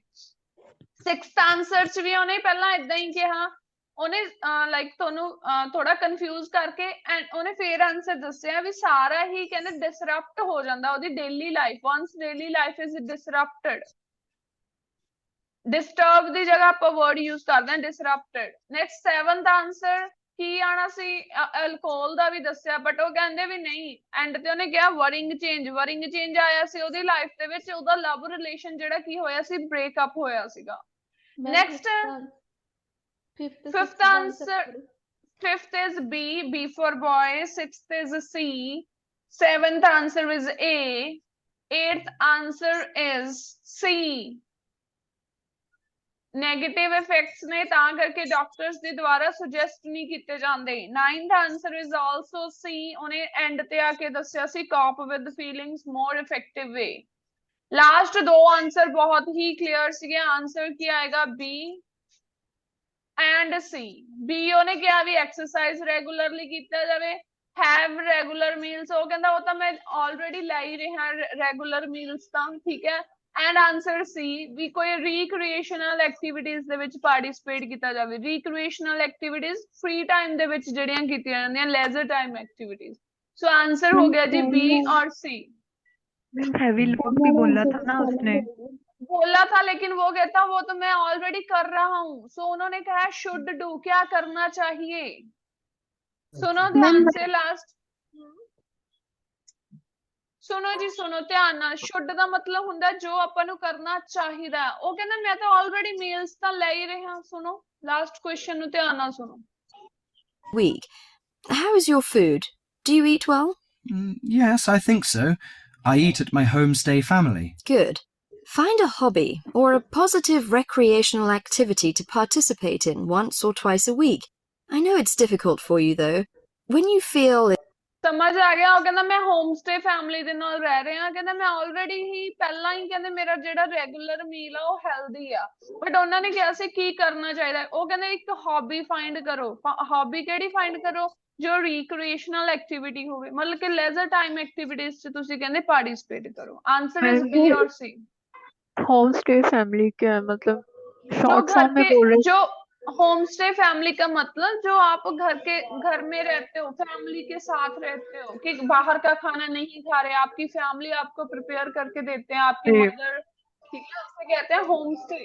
Sixth answer ਚ ਵੀ ਉਹਨੇ ਪਹਿਲਾਂ ਇਦਾਂ ਹੀ ਕਿਹਾ ਉਹਨੇ ਲਾਈਕ ਤੁਹਾਨੂੰ ਥੋੜਾ ਕਨਫਿਊਜ਼ ਕਰਕੇ ਐਂਡ ਉਹਨੇ ਫੇਰ ਆਂਸਰ ਦੱਸਿਆ ਵੀ ਸਾਰਾ ਹੀ ਕਹਿੰਦੇ ਡਿਸਰਪਟ ਹੋ ਜਾਂਦਾ ਉਹਦੀ daily life. Once daily life is disrupted. Disturb ਦੀ ਜਗ੍ਹਾ ਆਪਾਂ ਵਰਡ ਯੂਜ਼ ਕਰਦੇ ਹਾਂ ਡਿਸਰਪਟਡ. ਨੈਕਸਟ ਸੈਵਨਥ ਆਂਸਰ ਕੀ ਆਣਾ ਸੀ ਅਲਕੋਹਲ ਦਾ ਵੀ ਦੱਸਿਆ ਬਟ ਉਹ ਕਹਿੰਦੇ ਵੀ ਨਹੀਂ ਐਂਡ ਤੇ ਉਹਨੇ ਕਿਹਾ ਵਰਿੰਗ ਚੇਂਜ ਆਇਆ ਸੀ ਉਹਦੀ ਲਾਈਫ ਦੇ ਵਿੱਚ. ਉਹਦਾ ਲਵ ਰਿਲੇਸ਼ਨ ਜਿਹੜਾ ਕੀ ਹੋਇਆ ਸੀ ਬ੍ਰੇਕਅਪ ਹੋਇਆ ਸੀਗਾ. Next fifth answer fifth is B for boy. Sixth is C. Seventh answer is A. Eighth answer is C. Negative effects ने तां करके डॉक्टर्स दे द्वारा सुजेस्ट नहीं कीते जांदे. Ninth answer is also C. उन्हें एंड ते आके दस्सिया सी cope with feelings more effective way. Last दो आंसर बहुत ही क्लियर सीगे. आंसर की आएगा बी एंड सी बी ਉਹਨੇ ਕਿਹਾ ਵੀ ਐਕਸਰਸਾਈਜ਼ ਰੈਗੂਲਰਲੀ ਕੀਤਾ ਜਾਵੇ हैव रेगुलर मील्स ਉਹ ਕਹਿੰਦਾ ਉਹ ਤਾਂ ਮੈਂ ਆਲਰੇਡੀ ਲੈ ਹੀ ਰਿਹਾ ਰੈਗੂਲਰ ਮੀਲਸ ਤਾਂ ਠੀਕ ਹੈ ਐਂਡ ਆਨਸਰ ਸੀ ਵੀ ਕੋਈ ਰੀਕ੍ਰੀਏਸ਼ਨਲ ਐਕਟੀਵਿਟੀਜ਼ ਦੇ ਵਿੱਚ ਪਾਰਟਿਸਿਪੇਟ ਕੀਤਾ ਜਾਵੇ ਰੀਕ੍ਰੀਏਸ਼ਨਲ ਐਕਟੀਵਿਟੀਜ਼ ਫ੍ਰੀ ਟਾਈਮ ਦੇ ਵਿੱਚ ਜਿਹੜੀਆਂ ਕੀਤੀਆਂ ਜਾਂਦੀਆਂ leisure time activities so answer हो गया जी बी और सी हैवी लूप भी बोला था ना उसने बोला था लेकिन वो कहता वो तो मैं ऑलरेडी कर रहा हूँ सो उन्होंने कहा शुड डू क्या करना चाहिए सुनो ध्यान से लास्ट सुनो जी सुनो ध्यान ਨਾਲ शुड ਦਾ ਮਤਲਬ ਹੁੰਦਾ ਜੋ ਆਪਾਂ ਨੂੰ ਕਰਨਾ ਚਾਹੀਦਾ ਉਹ ਕਹਿੰਦਾ ਮੈਂ ਤਾਂ ਆਲਰੇਡੀ ਮੀਲਸ ਤਾਂ ਲੈ ਹੀ ਰਿਹਾ ਸੁਣੋ ਲਾਸਟ ਕੁਐਸਚਨ ਨੂੰ ਧਿਆਨ ਨਾਲ ਸੁਣੋ week. How is your food? Do you eat well? Yes, I think so. I eat at my homestay family. Good. Find a hobby or a positive recreational activity to participate in once or twice a week. I know it's difficult for you though. When you feel ਸਮਝ ਆ ਗਿਆ ਉਹ ਕਹਿੰਦਾ ਮੈਂ home stay family ਦੇ ਨਾਲ ਰਹਿ ਰਿਹਾ ਕਹਿੰਦਾ ਮੈਂ ਆਲਰੇਡੀ ਹੀ ਪਹਿਲਾਂ ਹੀ ਕਹਿੰਦੇ ਮੇਰਾ ਜਿਹੜਾ ਰੈਗੂਲਰ ਮੀਲ ਆ ਉਹ ਹੈਲਦੀ ਆ ਬਟ ਉਹਨਾਂ ਨੇ ਕਿਹਾ ਸੀ ਕੀ ਕਰਨਾ ਚਾਹੀਦਾ ਉਹ ਕਹਿੰਦੇ ਇੱਕ ਹੌਬੀ ਫਾਈਂਡ ਕਰੋ ਹੌਬੀ ਕਿਹੜੀ ਫਾਈਂਡ ਕਰੋ ਜੋ ਰੀਕ੍ਰੀਏਸ਼ਨਲ ਐਕਟੀਵਿਟੀ ਹੋਵੇ ਮਤਲਬ ਕਿ ਲੈਜ਼ਰ ਟਾਈਮ ਐਕਟੀਵਿਟੀਜ਼ ਚ ਤੁਸੀਂ ਕਹਿੰਦੇ ਪਾਰਟਿਸਿਪੇਟ ਕਰੋ आंसर इज बी और सी होम स्टे फैमिली क्या है मतलब जो शॉर्ट घर फॉर्म में के बोल रहे जो होम स्टे फैमिली का मतलब जो आप घर में रहते हो फैमिली के साथ रहते हो कि बाहर का खाना नहीं खा रहे आपकी फैमिली आपको प्रिपेयर करके देते हैं आपकी जी। मदर ठीक है उसे कहते हैं होम स्टे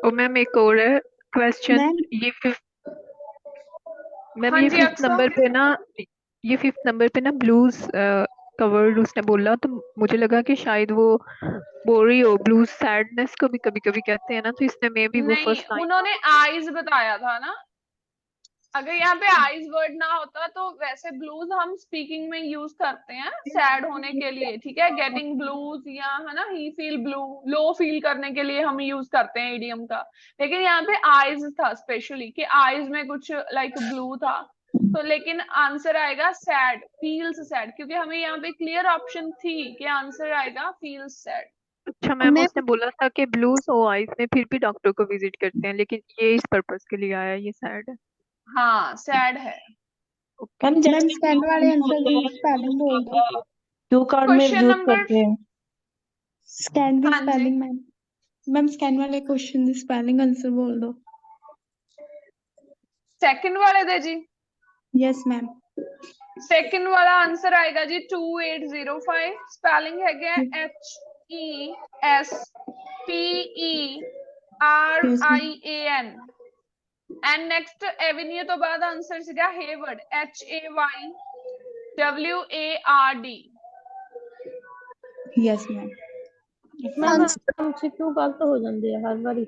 और मैम एक और है क्वेश्चन ये मैम हाँ ये जी, फिफ्थ अक्सर। नंबर पे ना ये फिफ्थ नंबर पे ना ब्लूज कवर्ड उसने बोला तो मुझे लगा कि शायद वो बोल रही हो ब्लूज सैडनेस को भी कभी कभी कहते हैं ना तो इसने मे भी वो नहीं फर्स्ट लाइन उन्होंने आईज बताया था ना अगर यहाँ पे आईज वर्ड ना होता तो वैसे ब्लूज हम स्पीकिंग में यूज करते हैं सैड होने के लिए ठीक है गेटिंग ब्लूज या है ना ही फील ब्लू लो फील करने के लिए हम यूज करते हैं इडियम का लेकिन यहाँ पे आईज था स्पेशली कि आईज में कुछ लाइक ब्लू था तो लेकिन आंसर आएगा सैड फील्स सैड क्योंकि हमें यहाँ पे क्लियर ऑप्शन थी कि आंसर आएगा फील्स सैड अच्छा मैम उसने बोला था कि ब्लूज और आइज में फिर भी डॉक्टर को विजिट करते हैं लेकिन ये इस पर्पस के लिए आया ये सैड है हाँ सैड है मैम जैसे स्कैन वाले आंसर की स्पेलिंग बोल दो क्यू कार्ड में क्वेश्चन यूज नंबर करते हैं स्कैन दी हाँ जी स्पेलिंग मैम मैम स्कैन वाले क्वेश्चन दी स्पेलिंग आंसर बोल दो सेकंड वाले दे जी यस मैम सेकंड वाला आंसर आएगा जी 2805 स्पेलिंग है क्या HESPERIAN एंड नेक्स्ट एवेन्यू तो बाद आंसर सीगा Hayward HAYWARD yes ma'am ma'am MCQ ਗਲਤ ਹੋ ਜਾਂਦੇ ਆ ਹਰ ਵਾਰੀ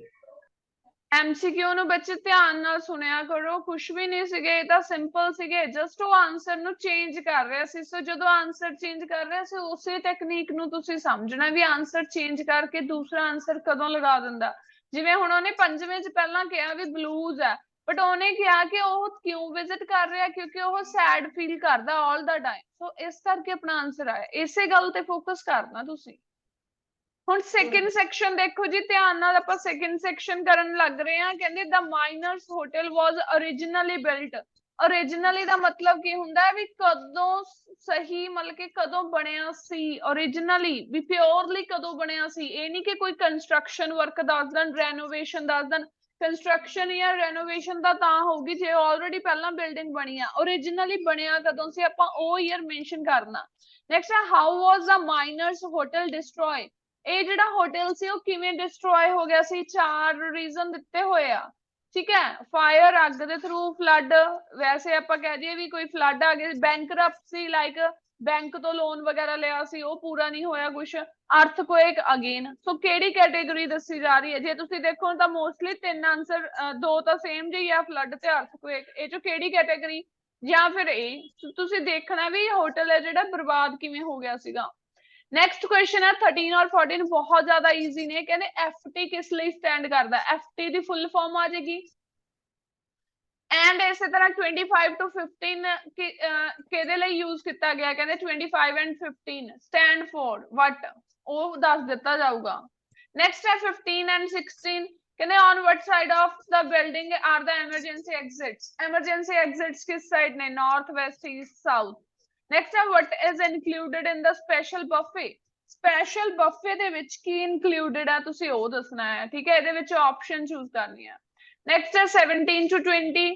MCQ ਨੂੰ ਬੱਚੇ ਧਿਆਨ ਨਾਲ ਸੁਣਿਆ ਕਰੋ ਕੁਝ ਵੀ ਨਹੀਂ ਸੀਗੇ ਇਹ ਤਾਂ ਸਿੰਪਲ ਸੀਗੇ ਜਸਟ ਉਹ ਆਨਸਰ ਨੂੰ ਚੇਂਜ ਕਰ ਰਿਹਾ ਸੀ ਸੋ ਜਦੋਂ ਆਨਸਰ ਚੇਂਜ ਕਰ ਰਿਹਾ ਸੀ ਉਸੇ ਟੈਕਨੀਕ ਨੂੰ ਤੁਸੀਂ ਸਮਝਣਾ ਵੀ ਆਨਸਰ ਚੇਂਜ ਕਰਕੇ ਦੂਸਰਾ ਆਨਸਰ ਕਦੋਂ ਲਗਾ ਦਿੰਦਾ ਜਿਵੇਂ ਹੁਣ ਉਹਨੇ ਪੰਜਵੇਂ ਚ ਪਹਿਲਾਂ ਕਿਹਾ ਵੀ ਬਲੂਜ਼ ਹੈ ਬਟ ਉਹਨੇ ਕਿਹਾ ਕਿ ਉਹ ਕਿਉਂ ਵਿਜ਼ਿਟ ਕਰ ਰਿਹਾ ਕਿਉਂਕਿ ਉਹ ਸੈਡ ਫੀਲ ਕਰਦਾ ਆਲ ਦਾ ਟਾਈਮ ਸੋ ਇਸ ਕਰਕੇ ਆਪਣਾ ਆਨਸਰ ਆਇਆ ਇਸੇ ਗੱਲ ਤੇ ਫੋਕਸ ਕਰਨਾ ਤੁਸੀਂ ਹੁਣ ਸੈਕਿੰਡ ਸੈਕਸ਼ਨ ਦੇਖੋ ਜੀ ਧਿਆਨ ਨਾਲ ਆਪਾਂ ਸੈਕਿੰਡ ਸੈਕਸ਼ਨ ਕਰਨ ਲੱਗ ਰਹੇ ਹਾਂ ਕਹਿੰਦੇ ਦ ਮਾਈਨਰਸ ਹੋਟਲ ਵਾਸ originally built originally ਦਾ ਮਤਲਬ ਕੀ ਹੁੰਦਾ ਹੈ ਵੀ ਕਦੋਂ ਸਹੀ ਮਤਲਬ ਕਿ ਕਦੋਂ ਬਣਿਆ ਸੀ originally ਵੀ ਪਿਓਰਲੀ ਕਦੋਂ ਬਣਿਆ ਸੀ ਇਹ ਨਹੀਂ ਕਿ ਕੋਈ ਕੰਸਟਰਕਸ਼ਨ ਵਰਕ ਦੱਸ ਦੇਣ ਰੈਨੋਵੇਸ਼ਨ ਦੱਸ ਦੇਣ ਕੰਸਟਰਕਸ਼ਨ ਜਾਂ ਰੈਨੋਵੇਸ਼ਨ ਦਾ ਤਾਂ ਹੋਊਗੀ ਜੇ ਆਲਰੇਡੀ ਪਹਿਲਾਂ ਬਿਲਡਿੰਗ ਬਣੀ ਆ originally ਬਣਿਆ ਕਦੋਂ ਸੀ ਆਪਾਂ ਉਹ ਈਅਰ ਮੈਂਸ਼ਨ ਕਰਨਾ ਨੈਕਸਟ ਹੈ how was the miners hotel destroy ਇਹ ਜਿਹੜਾ ਹੋਟਲ ਸੀ ਉਹ ਕਿਵੇਂ ਡਿਸਟਰੋਏ ਹੋ ਗਿਆ ਸੀ ਚਾਰ ਰੀਜ਼ਨ ਦਿੱਤੇ ਹੋਏ ਆ ਠੀਕ ਹੈ ਫਾਇਰ ਅੱਗ ਦੇ ਥਰੂ ਫਲੱਡ ਵੈਸੇ ਆਪਾਂ ਕਹਿ ਦਈਏ ਵੀ ਕੋਈ ਫਲੱਡ ਆ ਗਿਆ ਬੈਂਕਰਪਸੀ ਲਾਈਕ ਬੈਂਕ ਤੋਂ ਲੋਨ ਵਗੈਰਾ ਲਿਆ ਸੀ ਉਹ ਪੂਰਾ ਨਹੀਂ ਹੋਇਆ ਕੁਝ ਅਰਥਕੁਏਕ ਅਗੇਨ ਸੋ ਕਿਹੜੀ ਕੈਟੇਗਰੀ ਦੱਸੀ ਜਾ ਰਹੀ ਹੈ ਜੇ ਤੁਸੀਂ ਦੇਖੋ ਤਾਂ ਮੋਸਟਲੀ ਤਿੰਨ ਆਨਸਰ ਦੋ ਤਾਂ ਸੇਮ ਜਿਹੀ ਆ ਫਲੱਡ ਤੇ ਅਰਥਕੁਏਕ ਇਹ ਚੋਂ ਕਿਹੜੀ ਕੈਟੇਗਰੀ ਜਾਂ ਫਿਰ ਇਹ ਤੁਸੀਂ ਦੇਖਣਾ ਵੀ ਹੋਟਲ ਹੈ ਜਿਹੜਾ ਬਰਬਾਦ ਕਿਵੇਂ ਹੋ ਗਿਆ ਸੀਗਾ नेक्स्ट क्वेश्चन है 13 और 14 बहुत ज्यादा इजी ने कहते FT किस लिए स्टैंड करता है FT दी फुल फॉर्म आ जाएगी एंड इस तरह 25 to 15 केदे लिए यूज किया गया कहते 25 and 15 स्टैंड फॉर व्हाट वो दस दिता जाऊगा नेक्स्ट है 15 and 16 कहते on what side of the building are the emergency exits? Emergency exits किस side ने? North, west, east, south. Next है what is included in the special buffet? Special buffet ਦੇ ਵਿੱਚ ਕੀ included ਹੈ ਤੁਸੀਂ ਉਹ ਦੱਸਣਾ ਹੈ ਠੀਕ ਹੈ ਇਹਦੇ ਵਿੱਚ option choose ਕਰਨੀ ਹੈ next ਹੈ 17 to 20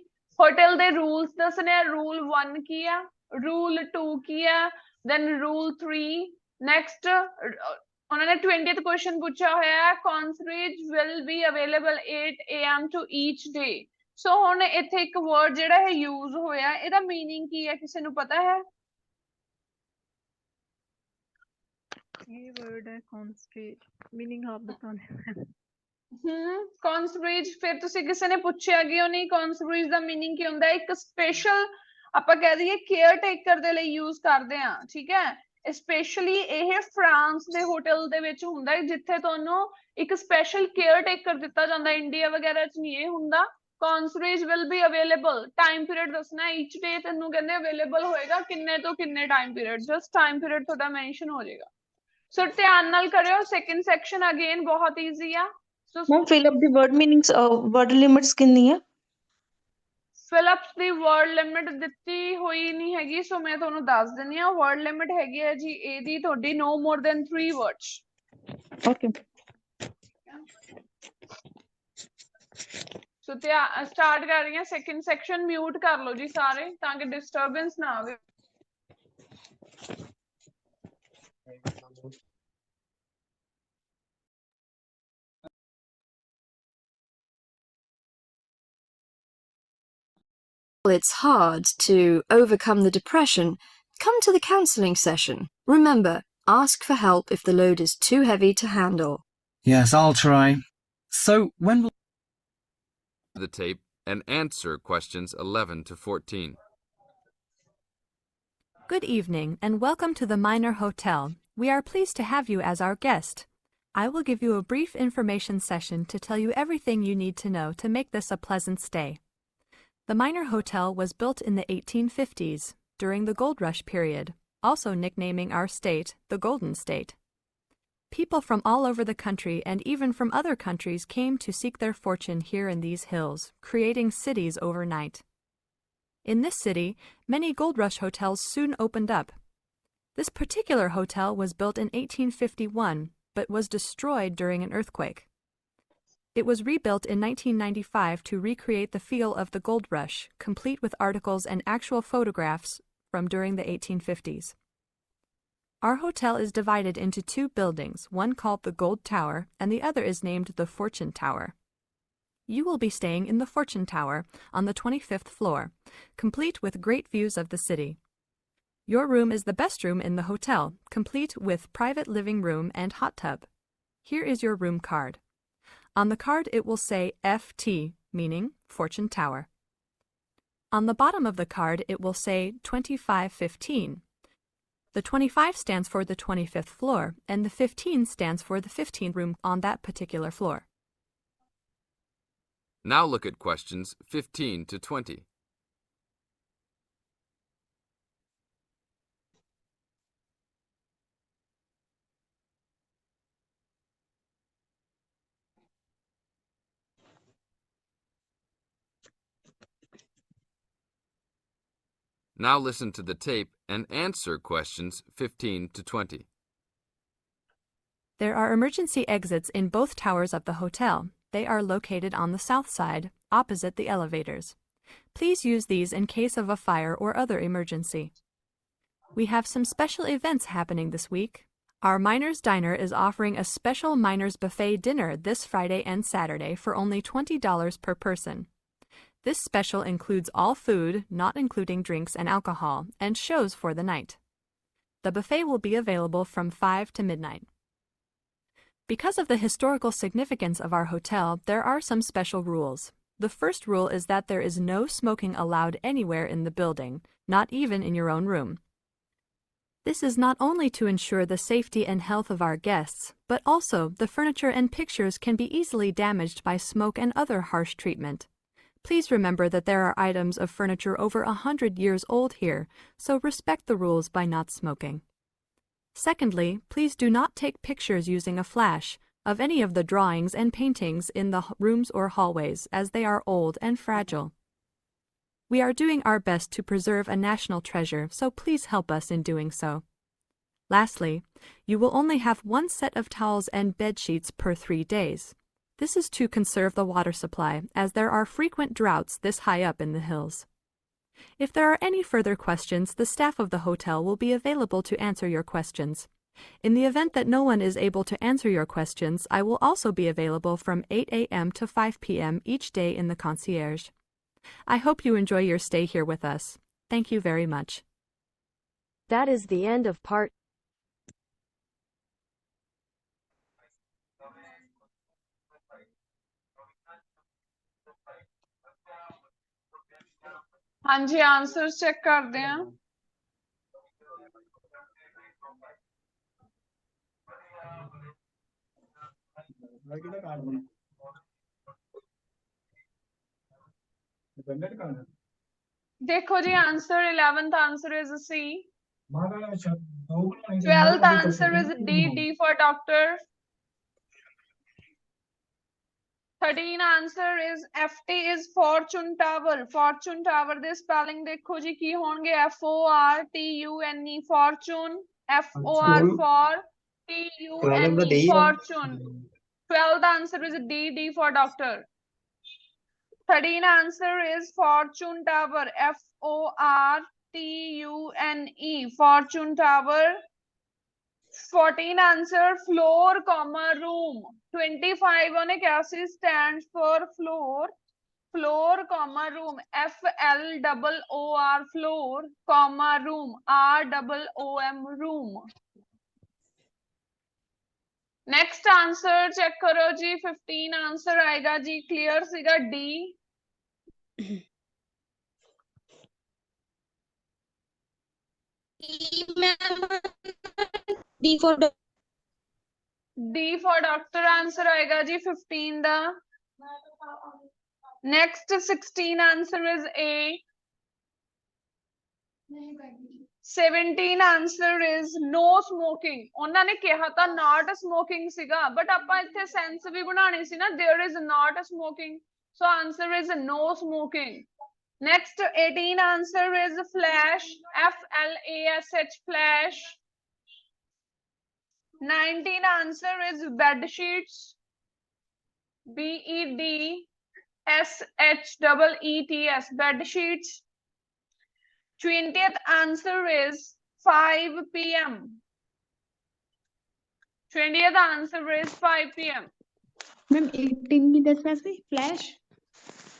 hotel ਦੇ rules ਦੱਸਣੇ ਆ rule 1 ਕੀ ਆ rule 2 ਕੀ ਆ then rule 3 next उन्होंने 20th क्वेश्चन पूछा होया है concierge will be available 8 am to each day so ਹੁਣ ਇੱਥੇ ਇੱਕ word ਜਿਹੜਾ ਹੈ use ਹੋਇਆ ਇਹਦਾ meaning ਕੀ ਹੈ ਕਿਸੇ ਨੂੰ ਪਤਾ ਹੈ ये वर्ड है कॉन्स्ट्रेट मीनिंग आप बताने concierge ਫਿਰ ਤੁਸੀਂ ਕਿਸੇ ਨੇ ਪੁੱਛਿਆ ਕਿਉਂ ਨਹੀਂ concierge ਦਾ meaning ਕੀ ਹੁੰਦਾ ਹੈ ਇੱਕ ਸਪੈਸ਼ਲ ਆਪਾਂ ਕਹਿ ਦਈਏ ਕੇਅਰ ਟੇਕਰ ਦੇ ਲਈ यूज ਕਰਦੇ ਆ ਠੀਕ ਹੈ ਸਪੈਸ਼ਲੀ ਇਹ ਫਰਾਂਸ ਦੇ ਹੋਟਲ ਦੇ ਵਿੱਚ ਹੁੰਦਾ ਹੈ ਜਿੱਥੇ ਤੁਹਾਨੂੰ ਇੱਕ ਸਪੈਸ਼ਲ ਕੇਅਰ ਟੇਕਰ ਦਿੱਤਾ ਜਾਂਦਾ ਇੰਡੀਆ ਵਗੈਰਾ ਚ ਨਹੀਂ ਇਹ ਹੁੰਦਾ concierge will be available time period ਦੱਸਣਾ each day ਤੈਨੂੰ ਕਹਿੰਦੇ available ਹੋਏਗਾ ਕਿੰਨੇ ਤੋਂ ਕਿੰਨੇ time period just time period ਤੁਹਾਡਾ ਮੈਂਸ਼ਨ ਹੋ ਜਾਏਗਾ ਸੋ ਧਿਆਨ ਨਾਲ ਕਰਿਓ ਸੈਕੰਡ ਸੈਕਸ਼ਨ ਅਗੇਨ ਬਹੁਤ ਈਜ਼ੀ ਆ ਮੈਮ ਫਿਲ ਅਪ ਦੀ ਵਰਡ ਮੀਨਿੰਗਸ ਵਰਡ ਲਿਮਿਟਸ ਕਿੰਨੀ ਹੈ ਫਿਲਅਪਸ ਦੀ ਵਰਡ ਲਿਮਿਟ ਦਿੱਤੀ ਹੋਈ ਨਹੀਂ ਹੈਗੀ ਸੋ ਮੈਂ ਤੁਹਾਨੂੰ ਦੱਸ ਦਿੰਦੀ ਆ ਵਰਡ ਲਿਮਿਟ ਹੈਗੀ ਹੈ ਜੀ ਇਹਦੀ ਤੁਹਾਡੀ no more than 3 words okay so ਤੇ ਸਟਾਰਟ ਕਰ ਰਹੀ ਹਾਂ ਸੈਕੰਡ ਸੈਕਸ਼ਨ ਮਿਊਟ ਕਰ ਲਓ ਜੀ ਸਾਰੇ ਤਾਂ ਕਿ ਡਿਸਟਰਬੈਂਸ ਨਾ ਆਵੇ It's hard to overcome the depression, come to the counselling session. Remember, ask for help if the load is too heavy to handle. Yes, I'll try. So, when will the tape and answer questions 11 to 14. Good evening and welcome to the Minor Hotel. We are pleased to have you as our guest. I will give you a brief information session to tell you everything you need to know to make this a pleasant stay. The Minor Hotel was built in the 1850s, during the Gold Rush period, also nicknaming our state the Golden State. People from all over the country and even from other countries came to seek their fortune here in these hills, creating cities overnight. In this city, many Gold Rush hotels soon opened up. This particular hotel was built in 1851, but was destroyed during an earthquake. It was rebuilt in 1995 to recreate the feel of the gold rush, complete with articles and actual photographs from during the 1850s. Our hotel is divided into 2 buildings, one called the Gold Tower and the other is named the Fortune Tower. You will be staying in the Fortune Tower on the 25th floor, complete with great views of the city. Your room is the best room in the hotel, complete with private living room and hot tub. Here is your room card. On the card it will say FT, meaning Fortune Tower. On the bottom of the card it will say 2515. The 25 stands for the 25th floor, and the 15 stands for the 15th room on that particular floor. Now look at questions 15 to 20. Now listen to the tape and answer questions 15 to 20. There are emergency exits in both towers of the hotel. They are located on the south side, opposite the elevators. Please use these in case of a fire or other emergency. We have some special events happening this week. Our Miners Diner is offering a special Miners Buffet dinner this Friday and Saturday for only $20 per person. This special includes all food, not including drinks and alcohol, and shows for the night. The buffet will be available from 5 to midnight. Because of the historical significance of our hotel, there are some special rules. The first rule is that there is no smoking allowed anywhere in the building, not even in your own room. This is not only to ensure the safety and health of our guests, but also the furniture and pictures can be easily damaged by smoke and other harsh treatment. Please remember that there are items of furniture over 100 years old here, so respect the rules by not smoking. Secondly, please do not take pictures using a flash, of any of the drawings and paintings in the rooms or hallways, as they are old and fragile. We are doing our best to preserve a national treasure, so please help us in doing so. Lastly, you will only have one set of towels and bed sheets per 3 days. This is to conserve the water supply, as there are frequent droughts this high up in the hills. If there are any further questions, the staff of the hotel will be available to answer your questions. In the event that no one is able to answer your questions, I will also be available from 8 a.m. to 5 p.m. each day in the concierge. I hope you enjoy your stay here with us. Thank you very much. That is the end of part. हाँ जी answers check करते हैं। देखो जी answer 11th answer is C, 12th answer is D for doctor, 13 answer is FT is fortune tower। fortune tower ਦੇ spelling ਦੇਖੋ ਜੀ ਕੀ ਹੋਣਗੇ, FORTUNE fortune, FOR for TUNE fortune। 12th answer is D for doctor। 13 answer is fortune tower, FORTUNE fortune tower। 14 answer floor comma room। 25 ਉਹਨੇ ਕਿਹਾ ਸੀ stands for floor, floor comma room, FLOOR floor comma room, ROOM room। Next answer check करो जी, 15 answer आएगा जी, clear सीगा D. D for doctor answer आएगा जी 15 दा। Next 16 answer is A. 17 answer is no smoking. ਉਹਨਾਂ ਨੇ ਕਿਹਾ ਤਾਂ ਨਾਟ ਸਮੋਕਿੰਗ ਸੀਗਾ, ਬਟ ਆਪਾਂ ਇੱਥੇ ਸੈਂਸ ਵੀ ਬਣਾਣੀ ਸੀ ਨਾ, there is not smoking, so answer is no smoking. Next 18 answer is flash, FLASH flash. 19 answer is bed sheets, BEDSHEETS bed sheets. 20th answer is 5 p.m. 20th answer is 5 p.m. Ma'am 18 की 10 वैसे flash,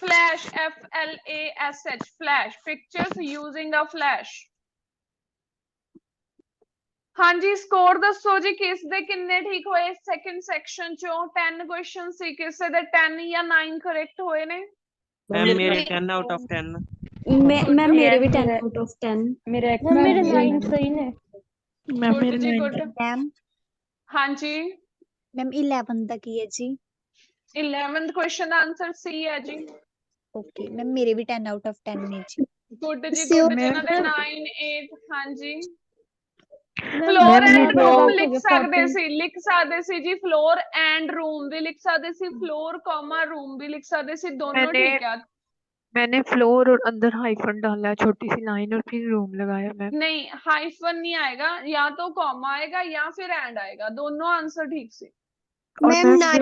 flash, FLASH flash, pictures using a flash। हाँ जी score दसो जी, किस दे किन्ने ठीक होए second section चो। 10 question सी, किसे दे 10 या 9 करेक्ट होए ने। मैम मेरे 10 आउट ऑफ 10। मैम मेरे भी 10 आउट ऑफ 10। मेरे मेरे 9 सही ने। मैम गुड मेरे जी 9 गुड। मैम हाँ जी मैम 11 दा की है जी। 11th क्वेश्चन आंसर सी है जी। ओके मैम मेरे भी 10 आउट ऑफ 10 ने जी। गुड जी Sure, गुड, जिन्हां दे ma'am। 9 8 हाँ जी। मैम फ्लोर मेरा एंड तो रूम हो लिख गया सकते 14। सी, लिख सकते सी जी, फ्लोर एंड रूम भी लिख सकते सी, फ्लोर कॉमा रूम भी लिख सकते सी, दोनों मैंने ठीक है। मैंने फ्लोर और अंदर हाइफन डाला, छोटी सी लाइन, और फिर रूम लगाया मैम। नहीं हाइफन नहीं आएगा, या तो कॉमा आएगा या फिर एंड आएगा, दोनों आंसर ठीक से। और मैम मैम ना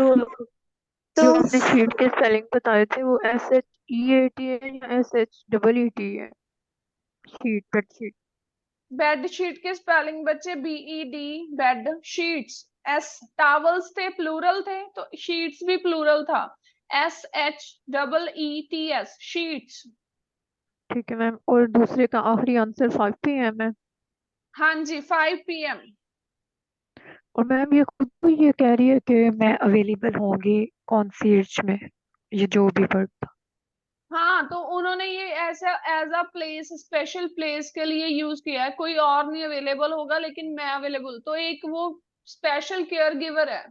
जो आपने शीट के स्पेलिंग बताए थे वो SHEAT है या SHEET है? Sheet, bedsheet. बेड शीट के स्पेलिंग बच्चे BED bed, sheets S, towels थे प्लूरल थे तो शीट्स भी प्लूरल था, SHEETS शीट्स। ठीक है मैम, और दूसरे का आखिरी आंसर 5 PM है। हाँ जी 5 PM। और मैम ये खुद तो ये कह रही है कि मैं अवेलेबल होंगी कॉन्सियर्ज में, ये जो भी वर्ड था। हाँ तो उन्होंने ये ऐसा as a place, special place के लिए यूज किया है, कोई और नहीं अवेलेबल होगा लेकिन मैं अवेलेबल, तो एक वो स्पेशल केयर गिवर है।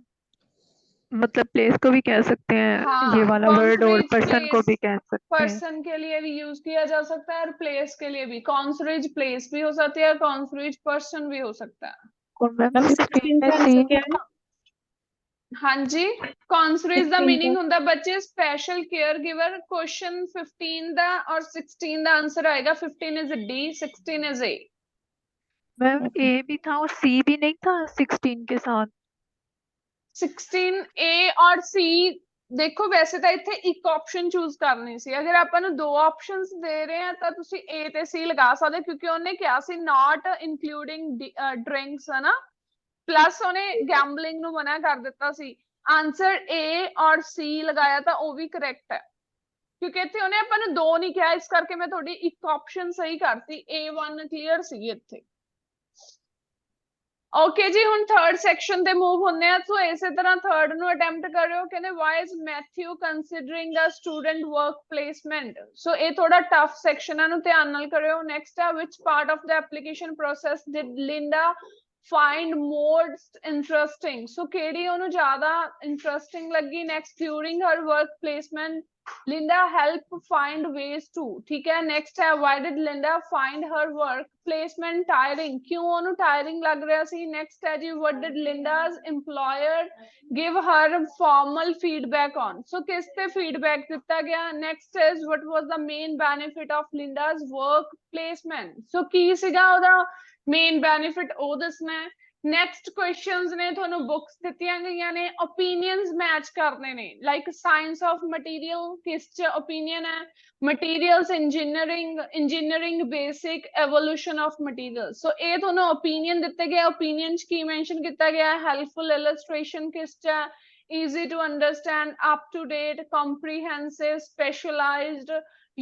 मतलब प्लेस को भी कह सकते हैं हाँ ये वाला वर्ड, और कॉन्सरेज पर्सन को प्लेस, भी कह सकते हैं। पर्सन के लिए भी यूज किया जा सकता है और प्लेस के लिए भी, कॉन्सरेज प्लेस भी हो सकती है, कॉन्सरेज पर्सन भी हो सकता है। और मैम मैम 16 16 में का सी, आंसर क्या है? ਹਾਂਜੀ ਕੌਨਸਰੀਜ਼ ਦਾ 15 ਮੀਨਿੰਗ ਦਾ। ਹੁੰਦਾ ਬੱਚੇ ਸਪੈਸ਼ਲ ਕੇਅਰ ਗਿਵਰ क्वेश्चन 15 ਦਾ और 16 ਦਾ आंसर आएगा 15 is D 16 is A ma'am A भी था और सी भी नहीं था 16 के साथ 16 A और C ਦੇਖੋ ਵੈਸੇ ਤਾਂ ਇੱਥੇ ਇੱਕ ਆਪਸ਼ਨ ਚੂਜ਼ ਕਰਨੀ ਸੀ ਅਗਰ ਆਪਾਂ ਨੂੰ ਦੋ ਆਪਸ਼ਨਸ ਦੇ ਰਹੇ ਆ ਤਾਂ ਤੁਸੀਂ A ਤੇ C ਲਗਾ ਸਕਦੇ ਕਿਉਂਕਿ ਉਹਨੇ ਕਿਹਾ ਸੀ ਨਾਟ ਇਨਕਲੂਡਿੰਗ ਡਰਿੰਕਸ ਹੈ ਨਾ ਪਲੱਸ ਉਹਨੇ ਗੈਂਬਲਿੰਗ ਨੂੰ ਮਨਾ ਕਰ ਦਿੱਤਾ ਸੀ ਆਂਸਰ A ਔਰ C ਲਗਾਇਆ ਤਾਂ ਉਹ ਵੀ ਕਰੈਕਟ ਹੈ ਕਿਉਂਕਿ ਇੱਥੇ ਉਹਨੇ ਆਪਾਂ ਨੂੰ ਦੋ ਨਹੀਂ ਕਿਹਾ ਇਸ ਕਰਕੇ ਮੈਂ ਤੁਹਾਡੀ ਇੱਕ ਆਪਸ਼ਨ ਸਹੀ ਕਰਤੀ A1 ਕਲੀਅਰ ਸੀ ਇੱਥੇ ਓਕੇ ਜੀ ਹੁਣ ਥਰਡ ਸੈਕਸ਼ਨ ਤੇ ਮੂਵ ਹੁੰਦੇ ਆ ਸੋ ਇਸੇ ਤਰ੍ਹਾਂ ਥਰਡ ਨੂੰ ਅਟੈਂਪਟ ਕਰਿਓ ਕਹਿੰਦੇ why is Matthew considering a student work placement so ਇਹ ਥੋੜਾ ਟਫ ਸੈਕਸ਼ਨ ਹੈ ਨੂੰ ਧਿਆਨ ਨਾਲ ਕਰਿਓ ਨੈਕਸਟ ਹੈ which part of the application process did Linda find most interesting so ਕਿਹੜੀ ਉਹਨੂੰ ਜ਼ਿਆਦਾ interesting ਲੱਗੀ next during her work placement Linda help find ways to ਠੀਕ ਹੈ next ਹੈ why did Linda find her work placement tiring ਕਿਉਂ ਉਹਨੂੰ tiring ਲੱਗ ਰਿਹਾ ਸੀ next ਹੈ ਜੀ what did Linda's employer give her formal feedback on so ਕਿਸ ਤੇ feedback ਦਿੱਤਾ ਗਿਆ next is what was the main benefit of Linda's work placement so ਕੀ ਸੀਗਾ ਉਹਦਾ ਮੇਨ ਬੈਨੀਫਿਟ ਉਹ ਦੱਸਣਾ ਹੈ ਨੈਕਸਟ ਕੁਐਸਚਨਸ ਨੇ ਤੁਹਾਨੂੰ ਬੁੱਕਸ ਦਿੱਤੀਆਂ ਗਈਆਂ ਨੇ ਓਪੀਨੀਅਨਸ ਮੈਚ ਕਰਨੇ ਨੇ ਲਾਈਕ ਸਾਇੰਸ ਆਫ ਮਟੀਰੀਅਲ ਕਿਸ ਚ ਓਪੀਨੀਅਨ ਹੈ materials engineering basic evolution of material so ਇਹ ਤੁਹਾਨੂੰ ਓਪੀਨੀਅਨ ਦਿੱਤੇ ਗਏ ਓਪੀਨੀਅਨ ਚ ਕੀ ਮੈਂਸ਼ਨ ਕੀਤਾ ਗਿਆ ਹੈਲਪਫੁਲ ਇਲਸਟ੍ਰੇਸ਼ਨ ਕਿਸ ਚ ਹੈ easy to understand up to date comprehensive specialized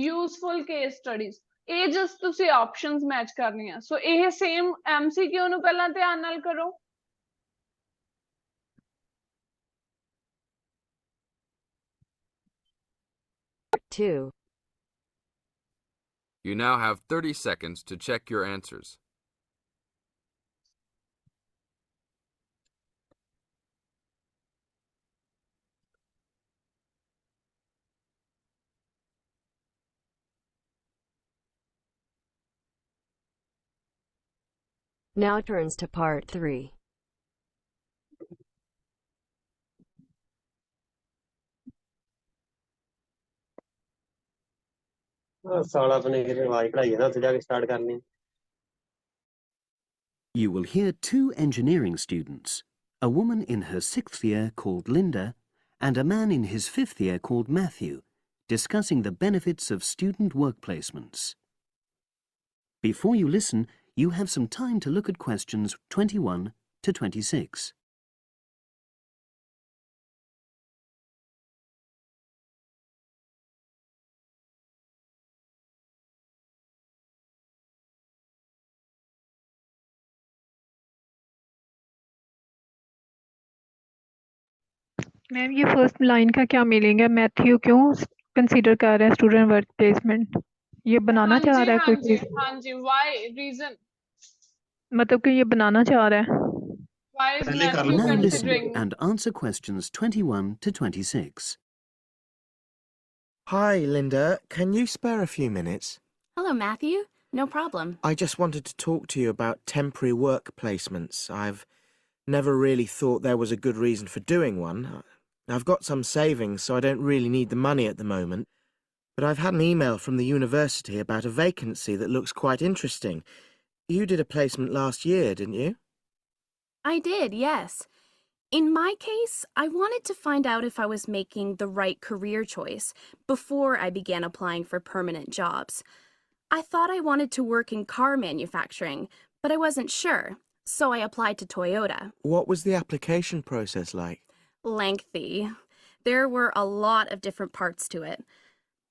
useful case studies ਇਹ ਜਸਟ ਤੁਸੀਂ ਆਪਸ਼ਨਸ ਮੈਚ ਕਰਨੀਆਂ ਸੋ ਇਹ ਸੇਮ MCQ ਨੂੰ ਪਹਿਲਾਂ ਧਿਆਨ ਨਾਲ ਕਰੋ You now have 30 seconds to check your answers. Now turns to part 3. You will hear two engineering students, a woman in her 6th year called Linda and a man in his 5th year called Matthew, discussing the benefits of student work placements. Before you listen, you have some time to look at questions 21 to 26. Ma'am ये first line का क्या meaning है Matthew क्यों consider कर रहे हैं student work placement ये बनाना चाह रहा है कोई चीज ਹਾਂਜੀ why reason मतलब कि ये बनाना चाह रहा है why is Matthew Now listen considering and answer questions 21 to 26. Hi, Linda. Can you spare a few minutes? Hello, Matthew. No problem. I just wanted to talk to you about temporary work placements. I've never really thought there was a good reason for doing one. I've got some savings, so I don't really need the money at the moment. But I've had an email from the university about a vacancy that looks quite interesting. You did a placement last year, didn't you? I did, yes. In my case, I wanted to find out if I was making the right career choice before I began applying for permanent jobs. I thought I wanted to work in car manufacturing, but I wasn't sure, so I applied to Toyota. What was the application process like? Lengthy. There were a lot of different parts to it.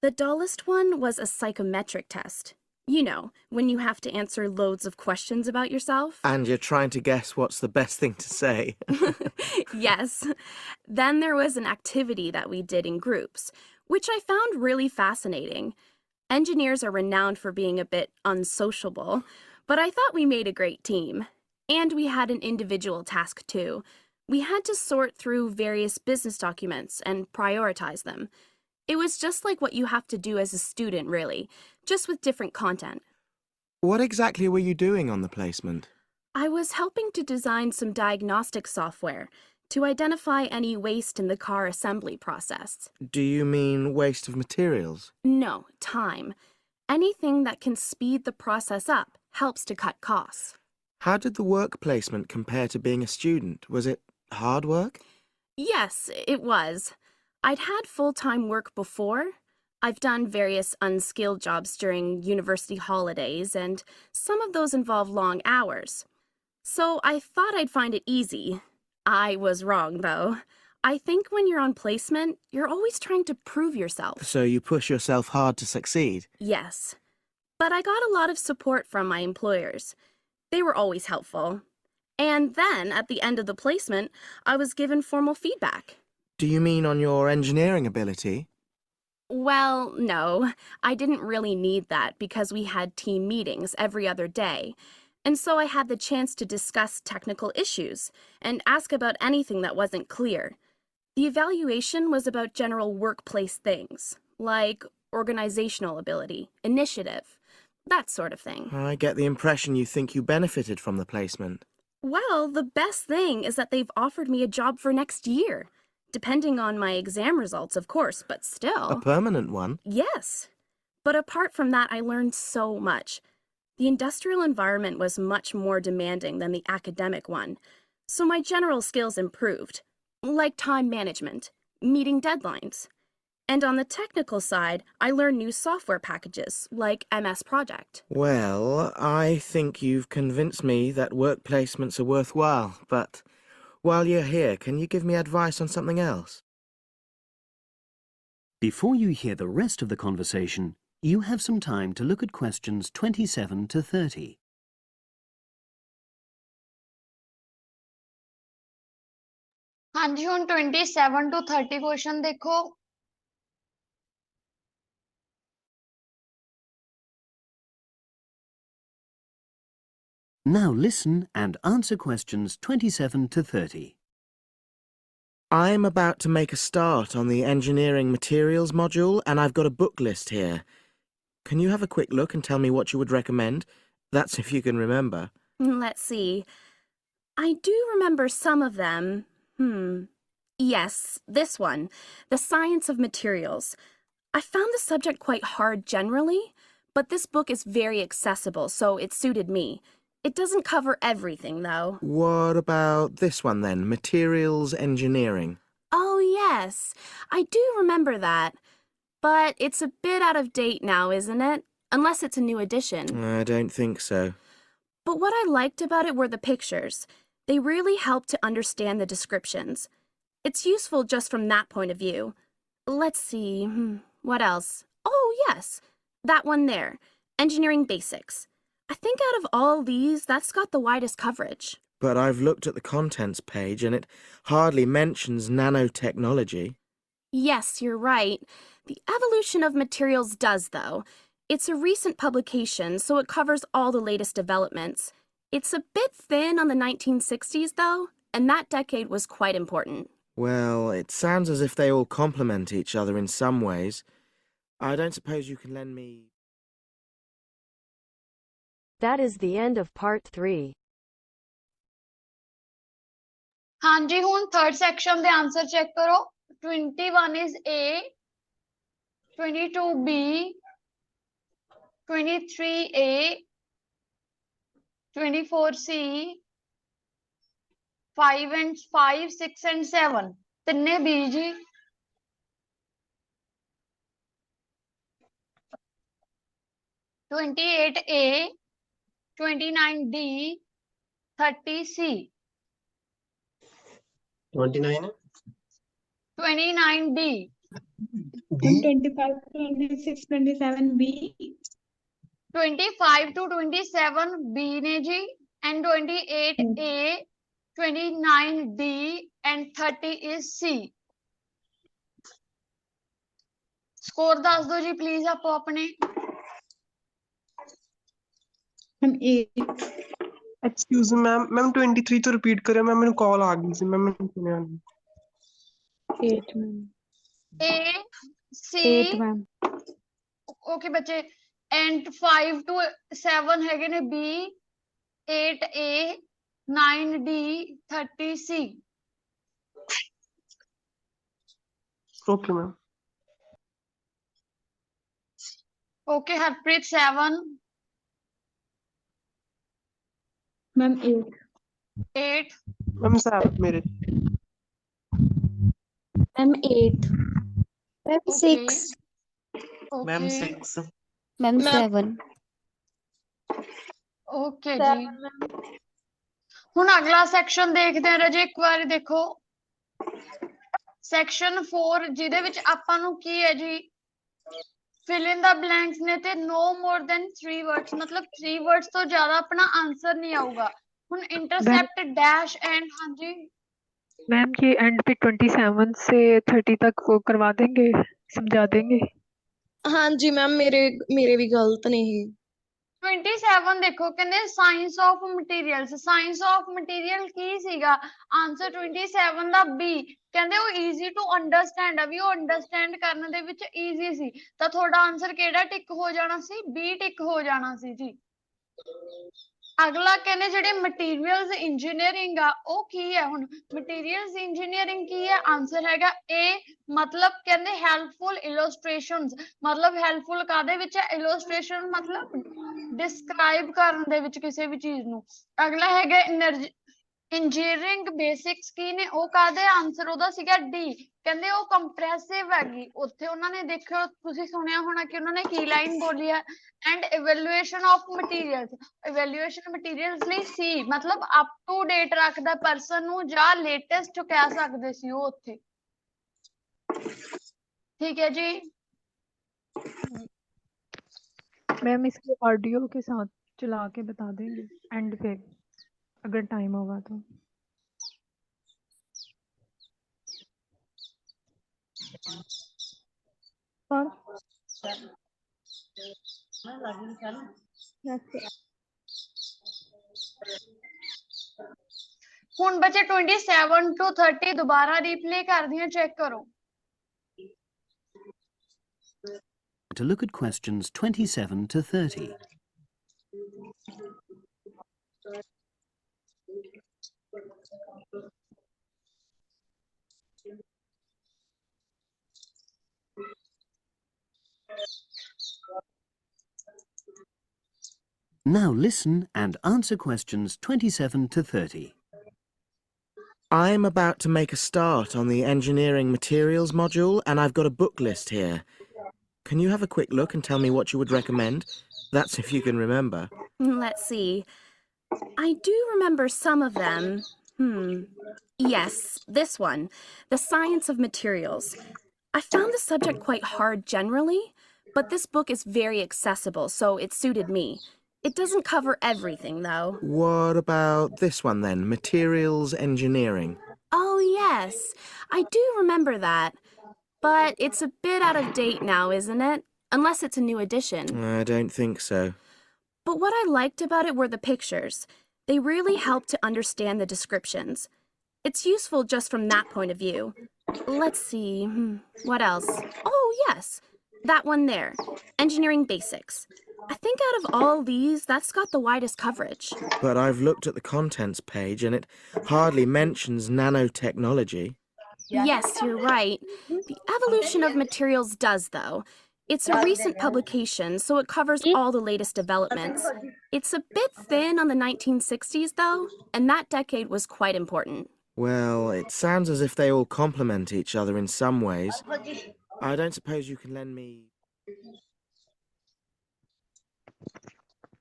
The dullest one was a psychometric test. You know, when you have to answer loads of questions about yourself. And you're trying to guess what's the best thing to say. Yes. Then there was an activity that we did in groups, which I found really fascinating. Engineers are renowned for being a bit unsociable, but I thought we made a great team. And we had an individual task too. We had to sort through various business documents and prioritize them. It was just like what you have to do as a student, really, just with different content. What exactly were you doing on the placement? I was helping to design some diagnostic software, to identify any waste in the car assembly process. Do you mean waste of materials? No, time. Anything that can speed the process up helps to cut costs. How did the work placement compare to being a student? Was it hard work? Yes, it was. I'd had full-time work before. I've done various unskilled jobs during university holidays, and some of those involve long hours. So I thought I'd find it easy. I was wrong, though. I think when you're on placement, you're always trying to prove yourself. So you push yourself hard to succeed? Yes. But I got a lot of support from my employers. They were always helpful. And then, at the end of the placement, I was given formal feedback. Do you mean on your engineering ability? Well, no. I didn't really need that because we had team meetings every other day. And so I had the chance to discuss technical issues and ask about anything that wasn't clear. The evaluation was about general workplace things, like organizational ability, initiative, that sort of thing. I get the impression you think you benefited from the placement. Well, the best thing is that they've offered me a job for next year. Depending on my exam results, of course, but still. A permanent one? Yes. But apart from that, I learned so much. The industrial environment was much more demanding than the academic one, so my general skills improved, like time management, meeting deadlines. And on the technical side, I learned new software packages, like MS Project. Well, I think you've convinced me that work placements are worthwhile, but while you're here, can you give me advice on something else? Before you hear the rest of the conversation, you have some time to look at questions 27 to 30. हाँ जी हुन 27 to 30 question देखो। Now listen and answer questions 27 to 30. I'm about to make a start on the engineering materials module, and I've got a book list here. Can you have a quick look and tell me what you would recommend? That's if you can remember. Let's see. I do remember some of them. Yes, this one, The Science of Materials. I found the subject quite hard generally, but this book is very accessible, so it suited me. It doesn't cover everything, though. What about this one then? Materials engineering. Oh, yes. I do remember that. But it's a bit out of date now, isn't it? Unless it's a new edition. I don't think so. But what I liked about it were the pictures. They really helped to understand the descriptions. It's useful just from that point of view. Let's see, what else? Oh, yes, that one there, Engineering Basics. I think out of all these, that's got the widest coverage. But I've looked at the contents page and it hardly mentions nanotechnology. Yes, you're right. The evolution of materials does, though. It's a recent publication, so it covers all the latest developments. It's a bit thin on the 1960s, though, and that decade was quite important. Well, it sounds as if they all complement each other in some ways. I don't suppose you can lend me... That is the end of part 3. हाँ जी हुन third section दे answer check करो। 21 is A, 22 B, 23 A, 24 C, 5 and 5, 6 and 7 तिन्ने B ji. 28 A, 29 D, 30 C, 29 D, 25, 26, 27 B, 25 to 27 B ने जी, and 28 A, 29 D, and 30 is C. Score दस दो जी please आपको अपने। Excuse ma'am 23 तो repeat करें ma'am, मैंने call आ गई थी मैम, मैंने सुना नहीं। 8 ma'am. A, C, 8 ma'am. Okay बच्चे, and 5 to 7 हैगे ने B, 8 A, 9 D, 30 C. Okay ma'am. Okay, Harpreet 7, ma'am 8 8, ma'am 7 मेरे। Ma'am 8 ma'am okay, 6 ma'am okay, 6 ma'am 7 okay जी। ਹੁਣ ਅਗਲਾ ਸੈਕਸ਼ਨ ਦੇਖਦੇ ਹਾਂ ਰਾਜੇ, ਇੱਕ ਵਾਰੀ ਦੇਖੋ ਸੈਕਸ਼ਨ 4 ਜਿਹਦੇ ਵਿੱਚ ਆਪਾਂ ਨੂੰ ਕੀ ਹੈ ਜੀ, fill in the blanks ਨੇ ਤੇ no more than 3 words, ਮਤਲਬ 3 words ਤੋਂ ਜ਼ਿਆਦਾ ਆਪਣਾ ਆਨਸਰ ਨਹੀਂ ਆਊਗਾ। ਹੁਣ ਇੰਟਰਸੈਪਟ ਡੈਸ਼ एंड, ਹਾਂਜੀ मैम ये एंड पे 27 से 30 तक वो करवा देंगे, समझा देंगे। ਹਾਂਜੀ ਮੈਮ ਮੇਰੇ ਵੀ ਗਲਤ ਨੇ ਇਹ। 27 ਦੇਖੋ, ਕਹਿੰਦੇ science of materials. Science of material ਕੀ ਸੀਗਾ? ਆਨਸਰ 27 ਦਾ ਬੀ। ਕਹਿੰਦੇ ਉਹ ਈਜ਼ੀ ਟੂ ਅੰਡਰਸਟੈਂਡ ਆ, ਵੀ ਉਹ ਅੰਡਰਸਟੈਂਡ ਕਰਨ ਦੇ ਵਿੱਚ ਈਜ਼ੀ ਸੀ, ਤਾਂ ਤੁਹਾਡਾ ਆਨਸਰ ਕਿਹੜਾ ਟਿਕ ਹੋ ਜਾਣਾ ਸੀ? ਬੀ ਟਿਕ ਹੋ ਜਾਣਾ ਸੀ ਜੀ। ਅਗਲਾ ਕਹਿੰਦੇ ਜਿਹੜੇ ਮਟੀਰੀਅਲਸ ਇੰਜੀਨੀਅਰਿੰਗ ਆ ਉਹ ਕੀ ਹੈ? ਹੁਣ ਮਟੀਰੀਅਲਸ ਇੰਜੀਨੀਅਰਿੰਗ ਕੀ ਹੈ? ਆਨਸਰ ਹੈਗਾ ਏ, ਮਤਲਬ ਕਹਿੰਦੇ ਹੈਲਪਫੁਲ ਇਲਸਟ੍ਰੇਸ਼ਨਸ। ਮਤਲਬ ਹੈਲਪਫੁਲ ਕਾਦੇ ਵਿੱਚ ਹੈ? ਇਲਸਟ੍ਰੇਸ਼ਨ ਮਤਲਬ ਡਿਸਕ੍ਰਾਈਬ ਕਰਨ ਦੇ ਵਿੱਚ ਕਿਸੇ ਵੀ ਚੀਜ਼ ਨੂੰ। ਅਗਲਾ ਹੈਗਾ ਇੰਜੀਨੀਅਰਿੰਗ ਬੇਸਿਕਸ ਕੀ ਨੇ? ਉਹ ਕਾਦੇ? ਆਨਸਰ ਉਹਦਾ ਸੀਗਾ ਡੀ। ਕਹਿੰਦੇ ਉਹ ਕੰਪਰੈਸਿਵ ਹੈਗੀ। ਉੱਥੇ ਉਹਨਾਂ ਨੇ ਦੇਖਿਓ, ਤੁਸੀਂ ਸੁਣਿਆ ਹੋਣਾ ਕਿ ਉਹਨਾਂ ਨੇ ਕੀ ਲਾਈਨ ਬੋਲੀ ਹੈ? And evaluation of materials. Evaluation materials ਲਈ ਸੀ, ਮਤਲਬ ਅਪ ਟੂ ਡੇਟ ਰੱਖਦਾ ਪਰਸਨ ਨੂੰ, ਜਾਂ ਲੇਟੈਸਟ ਕਹਿ ਸਕਦੇ ਸੀ ਉਹ ਉੱਥੇ। ਠੀਕ ਹੈ ਜੀ। मैम इसको ऑडियो के साथ चला के बता देंगे एंड पे, अगर टाइम होगा तो। और ਹੁਣ ਬੱਚੇ 27 to 30 ਦੁਬਾਰਾ ਰੀਪਲੇ ਕਰਦੀਆਂ, ਚੈੱਕ ਕਰੋ। To look at questions 27 to 30. Now listen and answer questions 27 to 30. I'm about to make a start on the engineering materials module, and I've got a book list here. Can you have a quick look and tell me what you would recommend? That's if you can remember. Let's see. I do remember some of them. Yes, this one, The Science of Materials. I found the subject quite hard generally, but this book is very accessible, so it suited me. It doesn't cover everything, though. What about this one then? Materials engineering. Oh, yes. I do remember that. But it's a bit out of date now, isn't it? Unless it's a new edition. I don't think so. But what I liked about it were the pictures. They really helped to understand the descriptions. It's useful just from that point of view. Let's see, what else? Oh, yes, that one there, Engineering Basics. I think out of all these, that's got the widest coverage. But I've looked at the contents page and it hardly mentions nanotechnology. Yes, you're right. The evolution of materials does, though. It's a recent publication, so it covers all the latest developments. It's a bit thin on the 1960s, though, and that decade was quite important. Well, it sounds as if they all complement each other in some ways. I don't suppose you can lend me...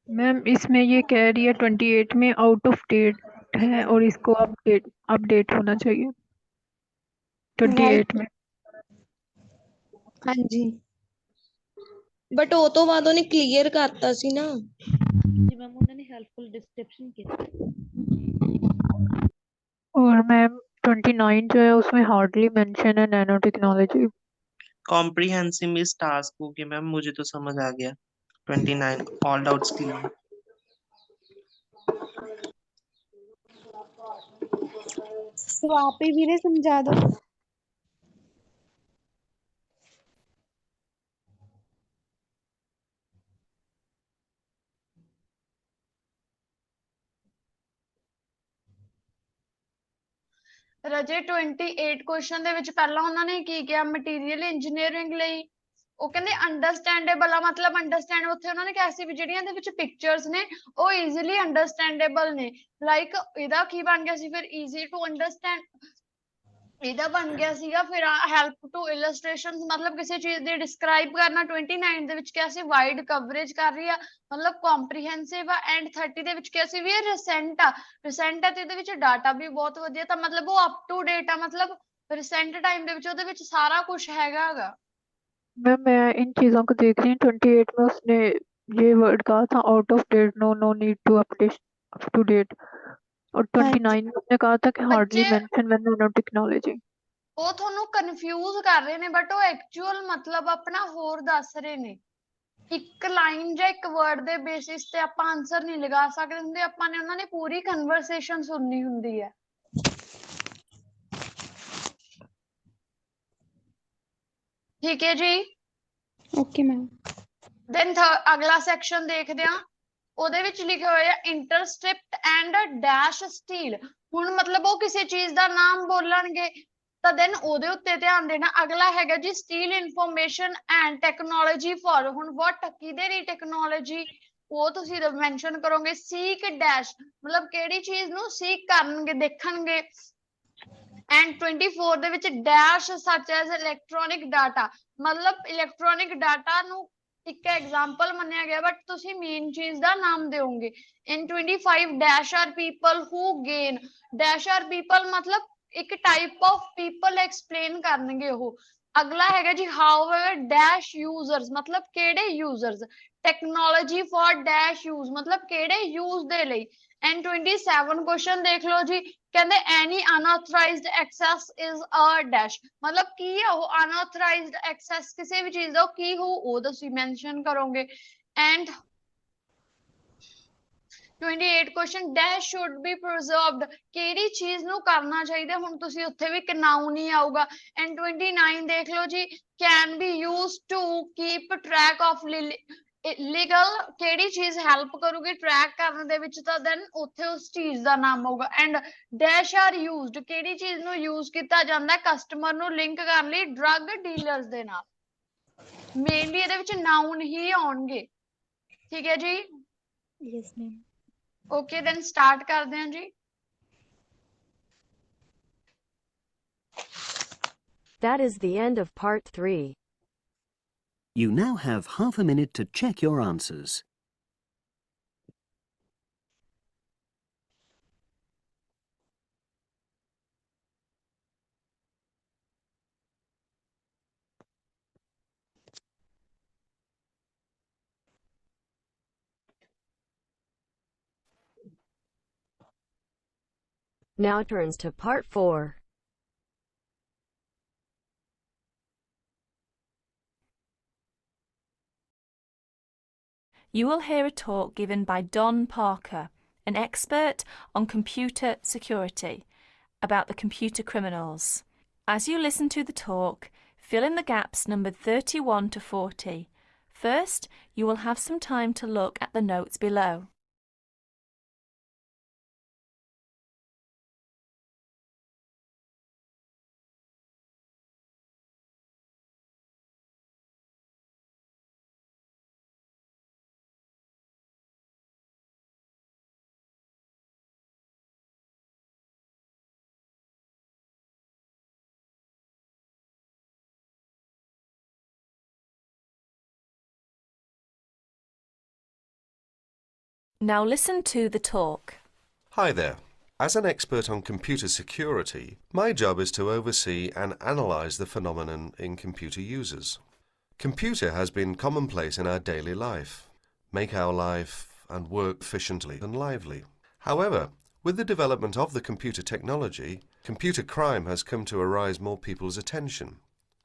ma'am इसमें ये कह रही है 28 में out of date है और इसको update होना चाहिए 28 में। ਹਾਂਜੀ ਬਟ ਉਹ ਤੋਂ ਬਾਅਦ ਉਹਨੇ ਕਲੀਅਰ ਕਰਤਾ ਸੀ ਨਾ ਜੀ ਮੈਮ, ਉਹਨਾਂ ਨੇ ਹੈਲਪਫੁਲ ਡਿਸਕ੍ਰਿਪਸ਼ਨ ਕੀਤੀ। और मैम 29 जो है उसमें हार्डली मेंशन है नैनो टेक्नोलॉजी। कॉम्प्रिहेंसिव इस टास्क हो गया मैम, मुझे तो समझ आ गया। 29 ऑल डाउट्स क्लियर। तो आप ही ਵੀਰੇ ਸਮਝਾ ਦਿਓ। ਰਜੇ 28 ਕੁਐਸਚਨ ਦੇ ਵਿੱਚ ਪਹਿਲਾਂ ਉਹਨਾਂ ਨੇ ਕੀ ਕਿਹਾ ਮਟੀਰੀਅਲ ਇੰਜੀਨੀਅਰਿੰਗ ਲਈ ਉਹ ਕਹਿੰਦੇ ਅੰਡਰਸਟੈਂਡੇਬਲ ਆ ਮਤਲਬ ਅੰਡਰਸਟੈਂਡ ਉੱਥੇ ਉਹਨਾਂ ਨੇ ਕਿਹਾ ਸੀ ਵੀ ਜਿਹੜੀਆਂ ਦੇ ਵਿੱਚ ਪਿਕਚਰਸ ਨੇ ਉਹ ਈਜ਼ੀਲੀ ਅੰਡਰਸਟੈਂਡੇਬਲ ਨੇ ਲਾਈਕ ਇਹਦਾ ਕੀ ਬਣ ਗਿਆ ਸੀ ਫਿਰ ਈਜ਼ੀ ਟੂ ਅੰਡਰਸਟੈਂਡ ਇਹਦਾ ਬਣ ਗਿਆ ਸੀਗਾ ਫਿਰ ਹੈਲਪ ਟੂ ਇਲਸਟ੍ਰੇਸ਼ਨਸ ਮਤਲਬ ਕਿਸੇ ਚੀਜ਼ ਦੇ ਡਿਸਕ੍ਰਾਈਬ ਕਰਨਾ 29 ਦੇ ਵਿੱਚ ਕਿਹਾ ਸੀ ਵਾਈਡ ਕਵਰੇਜ ਕਰ ਰਹੀ ਆ ਮਤਲਬ ਕੰਪਰੀਹੈਂਸਿਵ ਆ ਐਂਡ 30 ਦੇ ਵਿੱਚ ਕਿਹਾ ਸੀ ਵੀ ਇਹ ਰੀਸੈਂਟ ਆ ਤੇ ਇਹਦੇ ਵਿੱਚ ਡਾਟਾ ਵੀ ਬਹੁਤ ਵਧੀਆ ਤਾਂ ਮਤਲਬ ਉਹ ਅਪ ਟੂ ਡੇਟ ਆ ਮਤਲਬ ਰੀਸੈਂਟ ਟਾਈਮ ਦੇ ਵਿੱਚ ਉਹਦੇ ਵਿੱਚ ਸਾਰਾ कुछ हैगा गा मैम मैं इन चीज़ों को देख रही हूँ 28 में उसने ये वर्ड कहा था out of date no no need to update up to date और 29 में उसने कहा था कि हार्डली बच्चे मेंशन व्हेन नैनो टेक्नोलॉजी ਉਹ ਤੁਹਾਨੂੰ ਕਨਫਿਊਜ਼ ਕਰ ਰਹੇ ਨੇ ਬਟ ਉਹ ਐਕਚੁਅਲ ਮਤਲਬ ਆਪਣਾ ਹੋਰ ਦੱਸ ਰਹੇ ਨੇ ਇੱਕ ਲਾਈਨ ਜਾਂ ਇੱਕ ਵਰਡ ਦੇ ਬੇਸਿਸ ਤੇ ਆਪਾਂ ਆਨਸਰ ਨਹੀਂ ਲਗਾ ਸਕਦੇ ਹੁੰਦੇ ਆਪਾਂ ਨੇ ਉਹਨਾਂ ਨੇ ਪੂਰੀ ਕਨਵਰਸੇਸ਼ਨ ਸੁਣਨੀ ਹੁੰਦੀ ਹੈ ਠੀਕ ਹੈ ਜੀ ਓਕੇ ਮੈਮ ਦੈਨ ਅਗਲਾ ਸੈਕਸ਼ਨ ਦੇਖਦੇ ਹਾਂ ਉਹਦੇ ਵਿੱਚ ਲਿਖਿਆ ਹੋਇਆ ਇੰਟਰਸਟ੍ਰਿਪਟ ਐਂਡ ਡੈਸ਼ ਸਟੀਲ ਹੁਣ ਮਤਲਬ ਉਹ ਕਿਸੇ ਚੀਜ਼ ਦਾ ਨਾਮ ਬੋਲਣਗੇ ਤਾਂ ਦੈਨ ਉਹਦੇ ਉੱਤੇ ਧਿਆਨ ਦੇਣਾ ਅਗਲਾ ਹੈਗਾ ਜੀ steel information and technology for ਹੁਣ ਵਾਟ ਕਿਹਦੇ ਲਈ ਟੈਕਨੋਲੋਜੀ ਉਹ ਤੁਸੀਂ ਮੈਂਸ਼ਨ ਕਰੋਗੇ ਸੀਕ ਡੈਸ਼ ਮਤਲਬ ਕਿਹੜੀ ਚੀਜ਼ ਨੂੰ ਸੀਕ ਕਰਨਗੇ ਦੇਖਣਗੇ ਐਂਡ 24 ਦੇ ਵਿੱਚ ਡੈਸ਼ ਸੱਚ ਐਜ਼ ਇਲੈਕਟ੍ਰੋਨਿਕ ਡਾਟਾ ਮਤਲਬ ਇਲੈਕਟ੍ਰੋਨਿਕ ਡਾਟਾ ਨੂੰ ਇੱਕ ਐਗਜ਼ਾਮਪਲ ਮੰਨਿਆ ਗਿਆ ਬਟ ਤੁਸੀਂ ਮੇਨ ਚੀਜ਼ ਦਾ ਨਾਮ ਦਿਓਗੇ in 25 dash are people who gain dash are people ਮਤਲਬ ਇੱਕ ਟਾਈਪ ਆਫ ਪੀਪਲ ਐਕਸਪਲੇਨ ਕਰਨਗੇ ਉਹ ਅਗਲਾ ਹੈਗਾ ਜੀ ਹਾਊਐਵਰ ਡੈਸ਼ ਯੂਜ਼ਰਸ ਮਤਲਬ ਕਿਹੜੇ users technology for dash use ਮਤਲਬ ਕਿਹੜੇ ਯੂਜ਼ ਦੇ ਲਈ ਐਂਡ 27 ਕੁਐਸਚਨ ਦੇਖ ਲਓ ਜੀ ਕਹਿੰਦੇ any unauthorised access is a dash ਮਤਲਬ ਕੀ ਹੈ ਉਹ ਅਨਆਥੋਰਾਈਜ਼ਡ ਐਕਸੈਸ ਕਿਸੇ ਵੀ ਚੀਜ਼ ਦਾ ਕੀ ਹੋ ਉਹ ਤੁਸੀਂ ਮੈਂਸ਼ਨ ਕਰੋਗੇ and 28 question dash should be preserved ਕਿਹੜੀ ਚੀਜ਼ ਨੂੰ ਕਰਨਾ ਚਾਹੀਦਾ ਹੁਣ ਤੁਸੀਂ ਉੱਥੇ ਵੀ ਇੱਕ ਨਾਉਨ ਹੀ ਆਊਗਾ ਐਂਡ 29 ਦੇਖ ਲਓ ਜੀ can be used to keep track of legal ਕਿਹੜੀ ਚੀਜ਼ ਹੈਲਪ ਕਰੂਗੀ ਟਰੈਕ ਕਰਨ ਦੇ ਵਿੱਚ ਤਾਂ ਦੈਨ ਉੱਥੇ ਉਸ ਚੀਜ਼ ਦਾ ਨਾਮ ਆਊਗਾ ਐਂਡ ਡੈਸ਼ ਆਰ ਯੂਜ਼ਡ ਕਿਹੜੀ ਚੀਜ਼ ਨੂੰ ਯੂਜ਼ ਕੀਤਾ ਜਾਂਦਾ ਕਸਟਮਰ ਨੂੰ ਲਿੰਕ ਕਰਨ ਲਈ ਡਰੱਗ ਡੀਲਰਸ ਦੇ ਨਾਲ ਮੇਨਲੀ ਇਹਦੇ ਵਿੱਚ ਨਾਉਨ ਹੀ ਆਉਣਗੇ ਠੀਕ ਹੈ ਜੀ yes ma'am okay then start ਕਰਦੇ ਹਾਂ ਜੀ That is the end of part 3. You now have half a minute to check your answers. Now turns to part 4. You will hear a talk given by Don Parker, an expert on computer security, about the computer criminals. As you listen to the talk, fill in the gaps numbered 31 to 40. First, you will have some time to look at the notes below. Now listen to the talk. Hi there. As an expert on computer security, my job is to oversee and analyse the phenomenon in computer users. Computer has been commonplace in our daily life, make our life and work efficiently and lively. However, with the development of the computer technology, computer crime has come to arise more people's attention.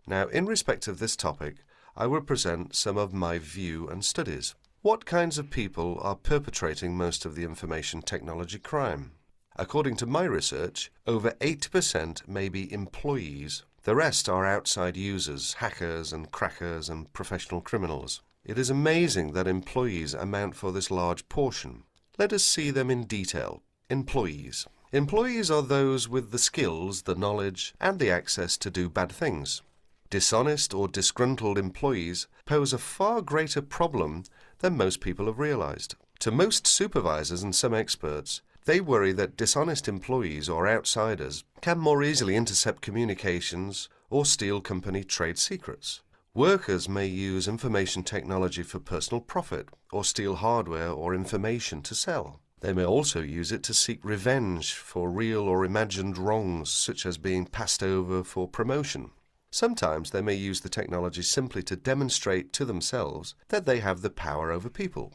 Now, in respect of this topic, I will present some of my view and studies. What kinds of people are perpetrating most of the information technology crime? According to my research, over 8% may be employees. The rest are outside users, hackers and crackers and professional criminals. It is amazing that employees amount for this large portion. Let us see them in detail. Employees. Employees are those with the skills, the knowledge, and the access to do bad things. Dishonest or disgruntled employees pose a far greater problem than most people have realized. To most supervisors and some experts, they worry that dishonest employees or outsiders can more easily intercept communications or steal company trade secrets. Workers may use information technology for personal profit or steal hardware or information to sell. They may also use it to seek revenge for real or imagined wrongs, such as being passed over for promotion. Sometimes they may use the technology simply to demonstrate to themselves that they have the power over people.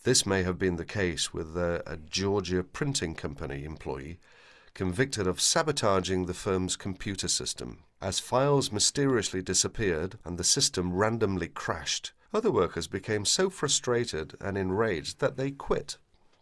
This may have been the case with a Georgia printing company employee convicted of sabotaging the firm's computer system. As files mysteriously disappeared and the system randomly crashed, other workers became so frustrated and enraged that they quit.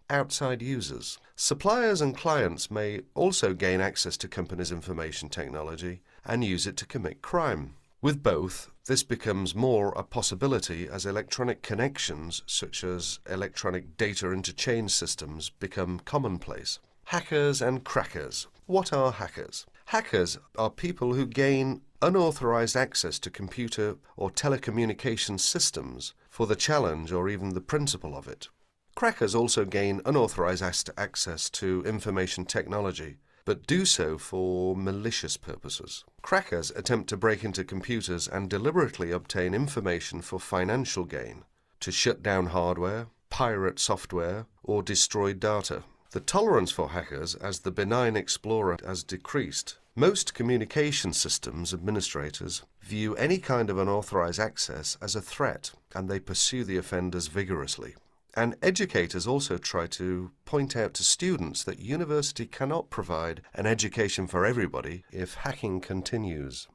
Outside users. Suppliers and clients may also gain access to companies' information technology and use it to commit crime. With both, this becomes more a possibility as electronic connections, such as electronic data interchange systems, become commonplace. Hackers and crackers. What are hackers? Hackers are people who gain unauthorized access to computer or telecommunications systems for the challenge or even the principle of it. Crackers also gain unauthorized access to information technology, but do so for malicious purposes. Crackers attempt to break into computers and deliberately obtain information for financial gain, to shut down hardware, pirate software, or destroy data. The tolerance for hackers as the benign explorer has decreased. Most communication systems administrators view any kind of unauthorized access as a threat, and they pursue the offenders vigorously. And educators also try to point out to students that university cannot provide an education for everybody if hacking continues.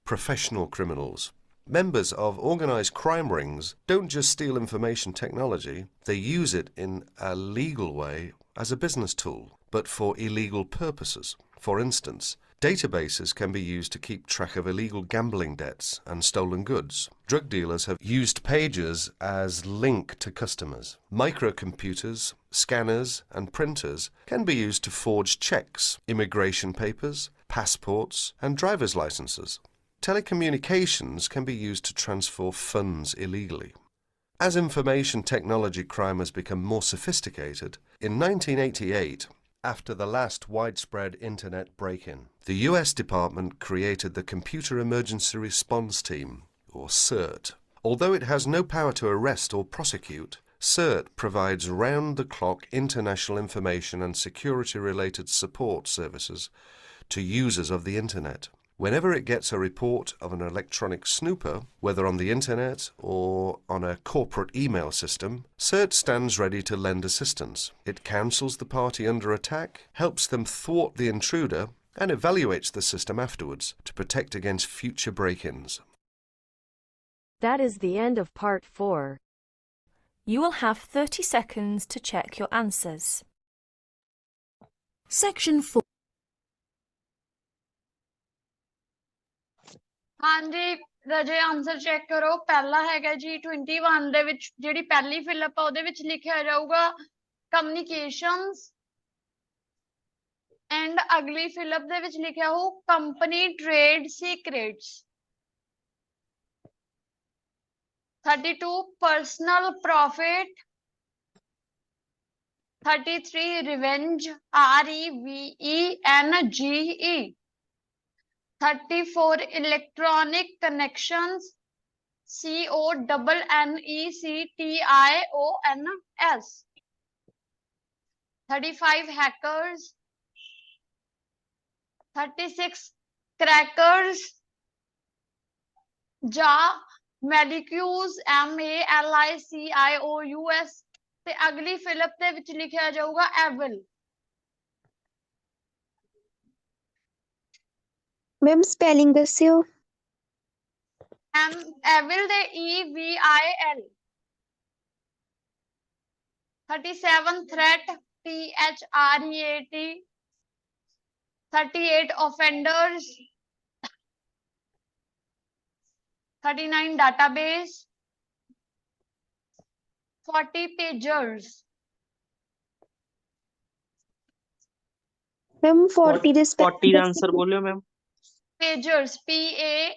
Professional criminals. Members of organized crime rings don't just steal information technology, they use it in a legal way as a business tool, but for illegal purposes. For instance, databases can be used to keep track of illegal gambling debts and stolen goods. Drug dealers have used pages as link to customers. Microcomputers, scanners, and printers can be used to forge checks, immigration papers, passports, and driver's licenses. Telecommunications can be used to transfer funds illegally. As information technology crime has become more sophisticated, in 1988, after the last widespread internet break-in, the US Department created the Computer Emergency Response Team, or CERT. Although it has no power to arrest or prosecute, CERT provides round-the-clock international information and security-related support services to users of the internet. Whenever it gets a report of an electronic snooper, whether on the internet or on a corporate email system, CERT stands ready to lend assistance. It counsels the party under attack, helps them thwart the intruder, and evaluates the system afterwards to protect against future break-ins. That is the end of part 4. You will have 30 seconds to check your answers. Section 4. ਹਾਂਜੀ ਰਜੇ answer check ਕਰੋ ਪਹਿਲਾ ਹੈਗਾ ਜੀ 21 ਦੇ ਵਿੱਚ ਜਿਹੜੀ ਪਹਿਲੀ fill up ਆ ਉਹਦੇ ਵਿੱਚ ਲਿਖਿਆ ਜਾਊਗਾ ਕਮਿਊਨੀਕੇਸ਼ਨਸ ਐਂਡ ਅਗਲੀ ਫਿਲਅਪ ਦੇ ਵਿੱਚ ਲਿਖਿਆ ਹੋ company trade secrets 32 personal profit 33 revenge REVENGE 34 electronic connections CONNECTIONS 35 hackers 36 crackers ja malicious MALICIOUS ਤੇ ਅਗਲੀ ਫਿਲਪ ਦੇ ਵਿੱਚ ਲਿਖਿਆ ਜਾਊਗਾ evil ਮੈਮ ਸਪੈਲਿੰਗ ਦੱਸਿਓ evil ਦੇ EVIL 37 threat THREAT 38 offenders 39 database 40 pagers ma'am 40 ਦੇ 40 ਦਾ ਆਨਸਰ ਬੋਲਿਓ ਮੈਮ। Pagers PAGERS।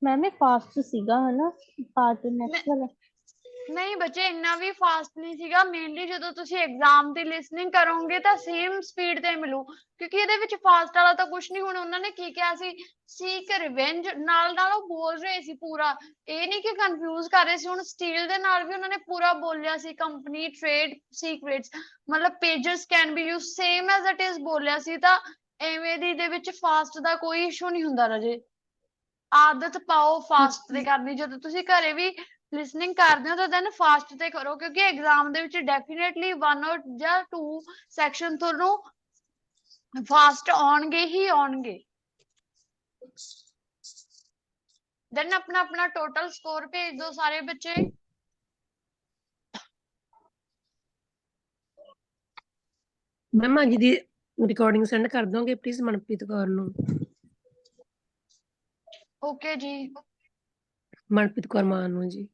मैम ये फास्ट सीगा है ना पार्ट नेक्स्ट वाला। ਨਹੀਂ ਬੱਚੇ ਇੰਨਾ ਵੀ ਫਾਸਟ ਨਹੀਂ ਸੀਗਾ। ਮੇਨਲੀ ਜਦੋਂ ਤੁਸੀਂ ਐਗਜ਼ਾਮ ਦੀ ਲਿਸਨਿੰਗ ਕਰੋਗੇ ਤਾਂ ਸੇਮ ਸਪੀਡ ਤੇ ਮਿਲੂ, ਕਿਉਂਕਿ ਇਹਦੇ ਵਿੱਚ ਫਾਸਟ ਵਾਲਾ ਤਾਂ ਕੁਝ ਨਹੀਂ। ਹੁਣ ਉਹਨਾਂ ਨੇ ਕੀ ਕਿਹਾ ਸੀ, ਸੀਕ ਰਿਵੈਂਜ, ਨਾਲ ਨਾਲ ਉਹ ਬੋਲ ਰਹੇ ਸੀ ਪੂਰਾ, ਇਹ ਨਹੀਂ ਕਿ ਕਨਫਿਊਜ਼ ਕਰ ਰਹੇ ਸੀ। ਹੁਣ ਸਟੀਲ ਦੇ ਨਾਲ ਵੀ ਉਹਨਾਂ ਨੇ ਪੂਰਾ ਬੋਲਿਆ ਸੀ, ਕੰਪਨੀ ਟ੍ਰੇਡ ਸੀਕ੍ਰੇਟਸ, ਮਤਲਬ pagers can be use same as it is ਬੋਲਿਆ ਸੀ। ਤਾਂ ਐਵੇਂ ਦੀ ਦੇ ਵਿੱਚ ਫਾਸਟ ਦਾ ਕੋਈ ਇਸ਼ੂ ਨਹੀਂ ਹੁੰਦਾ ਰਾਜੇ। ਆਦਤ ਪਾਓ ਫਾਸਟ ਤੇ ਕਰਨੀ। ਜਦੋਂ ਤੁਸੀਂ ਘਰੇ ਵੀ ਲਿਸਨਿੰਗ ਕਰਦੇ ਹੋ ਤਾਂ ਦੈਨ ਫਾਸਟ ਤੇ ਕਰੋ, ਕਿਉਂਕਿ ਐਗਜ਼ਾਮ ਦੇ ਵਿੱਚ ਡੈਫੀਨੇਟਲੀ 1 ਔਰ ਜਾਂ 2 ਸੈਕਸ਼ਨ ਤੁਹਾਨੂੰ ਫਾਸਟ ਆਉਣਗੇ ਹੀ ਆਉਣਗੇ। ਦੈਨ ਆਪਣਾ ਆਪਣਾ ਟੋਟਲ ਸਕੋਰ ਭੇਜ ਦਿਓ ਸਾਰੇ ਬੱਚੇ। ਮੈਮ ਅੱਜ ਦੀ ਰਿਕਾਰਡਿੰਗ ਸੈਂਡ ਕਰ ਦੋਗੇ ਪਲੀਜ਼ ਮਨਪ੍ਰੀਤ ਕੌਰ ਨੂੰ। ਓਕੇ ਜੀ। ਮਨਪ੍ਰੀਤ ਕੌਰ ਮਾਨ ਨੂੰ ਜੀ।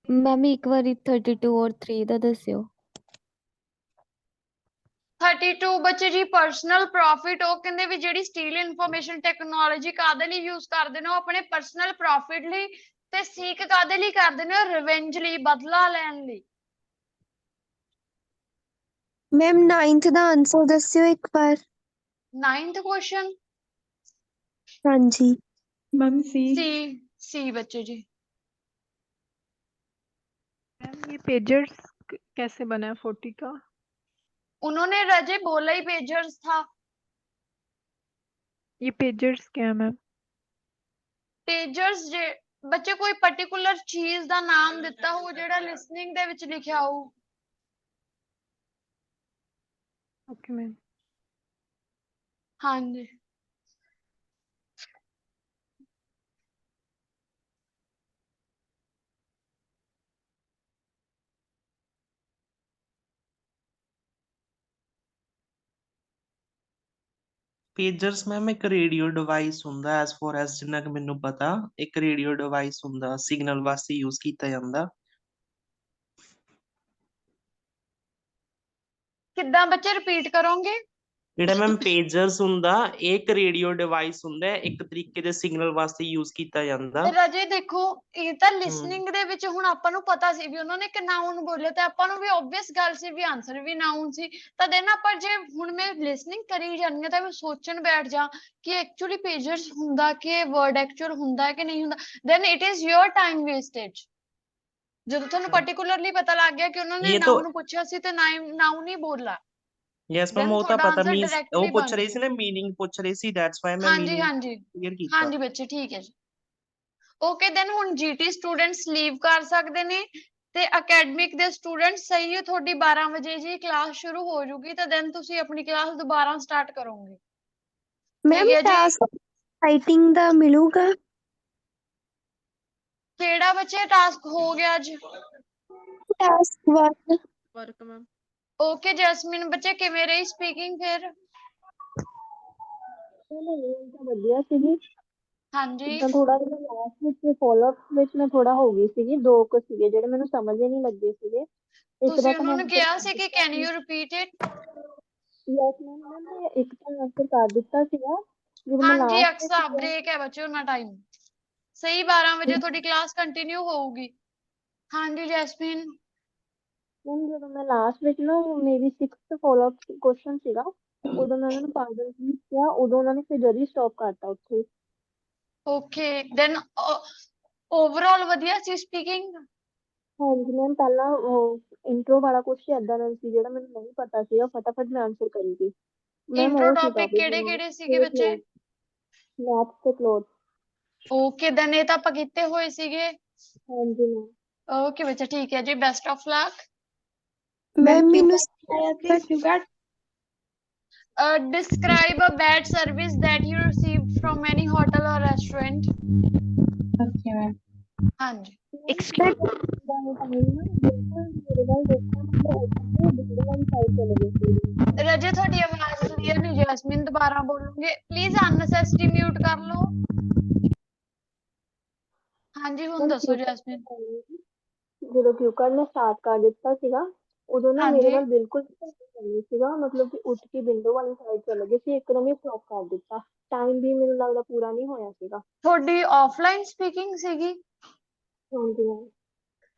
ਮੈਮ ਇੱਕ ਵਾਰੀ 32 ਔਰ 3 ਦਾ ਦੱਸਿਓ। 32 ਬੱਚੇ ਜੀ ਪਰਸਨਲ ਪ੍ਰੋਫਿਟ। ਉਹ ਕਹਿੰਦੇ ਵੀ ਜਿਹੜੀ ਸਟੀਲ ਇਨਫੋਰਮੇਸ਼ਨ ਟੈਕਨੋਲੋਜੀ ਕਾਦੇ ਲਈ ਯੂਜ਼ ਕਰਦੇ ਨੇ, ਉਹ ਆਪਣੇ ਪਰਸਨਲ ਪ੍ਰੋਫਿਟ ਲਈ, ਤੇ ਸੀਕ ਕਾਦੇ ਲਈ ਕਰਦੇ ਨੇ, ਰਿਵੈਂਜ ਲਈ, ਬਦਲਾ ਲੈਣ ਲਈ। मैम 9th ਦਾ ਆਨਸਰ ਦੱਸਿਓ ਇੱਕ ਵਾਰ। 9th क्वेश्चन हाँ जी मैम सी बच्चे जी। मैम ये पेजर्स कैसे बना है 40 का? उन्होंने रजे बोला ही पेजर्स था। ये पेजर्स क्या है मैम? पेजर्स जे बच्चे कोई पर्टिकुलर चीज ਦਾ ਨਾਮ ਦਿੱਤਾ ਹੋ ਜਿਹੜਾ ਲਿਸਨਿੰਗ ਦੇ ਵਿੱਚ ਲਿਖਿਆ ਹੋ। Okay ma'am. हाँ जी ਪੇਜਰਸ ਮੈਮ ਇੱਕ ਰੇਡੀਓ ਡਿਵਾਈਸ ਹੁੰਦਾ, ਐਸ ਫੋਰ ਐਸ ਜਿੰਨਾ ਕਿ ਮੈਨੂੰ ਪਤਾ, ਇੱਕ ਰੇਡੀਓ ਡਿਵਾਈਸ ਹੁੰਦਾ, ਸਿਗਨਲ ਵਾਸਤੇ ਯੂਜ਼ ਕੀਤਾ ਜਾਂਦਾ। ਕਿੱਦਾਂ ਬੱਚੇ ਰਿਪੀਟ ਕਰੋਗੇ? ਜਿਹੜਾ ਮੈਮ ਪੇਜਰਸ ਹੁੰਦਾ, ਇਹ ਇੱਕ ਰੇਡੀਓ ਡਿਵਾਈਸ ਹੁੰਦਾ, ਇੱਕ ਤਰੀਕੇ ਦੇ ਸਿਗਨਲ ਵਾਸਤੇ ਯੂਜ਼ ਕੀਤਾ ਜਾਂਦਾ। ਰਾਜੇ ਦੇਖੋ ਇਹ ਤਾਂ ਲਿਸਨਿੰਗ ਦੇ ਵਿੱਚ ਹੁਣ ਆਪਾਂ ਨੂੰ ਪਤਾ ਸੀ ਵੀ ਉਹਨਾਂ ਨੇ ਕਿ ਨਾਉਨ ਬੋਲੇ, ਤਾਂ ਆਪਾਂ ਨੂੰ ਵੀ ਆਬਵੀਅਸ ਗੱਲ ਸੀ ਵੀ ਆਨਸਰ ਵੀ ਨਾਉਨ ਸੀ। ਤਾਂ ਦੇਨ ਆਪਾਂ ਜੇ ਹੁਣ ਮੈਂ ਲਿਸਨਿੰਗ ਕਰੀ ਜਾਂਦੀ ਹਾਂ ਤਾਂ ਮੈਂ ਸੋਚਣ ਬੈਠ ਜਾ ਕਿ ਐਕਚੁਅਲੀ ਪੇਜਰਸ ਹੁੰਦਾ ਕਿ ਵਰਡ ਐਕਚੁਅਲ ਹੁੰਦਾ ਕਿ ਨਹੀਂ ਹੁੰਦਾ, then it is your time wastage. ਜਦੋਂ ਤੁਹਾਨੂੰ ਪਾਰਟਿਕੂਲਰਲੀ ਪਤਾ ਲੱਗ ਗਿਆ ਕਿ ਉਹਨਾਂ ਨੇ ਨਾਉਨ ਪੁੱਛਿਆ ਸੀ ਤੇ ਨਾਉਨ ਹੀ ਬੋਲਾ। ਯੈਸ ਮੈਮ ਉਹ ਤਾਂ ਪਤਾ, ਮੀਨਸ ਉਹ ਪੁੱਛ ਰਹੀ ਸੀ ਨਾ, ਮੀਨਿੰਗ ਪੁੱਛ ਰਹੀ ਸੀ, ਦੈਟਸ ਵਾਈ ਮੈਂ ਮੀਨਿੰਗ ਕਲੀਅਰ ਕੀਤਾ। ਹਾਂਜੀ ਬੱਚੇ ਠੀਕ ਹੈ ਜੀ। ਓਕੇ ਦੈਨ ਹੁਣ ਜੀਟੀ ਸਟੂਡੈਂਟਸ ਲੀਵ ਕਰ ਸਕਦੇ ਨੇ ਤੇ ਅਕੈਡਮਿਕ ਦੇ ਸਟੂਡੈਂਟਸ ਸਹੀ ਹੈ, ਤੁਹਾਡੀ 12 ਵਜੇ ਜੀ ਕਲਾਸ ਸ਼ੁਰੂ ਹੋ ਜੂਗੀ ਤਾਂ ਦੈਨ ਤੁਸੀਂ ਆਪਣੀ ਕਲਾਸ ਦੁਬਾਰਾ ਸਟਾਰਟ ਕਰੋਗੇ। ਮੈਮ ਟਾਸਕ ਰਾਈਟਿੰਗ ਦਾ ਮਿਲੂਗਾ? ਕਿਹੜਾ ਬੱਚੇ ਟਾਸਕ ਹੋ ਗਿਆ ਅੱਜ? Task work ma'am. Okay Jasmine ਬੱਚੇ ਕਿਵੇਂ ਰਹੀ ਸਪੀਕਿੰਗ ਫਿਰ? ਤਾਂ ਵਧੀਆ ਸੀਗੀ। ਹਾਂਜੀ ਤਾਂ ਥੋੜਾ ਜਿਹਾ ਲਾਸਟ ਵਿੱਚ ਫੋਲੋ ਅਪ ਵਿੱਚ ਮੈਂ ਥੋੜਾ ਹੋ ਗਈ ਸੀਗੀ, 2 ਕੁ ਸੀਗੇ ਜਿਹੜੇ ਮੈਨੂੰ ਸਮਝ ਹੀ ਨਹੀਂ ਲੱਗੇ ਸੀਗੇ। ਇੱਕ ਦਾ ਤੁਸੀਂ ਤਾਂ ਉਹਨਾਂ ਮੈਂ ਨੂੰ ਆਨਸਰ ਕਿਹਾ ਕਰ ਸੀ ਕਿ ਦਿੱਤਾ can see. You repeat it? Yes ma'am ਮੈਂ ਇੱਕ ਤਾਂ ਆਨਸਰ ਕਰ ਦਿੱਤਾ ਸੀਗਾ ਜਦੋਂ ਮੈਂ ਹਾਂਜੀ ਲਾਸਟ ਵਿੱਚ ਅਕਸਾ ਬ੍ਰੇਕ ਹੈ ਬੱਚੇ ਉਹਨਾਂ ਟਾਈਮ ਸਹੀ 12 ਵਜੇ ਤੁਹਾਡੀ ਕਲਾਸ ਕੰਟੀਨਿਊ ਹੋਊਗੀ। ਹਾਂਜੀ ਜੈਸਮੀਨ ਮੈਮ ਜਦੋਂ ਮੈਂ ਲਾਸਟ ਵਿੱਚ ਨਾ ਮੇਰੀ 6th ਫੋਲੋ ਅਪ ਕੁਐਸਚਨ ਸੀਗਾ, ਉਦੋਂ ਮੈਂ ਉਹਨਾਂ ਨੂੰ ਪਾਗਲ ਕਿਹਾ, ਉਦੋਂ ਉਹਨਾਂ ਨੇ ਫਿਰ ਜਦ ਹੀ ਸਟਾਪ ਕਰਤਾ ਉੱਥੇ। ਓਕੇ ਦੈਨ ਓਵਰਆਲ ਵਧੀਆ ਸੀ ਸਪੀਕਿੰਗ? ਹਾਂਜੀ ਮੈਮ ਪਹਿਲਾਂ ਉਹ ਇੰਟਰੋ ਵਾਲਾ ਕੁਛ ਏਦਾਂ ਦਾ ਸੀ ਜਿਹੜਾ ਮੈਨੂੰ ਨਹੀਂ ਪਤਾ ਸੀਗਾ, ਫਟਾਫਟ ਮੈਂ ਆਨਸਰ ਕਰੀ ਗਈ ਮੈਮ। ਇੰਟਰੋ ਉਹ ਸੀ ਟੌਪਿਕ ਟੌਪਿਕ ਕਿਹੜੇ ਕਿਹੜੇ ਸੀਗੇ ਬੱਚੇ? ਮੈਥ ਤੇ ਕਲੋਥ। ਓਕੇ ਦੈਨ ਇਹ ਤਾਂ ਆਪਾਂ ਕੀਤੇ ਹੋਏ ਸੀਗੇ। ਹਾਂਜੀ ਮੈਮ। ਓਕੇ ਬੱਚਾ ਠੀਕ ਹੈ ਜੀ, ਬੈਸਟ ਆਫ ਲੱਕ। ਮੈਮ ਮੈਨੂੰ describe a bad service that you received from any hotel or restaurant. Okay ma'am. ਹਾਂਜੀ ਰਜੇ ਤੁਹਾਡੀ ਆਵਾਜ਼ ਕਲੀਅਰ ਨਹੀਂ, ਜੈਸਮੀਨ ਦੁਬਾਰਾ ਬੋਲੋਗੇ ਪਲੀਜ਼, ਅਨਨੈਸੈਸਰੀ ਮਿਊਟ ਕਰ ਲਓ। ਹਾਂਜੀ ਹੁਣ ਦੱਸੋ ਜੈਸਮੀਨ। ਜਦੋਂ ਕਿਊ ਕਾਰਡ ਮੈਂ ਸਟਾਰਟ ਕਰ ਦਿੱਤਾ ਸੀਗਾ ਉਦੋਂ ਨਾ ਮੇਰੇ ਹਾਂਜੀ ਵੱਲ ਬਿਲਕੁਲ ਨਹੀਂ ਸੀਗਾ, ਮਤਲਬ ਕਿ ਉੱਠ ਕੇ ਵਿੰਡੋ ਵਾਲੀ ਸਾਈਡ ਚਲੇ ਗਏ ਸੀ, ਇੱਕਦਮ ਹੀ ਸਟਾਪ ਕਰ ਦਿੱਤਾ। ਟਾਈਮ ਵੀ ਮੈਨੂੰ ਲੱਗਦਾ ਪੂਰਾ ਨਹੀਂ ਹੋਇਆ ਸੀਗਾ। ਤੁਹਾਡੀ ਆਫਲਾਈਨ ਸਪੀਕਿੰਗ ਸੀਗੀ? ਹਾਂਜੀ ਮੈਮ।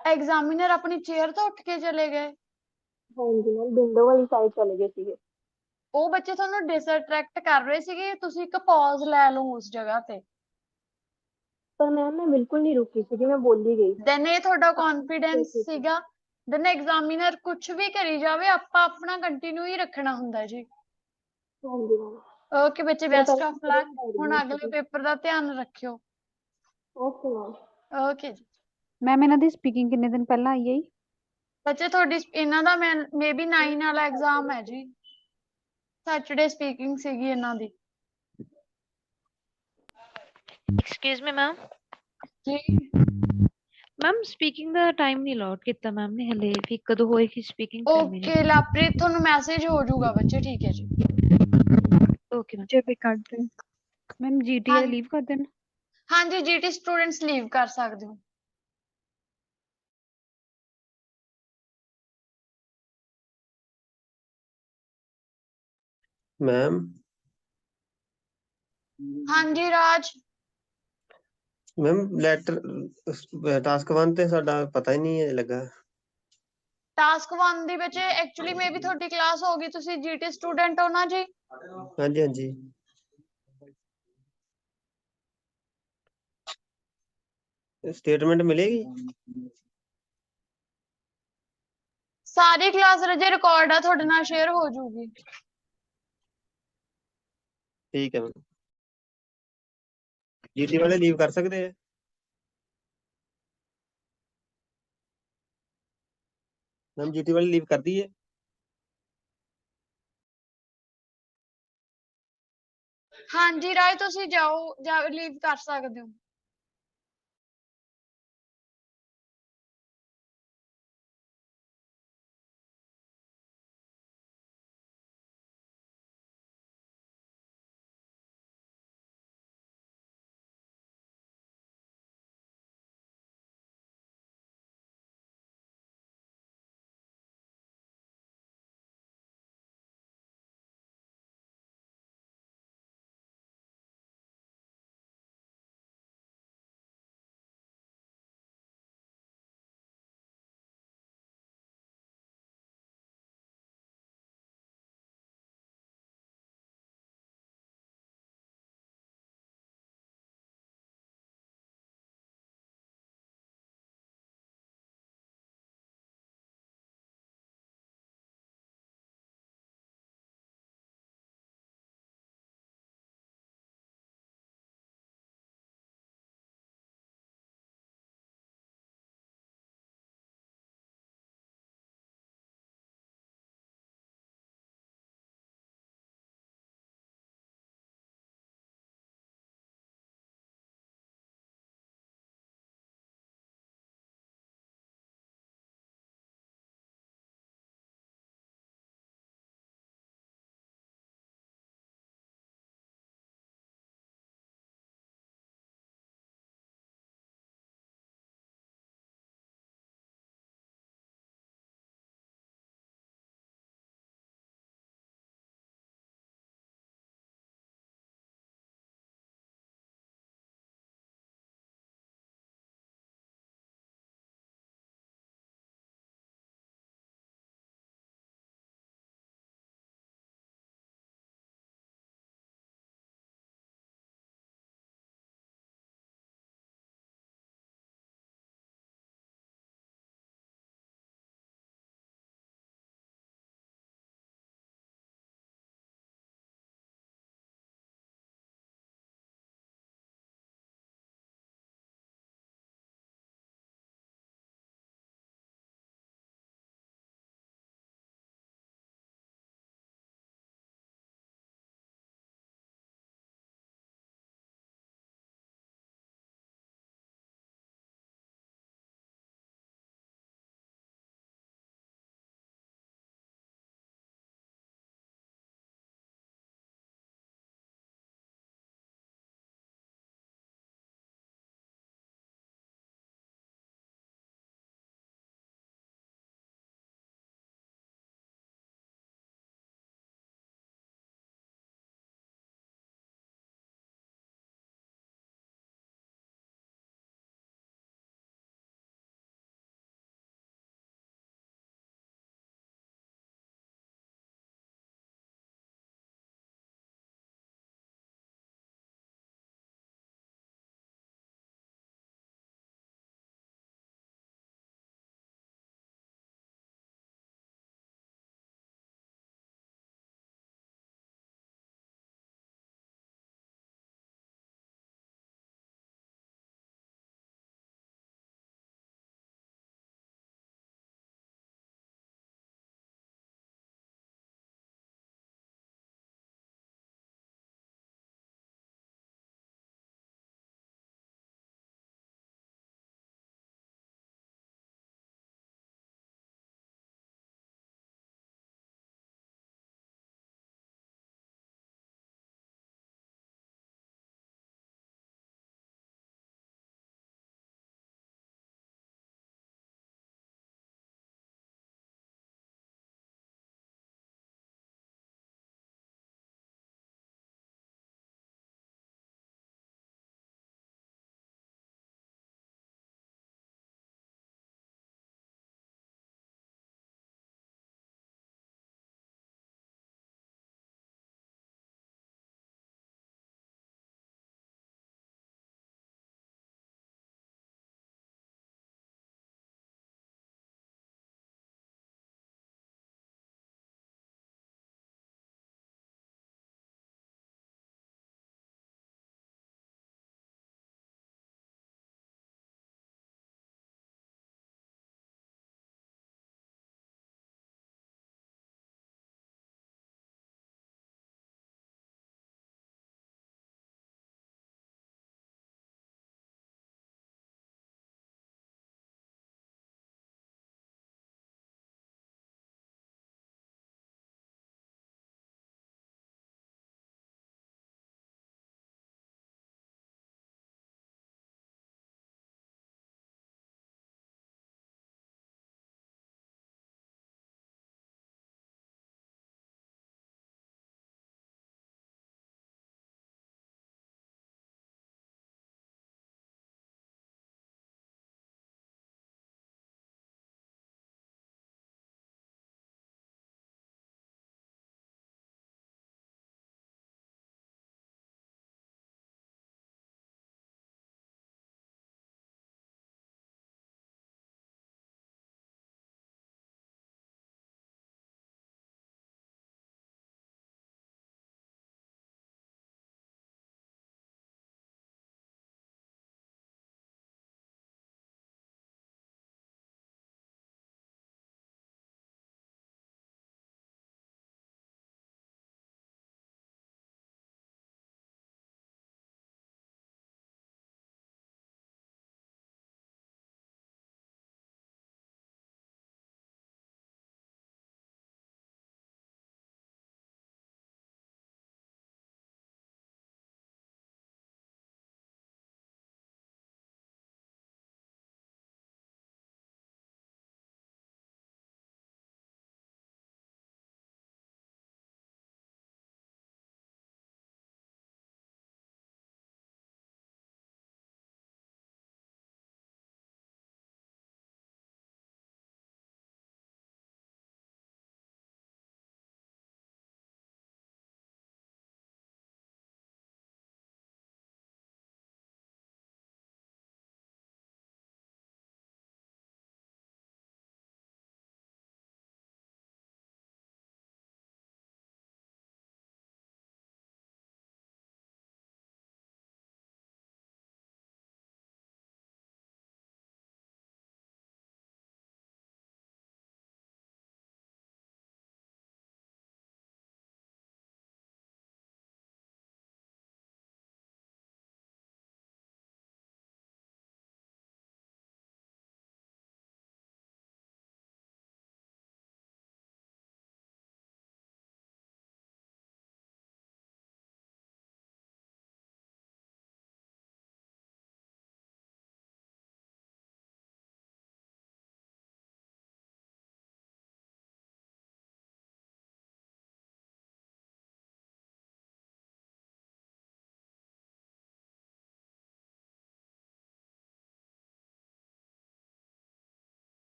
ਐਗਜ਼ਾਮੀਨਰ ਆਪਣੀ ਚੇਅਰ ਤੋਂ ਉੱਠ ਕੇ ਚਲੇ ਗਏ? ਹਾਂਜੀ ਮੈਮ, ਵਿੰਡੋ ਵਾਲੀ ਸਾਈਡ ਚਲੇ ਗਏ ਸੀਗੇ। ਉਹ ਬੱਚੇ ਤੁਹਾਨੂੰ ਡਿਸਅਟਰੈਕਟ ਕਰ ਰਹੇ ਸੀਗੇ, ਤੁਸੀਂ ਇੱਕ ਪੌਜ਼ ਲੈ ਲਓ ਉਸ ਜਗ੍ਹਾ ਤੇ। ਪਰ ਮੈਮ ਮੈਂ ਬਿਲਕੁਲ ਨਹੀਂ ਰੁਕੀ ਸੀਗੀ, ਮੈਂ ਬੋਲੀ ਗਈ। ਦੈਨ ਇਹ ਤੁਹਾਡਾ ਕੌਨਫੀਡੈਂਸ ਸੀਗਾ। ਦੈਨ ਐਗਜ਼ਾਮੀਨਰ ਕੁਝ ਵੀ ਕਰੀ ਜਾਵੇ, ਆਪਾਂ ਆਪਣਾ ਕੰਟੀਨਿਊ ਹੀ ਰੱਖਣਾ ਹੁੰਦਾ ਜੀ। ਹਾਂਜੀ ਮੈਮ। ਓਕੇ ਬੱਚੇ, ਮੈਂ ਬੈਸਟ ਆਫ ਪਹਿਲਾਂ ਲੱਕ। ਡਰ ਹੁਣ ਗਈ ਅਗਲੇ ਸੀਗੀ। ਪੇਪਰ ਦਾ ਧਿਆਨ ਰੱਖਿਓ। Okay ma'am. ਓਕੇ ਜੀ। ਮੈਮ ਇਹਨਾਂ ਦੀ ਸਪੀਕਿੰਗ ਕਿੰਨੇ ਦਿਨ ਪਹਿਲਾਂ ਆਈ ਹੈ ਜੀ? ਬੱਚੇ ਤੁਹਾਡੀ ਇਹਨਾਂ ਦਾ ਮੇ ਬੀ 9 ਵਾਲਾ ਐਗਜ਼ਾਮ ਹੈ ਜੀ। ਸੈਟਰਡੇ ਸਪੀਕਿੰਗ ਸੀਗੀ ਇਹਨਾਂ ਦੀ। Excuse me ma'am. ਜੀ ਮੈਮ ਸਪੀਕਿੰਗ ਦਾ ਟਾਈਮ ਨਹੀਂ ਅਲਾਟ ਕੀਤਾ ਮੈਮ ਨੇ ਹਲੇ, ਵੀ ਕਦੋਂ ਹੋਏਗੀ ਸਪੀਕਿੰਗ 10 ਮਿੰਟ। ਓਕੇ ਲਾਪ੍ਰੀਤ, ਤੁਹਾਨੂੰ ਮੈਸੇਜ ਹੋ ਜਾਊਗਾ ਬੱਚੇ, ਠੀਕ ਹੈ ਜੀ। Okay ma'am. ਜੇ ਵੀ ਕੱਢ ਦੇ। ਮੈਮ ਜੀਟੀਏ ਲੀਵ ਕਰ ਦੇਣ? ਹਾਂਜੀ ਜੀਟੀ ਸਟੂਡੈਂਟਸ ਲੀਵ ਕਰ ਸਕਦੇ ਹੋ। ਮੈਮ ਹਾਂਜੀ ਰਾਜ। ਮੈਮ ਲੈਟਰ ਟਾਸਕ 1 ਤੇ ਸਾਡਾ ਪਤਾ ਹੀ ਨਹੀਂ ਲੱਗਾ। ਟਾਸਕ 1 ਦੇ ਵਿੱਚ ਐਕਚੁਅਲੀ ਮੇ ਬੀ ਤੁਹਾਡੀ ਕਲਾਸ ਹੋ ਗਈ, ਤੁਸੀਂ ਜੀਟੀ ਸਟੂਡੈਂਟ ਹੋ ਨਾ ਜੀ? ਹਾਂਜੀ ਹਾਂਜੀ। ਸਟੇਟਮੈਂਟ ਮਿਲੇਗੀ? ਸਾਰੀ ਕਲਾਸ ਰਜੇ ਰਿਕਾਰਡ ਆ ਤੁਹਾਡੇ ਨਾਲ ਸ਼ੇਅਰ ਹੋ ਜਾਊਗੀ। ਠੀਕ ਹੈ ਮੈਮ। ਜੀਟੀ ਵਾਲੇ ਲੀਵ ਕਰ ਸਕਦੇ ਆ? ਮੈਮ ਜੀਟੀ ਵਾਲੀ ਲੀਵ ਕਰਦੀ ਹੈ? ਹਾਂਜੀ ਰਾਜ, ਤੁਸੀਂ ਜਾਓ, ਲੀਵ ਕਰ ਸਕਦੇ ਹੋ।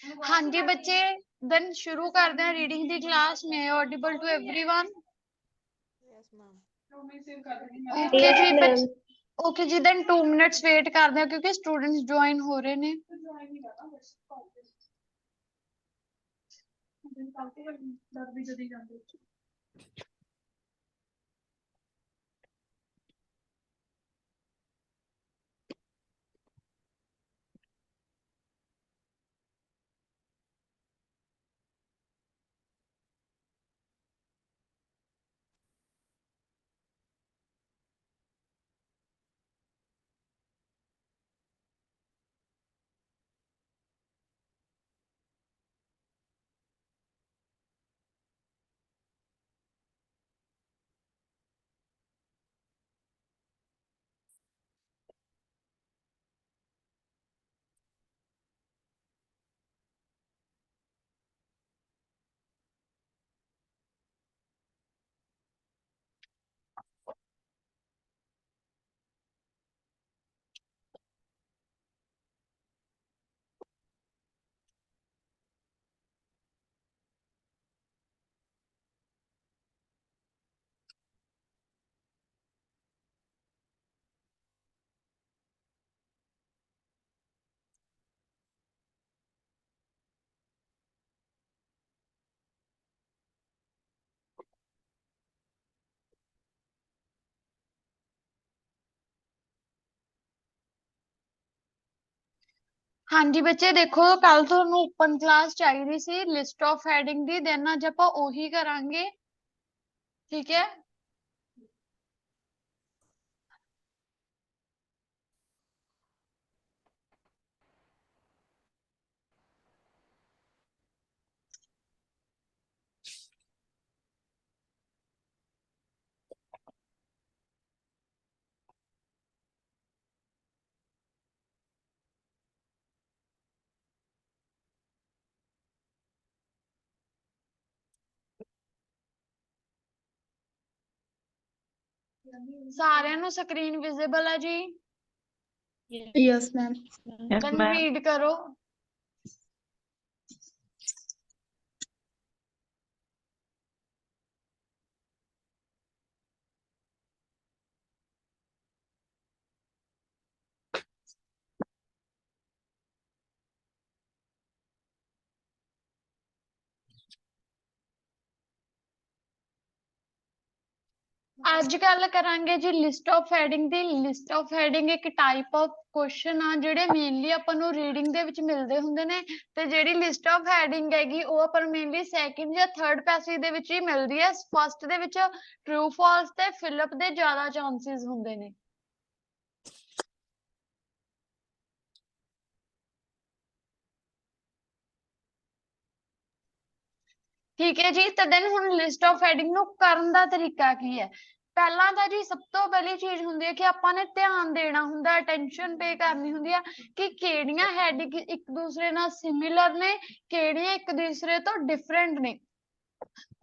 हाँ जी बच्चे, देन शुरू करते हैं reading the class. May audible to everyone? Okay Yes, जी ma'am. ओके जी, देन 2 मिनट्स वेट करते हैं क्योंकि स्टूडेंट्स ज्वाइन हो रहे ने। हाँ जी बच्चे देखो, कल ਤੁਹਾਨੂੰ ਓਪਨ ਕਲਾਸ ਚਾਹੀਦੀ ਸੀ ਲਿਸਟ ਆਫ ਹੈਡਿੰਗ ਦੀ, ਦੇਨ ਅੱਜ ਆਪਾਂ ਉਹੀ ਕਰਾਂਗੇ, ਠੀਕ ਹੈ। ਸਾਰਿਆਂ ਨੂੰ ਸਕਰੀਨ ਵਿਜ਼ੀਬਲ ਹੈ ਜੀ? Yes, ma'am. ਦੇਨ ਰੀਡ ਕਰੋ। ਅੱਜ ਕੱਲ ਕਰਾਂਗੇ ਜੀ list of heading the. List of heading ਇੱਕ ਟਾਈਪ ਆਫ ਕੁਐਸਚਨ ਆ ਜਿਹੜੇ ਮੇਨਲੀ ਆਪਾਂ ਨੂੰ ਰੀਡਿੰਗ ਦੇ ਵਿੱਚ ਮਿਲਦੇ ਹੁੰਦੇ ਨੇ, ਤੇ ਜਿਹੜੀ ਲਿਸਟ ਆਫ ਹੈਡਿੰਗ ਹੈਗੀ ਉਹ ਆਪਾਂ ਨੂੰ ਮੇਨਲੀ ਸੈਕਿੰਡ ਜਾਂ ਥਰਡ ਪੈਸੇਜ ਦੇ ਵਿੱਚ ਹੀ ਮਿਲਦੀ ਹੈ। ਫਸਟ ਦੇ ਵਿੱਚ ਟਰੂ ਫਾਲਸ ਤੇ ਫਿਲਅਪ ਦੇ ਜ਼ਿਆਦਾ ਚਾਂਸਸ ਹੁੰਦੇ ਨੇ। ਠੀਕ ਹੈ ਜੀ, ਤਾਂ ਦੈਨ ਹੁਣ ਲਿਸਟ ਆਫ ਹੈਡਿੰਗ ਨੂੰ ਕਰਨ ਦਾ ਤਰੀਕਾ ਕੀ ਹੈ? ਪਹਿਲਾਂ ਤਾਂ ਜੀ ਸਭ ਤੋਂ ਪਹਿਲੀ ਚੀਜ਼ ਹੁੰਦੀ ਹੈ ਕਿ ਆਪਾਂ ਨੇ ਧਿਆਨ ਦੇਣਾ ਹੁੰਦਾ, ਅਟੈਂਸ਼ਨ ਪੇ ਕਰਨੀ ਹੁੰਦੀ ਆ ਕਿ ਕਿਹੜੀਆਂ ਹੈਡਿੰਗ ਇੱਕ ਦੂਸਰੇ ਨਾਲ ਸਿਮਿਲਰ ਨੇ, ਕਿਹੜੀਆਂ ਇੱਕ ਦੂਸਰੇ ਤੋਂ ਡਿਫਰੈਂਟ ਨੇ।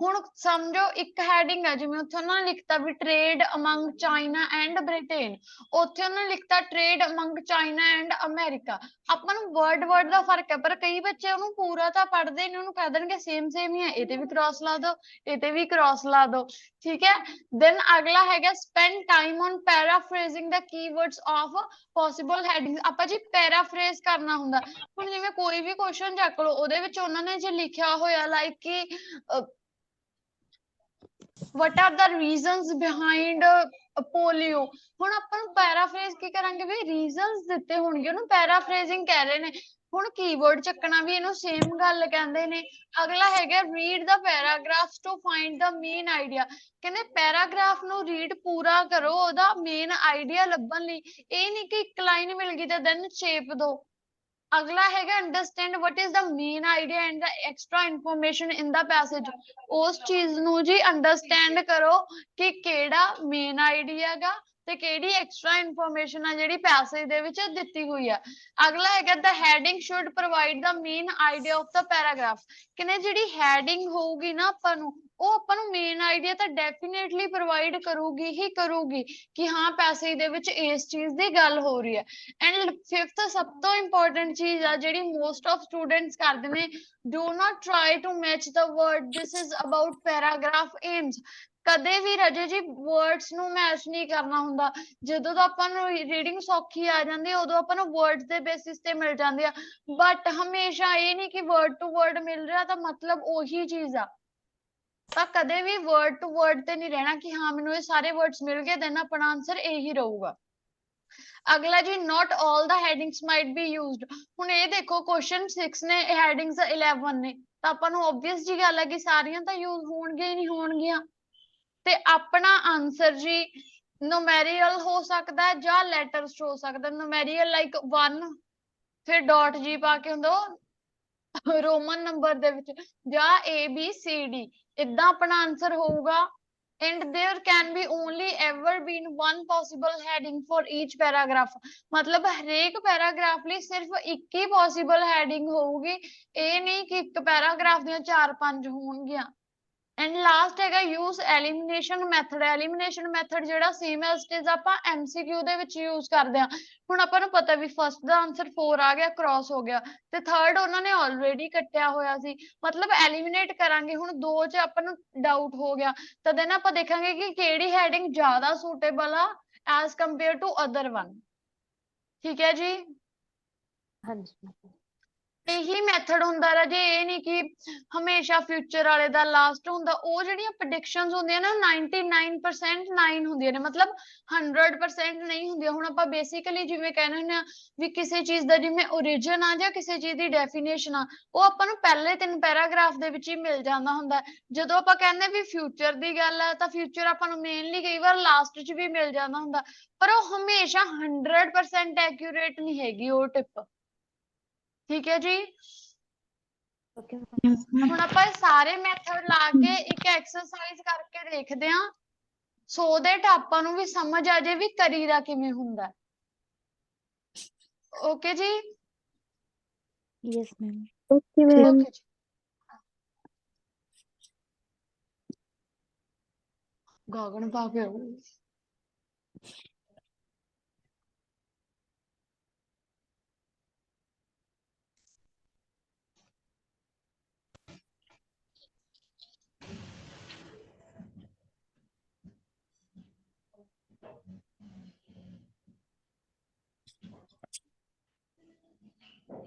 ਹੁਣ ਸਮਝੋ ਇੱਕ ਹੈਡਿੰਗ ਹੈ, ਜਿਵੇਂ ਉੱਥੇ ਉਹਨਾਂ ਨੇ ਲਿਖਤਾ ਵੀ trade among China and Britain, ਉੱਥੇ ਉਹਨਾਂ ਨੇ ਲਿਖਤਾ trade among China and America. ਆਪਾਂ ਨੂੰ ਵਰਡ ਦਾ ਫਰਕ ਹੈ, ਪਰ ਕਈ ਬੱਚੇ ਉਹਨੂੰ ਪੂਰਾ ਤਾਂ ਪੜ੍ਹਦੇ ਨੇ, ਉਹਨੂੰ ਕਹਿ ਦੇਣਗੇ ਸੇਮ ਸੇਮ ਹੀ ਹੈ, ਇਹ ਤੇ ਵੀ ਕ੍ਰਾਸ ਲਾ ਦੋ, ਇਹ ਤੇ ਵੀ ਕ੍ਰਾਸ ਲਾ ਦੋ, ਠੀਕ ਹੈ। ਦੈਨ ਅਗਲਾ ਹੈਗਾ spend time on paraphrasing the keywords of possible heading. ਆਪਾਂ ਜੀ ਪੈਰਾਫਰੇਜ਼ ਕਰਨਾ ਹੁੰਦਾ। ਹੁਣ ਜਿਵੇਂ ਕੋਈ ਵੀ ਕੁਐਸਚਨ ਚੱਕ ਲਓ, ਉਹਦੇ ਵਿੱਚ ਉਹਨਾਂ ਨੇ ਜੇ ਲਿਖਿਆ ਹੋਇਆ ਲਾਈਕ ਕਿ what are the reasons behind polio, ਹੁਣ ਆਪਾਂ ਨੂੰ ਪੈਰਾਫਰੇਜ਼ ਕੀ ਕਰਾਂਗੇ ਵੀ ਰੀਜ਼ਨਸ ਦਿੱਤੇ ਹੋਣਗੇ, ਉਹਨੂੰ ਪੈਰਾਫਰੇਜ਼ਿੰਗ ਕਹਿ ਰਹੇ ਨੇ। ਹੁਣ ਕੀਵਰਡ ਚੱਕਣਾ ਵੀ ਇਹਨੂੰ ਸੇਮ ਗੱਲ ਕਹਿੰਦੇ ਨੇ। ਅਗਲਾ ਹੈਗਾ read the paragraphs to find the main idea, ਕਹਿੰਦੇ ਪੈਰਾਗ੍ਰਾਫ ਨੂੰ ਰੀਡ ਪੂਰਾ ਕਰੋ ਉਹਦਾ ਮੇਨ ਆਈਡੀਆ ਲੱਭਣ ਲਈ, ਇਹ ਨਹੀਂ ਕਿ ਇੱਕ ਲਾਈਨ ਮਿਲ ਗਈ ਤੇ ਦੈਨ ਸ਼ੇਪ ਦੋ। ਅਗਲਾ ਹੈਗਾ understand what is the main idea and the extra information in the passage, ਉਸ ਚੀਜ਼ ਨੂੰ ਜੀ ਅੰਡਰਸਟੈਂਡ ਕਰੋ ਕਿ ਕਿਹੜਾ ਮੇਨ ਆਈਡੀਆ ਗਾ ਤੇ ਕਿਹੜੀ ਐਕਸਟਰਾ ਇਨਫੋਰਮੇਸ਼ਨ ਆ ਜਿਹੜੀ ਪੈਸੇਜ ਦੇ ਵਿੱਚ ਦਿੱਤੀ ਹੋਈ ਆ। ਅਗਲਾ ਹੈਗਾ the heading should provide the main idea of the paragraph, ਕਹਿੰਦੇ ਜਿਹੜੀ ਹੈਡਿੰਗ ਹੋਊਗੀ ਨਾ ਆਪਾਂ ਨੂੰ ਉਹ ਆਪਾਂ ਨੂੰ ਮੇਨ ਆਈਡੀਆ ਤਾਂ ਡੈਫੀਨੇਟਲੀ ਪ੍ਰੋਵਾਈਡ ਕਰੂਗੀ ਹੀ ਕਰੂਗੀ ਕਿ ਹਾਂ ਪੈਸੇ ਦੇ ਵਿੱਚ ਇਸ ਚੀਜ਼ ਦੀ ਗੱਲ ਹੋ ਰਹੀ ਹੈ। ਐਂਡ ਫਿਫਥ ਸਭ ਤੋਂ ਇੰਪੋਰਟੈਂਟ ਚੀਜ਼ ਆ ਜਿਹੜੀ ਮੋਸਟ ਆਫ ਸਟੂਡੈਂਟਸ ਕਰਦੇ ਨੇ, do not try to match the word, this is about paragraph aims. ਕਦੇ ਵੀ ਰਜੇ ਜੀ ਵਰਡਸ ਨੂੰ ਮੈਚ ਨਹੀਂ ਕਰਨਾ ਹੁੰਦਾ। ਜਦੋਂ ਤਾਂ ਆਪਾਂ ਨੂੰ ਰੀਡਿੰਗ ਸੌਖੀ ਆ ਜਾਂਦੀ ਹੈ ਉਦੋਂ ਆਪਾਂ ਨੂੰ ਵਰਡਸ ਦੇ ਬੇਸਿਸ ਤੇ ਮਿਲ ਜਾਂਦੀ ਆ, ਬਟ ਹਮੇਸ਼ਾ ਇਹ ਨਹੀਂ ਕਿ ਵਰਡ ਟੂ ਵਰਡ ਮਿਲ ਰਿਹਾ ਤਾਂ ਮਤਲਬ ਉਹੀ ਚੀਜ਼ ਆ। ਤਾਂ ਕਦੇ ਵੀ ਵਰਡ ਟੂ ਵਰਡ ਤੇ ਨਹੀਂ ਰਹਿਣਾ ਕਿ ਹਾਂ ਮੈਨੂੰ ਇਹ ਸਾਰੇ ਵਰਡਸ ਮਿਲ ਗਏ ਦੈਨ ਆਪਣਾ ਆਨਸਰ ਇਹੀ ਰਹੂਗਾ। ਅਗਲਾ ਜੀ, not all the headings might be used। ਹੁਣ ਇਹ ਦੇਖੋ ਕੁਐਸਚਨ 6 ਨੇ, ਹੈਡਿੰਗਸ 11 ਨੇ, ਤਾਂ ਆਪਾਂ ਨੂੰ obvious ਜੀ ਗੱਲ ਹੈ ਕਿ ਸਾਰੀਆਂ ਤਾਂ ਯੂਜ਼ ਹੋਣਗੀਆਂ ਹੀ ਨਹੀਂ ਹੋਣਗੀਆਂ। ਤੇ ਆਪਣਾ ਆਨਸਰ ਜੀ ਨੂਮੈਰੀਕਲ ਹੋ ਸਕਦਾ ਜਾਂ ਲੈਟਰਸ ਹੋ ਸਕਦਾ। ਨੂਮੈਰੀਕਲ ਲਾਈਕ 1 ਫਿਰ ਡਾਟ ਜੀ ਪਾ ਕੇ ਹੁੰਦਾ ਉਹ ਰੋਮਨ ਨੰਬਰ ਦੇ ਵਿੱਚ, ਜਾਂ ABCD ਇਦਾਂ ਆਪਣਾ ਆਨਸਰ ਹੋਊਗਾ। and there can be only ever been one possible heading for each paragraph। ਮਤਲਬ ਹਰੇਕ ਪੈਰਾਗ੍ਰਾਫ ਲਈ ਸਿਰਫ ਇੱਕ ਹੀ ਪੋਸੀਬਲ ਹੈਡਿੰਗ ਹੋਊਗੀ, ਇਹ ਨਹੀਂ ਕਿ ਇੱਕ ਪੈਰਾਗ੍ਰਾਫ ਦੀਆਂ 4-5 ਹੋਣਗੀਆਂ। ਐਂਡ ਲਾਸਟ ਹੈਗਾ use elimination method. Elimination method ਜਿਹੜਾ ਸੇਮ ਐਜ਼ ਇਟ ਇਜ਼ ਆਪਾਂ MCQ ਦੇ ਵਿੱਚ ਯੂਜ਼ ਕਰਦੇ ਹਾਂ। ਹੁਣ ਆਪਾਂ ਨੂੰ ਪਤਾ ਵੀ ਫਸਟ ਦਾ ਆਨਸਰ 4 ਆ ਗਿਆ, ਕ੍ਰਾਸ ਹੋ ਗਿਆ, ਤੇ ਥਰਡ ਉਹਨਾਂ ਨੇ ਆਲਰੇਡੀ ਕੱਟਿਆ ਹੋਇਆ ਸੀ, ਮਤਲਬ ਐਲੀਮੀਨੇਟ ਕਰਾਂਗੇ। ਹੁਣ 2 ਚ ਆਪਾਂ ਨੂੰ ਡਾਊਟ ਹੋ ਗਿਆ ਤਾਂ ਦੈਨ ਆਪਾਂ ਦੇਖਾਂਗੇ ਕਿ ਕਿਹੜੀ ਹੈਡਿੰਗ ਜ਼ਿਆਦਾ ਸੂਟੇਬਲ ਆ as compare to other one. ਠੀਕ ਹੈ ਜੀ। ਹਾਂਜੀ ਇਹੀ ਮੈਥਡ ਹੁੰਦਾ ਰਾਜੇ, ਇਹ ਨਹੀਂ ਕਿ ਹਮੇਸ਼ਾ ਫਿਊਚਰ ਵਾਲੇ ਦਾ ਲਾਸਟ ਹੁੰਦਾ। ਉਹ ਜਿਹੜੀਆਂ ਪ੍ਰੈਡਿਕਸ਼ਨਸ ਹੁੰਦੀਆਂ ਨੇ 99% 9 ਹੁੰਦੀਆਂ ਨੇ, ਮਤਲਬ 100% ਨਹੀਂ ਹੁੰਦੀਆਂ। ਹੁਣ ਆਪਾਂ ਬੇਸਿਕਲੀ ਜਿਵੇਂ ਕਹਿੰਦੇ ਹੁੰਦੇ ਆ ਵੀ ਕਿਸੇ ਚੀਜ਼ ਦਾ ਜਿਵੇਂ origin ਆ ਜਾਂ ਕਿਸੇ ਚੀਜ਼ ਦੀ ਡੈਫੀਨੇਸ਼ਨ ਆ, ਉਹ ਆਪਾਂ ਨੂੰ ਪਹਿਲੇ 3 ਪੈਰਾਗ੍ਰਾਫ ਦੇ ਵਿੱਚ ਹੀ ਮਿਲ ਜਾਂਦਾ ਹੁੰਦਾ। ਜਦੋਂ ਆਪਾਂ ਕਹਿੰਦੇ ਵੀ ਫਿਊਚਰ ਦੀ ਗੱਲ ਆ ਤਾਂ ਫਿਊਚਰ ਆਪਾਂ ਨੂੰ ਮੇਨਲੀ ਕਈ ਵਾਰ ਲਾਸਟ 'ਚ ਵੀ ਮਿਲ ਜਾਂਦਾ ਹੁੰਦਾ, ਪਰ ਉਹ ਹਮੇਸ਼ਾ 100% ਐਕਿਊਰੇਟ ਨਹੀਂ ਹੈਗੀ ਉਹ ਟਿਪ। ਠੀਕ ਹੈ ਜੀ। ਹੁਣ ਆਪਾਂ ਇਹ ਸਾਰੇ ਮੈਥਡ ਲਾ ਕੇ ਇੱਕ ਐਕਸਰਸਾਈਜ਼ ਕਰਕੇ ਦੇਖਦੇ ਹਾਂ, ਸੋ ਦੈਟ ਆਪਾਂ ਨੂੰ ਵੀ ਸਮਝ ਆ ਜਾਏ ਵੀ ਕਰੀਦਾ ਕਿਵੇਂ ਹੁੰਦਾ। ਓਕੇ ਜੀ। Yes ma'am. Okay ma'am. Okay ਜੀ। ਗਾਗਨ ਪਾ ਕੇ ਆਓ।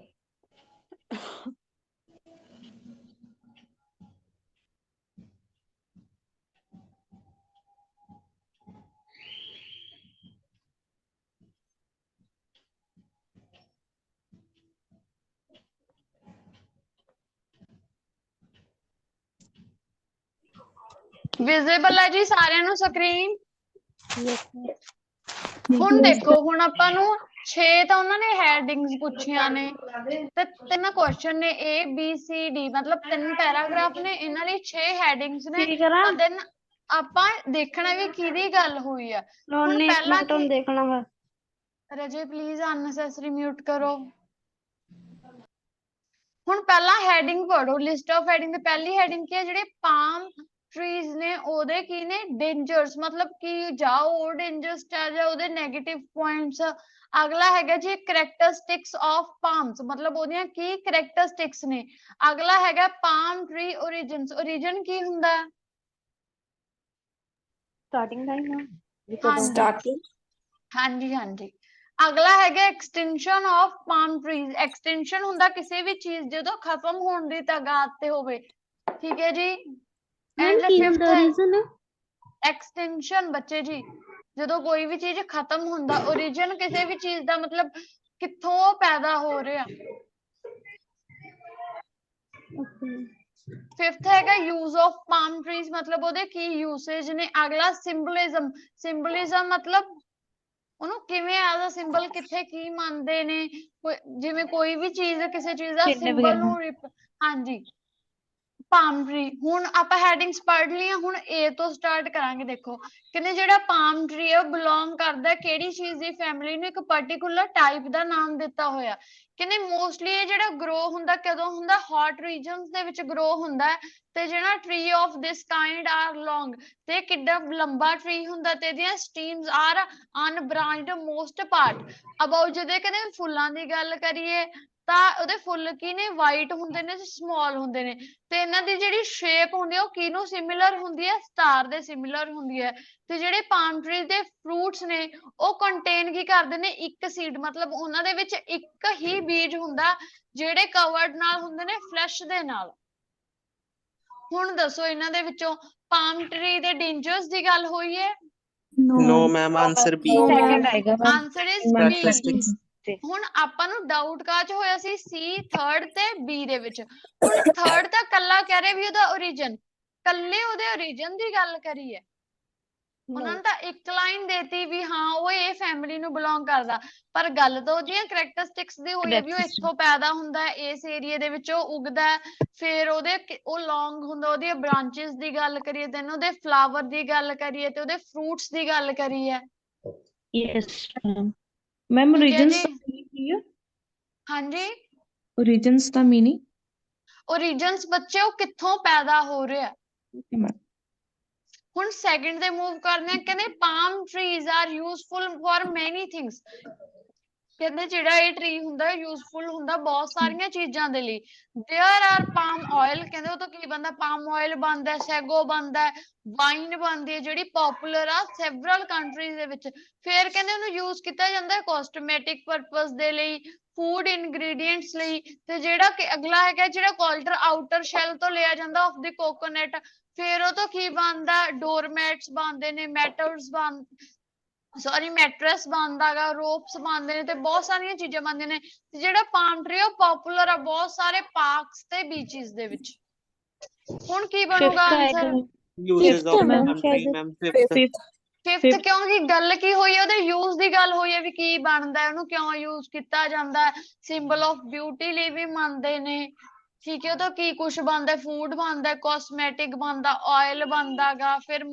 ਵਿਜ਼ੀਬਲ ਹੈ ਜੀ ਸਾਰਿਆਂ ਨੂੰ ਸਕਰੀਨ? ਹੁਣ ਦੇਖੋ, ਹੁਣ ਆਪਾਂ ਨੂੰ 6 ਤਾਂ ਉਹਨਾਂ ਨੇ ਹੈਡਿੰਗਸ ਪੁੱਛੀਆਂ ਨੇ ਤੇ 3 ਕੁਐਸਚਨ ਨੇ ABCD, ਮਤਲਬ 3 ਪੈਰਾਗ੍ਰਾਫ ਨੇ, ਇਹਨਾਂ ਲਈ 6 ਹੈਡਿੰਗਸ ਨੇ। ਤਾਂ ਦਿਨ ਆਪਾਂ ਦੇਖਣਾ ਵੀ ਕਿਹਦੀ ਗੱਲ ਹੋਈ ਆ। ਹੁਣ ਪਹਿਲਾਂ ਕੀ ਦੇਖਣਾ ਵਾ ਰਜੇ ਪਲੀਜ਼ ਅਨਨੈਸੈਸਰੀ ਮਿਊਟ ਕਰੋ। ਹੁਣ ਪਹਿਲਾਂ ਹੈਡਿੰਗ ਪੜੋ, ਲਿਸਟ ਆਫ ਹੈਡਿੰਗ। ਤੇ ਪਹਿਲੀ ਹੈਡਿੰਗ ਕੀ ਹੈ, ਜਿਹੜੇ ਪਾਮ ਟਰੀਜ਼ ਨੇ ਉਹਦੇ ਕੀ ਨੇ ਡੇਂਜਰਸ, ਮਤਲਬ ਕਿ ਜਾਂ ਉਹ ਡੇਂਜਰਸ ਆ ਜਾਂ ਉਹਦੇ ਨੈਗੇਟਿਵ ਪੁਆਇੰਟਸ। ਅਗਲਾ ਹੈਗਾ ਜੀ ਕਰੈਕਟਰਿਸਟਿਕਸ ਆਫ ਪਾਮਸ, ਮਤਲਬ ਉਹਦੀਆਂ ਕੀ ਕਰੈਕਟਰਿਸਟਿਕਸ ਨੇ। ਅਗਲਾ ਹੈਗਾ ਪਾਮ ਟਰੀ origins, origin ਕੀ ਹੁੰਦਾ? ਸਟਾਰਟਿੰਗ ਟਾਈਮ ਹਾਂਜੀ ਹਾਂਜੀ ਹਾਂਜੀ। ਅਗਲਾ ਹੈਗਾ extension of palm trees. Extension ਹੁੰਦਾ ਕਿਸੇ ਵੀ ਚੀਜ਼ ਜਦੋਂ ਖਤਮ ਹੋਣ ਦੀ ਤਾਦਾਦ ਤੇ ਹੋਵੇ। ਠੀਕ ਹੈ ਜੀ। ਐਂਡ ਫਿਫਥ ਐਕਸਟੈਂਸ਼ਨ ਬੱਚੇ ਜੀ, ਜਦੋਂ ਕੋਈ ਵੀ ਚੀਜ਼ ਖਤਮ ਹੁੰਦਾ। origin ਕਿਸੇ ਵੀ ਚੀਜ਼ ਦਾ ਮਤਲਬ ਕਿੱਥੋਂ ਪੈਦਾ ਹੋ ਰਿਹਾ। ਫਿਫਥ ਹੈਗਾ ਯੂਜ਼ ਆਫ ਪਾਮ ਟਰੀਜ਼, ਮਤਲਬ ਉਹਦੇ ਕੀ ਯੂਸੇਜ ਨੇ। ਅਗਲਾ ਸਿੰਬਲਿਜ਼ਮ, ਸਿੰਬਲਿਜ਼ਮ ਮਤਲਬ ਉਹਨੂੰ ਕਿਵੇਂ ਐਜ਼ ਅ ਸਿੰਬਲ ਕਿੱਥੇ ਕੀ ਮੰਨਦੇ ਨੇ। ਜਿਵੇਂ ਕੋਈ ਵੀ ਚੀਜ਼ ਕਿਸੇ ਚੀਜ਼ ਦਾ ਸਿੰਬਲ ਨੂੰ ਹਾਂਜੀ ਪਾਮ ਟਰੀ। ਹੁਣ ਆਪਾਂ ਹੈਡਿੰਗਸ ਪੜ੍ਹ ਲਈਆਂ, ਹੁਣ ਏ ਤੋਂ ਸਟਾਰਟ ਕਰਾਂਗੇ। ਦੇਖੋ ਕਹਿੰਦੇ ਜਿਹੜਾ ਪਾਮ ਟਰੀ ਹੈ ਉਹ ਬਿਲੋਂਗ ਕਰਦਾ ਕਿਹੜੀ ਚੀਜ਼ ਦੀ ਫੈਮਿਲੀ ਨੂੰ, ਇੱਕ ਪਰਟੀਕੂਲਰ ਟਾਈਪ ਦਾ ਨਾਮ ਦਿੱਤਾ ਹੋਇਆ। ਕਹਿੰਦੇ ਮੋਸਟਲੀ ਇਹ ਜਿਹੜਾ ਗਰੋ ਹੁੰਦਾ ਕਦੋਂ ਹੁੰਦਾ, ਹੌਟ ਰੀਜਨਸ ਦੇ ਵਿੱਚ ਗਰੋ ਹੁੰਦਾ ਹੈ। ਤੇ ਜਿਹੜਾ tree of this kind are long, ਤੇ ਕਿੱਡਾ ਲੰਬਾ ਟਰੀ ਹੁੰਦਾ ਤੇ ਇਹਦੀਆਂ stems are unbranched most part about. ਜਦੋਂ ਕਹਿੰਦੇ ਫੁੱਲਾਂ ਦੀ ਗੱਲ ਕਰੀਏ ਤਾਂ ਉਹਦੇ ਫੁੱਲ ਕੀ ਨੇ, ਵਾਈਟ ਹੁੰਦੇ ਨੇ ਤੇ ਸਮਾਲ ਹੁੰਦੇ ਨੇ। ਤੇ ਇਹਨਾਂ ਦੀ ਜਿਹੜੀ ਸ਼ੇਪ ਹੁੰਦੀ ਹੈ ਉਹ ਕਿਹਨੂੰ ਸਿਮਿਲਰ ਹੁੰਦੀ ਹੈ, ਸਟਾਰ ਦੇ ਸਿਮਿਲਰ ਹੁੰਦੀ ਹੈ। ਤੇ ਜਿਹੜੇ ਪਾਮ ਟਰੀ ਦੇ ਫਰੂਟਸ ਨੇ ਉਹ ਕੰਟੇਨ ਕੀ ਕਰਦੇ ਨੇ, ਇੱਕ ਸੀਡ, ਮਤਲਬ ਉਹਨਾਂ ਦੇ ਵਿੱਚ ਇੱਕ ਹੀ ਬੀਜ ਹੁੰਦਾ ਜਿਹੜੇ ਕਵਰਡ ਨਾਲ ਹੁੰਦੇ ਨੇ ਫਲੈਸ਼ ਦੇ ਨਾਲ। ਹੁਣ ਦੱਸੋ ਇਹਨਾਂ ਦੇ ਵਿੱਚੋਂ ਪਾਮ ਟਰੀ ਦੇ ਡੇਂਜਰਸ ਦੀ ਗੱਲ ਹੋਈ ਹੈ? No ma'am, answer B. Second ਆਏਗਾ ma'am. Answer is Characteristics। B. ਹੁਣ ਆਪਾਂ ਨੂੰ ਡਾਊਟ ਕਾਚ ਹੋਇਆ ਸੀ, ਸੀ ਥਰਡ ਤੇ ਬੀ ਦੇ ਵਿੱਚ। ਹੁਣ ਥਰਡ ਤਾਂ ਕੱਲਾ ਕਹਿ ਰਿਹਾ ਵੀ ਉਹਦਾ origin, ਕੱਲੇ ਉਹਦੇ origin ਦੀ ਗੱਲ ਕਰੀ ਹੈ। ਉਹਨਾਂ ਨੇ ਤਾਂ ਇੱਕ ਲਾਈਨ ਦੇਤੀ ਵੀ ਹਾਂ ਉਹ ਇਹ ਫੈਮਿਲੀ ਨੂੰ ਬਿਲੋਂਗ ਕਰਦਾ, ਪਰ ਗੱਲ ਤਾਂ ਉਹਦੀਆਂ ਕਰੈਕਟਰਿਸਟਿਕਸ ਦੀ ਹੋਈ ਹੈ ਵੀ ਉਹ ਇੱਥੋਂ ਪੈਦਾ ਹੁੰਦਾ ਹੈ, ਇਸ ਏਰੀਏ ਦੇ ਵਿੱਚ ਉਹ ਉੱਗਦਾ ਹੈ, ਫਿਰ ਉਹ ਲੌਂਗ ਹੁੰਦਾ, ਉਹਦੀਆਂ ਬ੍ਰਾਂਚਿਸ ਦੀ ਗੱਲ ਕਰੀਏ, ਤੇ ਉਹਦੇ ਫਲਾਵਰ ਦੀ ਗੱਲ ਕਰੀਏ, ਤੇ ਉਹਦੇ ਫਰੂਟਸ ਦੀ ਗੱਲ ਕਰੀਏ। Yes ma'am. ਠੀਕ ਹੈ ਰੀਜਨਸ ਜੀ। ਕੀ ਹੈ? ਹਾਂਜੀ, ਰੀਜਨਸ ਦਾ ਮੀਨਿੰਗ? origins ਬੱਚੇ ਉਹ ਕਿੱਥੋਂ ਪੈਦਾ ਹੋ ਰਿਹਾ। Okay ma'am. ਹੁਣ ਸੈਕਿੰਡ ਤੇ ਮੂਵ ਕਰਦੇ ਆ। ਕਹਿੰਦੇ palm trees are useful for many things. ਕਹਿੰਦੇ ਜਿਹੜਾ ਇਹ ਟਰੀ ਹੁੰਦਾ ਯੂਜ਼ਫੁਲ ਹੁੰਦਾ ਬਹੁਤ ਸਾਰੀਆਂ ਚੀਜ਼ਾਂ ਦੇ ਲਈ। देयर आर ਪਾਮ ਆਇਲ, ਕਹਿੰਦੇ ਉਹ ਤੋਂ ਕੀ ਬਣਦਾ, ਪਾਮ ਆਇਲ ਬਣਦਾ, ਸੈਗੋ ਬਣਦਾ, ਵਾਈਨ ਬਣਦੀ ਹੈ ਜਿਹੜੀ ਪਪੂਲਰ ਆ ਸੈਵਰਲ ਕੰਟਰੀਜ਼ ਦੇ ਵਿੱਚ। ਫਿਰ ਕਹਿੰਦੇ ਉਹਨੂੰ ਯੂਜ਼ ਕੀਤਾ ਜਾਂਦਾ ਹੈ ਕਾਸਮੈਟਿਕ ਪਰਪਸ ਦੇ ਲਈ, ਫੂਡ ਇਨਗਰੀਡੀਐਂਟਸ ਲਈ। ਤੇ ਜਿਹੜਾ ਕਿ ਅਗਲਾ ਹੈਗਾ ਜਿਹੜਾ ਕੋਲਟਰ ਆਊਟਰ ਸ਼ੈਲ ਤੋਂ ਲਿਆ ਜਾਂਦਾ ਆਫ ਦੀ ਕੋਕੋਨਟ, ਫਿਰ ਉਹ ਤੋਂ ਕੀ ਬਣਦਾ, ਡੋਰਮੈਟਸ ਬਣਦੇ ਨੇ, ਮੈਟਰਸ ਬਣਦਾ ਗਾ, ਰੋਪਸ ਬਣਦੇ ਨੇ, ਤੇ ਬਹੁਤ ਸਾਰੀਆਂ ਚੀਜ਼ਾਂ ਬਣਦੀਆਂ ਨੇ। ਤੇ ਜਿਹੜਾ ਪਾਮ ਟਰੀ ਉਹ ਪਪੂਲਰ ਆ ਬਹੁਤ ਸਾਰੇ ਪਾਰਕਸ ਤੇ ਬੀਚਿਸ ਦੇ ਵਿੱਚ। ਹੁਣ ਕੀ ਬਣੂਗਾ answer? Uses of palm tree, ma'am, fifth। Fifth, ਕਿਉਂਕਿ ਗੱਲ ਕੀ ਹੋਈ ਹੈ, ਉਹਦੇ ਯੂਜ਼ ਦੀ ਗੱਲ ਹੋਈ ਹੈ ਵੀ ਕੀ ਬਣਦਾ, ਉਹਨੂੰ ਕਿਉਂ ਯੂਜ਼ ਕੀਤਾ ਜਾਂਦਾ ਹੈ। ਸਿੰਬਲ ਆਫ ਬਿਊਟੀ ਲਈ ਵੀ ਮੰਨਦੇ ਨੇ। ਠੀਕ ਹੈ, ਉਹ ਤੋਂ ਕੀ ਕੁਛ ਬਣਦਾ, ਫੂਡ ਬਣਦਾ, ਕਾਸਮੈਟਿਕ ਬਣਦਾ, ਆਇਲ ਬਣਦਾ ਗਾ, ਫਿਰ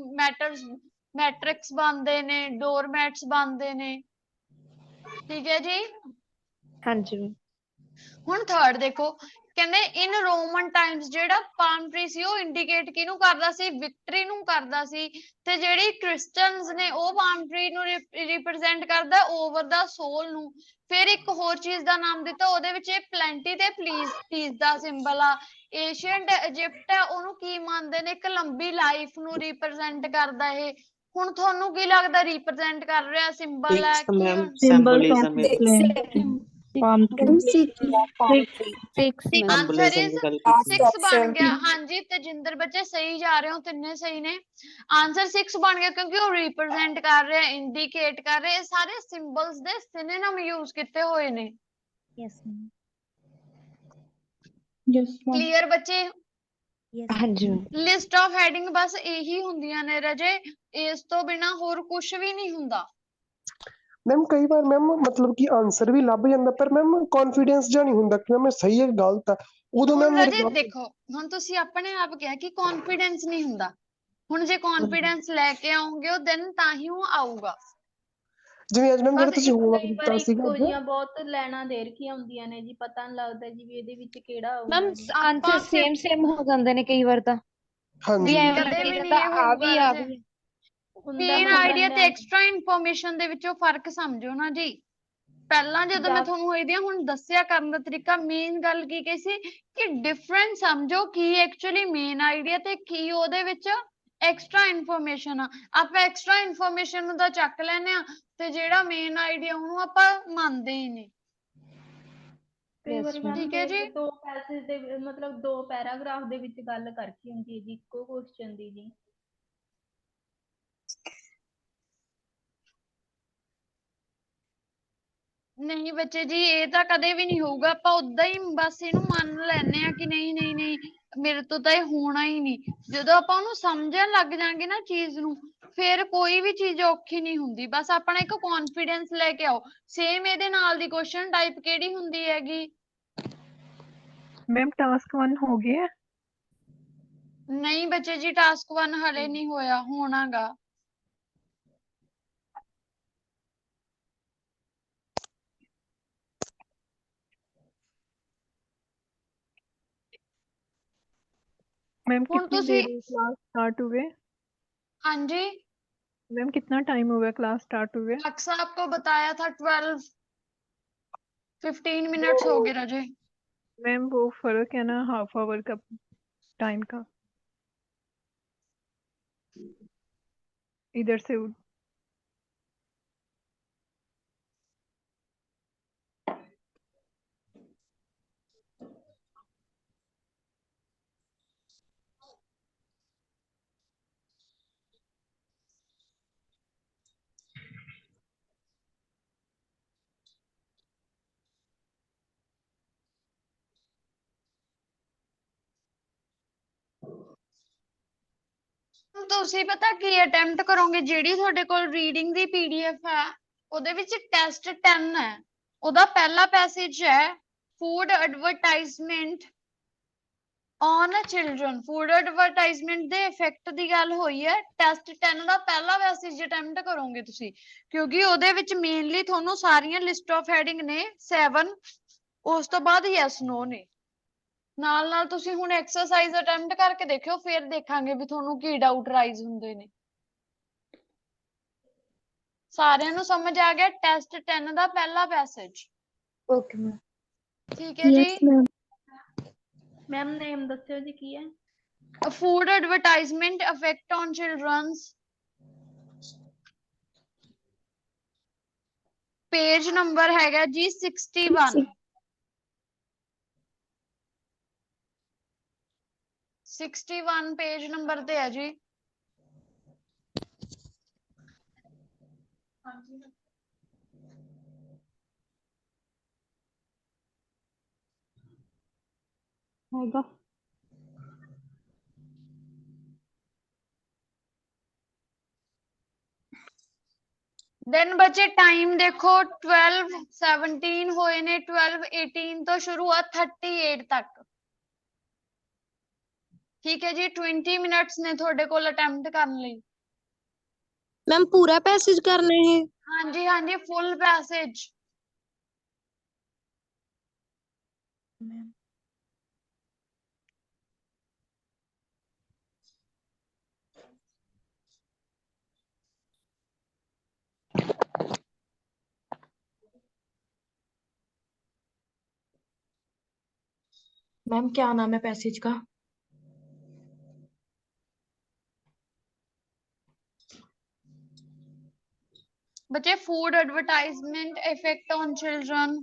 ਮੈਟ੍ਰਿਕਸ ਬਣਦੇ ਨੇ, ਡੋਰਮੈਟਸ ਬਣਦੇ ਨੇ। ਠੀਕ ਹੈ ਜੀ। ਹਾਂਜੀ। ਹੁਣ ਥਰਡ ਦੇਖੋ, ਕਹਿੰਦੇ ਇਨ ਰੋਮਨ ਟਾਈਮਸ ਜਿਹੜਾ ਪਾਮ ਟਰੀ ਸੀ ਉਹ ਇੰਡੀਕੇਟ ਕਿਹਨੂੰ ਕਰਦਾ ਸੀ, ਵਿਕਟਰੀ ਨੂੰ ਕਰਦਾ ਸੀ। ਤੇ ਜਿਹੜੀ ਕ੍ਰਿਸਚਨਸ ਨੇ ਉਹ ਪਾਮ ਟਰੀ ਨੂੰ ਰਿਪਰੈਜ਼ੈਂਟ ਕਰਦਾ ਓਵਰ ਦਾ ਸੋਲ ਨੂੰ। ਫਿਰ ਇੱਕ ਹੋਰ ਚੀਜ਼ ਦਾ ਨਾਮ ਦਿੱਤਾ, ਉਹਦੇ ਵਿੱਚ ਇਹ ਪਲੈਂਟੀ ਤੇ ਪੀਸ ਦਾ ਸਿੰਬਲ ਆ। ਏਸ਼ੀਅੰਟ ਇਜਿਪਟ ਹੈ ਉਹਨੂੰ ਕੀ ਮੰਨਦੇ ਨੇ, ਇੱਕ ਲੰਬੀ ਲਾਈਫ ਨੂੰ ਰਿਪਰੈਜ਼ੈਂਟ ਕਰਦਾ ਇਹ। ਹੁਣ ਤੁਹਾਨੂੰ ਕੀ ਲੱਗਦਾ ਰਿਪਰੈਜ਼ੈਂਟ ਕਰ ਰਿਹਾ, ਸਿੰਬਲ ਹੈ Sixth, Ki? ma'am, symbolism is। Palm answer Symbolism is the ਗੱਲ ਕੀਤੀ। 6 ਬਣ ਗਿਆ। ਹਾਂਜੀ ਤੇਜਿੰਦਰ ਬੱਚੇ ਸਹੀ ਜਾ ਰਹੇ ਹੋ, ਤਿੰਨੇ ਸਹੀ ਨੇ। ਆਨਸਰ 6 ਬਣ ਗਿਆ ਕਿਉਂਕਿ ਉਹ ਰਿਪਰੈਜ਼ੈਂਟ ਕਰ ਰਿਹਾ, ਇੰਡੀਕੇਟ ਕਰ ਰਿਹਾ। ਇਹ ਸਾਰੇ ਸਿੰਬਲਸ ਦੇ ਸਿਨੋਨਿਮ ਯੂਜ਼ ਕੀਤੇ ਹੋਏ ਨੇ। Yes ma'am. Yes ma'am. Clear ਬੱਚੇ? ਹਾਂਜੀ। ਲਿਸਟ ਆਫ ਹੈਡਿੰਗ ਬਸ ਇਹੀ ਹੁੰਦੀਆਂ ਨੇ ਰਜੇ, ਇਸ ਤੋਂ ਬਿਨਾ ਹੋਰ ਕੁਝ ਵੀ ਨਹੀਂ ਹੁੰਦਾ। ਮੈਮ ਕਈ ਵਾਰ ਮੈਮ ਮਤਲਬ ਕਿ ਆਨਸਰ ਵੀ ਲੱਭ ਜਾਂਦਾ, ਪਰ ਮੈਮ ਕੌਨਫੀਡੈਂਸ ਜਾਂ ਨਹੀਂ ਹੁੰਦਾ ਕਿ ਮੈਂ ਸਹੀ ਹੈ ਗਲਤ ਹੈ। ਉਦੋਂ ਮੈਮ ਹੁਣ ਮੇਰੇ ਰਜੇ ਦੇਖੋ, ਹੁਣ ਤੁਸੀਂ ਆਪਣੇ ਆਪ ਕਿਹਾ ਕਿ ਕੌਨਫੀਡੈਂਸ ਨਹੀਂ ਹੁੰਦਾ। ਹੁਣ ਜੇ ਕੌਨਫੀਡੈਂਸ ਲੈ ਕੇ ਆਉਂਗੇ ਉਹ ਦਿਨ ਤਾਂ ਹੀ ਉਹ ਆਊਗਾ। ਜਿਵੇਂ ਅੱਜ ਮੈਮ ਜਿਹੜਾ ਬਸ ਤੁਸੀਂ ਇੱਕ ਹੋਮਵਰਕ ਕਈ ਦਿੱਤਾ ਵਾਰ ਸੀਗਾ ਇੱਕੋ ਅੱਜ, ਜਿਹੀਆਂ ਬਹੁਤ ਲੈਣਾ ਦੇ ਰੱਖੀਆਂ ਹੁੰਦੀਆਂ ਨੇ ਜੀ, ਪਤਾ ਨਹੀਂ ਲੱਗਦਾ ਜੀ ਵੀ ਇਹਦੇ ਵਿੱਚ ਕਿਹੜਾ ਆਊਗਾ ਮੈਮ ਜੀ। ਆਨਸਰ ਸੇਮ ਹੋ ਜਾਂਦੇ ਨੇ ਕਈ ਵਾਰ ਤਾਂ, ਵੀ ਹਾਂਜੀ ਐਵੇਂ ਕਦੇ ਲੱਗੀ ਵੀ ਜਾਂਦਾ ਨਹੀਂ ਇਹ ਆ ਹੋਊਗਾ ਵੀ ਰਜੇ। ਹੁੰਦਾ ਮੇਨ ਮੰਨ ਆਈਡੀਆ ਤੇ ਲੈਂਦੇ ਆ ਐਕਸਟਰਾ ਇਨਫੋਰਮੇਸ਼ਨ ਦੇ ਵਿੱਚੋਂ ਫਰਕ ਸਮਝੋ ਨਾ ਜੀ। ਪਹਿਲਾਂ ਜਦੋਂ ਮੈਂ ਤੁਹਾਨੂੰ ਹੋਈ ਦੀਆਂ ਹੁਣ ਦੱਸਿਆ ਕਰਨ ਦਾ ਤਰੀਕਾ, ਮੇਨ ਗੱਲ ਕੀ ਕਹੀ ਸੀ ਕਿ ਡਿਫਰੈਂਟ ਸਮਝੋ ਕੀ ਐਕਚੁਅਲੀ ਮੇਨ ਆਈਡੀਆ ਤੇ ਕੀ ਉਹਦੇ ਵਿੱਚ ਐਕਸਟਰਾ ਇਨਫੋਰਮੇਸ਼ਨ ਆ। ਆਪਾਂ ਐਕਸਟਰਾ ਇਨਫੋਰਮੇਸ਼ਨ ਨੂੰ ਤਾਂ ਚੱਕ ਲੈਨੇ ਆ ਤੇ ਜਿਹੜਾ ਮੇਨ ਆਈਡੀਆ ਉਹਨੂੰ ਆਪਾਂ ਮੰਨਦੇ ਹੀ ਨਹੀਂ। ਕਈ ਵਾਰੀ ਮੈਮ ਠੀਕ ਹੈ ਜੀ। ਦੋ ਪੈਸੇਜ ਦੇ ਮਤਲਬ ਦੋ ਪੈਰਾਗ੍ਰਾਫ ਦੇ ਵਿੱਚ ਗੱਲ ਕਰਕੀ ਹੁੰਦੀ ਹੈ ਜੀ ਇੱਕੋ ਕੁਐਸਚਨ ਦੀ ਜੀ। ਨਹੀਂ ਬੱਚੇ ਜੀ, ਇਹ ਤਾਂ ਕਦੇ ਵੀ ਨਹੀਂ ਹੋਊਗਾ। ਆਪਾਂ ਉਦਾਂ ਹੀ ਬਸ ਇਹਨੂੰ ਮੰਨ ਲੈਨੇ ਆ ਕਿ ਨਹੀਂ ਨਹੀਂ ਨਹੀਂ ਮੇਰੇ ਤੋਂ ਤਾਂ ਇਹ ਹੋਣਾ ਹੀ ਨਹੀਂ। ਜਦੋਂ ਆਪਾਂ ਉਹਨੂੰ ਸਮਝਣ ਲੱਗ ਜਾਾਂਗੇ ਨਾ ਚੀਜ਼ ਨੂੰ, ਫਿਰ ਕੋਈ ਵੀ ਚੀਜ਼ ਔਖੀ ਨਹੀਂ ਹੁੰਦੀ। ਬਸ ਆਪਣਾ ਇੱਕ ਕੌਨਫੀਡੈਂਸ ਲੈ ਕੇ ਆਓ। ਸੇਮ ਇਹਦੇ ਨਾਲ ਦੀ ਕੁਐਸਚਨ ਟਾਈਪ ਕਿਹੜੀ ਹੁੰਦੀ ਹੈਗੀ? मैम टास्क 1 हो गया? ਨਹੀਂ ਬੱਚੇ ਜੀ ਟਾਸਕ 1 ਹਲੇ ਨਹੀਂ ਹੋਇਆ ਹੋਣਾਗਾ। मैम ਹੁਣ कितनी ਤੁਸੀਂ देर हुई क्लास स्टार्ट हुए? ਹਾਂਜੀ मैम कितना टाइम हो गया क्लास स्टार्ट हुए? अक्सर आपको बताया था 12-15 मिनट्स हो गए रजे। मैम वो फर्क है ना हाफ आवर का टाइम का, इधर से ਤੁਸੀਂ ਪਤਾ ਕੀ ਅਟੈਂਪਟ ਕਰੋਗੇ ਜਿਹੜੀ ਤੁਹਾਡੇ ਕੋਲ ਰੀਡਿੰਗ ਦੀ ਪੀਡੀਐਫ ਹੈ ਉਹਦੇ ਵਿੱਚ ਟੈਸਟ 10 ਹੈ ਉਹਦਾ ਪਹਿਲਾ ਪੈਸੇਜ ਹੈ food advertisement on children food advertisement ਦੇ ਇਫੈਕਟ ਦੀ ਗੱਲ ਹੋਈ ਹੈ ਟੈਸਟ 10 ਦਾ ਪਹਿਲਾ ਪੈਸੇਜ ਅਟੈਂਪਟ ਕਰੋਗੇ ਤੁਸੀਂ ਕਿਉਂਕਿ ਉਹਦੇ ਵਿੱਚ ਮੇਨਲੀ ਤੁਹਾਨੂੰ ਸਾਰੀਆਂ ਲਿਸਟ ਆਫ ਹੈਡਿੰਗ ਨੇ 7 ਉਸ ਤੋਂ ਬਾਅਦ ਯੈਸ ਨੋ ਨੇ ਨਾਲ ਨਾਲ ਤੁਸੀਂ ਹੁਣ ਐਕਸਰਸਾਈਜ਼ ਅਟੈਂਪਟ ਕਰਕੇ ਦੇਖਿਓ ਫਿਰ ਦੇਖਾਂਗੇ ਵੀ ਤੁਹਾਨੂੰ ਕੀ ਡਾਊਟ ਰਾਈਜ਼ ਹੁੰਦੇ ਨੇ ਸਾਰਿਆਂ ਨੂੰ ਸਮਝ ਆ ਗਿਆ ਟੈਸਟ 10 ਦਾ ਪਹਿਲਾ ਪੈਸੇਜ ਓਕੇ ਮੈਮ। ਠੀਕ ਹੈ ਜੀ ਯੈਸ ਮੈਮ। ਮੈਮ ਨੇਮ ਦੱਸਿਓ ਜੀ ਕੀ ਹੈ? Food advertisement effect on children's page number ਹੈਗਾ ਜੀ 61 61 ਪੇਜ ਨੰਬਰ ਤੇ ਹੈ ਜੀ होगा। ਦਿਨ ਬੱਚੇ ਟਾਈਮ ਦੇਖੋ 12:17 ਹੋਏ ਨੇ 12:18 ਤੋਂ ਸ਼ੁਰੂ ਆ 38 ਤੱਕ ਠੀਕ ਹੈ ਜੀ 20 ਮਿੰਟਸ ਨੇ ਤੁਹਾਡੇ ਕੋਲ ਅਟੈਂਪਟ ਕਰਨ ਲਈ ਮੈਮ ਪੂਰਾ ਪੈਸੇਜ ਕਰਨਾ ਹੈ? ਹਾਂਜੀ ਹਾਂਜੀ ਫੁੱਲ ਪੈਸੇਜ मैम क्या नाम है पैसेज का? बच्चे food advertisement effect on children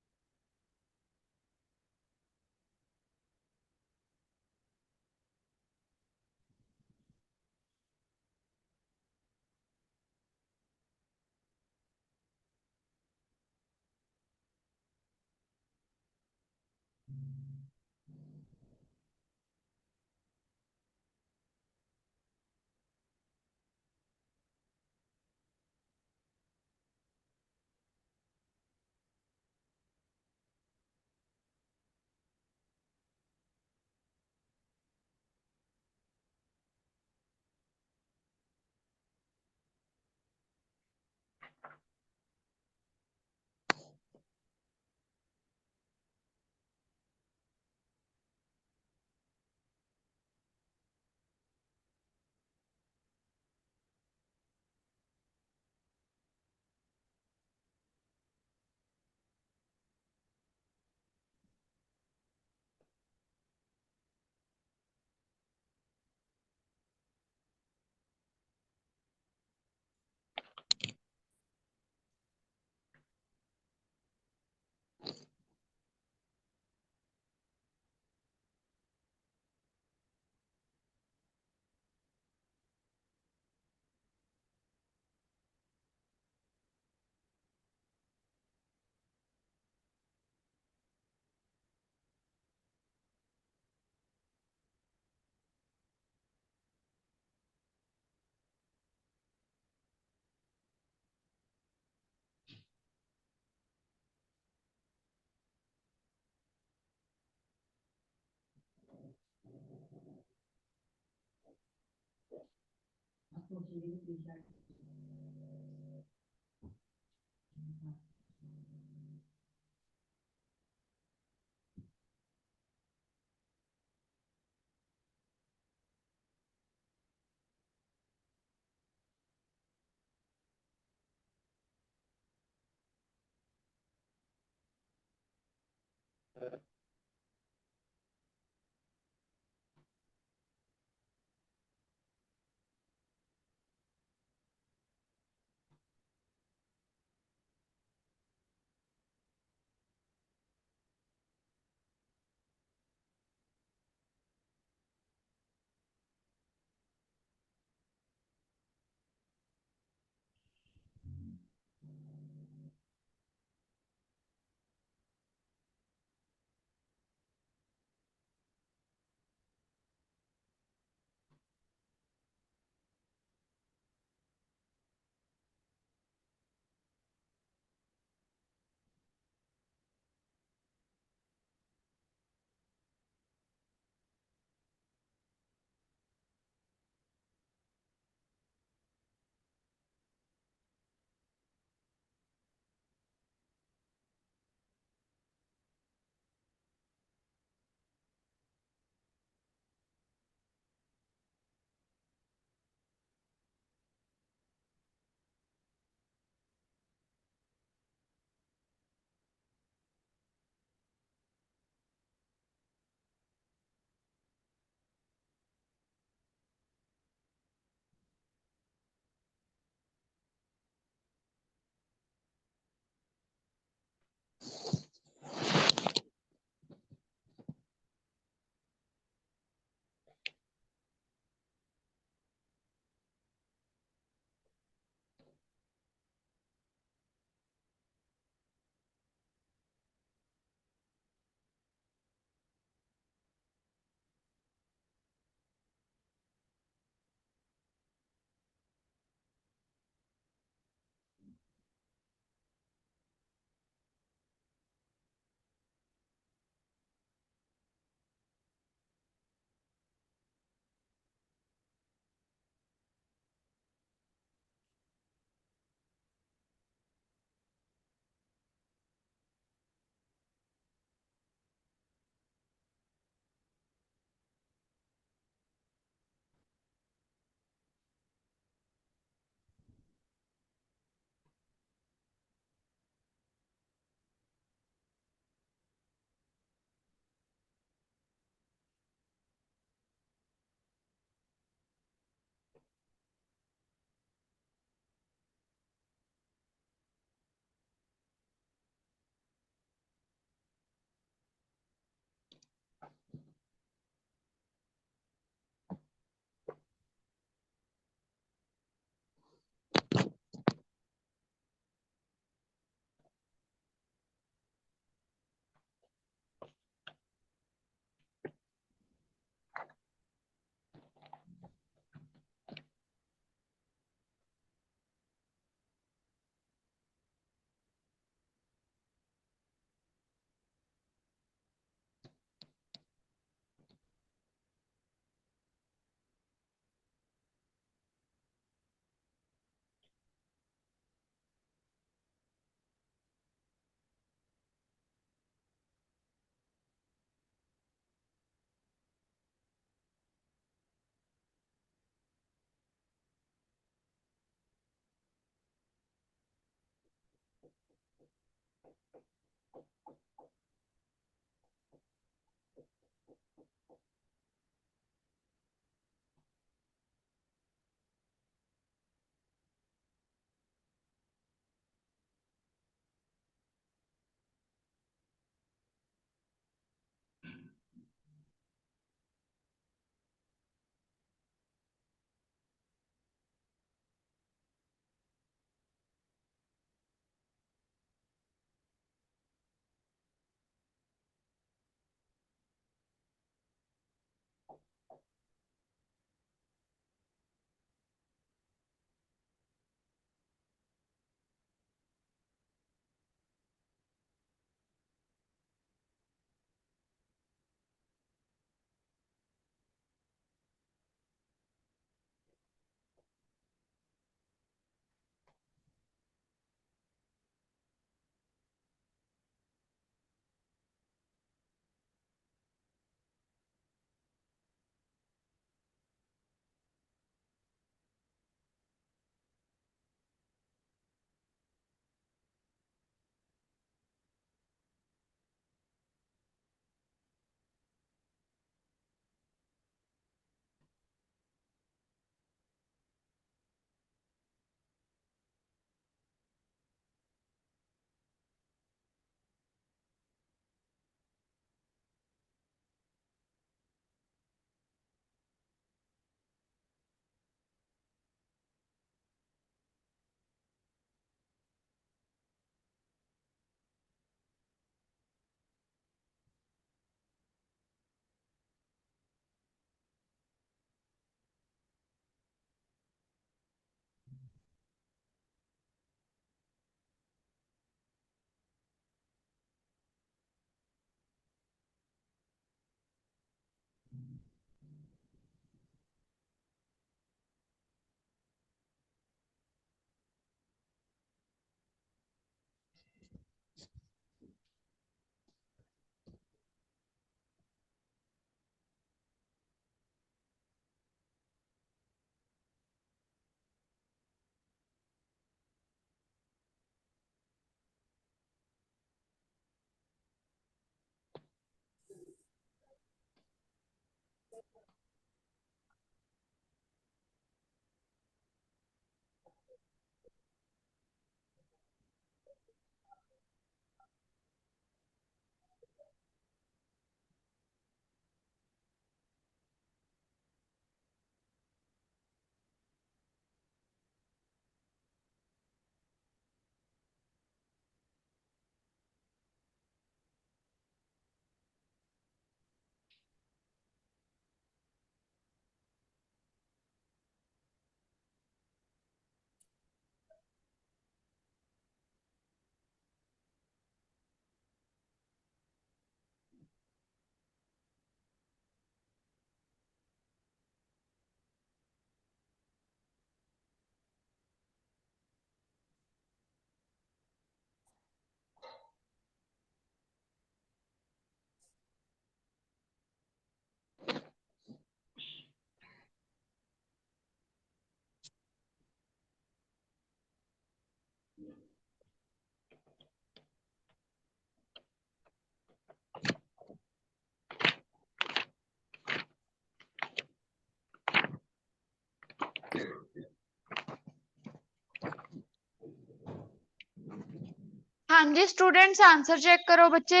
हाँ जी स्टूडेंट्स आंसर चेक करो बच्चे।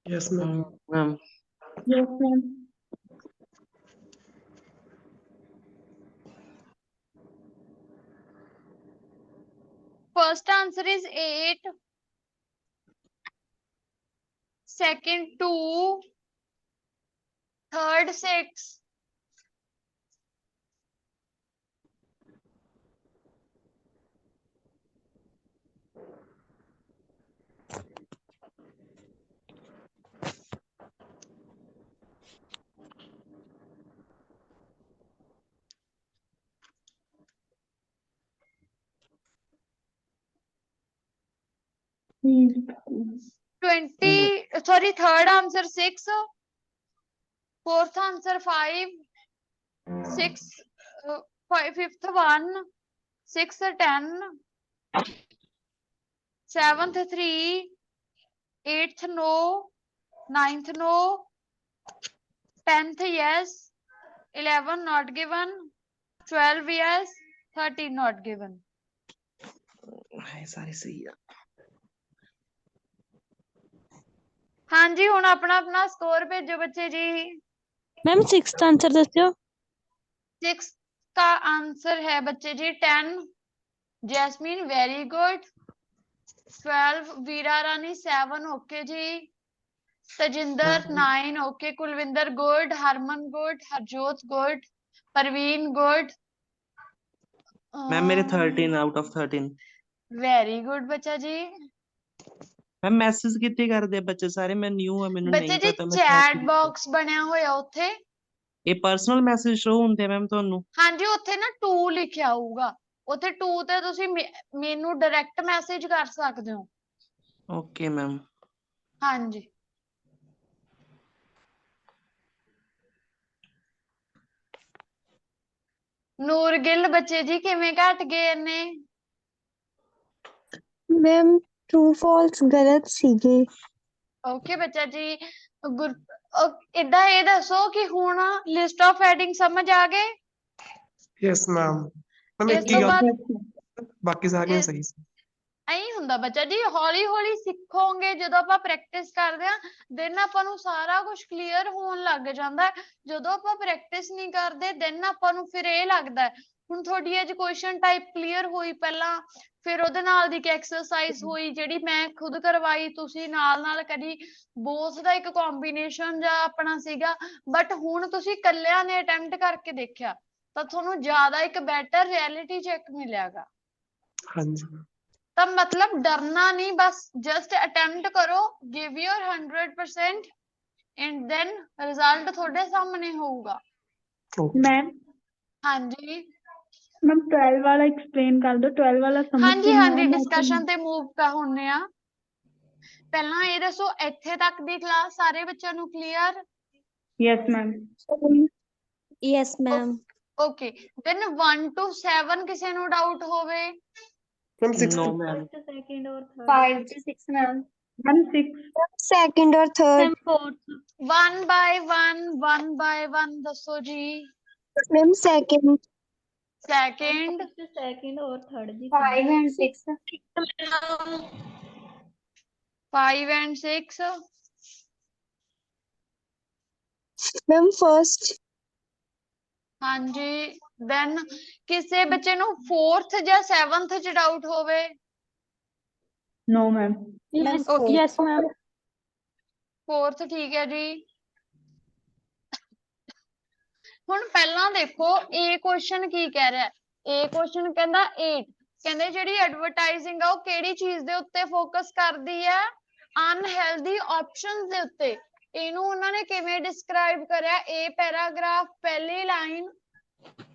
Yes ma'am. Ma'am yes ma'am. First answer is 8, second 2, third 6, third answer 6, fourth answer 5, fifth 1, sixth 10, seventh 3, eighth no, ninth no, 10th yes, 11 not given, 12 yes, 13 not given. सारे सही है। हाँ जी हुण अपना अपना score भेजो बच्चे जी। Ma'am 6th answer दस्यो। 6 का आंसर है बच्चे जी 10, Jasmine very good. 12 Veera Rani 7 okay जी। Tajinder 9 okay. Kulwinder good. Harman good. Harjot good. Parveen good. Ma'am मेरे 13 आउट ऑफ 13। वेरी गुड बच्चा जी। मैम मैसेज कितने करते हैं बच्चे सारे? मैं न्यू है मैंने बच्चे नहीं जी पता मैं चैट बॉक्स बनया होया उत्थे। ਇਹ ਪਰਸਨਲ ਮੈਸੇਜ ਸ਼ੋ ਹੁੰਦੇ ਮੈਮ ਤੁਹਾਨੂੰ? हाँ जी उत्थे ना 2 लिखिया होगा। उत्थे 2 ते तुसी मेनू डायरेक्ट मैसेज कर सकते हो। Okay ma'am. हाँ जी ਨੂਰ ਗਿੱਲ ਬੱਚੇ ਜੀ ਕਿਵੇਂ ਘਟ ਗਏ ਨੇ? मैम ट्रू फॉल्स गलत सीगे। ਓਕੇ ਬੱਚਾ ਜੀ ਇਦਾਂ ਇਹ ਦੱਸੋ ਕਿ ਹੁਣ ਲਿਸਟ ਆਫ ਹੈਡਿੰਗ ਸਮਝ ਆ ਗਏ? Yes ma'am. मैम ਇਸ एक ही ਤੋਂ गल ਬਾਅਦ बाकी सारियां सही सी। ਐਂ ਹੁੰਦਾ ਬੱਚਾ ਜੀ ਹੌਲੀ ਹੌਲੀ ਸਿੱਖੋਗੇ ਜਦੋਂ ਆਪਾਂ ਪ੍ਰੈਕਟਿਸ ਕਰਦੇ ਆ ਦੈਨ ਆਪਾਂ ਨੂੰ ਸਾਰਾ ਕੁਝ ਕਲੀਅਰ ਹੋਣ ਲੱਗ ਜਾਂਦਾ ਹੈ। ਜਦੋਂ ਆਪਾਂ ਪ੍ਰੈਕਟਿਸ ਨਹੀਂ ਕਰਦੇ ਦੈਨ ਆਪਾਂ ਨੂੰ ਫਿਰ ਇਹ ਲੱਗਦਾ ਹੈ ਹੁਣ ਤੁਹਾਡੀ ਅੱਜ ਕੁਐਸਚਨ ਟਾਈਪ ਕਲੀਅਰ ਹੋਈ ਪਹਿਲਾਂ ਫਿਰ ਉਹਦੇ ਨਾਲ ਦੀ ਇੱਕ ਐਕਸਰਸਾਈਜ਼ ਹੋਈ ਜਿਹੜੀ ਮੈਂ ਖੁਦ ਕਰਵਾਈ ਤੁਸੀਂ ਨਾਲ ਨਾਲ ਕਰੀ ਬੋਥ ਦਾ ਇੱਕ ਕੰਬੀਨੇਸ਼ਨ ਜਾਂ ਆਪਣਾ ਸੀਗਾ ਬਟ ਹੁਣ ਤੁਸੀਂ ਇਕੱਲਿਆਂ ਨੇ ਅਟੈਂਪਟ ਕਰਕੇ ਦੇਖਿਆ ਤਾਂ ਤੁਹਾਨੂੰ ਜ਼ਿਆਦਾ ਇੱਕ ਬੈਟਰ ਰਿਐਲਿਟੀ ਚੈੱਕ ਮਿਲਿਆਗਾ। हाँ जी ਤਾਂ ਮਤਲਬ ਡਰਨਾ ਨਹੀਂ ਬਸ ਜਸਟ ਅਟੈਂਪਟ ਕਰੋ give your 100% and then result ਤੁਹਾਡੇ ਸਾਹਮਣੇ ਹੋਊਗਾ। मैम ਹਾਂਜੀ मैम 12 वाला एक्सप्लेन कर दो। 12 वाला समझ ਹਾਂਜੀ नहीं ਹਾਂਜੀ आया मैं ਡਿਸਕਸ਼ਨ ਤੇ ਮੂਵ ਕਰ ਹੁੰਨੇ ਆ। ਪਹਿਲਾਂ ਇਹ ਦੱਸੋ ਇੱਥੇ ਤੱਕ ਦੀ ਕਲਾਸ ਸਾਰੇ ਬੱਚਿਆਂ ਨੂੰ clear? Yes ma'am. Yes ma'am. Okay then 1 to 7 ਕਿਸੇ ਨੂੰ ਡਾਊਟ ਹੋਵੇ? Ma'am 6 no ma'am. सेकंड और third. 5 to 6 ma'am. Ma'am 6 second और थर्ड। Ma'am 4th। 1 by 1 ਦੱਸੋ ਜੀ। Ma'am second. ਸੈਕਿੰਡ। सेकंड और थर्ड जी। 5 and 6। 5 and 6 ma'am first. ਹਾਂਜੀ ਦੈਨ ਕਿਸੇ ਬੱਚੇ ਨੂੰ 4th ਜਾਂ 7th ਚ ਡਾਊਟ ਹੋਵੇ? No ma'am. Yes Okay. Yes ma'am. 4th ਠੀਕ ਹੈ ਜੀ। ਹੁਣ ਪਹਿਲਾਂ ਦੇਖੋ ਇਹ ਕੁਐਸਚਨ ਕੀ ਕਹਿ ਰਿਹਾ ਇਹ ਕੁਐਸਚਨ ਕਹਿੰਦਾ 8 ਕਹਿੰਦੇ ਜਿਹੜੀ ਐਡਵਰਟਾਈਜ਼ਿੰਗ ਆ ਉਹ ਕਿਹੜੀ ਚੀਜ਼ ਦੇ ਉੱਤੇ ਫੋਕਸ ਕਰਦੀ ਹੈ? ਅਨਹੈਲਦੀ ਆਪਸ਼ਨਸ ਦੇ ਉੱਤੇ। ਇਹਨੂੰ ਉਹਨਾਂ ਨੇ ਕਿਵੇਂ ਡਿਸਕ੍ਰਾਈਬ ਕਰਿਆ ਇਹ ਪੈਰਾਗ੍ਰਾਫ ਪਹਿਲੀ line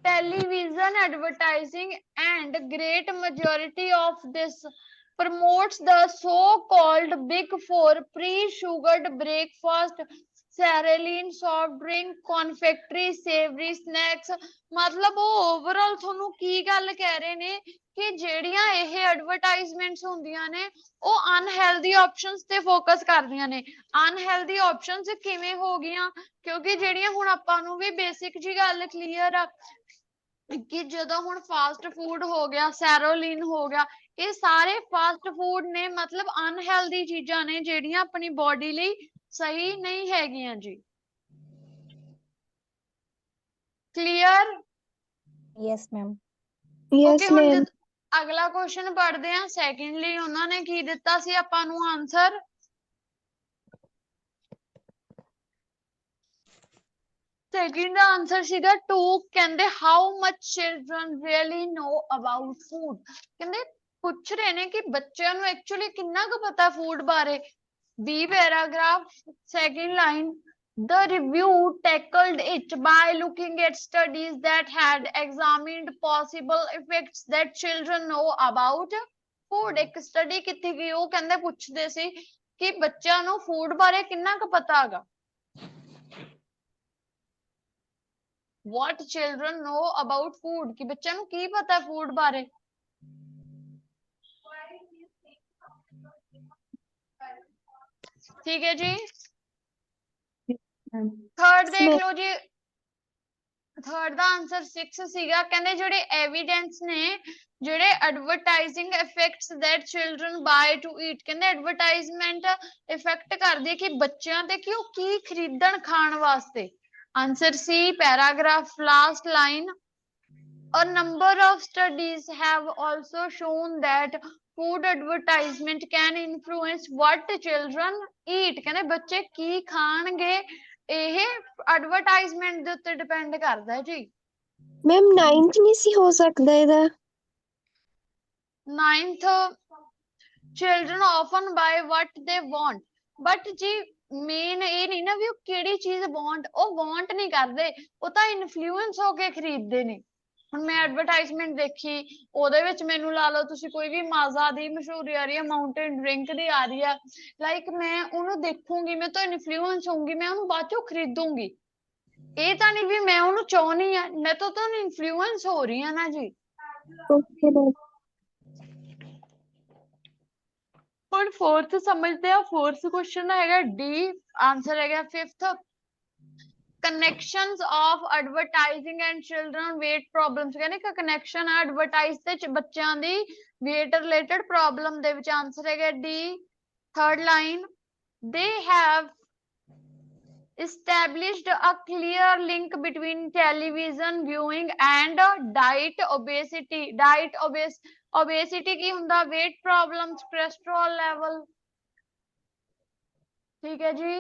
television advertising and great majority of this promotes the so-called big four pre-sugared breakfast cerealine soft drink confectionery savory snacks मतलब ਉਹ overall ਤੁਹਾਨੂੰ ਕੀ ਗੱਲ ਕਹਿ ਰਹੇ ਨੇ ਕਿ ਜਿਹੜੀਆਂ ਇਹ ਐਡਵਰਟਾਈਜ਼ਮੈਂਟਸ ਹੁੰਦੀਆਂ ਨੇ ਉਹ ਅਨਹੈਲਦੀ ਆਪਸ਼ਨਸ ਤੇ ਫੋਕਸ ਕਰਦੀਆਂ ਨੇ। ਅਨਹੈਲਦੀ ਆਪਸ਼ਨਸ ਕਿਵੇਂ ਹੋ ਗਈਆਂ, ਕਿਉਂਕਿ ਜਿਹੜੀਆਂ ਹੁਣ ਆਪਾਂ ਨੂੰ ਵੀ ਬੇਸਿਕ ਜੀ ਗੱਲ ਕਲੀਅਰ ਆ ਕਿ ਜਦੋਂ ਹੁਣ ਫਾਸਟ ਫੂਡ ਹੋ ਗਿਆ, ਸੈਰੋਲੀਨ ਹੋ ਗਿਆ, ਇਹ ਸਾਰੇ ਫਾਸਟ ਫੂਡ ਨੇ, ਮਤਲਬ ਅਨਹੈਲਦੀ ਚੀਜ਼ਾਂ ਨੇ ਜਿਹੜੀਆਂ ਆਪਣੀ ਬੋਡੀ ਲਈ ਸਹੀ ਨਹੀਂ ਹੈਗੀਆਂ ਜੀ। ਕਲੀਅਰ? Yes ma'am. ਓਕੇ, ਹੁਣ ਜਦ ਅਗਲਾ ਕੁਐਸਚਨ ਪੜ੍ਹਦੇ ਆ। ਸੈਕੰਡਲੀ ਉਹਨਾਂ ਨੇ ਕੀ ਦਿੱਤਾ ਸੀ ਆਪਾਂ ਨੂੰ ਆਨਸਰ? ਸੈਕਿੰਡ ਦਾ ਆਨਸਰ ਸੀਗਾ 2। ਕਹਿੰਦੇ how much children really know about food. ਕਹਿੰਦੇ ਪੁੱਛ ਰਹੇ ਨੇ ਕਿ ਬੱਚਿਆਂ ਨੂੰ ਐਕਚੁਅਲੀ ਕਿੰਨਾ ਕੁ ਪਤਾ ਫੂਡ ਬਾਰੇ। B paragraph, second line, the review tackled it by looking at studies that had examined possible effects that children know about food। ਇੱਕ ਸਟੱਡੀ ਕੀਤੀ ਗਈ, ਉਹ ਕਹਿੰਦੇ ਪੁੱਛਦੇ ਸੀ ਕਿ ਬੱਚਿਆਂ ਨੂੰ ਫੂਡ ਬਾਰੇ ਕਿੰਨਾ ਕੁ ਪਤਾ ਹੈਗਾ। What children know about food, ਕਿ ਬੱਚਿਆਂ ਨੂੰ ਕੀ ਪਤਾ ਫੂਡ ਬਾਰੇ। ਠੀਕ ਹੈ ਜੀ। ਥਰਡ ਦੇਖ ਲਓ ਜੀ। ਥਰਡ ਦਾ ਆਨਸਰ 6 ਸੀਗਾ। ਕਹਿੰਦੇ ਜਿਹੜੇ ਐਵੀਡੈਂਸ ਨੇ, ਜਿਹੜੇ advertising effects that children buy to eat. ਕਹਿੰਦੇ ਐਡਵਰਟਾਈਜ਼ਮੈਂਟ ਇਫੈਕਟ ਕਰਦੀ ਹੈ ਕਿ ਬੱਚਿਆਂ ਤੇ ਕਿ ਉਹ ਕੀ ਖਰੀਦਣ ਖਾਣ ਵਾਸਤੇ। Answer C paragraph, last line. A number of studies have also shown that food advertisement can influence what children eat। ਕਹਿੰਦੇ ਬੱਚੇ ਕੀ ਖਾਣਗੇ ਇਹ ਐਡਵਰਟਾਈਜ਼ਮੈਂਟ ਦੇ ਉੱਤੇ ਡਿਪੈਂਡ ਕਰਦਾ ਜੀ। ਮੈਮ 9th ਨਹੀਂ ਸੀ ਹੋ ਸਕਦਾ ਇਹਦਾ? 9th children often buy what they want, but ਜੀ ਮੇਨ ਇਹ ਨਹੀਂ ਨਾ ਵੀ ਉਹ ਕਿਹੜੀ ਚੀਜ਼ ਵਾਂਟ, ਉਹ ਵਾਂਟ ਨਹੀਂ ਕਰਦੇ, ਉਹ ਤਾਂ ਇਨਫਲੂਐਂਸ ਹੋ ਕੇ ਖਰੀਦਦੇ ਨੇ। ਹੁਣ ਮੈਂ ਐਡਵਰਟਾਈਜ਼ਮੈਂਟ ਦੇਖੀ, ਉਹਦੇ ਵਿੱਚ ਮੈਨੂੰ ਲਾ ਲਓ ਤੁਸੀਂ ਕੋਈ ਵੀ ਮਾਜ਼ਾ ਦੀ ਮਸ਼ਹੂਰੀ ਆ ਰਹੀ ਹੈ, ਮਾਊਂਟੇਨ ਡਰਿੰਕ ਦੀ ਆ ਰਹੀ ਹੈ, ਲਾਈਕ ਮੈਂ ਉਹਨੂੰ ਦੇਖੂੰਗੀ, ਮੈਂ ਤਾਂ ਇਨਫਲੂਐਂਸ ਹੋਊਂਗੀ, ਮੈਂ ਉਹਨੂੰ ਬਾਅਦ ਚੋਂ ਖਰੀਦੂੰਗੀ। ਇਹ ਤਾਂ ਨਹੀਂ ਵੀ ਮੈਂ ਉਹਨੂੰ ਚਾਹੁੰਦੀ ਆ, ਮੈਂ ਤਾਂ ਤੁਹਾਨੂੰ ਇਨਫਲੂਐਂਸ ਹੋ ਰਹੀ ਆ ਨਾ ਜੀ। ਹੁਣ ਫੋਰਥ ਸਮਝਦੇ ਆ। ਫੋਰਥ ਕੁਐਸਚਨ ਹੈਗਾ ਡੀ, ਆਨਸਰ ਹੈਗਾ 5th। Connections of advertising and children weight problems. ਕਹਿੰਦੇ ਕਿ ਕਨੈਕਸ਼ਨ ਆ ਐਡਵਰਟਾਈਜ਼ ਤੇ ਬੱਚਿਆਂ ਦੀ ਵੇਟ ਰਿਲੇਟਡ ਪ੍ਰੋਬਲਮ ਦੇ ਵਿੱਚ। ਆਨਸਰ ਹੈਗਾ D, third line. They have established a clear link between television viewing and diet obesity। diet obesity ਕੀ ਹੁੰਦਾ? weight problems, cholesterol level। ਠੀਕ ਹੈ ਜੀ।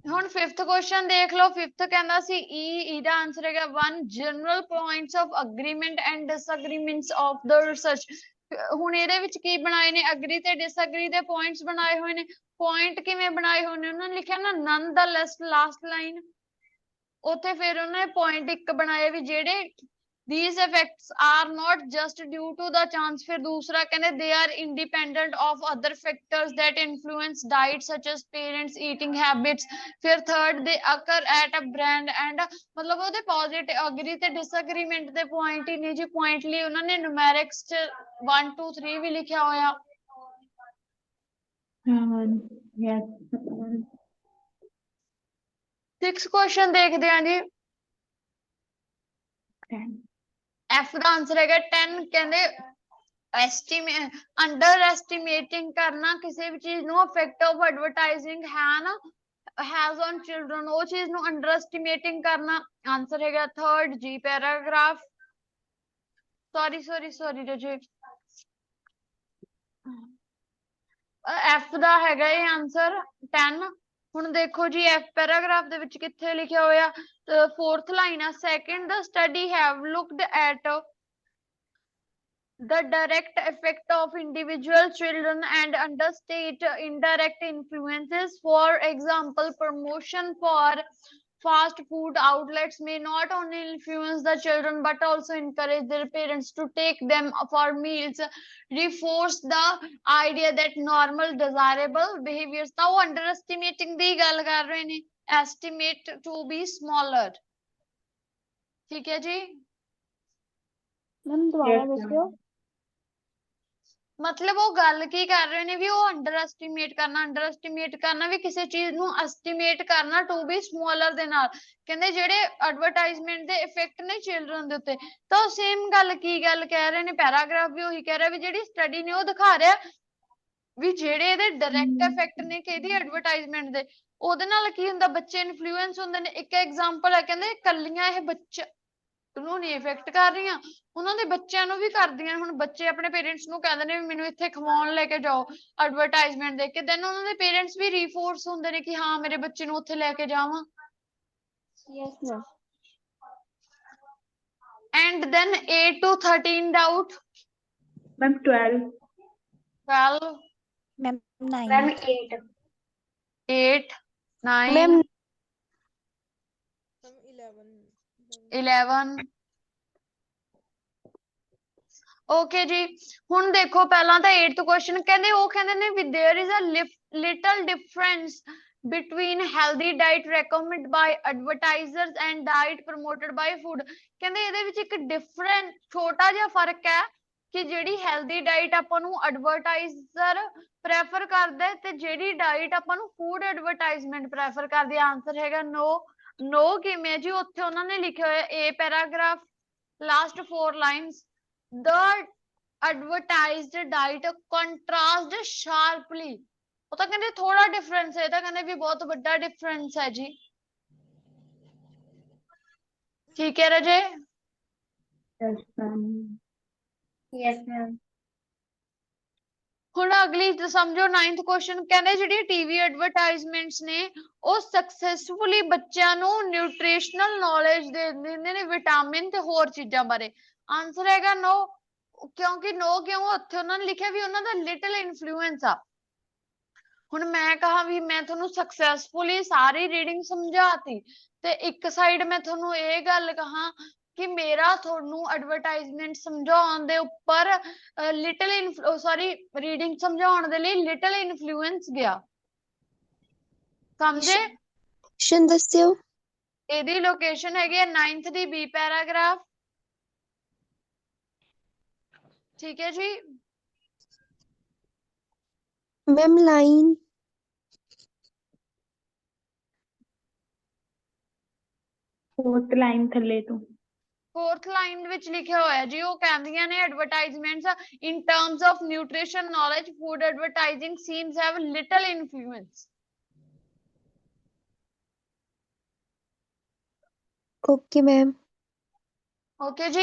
ਹੁਣ 5th ਕੁਐਸਚਨ ਦੇਖ ਲਓ। 5th ਕਹਿੰਦਾ ਸੀ ਇਹਦਾ ਆਨਸਰ ਹੈਗਾ 1 general points of agreement and disagreements of the research. ਹੁਣ ਇਹਦੇ ਵਿੱਚ ਕੀ ਬਣਾਏ ਨੇ? ਅਗਰੀ ਤੇ ਡਿਸਐਗਰੀ ਦੇ ਪੁਆਇੰਟਸ ਬਣਾਏ ਹੋਏ ਨੇ। ਪੁਆਇੰਟ ਕਿਵੇਂ ਬਣਾਏ ਹੋਏ ਨੇ? ਉਹਨਾਂ ਨੇ ਲਿਖਿਆ ਨਾ ਨਨ ਦਾ ਲੈਸ, ਲਾਸਟ ਲਾਈਨ। ਉੱਥੇ ਫਿਰ ਉਹਨਾਂ ਨੇ ਪੁਆਇੰਟ ਇੱਕ ਬਣਾਏ ਵੀ ਜਿਹੜੇ these effects are not just due to the chance। ਫਿਰ ਦੂਸਰਾ ਕਹਿੰਦੇ they are independent of other factors that influence diet such as parents eating habits। ਫਿਰ third they occur at a brand and ਮਤਲਬ ਉਹਦੇ positive agree ਤੇ disagreement ਦੇ point ਹੀ ਨੇ ਜੀ। ਪੁਆਇੰਟ ਲਈ ਉਹਨਾਂ ਨੇ numerics ਚ 1 2 3 ਵੀ ਲਿਖਿਆ ਹੋਇਆ। ਸਿਕਸ ਕੁਐਸਚਨ ਦੇਖਦੇ ਹਾਂ ਜੀ। F ਦਾ ਆਨਸਰ ਹੈਗਾ 10। ਕਹਿੰਦੇ ਅੰਡਰ ਐਸਟੀਮੇਟਿੰਗ ਕਰਨਾ ਕਿਸੇ ਵੀ ਚੀਜ਼ ਨੂੰ, ਇਫੈਕਟ ਆਫ ਐਡਵਰਟਾਈਜ਼ਿੰਗ ਹੈ ਨਾ has on children, ਉਹ ਚੀਜ਼ ਨੂੰ ਅੰਡਰ ਐਸਟੀਮੇਟਿੰਗ ਕਰਨਾ। ਆਨਸਰ ਹੈਗਾ ਥਰਡ ਜੀ ਪੈਰਾਗ੍ਰਾਫ। ਸੌਰੀ ਰਜੇ, F ਦਾ ਹੈਗਾ ਇਹ ਆਨਸਰ 10। ਹੁਣ ਦੇਖੋ ਜੀ F ਪੈਰਾਗ੍ਰਾਫ ਦੇ ਵਿੱਚ ਕਿੱਥੇ ਲਿਖਿਆ ਹੋਇਆ? ਫੋਰਥ ਲਾਈਨ ਆ। Second the study have looked at the direct effect of individual children and understate indirect influences। For example, promotion for fast food outlets may not only influence the children but also encourage their parents to take them for meals, reinforce the idea that normal desirable behaviors। ਤਾਂ ਉਹ underestimating ਦੀ ਗੱਲ ਕਰ ਰਹੇ ਨੇ, estimate to be smaller। ਠੀਕ ਹੈ ਜੀ। Ma'am दोबारा दस्यो। ਮਤਲਬ ਉਹ ਗੱਲ ਕੀ ਕਰ ਰਹੇ ਨੇ ਵੀ ਉਹ ਅੰਡਰ ਐਸਟੀਮੇਟ ਕਰਨਾ ਵੀ ਕਿਸੇ ਚੀਜ਼ ਨੂੰ ਐਸਟੀਮੇਟ ਕਰਨਾ ਟੂ ਬੀ ਸਮਾਲਰ ਦੇ ਨਾਲ ਕਹਿੰਦੇ ਜਿਹੜੇ ਐਡਵਰਟਾਈਜ਼ਮੈਂਟ ਦੇ ਇਫੈਕਟ ਨੇ ਚਿਲਡਰਨ ਦੇ ਉੱਤੇ ਤਾਂ ਉਹ ਸੇਮ ਗੱਲ ਕਹਿ ਰਹੇ ਨੇ ਪੈਰਾਗ੍ਰਾਫ ਵੀ ਉਹੀ ਕਹਿ ਰਿਹਾ ਵੀ ਜਿਹੜੀ ਸਟੱਡੀ ਨੇ ਉਹ ਦਿਖਾ ਰਿਹਾ ਵੀ ਜਿਹੜੇ ਇਹਦੇ ਡਾਇਰੈਕਟ ਇਫੈਕਟ ਨੇ ਕਿਹਦੀ ਐਡਵਰਟਾਈਜ਼ਮੈਂਟ ਦੇ ਉਹਦੇ ਨਾਲ ਕੀ ਹੁੰਦਾ ਬੱਚੇ ਇਨਫਲੂਐਂਸ ਹੁੰਦੇ ਨੇ ਇੱਕ ਐਗਜ਼ਾਮਪਲ ਹੈ ਕਹਿੰਦੇ ਕੱਲੀਆਂ ਇਹ ਬੱਚੇ ਨੂੰ ਨਹੀਂ ਇਫੈਕਟ ਕਰ ਰਹੀਆਂ ਉਹਨਾਂ ਦੇ ਬੱਚਿਆਂ ਨੂੰ ਵੀ ਕਰਦੀਆਂ ਹੁਣ ਬੱਚੇ ਆਪਣੇ ਪੇਰੈਂਟਸ ਨੂੰ ਕਹਿੰਦੇ ਨੇ ਵੀ ਮੈਨੂੰ ਇੱਥੇ ਖਵਾਉਣ ਲੈ ਕੇ ਜਾਓ ਐਡਵਰਟਾਈਜ਼ਮੈਂਟ ਦੇਖ ਕੇ ਦੈਨ ਉਹਨਾਂ ਦੇ ਪੇਰੈਂਟਸ ਵੀ ਰੀਫੋਰਸ ਹੁੰਦੇ ਨੇ ਕਿ ਹਾਂ ਮੇਰੇ ਬੱਚੇ ਨੂੰ ਉੱਥੇ ਲੈ ਕੇ ਜਾਵਾਂ yes ma'am. and then 8 to 13 doubt ma'am 12 12 ma'am 9 ma'am 8 8 9 ma'am 11 okay ਜੀ ਹੁਣ ਦੇਖੋ ਪਹਿਲਾਂ ਤਾਂ 8th ਕੁਐਸਚਨ ਕਹਿੰਦੇ ਉਹ ਕਹਿੰਦੇ ਨੇ ਵੀ there is a little difference between healthy diet recommended by advertisers and diet promoted by food ਕਹਿੰਦੇ ਇਹਦੇ ਵਿੱਚ ਇੱਕ ਡਿਫਰੈਂਟ ਛੋਟਾ ਜਿਹਾ ਫਰਕ ਹੈ ਕਿ ਜਿਹੜੀ ਹੈਲਦੀ ਡਾਈਟ ਆਪਾਂ ਨੂੰ ਐਡਵਰਟਾਈਜ਼ਰ ਪ੍ਰੈਫਰ ਕਰਦਾ ਹੈ ਤੇ ਜਿਹੜੀ ਡਾਈਟ ਆਪਾਂ ਨੂੰ ਫੂਡ ਐਡਵਰਟਾਈਜ਼ਮੈਂਟ ਪ੍ਰੈਫਰ ਕਰਦੀ ਹੈ ਆਨਸਰ ਹੈਗਾ नो ਕਿਵੇਂ ਜੀ ਉੱਥੇ ਉਹਨਾਂ ਨੇ ਲਿਖਿਆ ਹੋਇਆ ਏ paragraph last 4 lines the advertised diet contrast sharply ਉਹ ਤਾਂ ਕਹਿੰਦੇ ਥੋੜਾ ਡਿਫਰੈਂਸ ਹੈ ਇਹ ਤਾਂ ਕਹਿੰਦੇ ਵੀ ਬਹੁਤ ਵੱਡਾ ਡਿਫਰੈਂਸ ਹੈ ਜੀ ਠੀਕ ਹੈ ਰਜੇ यस मैम। Yes ma'am. ਹੁਣ ਅਗਲੀ ਸਮਝੋ 9th ਕੁਐਸਚਨ ਕਹਿੰਦੇ ਜਿਹੜੀ ਟੀਵੀ ਐਡਵਰਟਾਈਜ਼ਮੈਂਟਸ ਨੇ ਉਹ ਸਕਸੈਸਫੁਲੀ ਬੱਚਿਆਂ ਨੂੰ ਨਿਊਟ੍ਰੀਸ਼ਨਲ ਨੌਲੇਜ ਦੇ ਦਿੰਦੇ ਨੇ ਵਿਟਾਮਿਨ ਤੇ ਹੋਰ ਚੀਜ਼ਾਂ ਬਾਰੇ ਆਨਸਰ ਹੈਗਾ नो ਕਿਉਂਕਿ नो ਕਿਉਂ ਉੱਥੇ ਉਹਨਾਂ ਨੇ ਲਿਖਿਆ ਵੀ ਉਹਨਾਂ ਦਾ ਲਿਟਲ ਇਨਫਲੂਐਂਸ ਆ ਹੁਣ ਮੈਂ ਕਹਾ ਵੀ ਮੈਂ ਤੁਹਾਨੂੰ ਸਕਸੈਸਫੁਲੀ ਸਾਰੀ ਰੀਡਿੰਗ ਸਮਝਾਤੀ ਤੇ ਇੱਕ ਸਾਈਡ ਮੈਂ ਤੁਹਾਨੂੰ ਇਹ ਗੱਲ ਕਹਾ ਕਿ ਮੇਰਾ ਤੁਹਾਨੂੰ ਐਡਵਰਟਾਈਜ਼ਮੈਂਟ ਸਮਝਾਉਣ ਦੇ ਉੱਪਰ ਲਿਟਲ ਸੌਰੀ ਰੀਡਿੰਗ ਸਮਝਾਉਣ ਦੇ ਲਈ ਲਿਟਲ ਇਨਫਲੂਐਂਸ ਗਿਆ ਸਮਝੇ क्वेश्चन दस्यो। ਇਹਦੀ ਲੋਕੇਸ਼ਨ ਹੈਗੀ ਹੈ 9th ਦੀ ਬੀ ਪੈਰਾਗ੍ਰਾਫ ਠੀਕ ਹੈ ਜੀ मैम लाइन 4th लाइन थल्ले तो 4th ਲਾਈਨ ਵਿੱਚ ਲਿਖਿਆ ਹੋਇਆ ਜੀ ਉਹ ਕਹਿੰਦੀਆਂ ਨੇ advertisements in terms of nutrition knowledge food advertising seems have little influence okay ma'am. Okay ਜੀ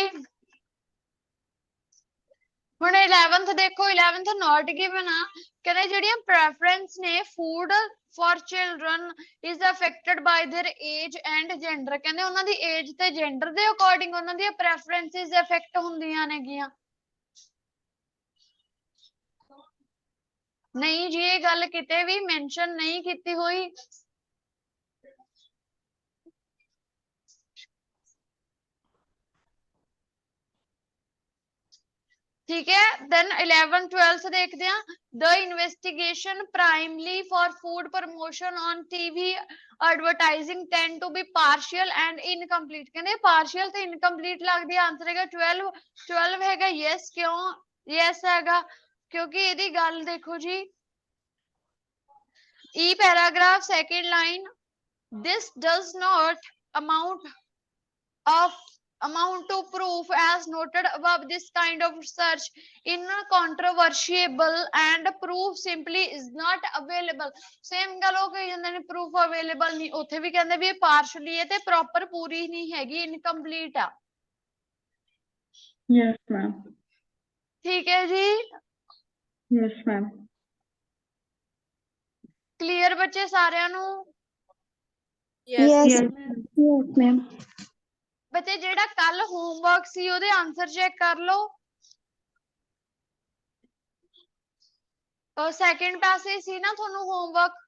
ਹੁਣ 11th ਦੇਖੋ 11th ਨਾਟ ਗਿਵਨ ਆ ਕਹਿੰਦੇ ਜਿਹੜੀਆਂ ਪ੍ਰੈਫਰੈਂਸ ਨੇ food for children is affected by their age and gender ਕਹਿੰਦੇ ਉਹਨਾਂ ਦੀ ਏਜ ਤੇ ਜੈਂਡਰ ਦੇ ਅਕੋਰਡਿੰਗ ਉਹਨਾਂ ਦੀਆਂ ਪ੍ਰੈਫਰੈਂਸਿਸ ਇਫੈਕਟ ਹੁੰਦੀਆਂ ਨੇਗੀਆਂ ਨਹੀਂ ਜੀ ਇਹ ਗੱਲ ਕਿਤੇ ਵੀ ਮੈਂਸ਼ਨ ਨਹੀਂ ਕੀਤੀ ਹੋਈ ठीक है then 11 12th देखते हैं the investigation primarily for food promotion on TV advertising tend to be partial and incomplete ਕਹਿੰਦੇ partial ਤੇ incomplete ਲੱਗਦੀ ਹੈ ਆਨਸਰ ਹੈਗਾ 12 ਹੈਗਾ yes ਕਿਉਂ yes ਹੈਗਾ ਕਿਉਂਕਿ ਇਹਦੀ ਗੱਲ ਦੇਖੋ ਜੀ E paragraph second line this does not amount to proof as noted above this kind of research in controversial and proof simply is not available same ਗੱਲ ਹੋ ਗਈ ਜਾਂਦੇ ਨੇ proof available ਨਹੀਂ ਉੱਥੇ ਵੀ ਕਹਿੰਦੇ ਵੀ ਇਹ partially ਹੈ ਤੇ proper ਪੂਰੀ ਨਹੀਂ ਹੈਗੀ incomplete ਆ यस मैम। ਠੀਕ ਹੈ ਜੀ यस मैम। ਕਲੀਅਰ ਬੱਚੇ ਸਾਰਿਆਂ ਨੂੰ यस यस मैम। ਬੱਚੇ ਜਿਹੜਾ ਕੱਲ ਹੋਮਵਰਕ ਸੀ ਉਹਦੇ ਆਨਸਰ ਚੈੱਕ ਕਰ ਲਓ ਸੈਕਿੰਡ ਪੈਸੇਜ ਸੀ ਨਾ ਤੁਹਾਨੂੰ ਹੋਮਵਰਕ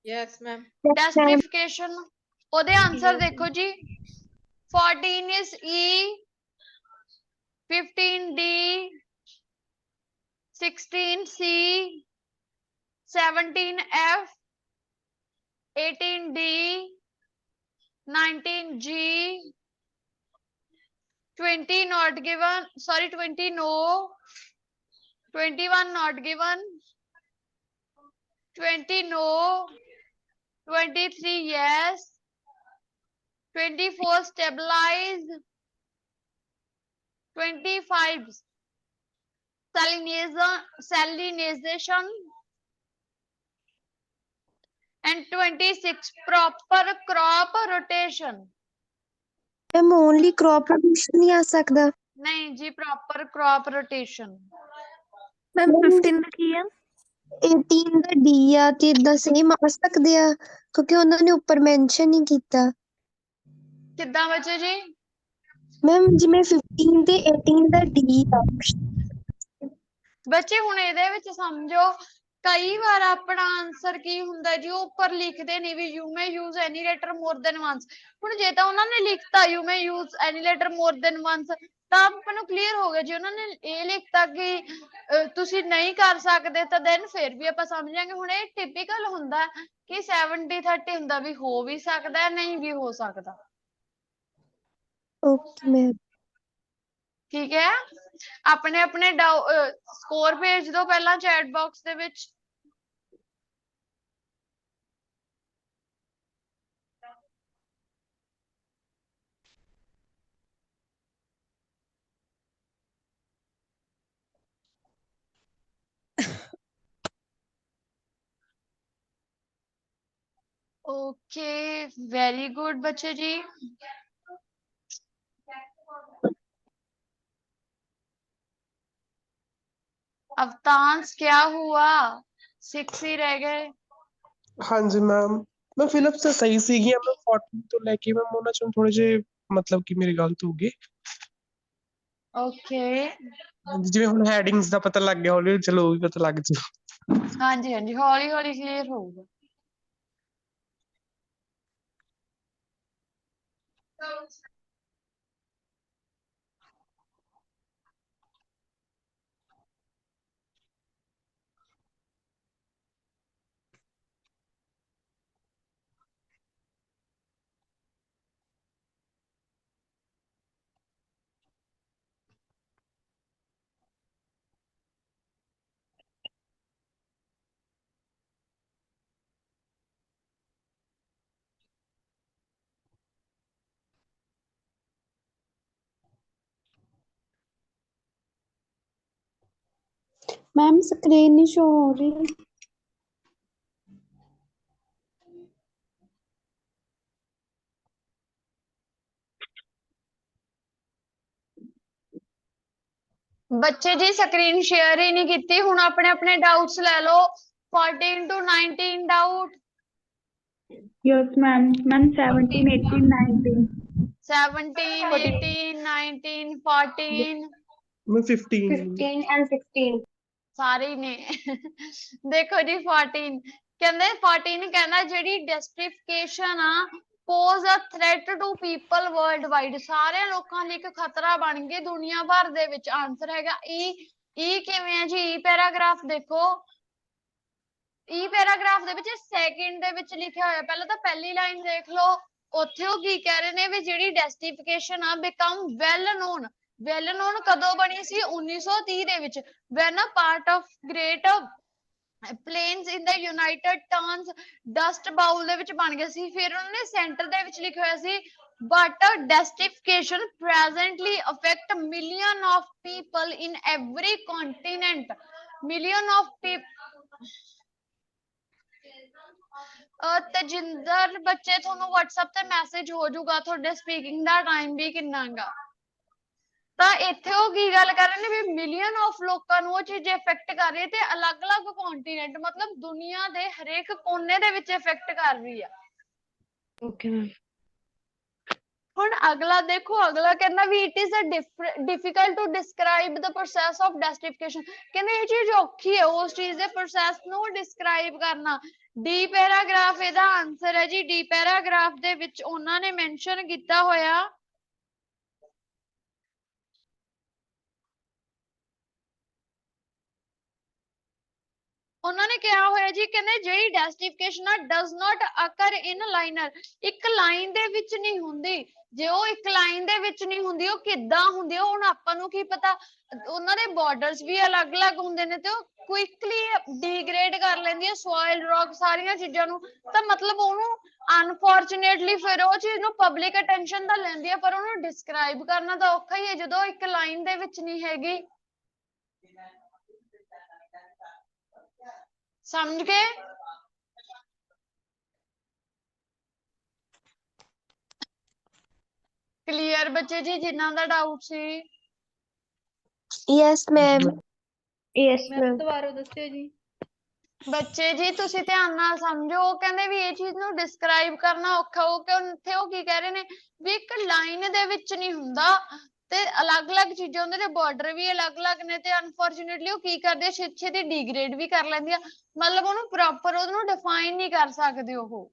यस मैम ਡੈਸਟਰੀਫਿਕੇਸ਼ਨ ਉਹਦੇ ਆਨਸਰ ਦੇਖੋ ਜੀ 14 is E 15 D 16 C 17 F 18 D 19 G 20 not given, sorry 20 no, 21 not given, 20 no, 23 yes, 24 stabilize, 25 salinization, and 26 proper crop rotation. Ma'am only crop rotation नहीं आ सकदा? नहीं जी, proper crop rotation. Ma'am 15 ਦਾ ਕੀ ਆ? 18 ਦਾ D ਆ ਤੇ ਇਦਾਂ same ਆ ਸਕਦੇ ਆ ਕਿਉਂਕਿ ਉਹਨਾਂ ਨੇ ਉੱਪਰ ਮੈਂਸ਼ਨ ਨਹੀਂ ਕੀਤਾ। ਕਿੱਦਾਂ ਬੱਚੇ ਜੀ? ਮੈਮ ਜਿਵੇਂ 15 ਤੇ 18 ਦਾ ਡੀ ਆ। ਬੱਚੇ ਹੁਣ ਇਹਦੇ ਵਿੱਚ ਸਮਝੋ, ਕਈ ਵਾਰ ਆਪਣਾ ਆਨਸਰ ਕੀ ਹੁੰਦਾ ਜੀ, ਉਹ ਉੱਪਰ ਲਿਖਦੇ ਨੇ ਵੀ you may use any letter more than once. ਹੁਣ ਜੇ ਤਾਂ ਉਹਨਾਂ ਨੇ ਲਿਖਤਾ you may use any letter more than once ਤਾਂ ਆਪਾਂ ਨੂੰ ਕਲੀਅਰ ਹੋ ਗਿਆ। ਜੀ ਉਹਨਾਂ ਨੇ ਇਹ ਲਿਖਤਾ ਕਿ ਤੁਸੀਂ ਨਹੀਂ ਕਰ ਸਕਦੇ ਤਾਂ ਦੈਨ ਫਿਰ ਵੀ ਆਪਾਂ ਸਮਝ ਜਾਾਂਗੇ। ਹੁਣ ਇਹ ਟਿਪੀਕਲ ਹੁੰਦਾ ਕਿ 70-30 ਹੁੰਦਾ, ਵੀ ਹੋ ਵੀ ਸਕਦਾ ਨਹੀਂ ਵੀ ਹੋ ਸਕਦਾ। Okay ma'am. ਠੀਕ ਹੈ, ਆਪਣੇ ਆਪਣੇ ਸਕੋਰ ਭੇਜ ਦਿਓ ਪਹਿਲਾਂ ਚੈਟ ਬਾਕਸ ਦੇ ਵਿੱਚ। ओके, वेरी गुड बच्चे जी। अवतांश क्या हुआ? 6 ही रह गए। ਹਾਂਜੀ ਮੈਮ, ਮੈਂ ਫਿਲਿਪਸ ਤਾਂ ਸਹੀ ਸੀਗੀਆਂ। ਮੈਂ 40 ਤੋਂ ਲੈ ਕੇ ਮੈਮ ਉਹਨਾਂ ਚੋਂ ਥੋੜੇ ਜਿਹੇ ਮਤਲਬ ਕਿ ਮੇਰੀ ਗਲਤ ਹੋ ਗਈ। ओके, ਹਾਂਜੀ, ਜਿਵੇਂ ਹੁਣ ਹੈਡਿੰਗਸ ਦਾ ਪਤਾ ਲੱਗ ਗਿਆ, ਹੌਲੀ ਹੌਲੀ ਚਲੋ ਉਹ ਵੀ ਪਤਾ ਲੱਗ ਜੂ। हाँ जी हाँ जी, हौली हौली क्लियर होगा। मैम स्क्रीन नहीं शो हो रही। बच्चे जी स्क्रीन शेयर ही नहीं की। हुण अपने अपने डाउट्स ले लो। 14 to 19 doubt. Yes ma'am. Ma'am 17 18 19 17 18 19 14 मैं 15 15 and 16 ਸਾਰੇ ਨੇ। ਦੇਖੋ ਜੀ 14 ਕਹਿੰਦੇ 14 ਕਹਿੰਦਾ ਜਿਹੜੀ ਡਿਸਟ੍ਰਿਫਿਕੇਸ਼ਨ ਆ pose a threat to people worldwide, ਸਾਰੇ ਲੋਕਾਂ ਲਈ ਇੱਕ ਖਤਰਾ ਬਣ ਗਈ ਦੁਨੀਆ ਭਰ ਦੇ ਵਿੱਚ। ਆਨਸਰ ਹੈਗਾ ਈ ਕਿਵੇਂ ਹੈ ਜੀ? ਈ ਪੈਰਾਗ੍ਰਾਫ ਦੇਖੋ, ਈ ਪੈਰਾਗ੍ਰਾਫ ਦੇ ਵਿੱਚ ਸੈਕਿੰਡ ਦੇ ਵਿੱਚ ਲਿਖਿਆ ਹੋਇਆ। ਪਹਿਲਾਂ ਤਾਂ ਪਹਿਲੀ ਲਾਈਨ ਦੇਖ ਲਓ, ਉੱਥੇ ਉਹ ਕੀ ਕਹਿ ਰਹੇ ਨੇ ਵੀ ਜਿਹੜੀ ਡਿਸਟ੍ਰਿਫਿਕੇਸ਼ਨ ਆ become well known. Well known ਕਦੋਂ ਬਣੀ ਸੀ? 1930 ਦੇ ਵਿੱਚ। When a part of Great Plains in the United turns Dust Bowl ਦੇ ਵਿੱਚ ਬਣ ਗਿਆ ਸੀ। ਫਿਰ ਉਹਨਾਂ ਨੇ ਸੈਂਟਰ ਦੇ ਵਿੱਚ ਲਿਖਿਆ ਹੋਇਆ ਸੀ but desertification presently affect million of people in every continent. Million of people। Tejinder ਬੱਚੇ ਤੁਹਾਨੂੰ WhatsApp ਤੇ ਮੈਸੇਜ ਹੋ ਜਾਊਗਾ ਤੁਹਾਡੇ ਸਪੀਕਿੰਗ ਦਾ ਟਾਈਮ ਵੀ ਕਿੰਨਾ ਗਾ। ਤਾਂ ਇੱਥੇ ਉਹ ਕੀ ਗੱਲ ਕਰ ਰਹੇ ਨੇ ਵੀ ਮਿਲੀਅਨ ਆਫ ਲੋਕਾਂ ਨੂੰ ਉਹ ਚੀਜ਼ ਇਫੈਕਟ ਕਰ ਰਹੀ ਹੈ ਤੇ ਅਲੱਗ-ਅਲੱਗ ਕੰਟੀਨੈਂਟ ਮਤਲਬ ਦੁਨੀਆ ਦੇ ਹਰੇਕ ਕੋਨੇ ਦੇ ਵਿੱਚ ਇਫੈਕਟ ਕਰ ਰਹੀ ਆ। Okay ma'am. ਹੁਣ ਅਗਲਾ ਦੇਖੋ, ਅਗਲਾ ਕਹਿੰਦਾ ਵੀ it is a difficult to describe the process of desertification. ਕਹਿੰਦੇ ਇਹ ਚੀਜ਼ ਔਖੀ ਹੈ ਉਸ ਚੀਜ਼ ਦੇ ਪ੍ਰੋਸੈਸ ਨੂੰ ਡਿਸਕ੍ਰਾਈਬ ਕਰਨਾ। ਡੀ ਪੈਰਾਗ੍ਰਾਫ ਇਹਦਾ ਆਨਸਰ ਹੈ ਜੀ। ਡੀ ਪੈਰਾਗ੍ਰਾਫ ਦੇ ਵਿੱਚ ਉਹਨਾਂ ਨੇ ਮੈਂਸ਼ਨ ਕੀਤਾ ਹੋਇਆ ਉਹਨਾਂ ਨੇ ਕਿਹਾ ਹੋਇਆ ਜੀ, ਕਹਿੰਦੇ ਜਿਹੜੀ ਡੈਸਟੀਫਿਕੇਸ਼ਨ ਆ ਡਸ ਨਾਟ ਅਕਰ ਇਨ ਲਾਈਨਰ, ਇੱਕ ਲਾਈਨ ਦੇ ਵਿੱਚ ਨਹੀਂ ਹੁੰਦੀ। ਜੇ ਉਹ ਇੱਕ ਲਾਈਨ ਦੇ ਵਿੱਚ ਨਹੀਂ ਹੁੰਦੀ, ਉਹ ਕਿੱਦਾਂ ਹੁੰਦੀ ਆ ਹੁਣ ਆਪਾਂ ਨੂੰ ਕੀ ਪਤਾ। ਉਹਨਾਂ ਦੇ ਬਾਰਡਰਸ ਵੀ ਅਲੱਗ-ਅਲੱਗ ਹੁੰਦੇ ਨੇ ਤੇ ਉਹ ਕੁਇਕਲੀ ਡੀਗ੍ਰੇਡ ਕਰ ਲੈਂਦੀ ਹੈ ਸੋਇਲ, ਰੌਕ, ਸਾਰੀਆਂ ਚੀਜ਼ਾਂ ਨੂੰ। ਤਾਂ ਮਤਲਬ ਉਹਨੂੰ ਅਨਫੋਰਚੂਨੇਟਲੀ ਫਿਰ ਉਹ ਚੀਜ਼ ਨੂੰ ਪਬਲਿਕ ਅਟੈਂਸ਼ਨ ਤਾਂ ਲੈਂਦੀ ਹੈ, ਪਰ ਉਹਨੂੰ ਡਿਸਕ੍ਰਾਈਬ ਕਰਨਾ ਤਾਂ ਔਖਾ ਹੀ ਹੈ ਜਦੋਂ ਇੱਕ ਲਾਈਨ ਦੇ ਵਿੱਚ ਨਹੀਂ ਹੈਗੀ। ਸਮਝ ਗਏ? ਕਲੀਅਰ ਬੱਚੇ ਜੀ ਜਿਨ੍ਹਾਂ ਦਾ ਡਾਊਟ ਸੀ? Yes ma'am. Yes ma'am. ਦੁਬਾਰਾ ਦੱਸਿਓ ਜੀ। ਬੱਚੇ ਜੀ ਤੁਸੀਂ ਧਿਆਨ ਨਾਲ ਸਮਝੋ, ਉਹ ਕਹਿੰਦੇ ਵੀ ਇਹ ਚੀਜ਼ ਨੂੰ ਡਿਸਕ੍ਰਾਈਬ ਕਰਨਾ ਔਖਾ। ਉਹ ਕਿ ਉਹ ਕੀ ਕਹਿ ਰਹੇ ਨੇ ਵੀ ਇੱਕ ਲਾਈਨ ਦੇ ਵਿੱਚ ਨਹੀਂ ਹੁੰਦਾ ਤੇ ਅਲੱਗ-ਅਲੱਗ ਚੀਜ਼ਾਂ ਹੁੰਦੇ ਨੇ, ਬਾਰਡਰ ਵੀ ਅਲੱਗ-ਅਲੱਗ ਨੇ ਤੇ ਅਨਫੋਰਚੂਨੇਟਲੀ ਉਹ ਕੀ ਕਰਦੇ ਆ, ਛੇਤੀ ਡੀਗ੍ਰੇਡ ਵੀ ਕਰ ਲੈਂਦੀ ਆ। ਮਤਲਬ ਉਹਨੂੰ ਪ੍ਰੋਪਰ ਉਹਨੂੰ ਡਿਫਾਈਨ ਨਹੀਂ ਕਰ ਸਕਦੇ ਉਹ।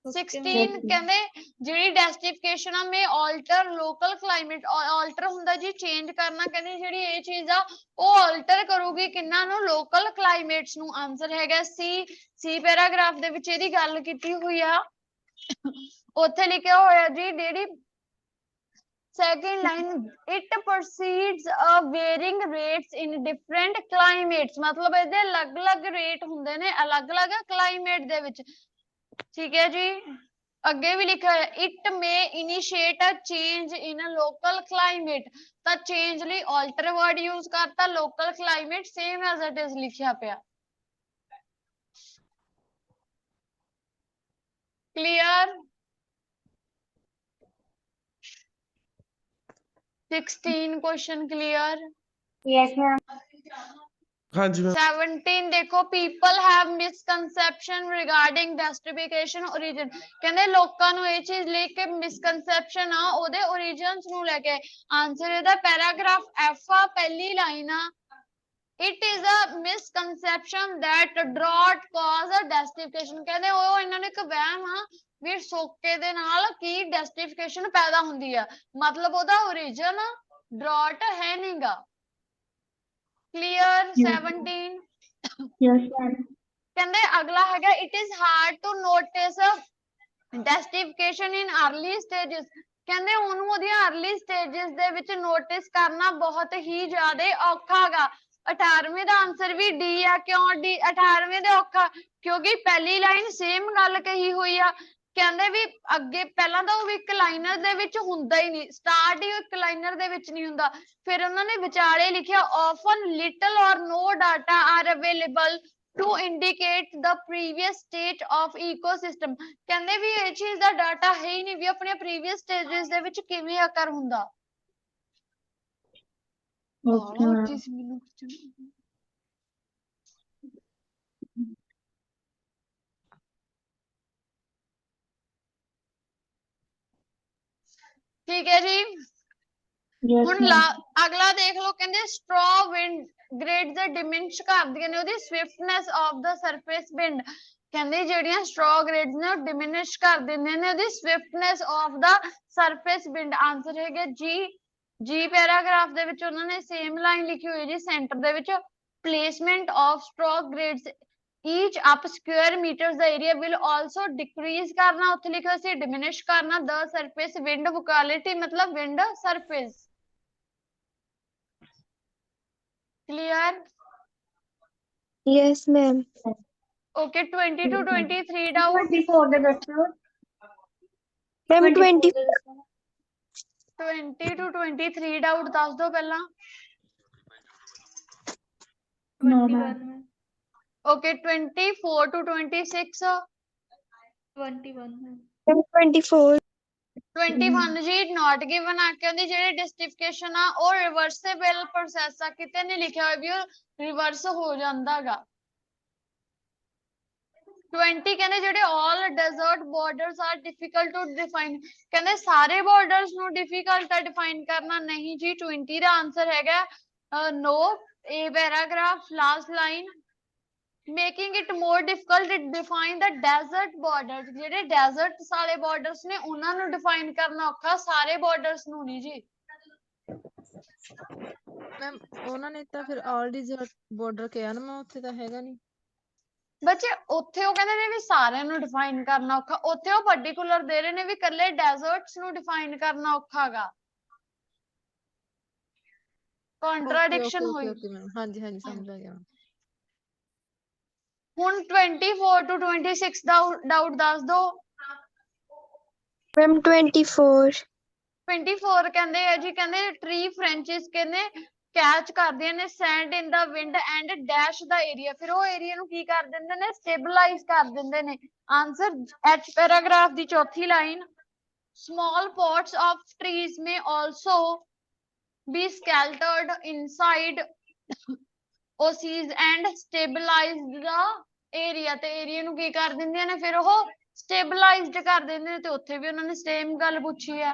16 ਕਹਿੰਦੇ ਜਿਹੜੀ ਡੈਸਟੀਫਿਕੇਸ਼ਨ ਆ ਮੇ ਆਲਟਰ ਲੋਕਲ ਕਲਾਈਮੇਟ, ਆਲਟਰ ਹੁੰਦਾ ਜੀ ਚੇਂਜ ਕਰਨਾ। ਕਹਿੰਦੇ ਜਿਹੜੀ ਇਹ ਚੀਜ਼ ਆ ਉਹ ਆਲਟਰ ਕਰੂਗੀ ਕਿੰਨਾ ਨੂੰ, ਲੋਕਲ ਕਲਾਈਮੇਟਸ ਨੂੰ। ਆਨਸਰ ਹੈਗਾ ਸੀ ਪੈਰਾਗ੍ਰਾਫ ਦੇ ਵਿੱਚ ਇਹਦੀ ਗੱਲ ਕੀਤੀ ਹੋਈ ਆ। ਉੱਥੇ ਲਿਖਿਆ ਹੋਇਆ ਜੀ ਜਿਹੜੀ second line, it proceeds a varying rates in different climates, ਮਤਲਬ ਇਹਦੇ ਅਲੱਗ-ਅਲੱਗ ਰੇਟ ਹੁੰਦੇ ਨੇ ਅਲੱਗ-ਅਲੱਗ ਕਲਾਈਮੇਟ ਦੇ ਵਿੱਚ। ਠੀਕ ਹੈ ਜੀ। ਅੱਗੇ ਵੀ ਲਿਖਿਆ ਹੋਇਆ it may initiate a change in local climate, ਤਾਂ ਚੇਂਜ ਲਈ ਆਲਟਰ ਵਰਡ ਯੂਜ਼ ਕਰਤਾ, local climate same as it is ਲਿਖਿਆ ਪਿਆ। Clear? 16 question clear? Yes ma'am. ਹਾਂਜੀ ਮੈਮ। 17 देखो, people have misconception regarding justification origin, ਕਹਿੰਦੇ ਲੋਕਾਂ ਨੂੰ ਇਹ ਚੀਜ਼ ਲੈ ਕੇ ਮਿਸਕਨਸੈਪਸ਼ਨ ਆ ਉਹਦੇ origins ਨੂੰ ਲੈ ਕੇ। ਆਨਸਰ ਇਹਦਾ ਪੈਰਾਗ੍ਰਾਫ F ਆ, ਪਹਿਲੀ ਲਾਈਨ ਆ। It is a misconception that drought cause a desertification, ਕਹਿੰਦੇ ਉਹ ਇਹਨਾਂ ਨੇ ਇੱਕ ਵਹਿਮ ਆ ਵੀ ਸੋਕੇ ਦੇ ਨਾਲ ਕੀ ਡੈਸਟੀਫਿਕੇਸ਼ਨ ਪੈਦਾ ਹੁੰਦੀ ਆ, ਮਤਲਬ ਉਹਦਾ origin ਡਰਾਟ ਹੈ ਨਹੀਂਗਾ। ਕਲੀਅਰ? 17 yes ma'am. ਕਹਿੰਦੇ ਅਗਲਾ ਹੈਗਾ it is hard to notice desertification in early stages, ਕਹਿੰਦੇ ਉਹਨੂੰ ਉਹਦੀਆਂ अर्ਲੀ ਸਟੇजेस ਦੇ ਵਿੱਚ ਨੋਟਿਸ ਕਰਨਾ ਬਹੁਤ ਹੀ ਜ਼ਿਆਦਾ ਔਖਾ ਗਾ। 18ਵੇਂ ਦਾ ਆਨਸਰ ਵੀ ਡੀ ਆ। ਕਿਉਂ ਡੀ? 18ਵੇਂ ਦੇ ਔਖਾ ਕਿਉਂਕਿ ਪਹਿਲੀ ਲਾਈਨ ਸੇਮ ਗੱਲ ਕਹੀ ਹੋਈ ਆ। ਕਹਿੰਦੇ ਵੀ ਅੱਗੇ ਪਹਿਲਾਂ ਤਾਂ ਉਹ ਇੱਕ ਲਾਈਨਰ ਦੇ ਵਿੱਚ ਹੁੰਦਾ ਹੀ ਨਹੀਂ, ਸਟਾਰਟ ਹੀ ਇੱਕ ਲਾਈਨਰ ਦੇ ਵਿੱਚ ਨਹੀਂ ਹੁੰਦਾ। ਫਿਰ ਉਹਨਾਂ ਨੇ ਵਿਚਾਲੇ ਲਿਖਿਆ often little or no data are available to indicate the previous state of ecosystem, ਕਹਿੰਦੇ ਵੀ ਇਹ ਚੀਜ਼ ਦਾ ਡਾਟਾ ਹੈ ਹੀ ਨਹੀਂ ਵੀ ਆਪਣੇ previous stages ਦੇ ਵਿੱਚ ਕਿਵੇਂ ਅਕਰ ਹੁੰਦਾ। Okay ma'am. ਠੀਕ ਹੈ ਜੀ। ਯੈਸ ਹੁਣ ਮੈਮ। ਅਗਲਾ ਦੇਖ ਲਓ, ਕਹਿੰਦੇ ਸਟ੍ਰॉ ਵਿੰਡ ਗ੍ਰੇਡ ਦੇ ਡਿਮਿਨਿਸ਼ ਕਰਦੀਆਂ ਨੇ ਉਹਦੀ swiftness of the surface wind, ਕਹਿੰਦੇ ਜਿਹੜੀਆਂ ਸਟ੍ਰॉ ਗ੍ਰੇਡਸ ਨੇ ਉਹ ਡਿਮਿਨਿਸ਼ ਕਰ ਦਿੰਦੇ ਨੇ ਉਹਦੀ swiftness of the surface wind. Answer ਹੈਗਾ ਜੀ ਪੈਰਾਗ੍ਰਾਫ ਦੇ ਵਿੱਚ ਉਹਨਾਂ ਨੇ ਸੇਮ ਲਾਈਨ ਲਿਖੀ ਹੋਈ ਜੀ ਸੈਂਟਰ ਦੇ ਵਿੱਚ, placement of straw grids each up square meters the area will also decrease करना, ਉੱਥੇ ਲਿਖਿਆ ਸੀ diminish करना, the surface wind vocality मतलब wind surface। clear? Yes ma'am. okay, 20 to 23 doubt? 24 ਦੇ ਦੱਸੋ। मैम 20 20 to 23 doubt ਦੱਸ ਦਿਓ ਪਹਿਲਾਂ। No ma'am. okay, 24 to 26? 21 24 21 ਜੀ not given ਆ ਕੇ ਉਹਦੀ ਜਿਹੜੀ ਡਿਸਟੀਫਿਕੇਸ਼ਨ ਆ ਉਹ ਰਿਵਰਸੇਬਲ ਪ੍ਰੋਸੈਸ ਆ, ਕਿਤੇ ਨਹੀਂ ਲਿਖਿਆ ਹੋਇਆ ਵੀ ਉਹ ਰਿਵਰਸ ਹੋ ਜਾਂਦਾਗਾ। 20 ਕਹਿੰਦੇ ਜਿਹੜੇ all desert borders are difficult to define, ਕਹਿੰਦੇ ਸਾਰੇ ਬਾਰਡਰਸ ਨੂੰ ਡਿਫਿਕਲਟ ਆ ਡਿਫਾਈਨ ਕਰਨਾ। ਨਹੀਂ ਜੀ, 20 ਦਾ ਆਨਸਰ ਹੈਗਾ no, a paragraph last line, making it more difficult to define the desert borders, ਜਿਹੜੇ ਡੈਜ਼ਰਟ ਵਾਲੇ ਬਾਰਡਰਸ ਨੇ ਉਹਨਾਂ ਨੂੰ ਡਿਫਾਈਨ ਕਰਨਾ ਔਖਾ, ਸਾਰੇ ਬਾਰਡਰਸ ਨੂੰ ਨਹੀਂ ਜੀ। ਮੈਮ ਉਹਨਾਂ ਨੇ ਤਾਂ ਫਿਰ ਆਲ ਡਿਜ਼ਰਟ ਬਾਰਡਰ ਕਿਹਾ ਨਾ ਮੈਂ ਉੱਥੇ ਤਾਂ ਹੈਗਾ ਨਹੀਂ। ਬੱਚੇ ਉੱਥੇ ਉਹ ਕਹਿੰਦੇ ਨੇ ਵੀ ਸਾਰਿਆਂ ਨੂੰ ਡਿਫਾਈਨ ਕਰਨਾ ਔਖਾ, ਉੱਥੇ ਉਹ ਪਾਰਟਿਕੂਲਰ ਦੇ ਰਹੇ ਨੇ ਵੀ ਇਕੱਲੇ ਡੈਜ਼ਰਟਸ ਨੂੰ ਡਿਫਾਈਨ ਕਰਨਾ ਔਖਾ ਗਾ। ਓਕੇ ਕੰਟਰਾਡਿਕਸ਼ਨ ਓਕੇ ਓਕੇ ਹੋਈ। ਓਕੇ ਮੈਮ ਹਾਂਜੀ ਹਾਂਜੀ ਸਮਝ ਆ ਗਿਆ। ਹੁਣ 24 to 26 ਦਾ ਡਾਊਟ ਦੱਸ ਦੋ। ਮੈਮ 24 24 ਕਹਿੰਦੇ ਆ ਜੀ, ਕਹਿੰਦੇ ਟਰੀ ਫ੍ਰੈਂਚਿਸ ਕਹਿੰਦੇ ਕੈਚ ਕਰਦੀਆਂ ਨੇ send in the wind and dash the area, ਫਿਰ ਉਹ ਏਰੀਆ ਨੂੰ ਕੀ ਕਰ ਦਿੰਦੇ ਨੇ, ਸਟੇਬਲਾਈਜ਼ ਕਰ ਦਿੰਦੇ ਨੇ। ਆਂਸਰ ਐਚ ਪੈਰਾਗ੍ਰਾਫ ਦੀ ਚੌਥੀ line, small pots of trees may also be scattered inside oases and stabilize the area, ਤੇ ਏਰੀਆ ਨੂੰ ਕੀ ਕਰ ਦਿੰਦੀਆਂ ਨੇ ਫਿਰ ਉਹ ਸਟੇਬਲਾਈਜ਼ਡ ਕਰ ਦਿੰਦੇ ਨੇ, ਤੇ ਉੱਥੇ ਵੀ ਉਹਨਾਂ ਨੇ ਸੇਮ ਗੱਲ ਪੁੱਛੀ ਹੈ।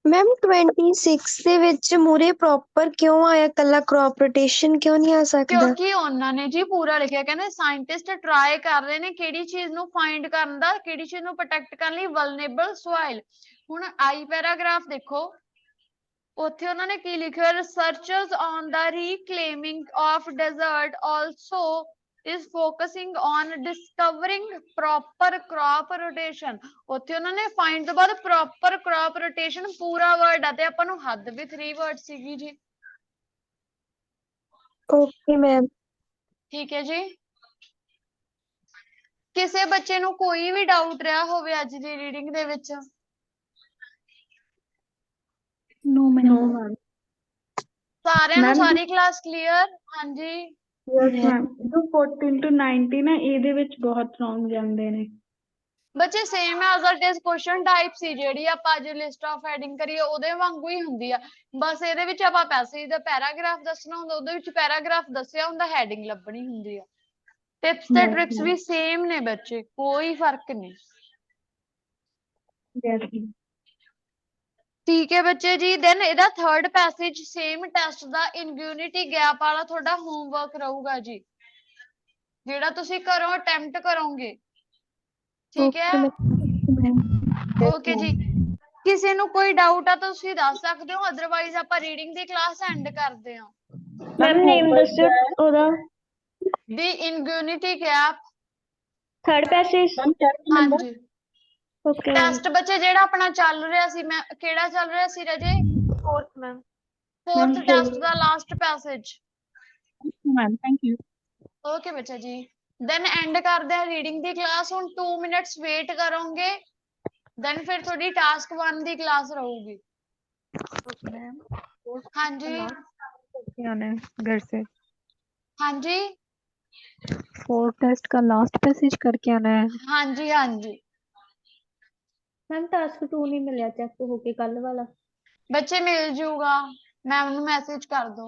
ਮੈਮ 26 ਦੇ ਵਿੱਚ ਮੂਰੇ ਪ੍ਰੋਪਰ ਕਿਉਂ ਆਇਆ, ਕੱਲਾ ਕ੍ਰੌਪ ਰੋਟੇਸ਼ਨ ਕਿਉਂ ਨਹੀਂ ਆ ਸਕਦਾ? ਕਿਉਂਕਿ ਉਹਨਾਂ ਨੇ ਜੀ ਪੂਰਾ ਲਿਖਿਆ, ਕਹਿੰਦੇ ਸਾਇੰਟਿਸਟ ਟਰਾਈ ਕਰ ਰਹੇ ਨੇ ਕਿਹੜੀ ਚੀਜ਼ ਨੂੰ ਫਾਈਂਡ ਕਰਨ ਦਾ, ਕਿਹੜੀ ਚੀਜ਼ ਨੂੰ ਪ੍ਰੋਟੈਕਟ ਕਰਨ ਲਈ, ਵਲਨੇਬਲ ਸੋਇਲ। ਹੁਣ ਆਈ ਪੈਰਾਗ੍ਰਾਫ ਦੇਖੋ, ਉੱਥੇ ਉਹਨਾਂ ਨੇ ਕੀ ਲਿਖਿਆ, researchers on the reclaiming of desert also is focusing on discovering proper crop rotation, ਉੱਥੇ ਉਹਨਾਂ ਨੇ find ਤੋਂ ਬਾਅਦ proper crop rotation ਪੂਰਾ word ਆ, ਤੇ ਆਪਾਂ ਨੂੰ ਹੱਦ ਵੀ 3 word ਸੀਗੀ ਜੀ। ਓਕੇ ਮੈਮ ਠੀਕ ਹੈ ਜੀ। ਕਿਸੇ ਬੱਚੇ ਨੂੰ ਕੋਈ ਵੀ ਡਾਊਟ ਰਿਹਾ ਹੋਵੇ ਅੱਜ ਦੀ ਰੀਡਿੰਗ ਦੇ ਵਿੱਚ? नो ਨੋ मैम। ਮੈਮ। ਸਾਰਿਆਂ ਨੂੰ मैम ਸਾਰੀ ਕਲਾਸ ਕਲੀਅਰ? ਹਾਂਜੀ यस मैम, जो 14 to 19 ਹੈ ਇਹਦੇ ਵਿੱਚ ਬਹੁਤ ਰੌਂਗ ਜਾਂਦੇ ਨੇ। ਬੱਚੇ same as it is question type ਸੀ ਜਿਹੜੀ ਆਪਾਂ ਅੱਜ ਲਿਸਟ ਆਫ ਹੈਡਿੰਗ ਕਰੀਏ ਉਹਦੇ ਵਾਂਗੂ ਹੀ ਹੁੰਦੀ ਆ, ਬਸ ਇਹਦੇ ਵਿੱਚ ਆਪਾਂ ਪੈਸੇਜ ਦਾ ਪੈਰਾਗ੍ਰਾਫ ਦੱਸਣਾ ਹੁੰਦਾ, ਉਹਦੇ ਵਿੱਚ ਪੈਰਾਗ੍ਰਾਫ ਦੱਸਿਆ ਹੁੰਦਾ, ਹੈਡਿੰਗ ਲੱਭਣੀ ਹੁੰਦੀ ਆ। ਟਿਪਸ ਤੇ यस ਟ੍ਰਿਕਸ मैम। ਵੀ ਸੇਮ ਨੇ ਬੱਚੇ, ਕੋਈ ਫਰਕ ਨਹੀਂ। Yes ma'am. ਠੀਕ ਹੈ ਬੱਚੇ ਜੀ। ਦੈਨ ਇਹਦਾ ਥਰਡ ਪੈਸੇਜ ਸੇਮ ਟੈਸਟ ਦਾ ਇਨਗਿਊਨਿਟੀ ਗੈਪ ਵਾਲਾ ਤੁਹਾਡਾ ਹੋਮਵਰਕ ਰਹੂਗਾ ਜੀ, ਜਿਹੜਾ ਤੁਸੀਂ ਘਰੋਂ ਅਟੈਂਪਟ ਕਰੋਗੇ। ਠੀਕ ਹੈ, ਓਕੇ ਜੀ। ਕਿਸੇ ਨੂੰ ਕੋਈ ਡਾਊਟ ਆ ਤਾਂ ਤੁਸੀਂ ਦੱਸ ਸਕਦੇ ਹੋ, ਅਦਰਵਾਈਜ਼ ਆਪਾਂ ਰੀਡਿੰਗ ਦੀ ਕਲਾਸ ਐਂਡ ਕਰਦੇ ਹਾਂ। ਮੈਮ ਨੇਮ ਦੱਸਿਓ ਉਹਦਾ। ਦੀ ਇਨਗਿਊਨਿਟੀ ਗੈਪ, ਥਰਡ ਪੈਸੇਜ। ਹਾਂਜੀ। Okay ma'am. ਟੈਸਟ ਬੱਚੇ ਜਿਹੜਾ ਆਪਣਾ ਚੱਲ ਰਿਹਾ ਸੀ, ਮੈਂ ਕਿਹੜਾ ਚੱਲ ਰਿਹਾ ਸੀ ਰਜੇ? Fourth ma'am. ਫੋਰਥ ਟੈਸਟ ਦਾ last passage. Ma'am thank you. Okay ਬੱਚਾ ਜੀ। ਦੈਨ ਐਂਡ ਕਰਦੇ ਆ ਰੀਡਿੰਗ ਦੀ ਕਲਾਸ। ਹੁਣ 2 ਮਿੰਟਸ ਵੇਟ ਕਰੋਗੇ, ਦੈਨ ਫਿਰ ਤੁਹਾਡੀ ਟਾਸਕ 1 ਦੀ ਕਲਾਸ ਰਹੂਗੀ। मैम ਹਾਂਜੀ करके आना है घर से, ਹਾਂਜੀ 4 टेस्ट का लास्ट पैसेज करके आना है। ਹਾਂਜੀ ਹਾਂਜੀ ਮੈਮ ਟਾਸਕ 2 ਨਹੀਂ ਮਿਲਿਆ ਚੈੱਕ ਹੋ ਕੇ ਕੱਲ ਵਾਲਾ। ਬੱਚੇ ਮਿਲ ਜੂਗਾ, ਮੈਮ ਨੂੰ ਮੈਸੇਜ ਕਰ ਦੋ।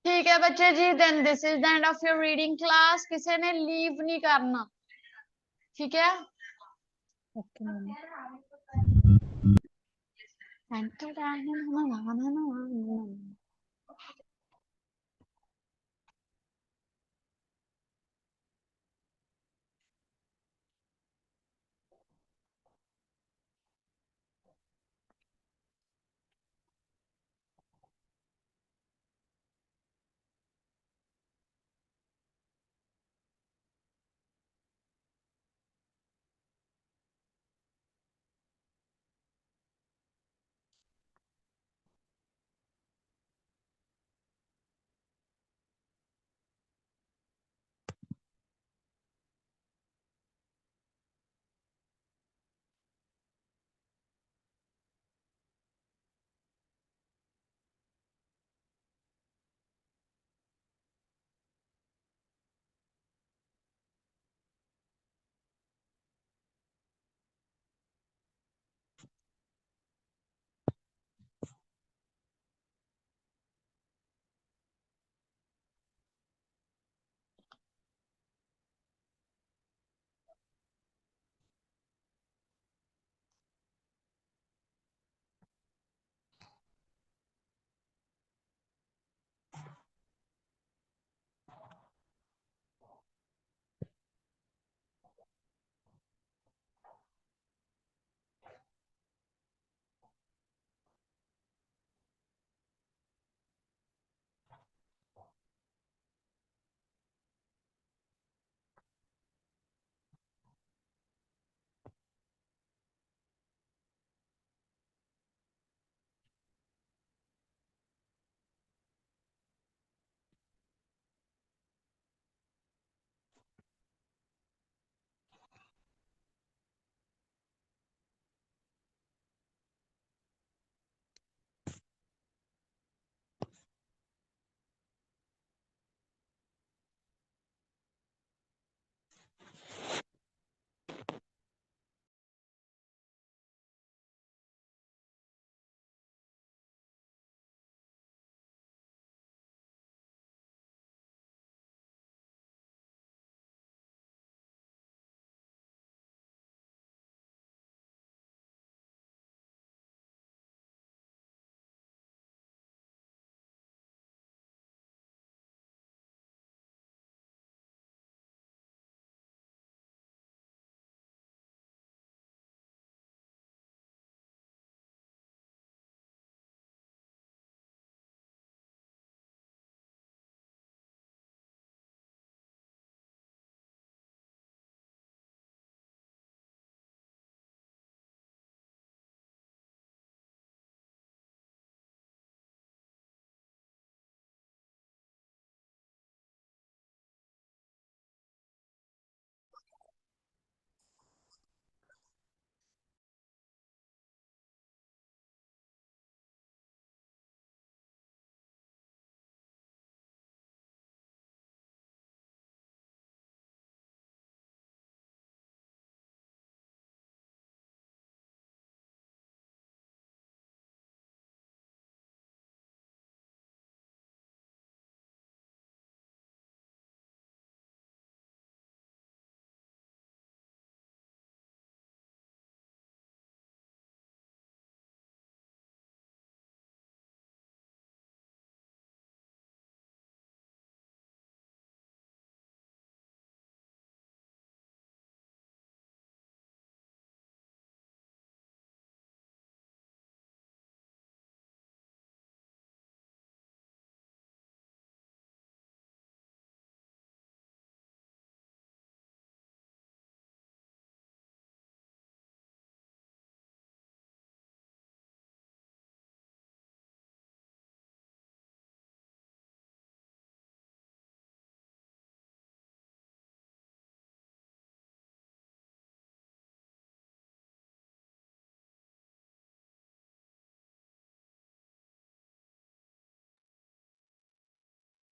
ਠੀਕ ਹੈ ਬੱਚੇ ਜੀ, then this is the end of your reading class. ਕਿਸੇ ਨੇ ਲੀਵ ਨਹੀਂ ਕਰਨਾ, ਠੀਕ ਹੈ? Okay ma'am.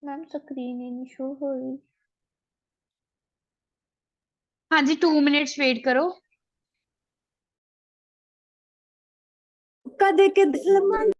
मैम स्क्रीन ही नहीं शो हो रही। हाँ जी 2 मिनट्स वेट करो। कदे के दिल मैम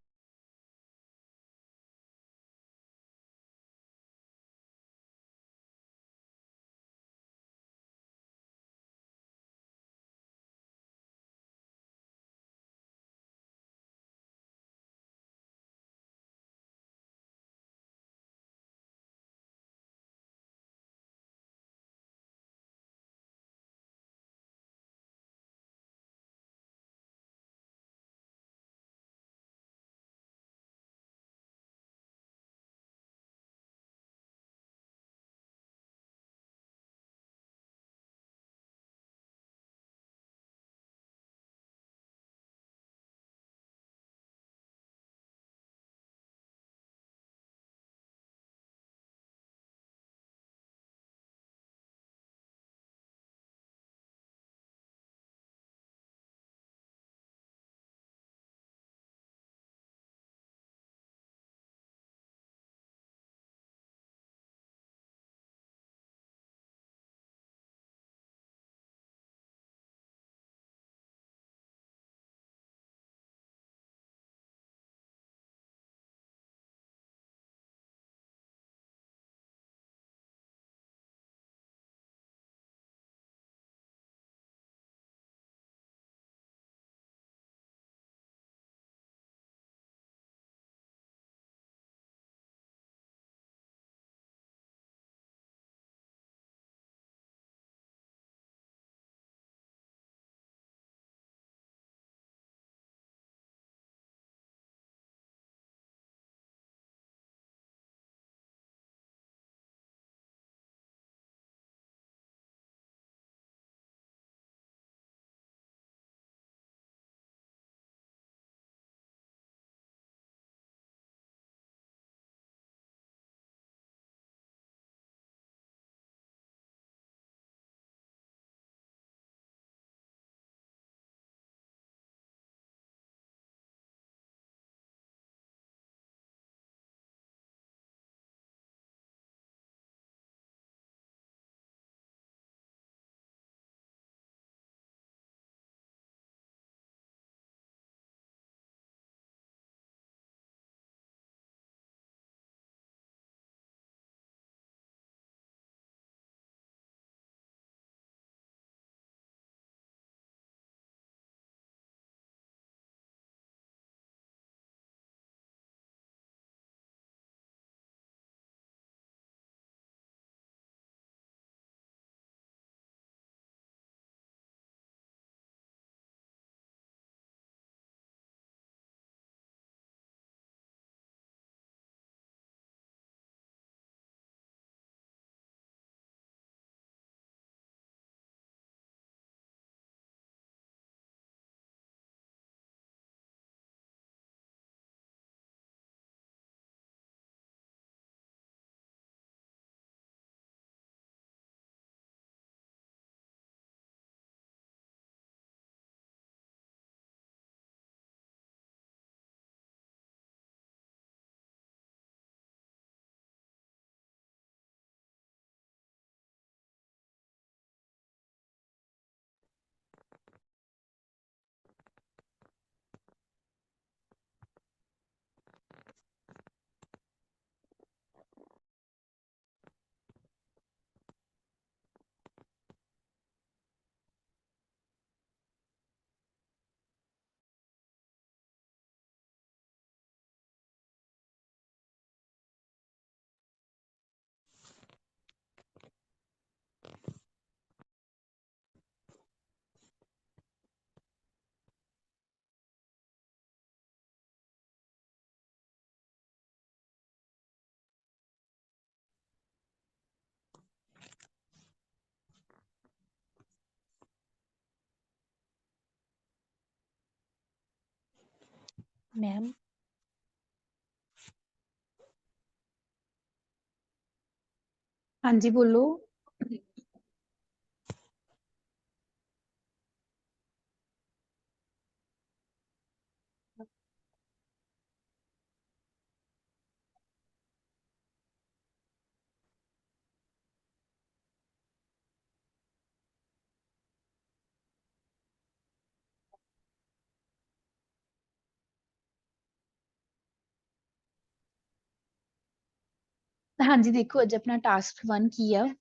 हाँ जी बोलो। हाँ जी देखो अज अपना टास्क 1 की है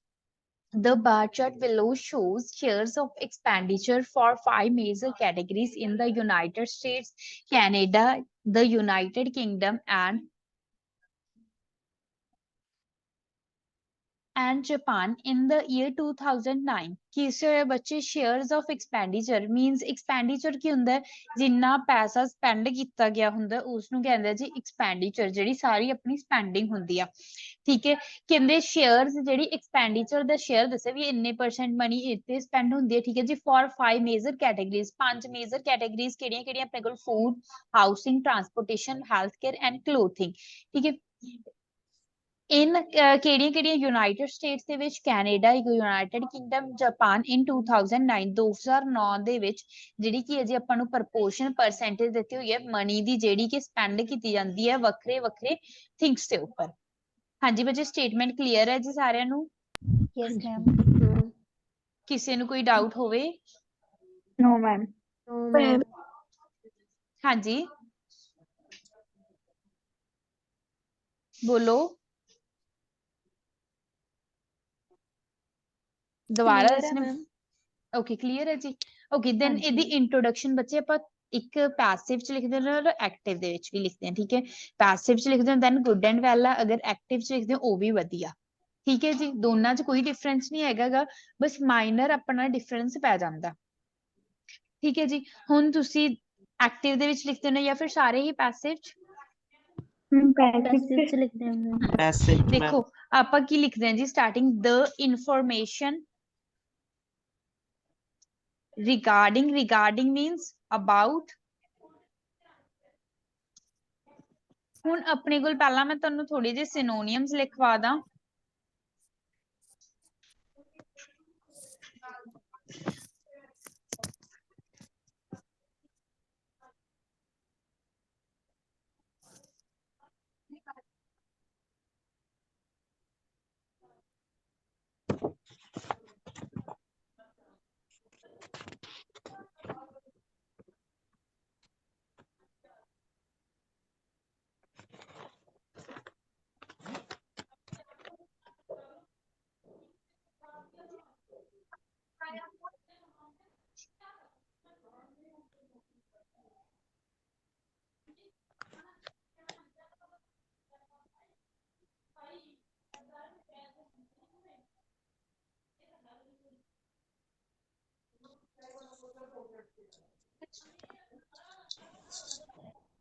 The bar chart below shows shares of expenditure for 5 major categories in the United States, Canada, the United Kingdom, and Japan in the year 2009 ਕਿਸੇ ਬੱਚੇ shares of expenditure means expenditure ਕੀ ਹੁੰਦਾ ਹੈ ਜਿੰਨਾ ਪੈਸਾ spend ਕੀਤਾ ਗਿਆ ਹੁੰਦਾ ਉਸ ਨੂੰ ਕਹਿੰਦੇ ਆ ਜੀ expenditure ਜਿਹੜੀ ਸਾਰੀ ਆਪਣੀ spending ਹੁੰਦੀ ਆ ਠੀਕ ਹੈ ਕਹਿੰਦੇ shares ਜਿਹੜੀ expenditure ਦਾ share ਦੱਸਿਆ ਵੀ ਇੰਨੇ percent money ਇੱਥੇ spend ਹੁੰਦੀ ਹੈ ਠੀਕ ਹੈ ਜੀ for 5 major categories 5 major categories ਕਿਹੜੀਆਂ ਕਿਹੜੀਆਂ ਆਪਣੇ ਕੋਲ food housing transportation healthcare and clothing ਠੀਕ ਹੈ in ਕਿਹੜੀਆਂ ਯੂਨਾਈਟਿਡ ਸਟੇਟਸ ਦੇ ਵਿੱਚ Canada United Kingdom Japan in 2009 ਦੇ ਵਿੱਚ ਜਿਹੜੀ ਕਿ ਅਜੇ ਆਪਾਂ ਨੂੰ ਪ੍ਰਪੋਰਸ਼ਨ ਪਰਸੈਂਟੇਜ ਦਿੱਤੀ ਹੋਈ ਹੈ ਮਨੀ ਦੀ ਜਿਹੜੀ ਕਿ ਸਪੈਂਡ ਕੀਤੀ ਜਾਂਦੀ ਹੈ ਵੱਖਰੇ ਵੱਖਰੇ ਥਿੰਗਸ ਦੇ ਉੱਪਰ ਹਾਂਜੀ ਬੱਚੇ ਸਟੇਟਮੈਂਟ ਕਲੀਅਰ ਹੈ ਜੀ ਸਾਰਿਆਂ ਨੂੰ ਯੈਸ ਮੈਮ ਕਿਸੇ ਨੂੰ ਕੋਈ ਡਾਊਟ ਹੋਵੇ नो मैम नो मैम ਹਾਂਜੀ ਬੋਲੋ ਦੁਬਾਰਾ क्लियर है ਇਸਨੇ मैम ਓਕੇ ਕਲੀਅਰ ਹੈ ਜੀ ਓਕੇ ਦੈਨ हाँ ਇਹਦੀ जी ਇੰਟਰੋਡਕਸ਼ਨ ਬੱਚੇ ਆਪਾਂ ਇੱਕ ਪੈਸਿਵ ਚ ਲਿਖਦੇ ਹਾਂ ਔਰ ਐਕਟਿਵ ਦੇ ਵਿੱਚ ਵੀ ਲਿਖਦੇ ਹਾਂ ਠੀਕ ਹੈ ਪੈਸਿਵ ਚ ਲਿਖਦੇ ਹਾਂ ਦੈਨ ਗੁੱਡ ਐਂਡ ਵੈਲ ਆ ਅਗਰ ਐਕਟਿਵ ਚ ਲਿਖਦੇ ਹਾਂ ਉਹ ਵੀ ਵਧੀਆ ਠੀਕ ਹੈ ਜੀ ਦੋਨਾਂ ਚ ਕੋਈ ਡਿਫਰੈਂਸ ਨਹੀਂ ਹੈਗਾਗਾ ਬਸ ਮਾਈਨਰ ਆਪਣਾ ਡਿਫਰੈਂਸ ਪੈ ਜਾਂਦਾ ਠੀਕ ਹੈ ਜੀ ਹੁਣ ਤੁਸੀਂ ਐਕਟਿਵ ਦੇ ਵਿੱਚ ਲਿਖਦੇ ਹੋ ਜਾਂ ਫਿਰ ਸਾਰੇ ਹੀ ਪੈਸਿਵ ਚ पैसिव से लिखते हैं मैम पैसिव मैम ਦੇਖੋ ਆਪਾਂ ਕੀ ਲਿਖਦੇ ਹਾਂ ਜੀ starting the information regarding means about ਹੁਣ ਆਪਣੇ ਕੋਲ ਪਹਿਲਾਂ ਮੈਂ ਤੁਹਾਨੂੰ ਥੋੜੇ ਜਿਹੇ synonyms ਲਿਖਵਾ ਦਾਂ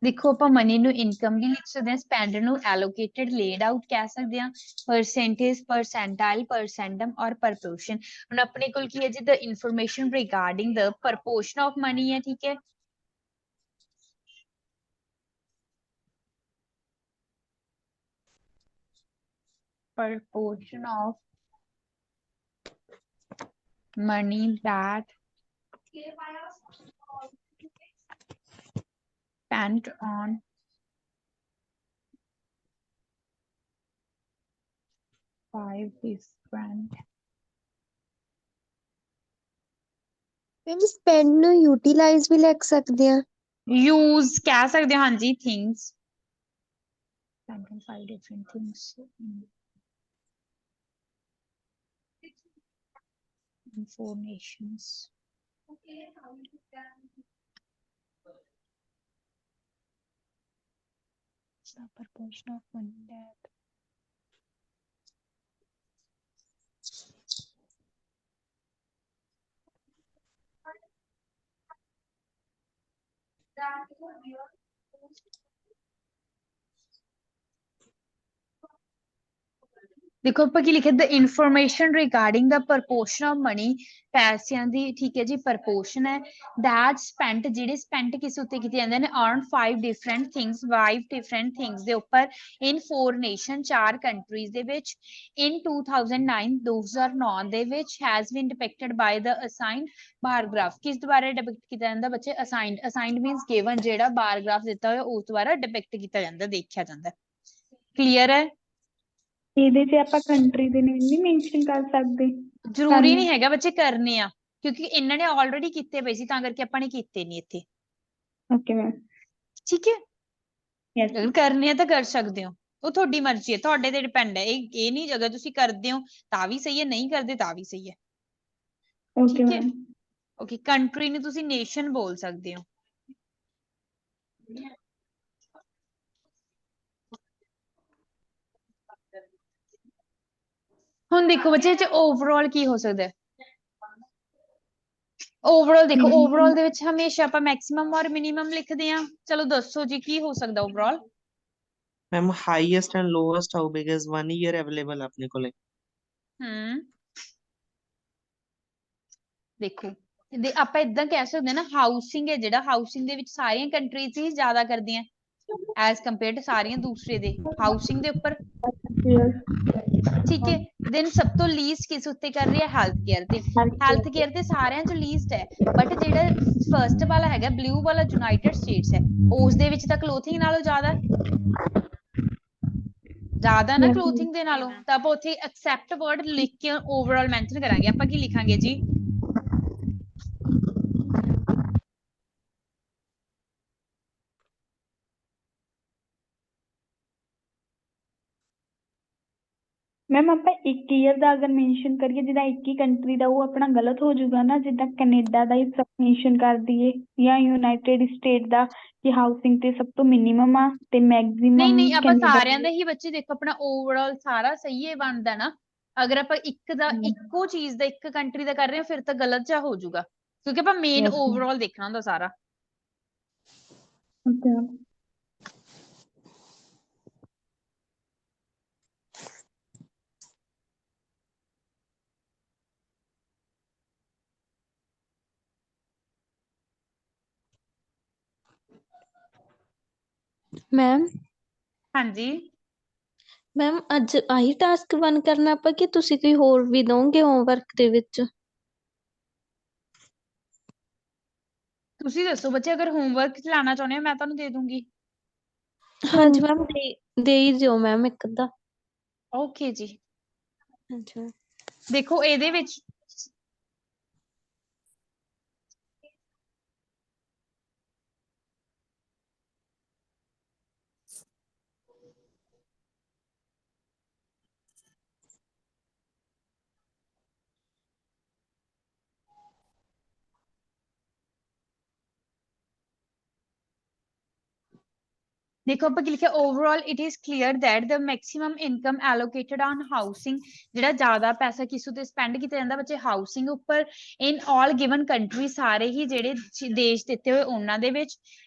ਦੇਖੋ ਆਪਾਂ ਮਨੀ ਨੂੰ ਇਨਕਮ ਵੀ ਲਿਖ ਸਕਦੇ ਹਾਂ ਸਪੈਂਡ ਨੂੰ ਐਲੋਕੇਟਡ ਲੇਡ ਆਊਟ ਕਹਿ ਸਕਦੇ ਹਾਂ ਪਰਸੈਂਟੇਜ ਪਰਸੈਂਟਾਈਲ ਪਰਸੈਂਟਮ ਔਰ ਪ੍ਰਪੋਰਸ਼ਨ ਹੁਣ ਆਪਣੇ ਕੋਲ ਕੀ ਹੈ ਜੀ the information regarding the proportion of money ਹੈ ਠੀਕ ਹੈ proportion of money that spent on five different ma'am spend ਨੂੰ ਯੂਟਿਲਾਈਜ਼ ਵੀ ਲਿਖ ਸਕਦੇ ਆ use ਕਹਿ ਸਕਦੇ ਹਾਂ ਹਾਂਜੀ things spent on five different things in 4 nations the proportion of money that ਦੇਖੋ ਆਪਾਂ ਕੀ ਲਿਖਿਆ the information regarding the proportion of money ਪੈਸਿਆਂ ਦੀ ਠੀਕ ਹੈ ਜੀ proportion ਹੈ that spent ਜਿਹੜੇ spent ਕਿਸ ਉੱਤੇ ਕੀਤੇ ਜਾਂਦੇ ਨੇ on 5 different things ਦੇ ਉੱਪਰ in 4 nation 4 countries ਦੇ ਵਿੱਚ in 2009 ਦੇ ਵਿੱਚ has been depicted by the assigned bar graph ਕਿਸ ਦੁਆਰਾ ਡਿਪਿਕਟ ਕੀਤਾ ਜਾਂਦਾ ਬੱਚੇ assigned means given ਜਿਹੜਾ bar graph ਦਿੱਤਾ ਹੋਇਆ ਉਸ ਦੁਆਰਾ ਡਿਪਿਕਟ ਕੀਤਾ ਜਾਂਦਾ ਦੇਖਿਆ ਜਾਂਦਾ ਕਲੀਅਰ ਹੈ ਇਹਦੇ 'ਚ ਆਪਾਂ ਕੰਟਰੀ ਦੇ ਨੇਮ ਨਹੀਂ ਮੈਂਸ਼ਨ ਕਰ ਸਕਦੇ ਜ਼ਰੂਰੀ ਨਹੀਂ ਹੈਗਾ ਬੱਚੇ ਕਰਨੇ ਆ ਕਿਉਂਕਿ ਇਹਨਾਂ ਨੇ ਆਲਰੇਡੀ ਕੀਤੇ ਪਏ ਸੀ ਤਾਂ ਕਰਕੇ ਆਪਾਂ ਨੇ ਕੀਤੇ ਨਹੀਂ ਇੱਥੇ ਓਕੇ ਮੈਮ ਠੀਕ ਹੈ ਯੈਸ ਅਗਰ ਕਰਨੇ ਆ ਤਾਂ ਕਰ ਸਕਦੇ ਹੋ ਉਹ ਤੁਹਾਡੀ ਮਰਜ਼ੀ ਹੈ, ਤੁਹਾਡੇ ਤੇ ਡਿਪੈਂਡ ਹੈ। ਇਹ ਨਹੀਂ ਅਗਰ ਤੁਸੀਂ ਕਰਦੇ ਹੋ ਤਾਂ ਵੀ ਸਹੀ ਹੈ, ਨਹੀਂ ਕਰਦੇ ਤਾਂ ਵੀ ਸਹੀ ਹੈ। ਓਕੇ ਠੀਕ ਹੈ, ਮੈਮ। ਓਕੇ। ਕੰਟਰੀ ਨੂੰ ਤੁਸੀਂ ਨੇਸ਼ਨ ਬੋਲ ਸਕਦੇ ਹੋ। ਹੁਣ ਦੇਖੋ ਬੱਚੇ ਇਹ 'ਚ ਓਵਰਆਲ ਕੀ ਹੋ ਸਕਦਾ ਹੈ। ਓਵਰਆਲ ਦੇਖੋ, ਓਵਰਆਲ ਦੇ ਵਿੱਚ ਹਮੇਸ਼ਾ ਆਪਾਂ ਮੈਕਸਿਮਮ ਔਰ ਮਿਨੀਮਮ ਲਿਖਦੇ ਹਾਂ। ਚਲੋ ਦੱਸੋ ਜੀ ਕੀ ਹੋ ਸਕਦਾ overall. Ma'am highest and lowest how big is 1 year available ਆਪਣੇ ਕੋਲੇ। ਦੇਖੋ ਆਪਾਂ ਇਦਾਂ ਕਹਿ ਸਕਦੇ ਹਾਂ ਨਾ, ਹਾਊਸਿੰਗ ਹੈ ਜਿਹੜਾ, ਹਾਊਸਿੰਗ ਦੇ ਵਿੱਚ ਸਾਰੀਆਂ ਕੰਟਰੀਜ਼ ਹੀ ਜ਼ਿਆਦਾ ਕਰਦੀਆਂ ਐਜ਼ ਕੰਪੇਅਰ ਟੂ ਸਾਰੀਆਂ ਦੂਸਰੇ ਦੇ ਹਾਊਸਿੰਗ ਦੇ ਉੱਪਰ। ਠੀਕ ਹੈ, ਦੈਨ ਸਭ ਤੋਂ ਲੀਸਟ ਕਿਸ ਉੱਤੇ ਕਰ ਰਹੀ ਹੈ, ਹੈਲਥ ਕੇਅਰ ਤੇ। ਹੈਲਥ ਕੇਅਰ ਤੇ ਸਾਰਿਆਂ ਚੋਂ ਲੀਸਟ ਹੈ, ਬਟ ਜਿਹੜਾ ਫਰਸਟ ਵਾਲਾ ਹੈਗਾ ਬਲੂ ਵਾਲਾ ਯੂਨਾਈਟਿਡ ਸਟੇਟਸ ਹੈ, ਉਸ ਦੇ ਵਿੱਚ ਤਾਂ ਕਲੋਥਿੰਗ ਨਾਲੋਂ ਜ਼ਿਆਦਾ ਨਾ ਕਲੋਥਿੰਗ ਦੇ ਨਾਲੋਂ। ਤਾਂ ਆਪਾਂ ਉੱਥੇ ਐਕਸੈਪਟ ਵਰਡ ਲਿਖ ਕੇ ਓਵਰਆਲ ਮੈਂਸ਼ਨ ਕਰਾਂਗੇ। ਆਪਾਂ ਕੀ ਲਿਖਾਂਗੇ ਜੀ, ਮੈਮ ਆਪਾਂ 1 ਈਅਰ ਦਾ ਅਗਰ ਮੈਂਸ਼ਨ ਕਰੀਏ, ਜਿੱਦਾਂ ਇੱਕ ਹੀ ਕੰਟਰੀ ਦਾ, ਉਹ ਆਪਣਾ ਗਲਤ ਹੋ ਜਾਊਗਾ ਨਾ। ਜਿੱਦਾਂ ਕੈਨੇਡਾ ਦਾ ਹੀ ਮੈਂਸ਼ਨ ਕਰ ਦਈਏ ਜਾਂ ਯੂਨਾਈਟਿਡ ਸਟੇਟ ਦਾ, ਕਿ ਹਾਊਸਿੰਗ ਤੇ ਸਭ ਤੋਂ ਮਿਨੀਮਮ ਆ ਤੇ ਮੈਕਸਿਮਮ ਨਹੀਂ ਆਪਾਂ ਕੈਨੇਡਾ। ਸਾਰਿਆਂ ਦਾ ਹੀ ਬੱਚੇ ਦੇਖੋ, ਆਪਣਾ ਓਵਰਆਲ ਸਾਰਾ ਸਹੀ ਹੈ ਬਣਦਾ ਨਾ। ਅਗਰ ਆਪਾਂ ਇੱਕ ਦਾ ਇੱਕੋ ਚੀਜ਼ ਦਾ ਇੱਕ ਕੰਟਰੀ ਦਾ ਕਰ ਰਹੇ ਹਾਂ ਫਿਰ ਤਾਂ ਗਲਤ ਜਿਹਾ ਹੋ ਜਾਊਗਾ, ਕਿਉਂਕਿ ਆਪਾਂ ਮੇਨ ਓਵਰਆਲ ਦੇਖਣਾ ਹੁੰਦਾ ਸਾਰਾ। ਮੈਮ ਹਾਂਜੀ ਮੈਮ ਅੱਜ ਆਹੀ ਟਾਸਕ 1 ਕਰਨਾ ਆਪਾਂ, ਕਿ ਤੁਸੀਂ ਕੋਈ ਹੋਰ ਵੀ ਦੋਗੇ ਹੋਮਵਰਕ ਦੇ ਵਿੱਚ। ਤੁਸੀਂ ਦੱਸੋ ਬੱਚੇ, ਅਗਰ ਹੋਮਵਰਕ ਚਲਾਉਣਾ ਚਾਹੁੰਦੇ ਹੋ ਮੈਂ ਤੁਹਾਨੂੰ ਦੇ ਦੂੰਗੀ। ਹਾਂਜੀ ਮੈਮ, ਦੇ ਹੀ ਦਿਓ ਮੈਮ ਇੱਕ ਅੱਧਾ। ਓਕੇ ਜੀ। ਅੱਛਾ ਦੇਖੋ ਇਹਦੇ ਵਿੱਚ ਦੇਖੋ ਆਪਾਂ ਕੀ ਲਿਖਿਆ, overall it is clear that the maximum income allocated on housing. ਜਿਹੜਾ ਜ਼ਿਆਦਾ ਪੈਸਾ ਕਿਸ ਉੱਤੇ ਸਪੈਂਡ ਕੀਤਾ ਜਾਂਦਾ ਬੱਚੇ, ਹਾਊਸਿੰਗ ਉੱਪਰ। ਇਨ ਆਲ ਗਿਵਨ ਕੰਟਰੀ, ਸਾਰੇ ਹੀ ਜਿਹੜੇ ਦੇਸ਼ ਦਿੱਤੇ ਹੋਏ ਉਹਨਾਂ ਦੇ ਵਿੱਚ।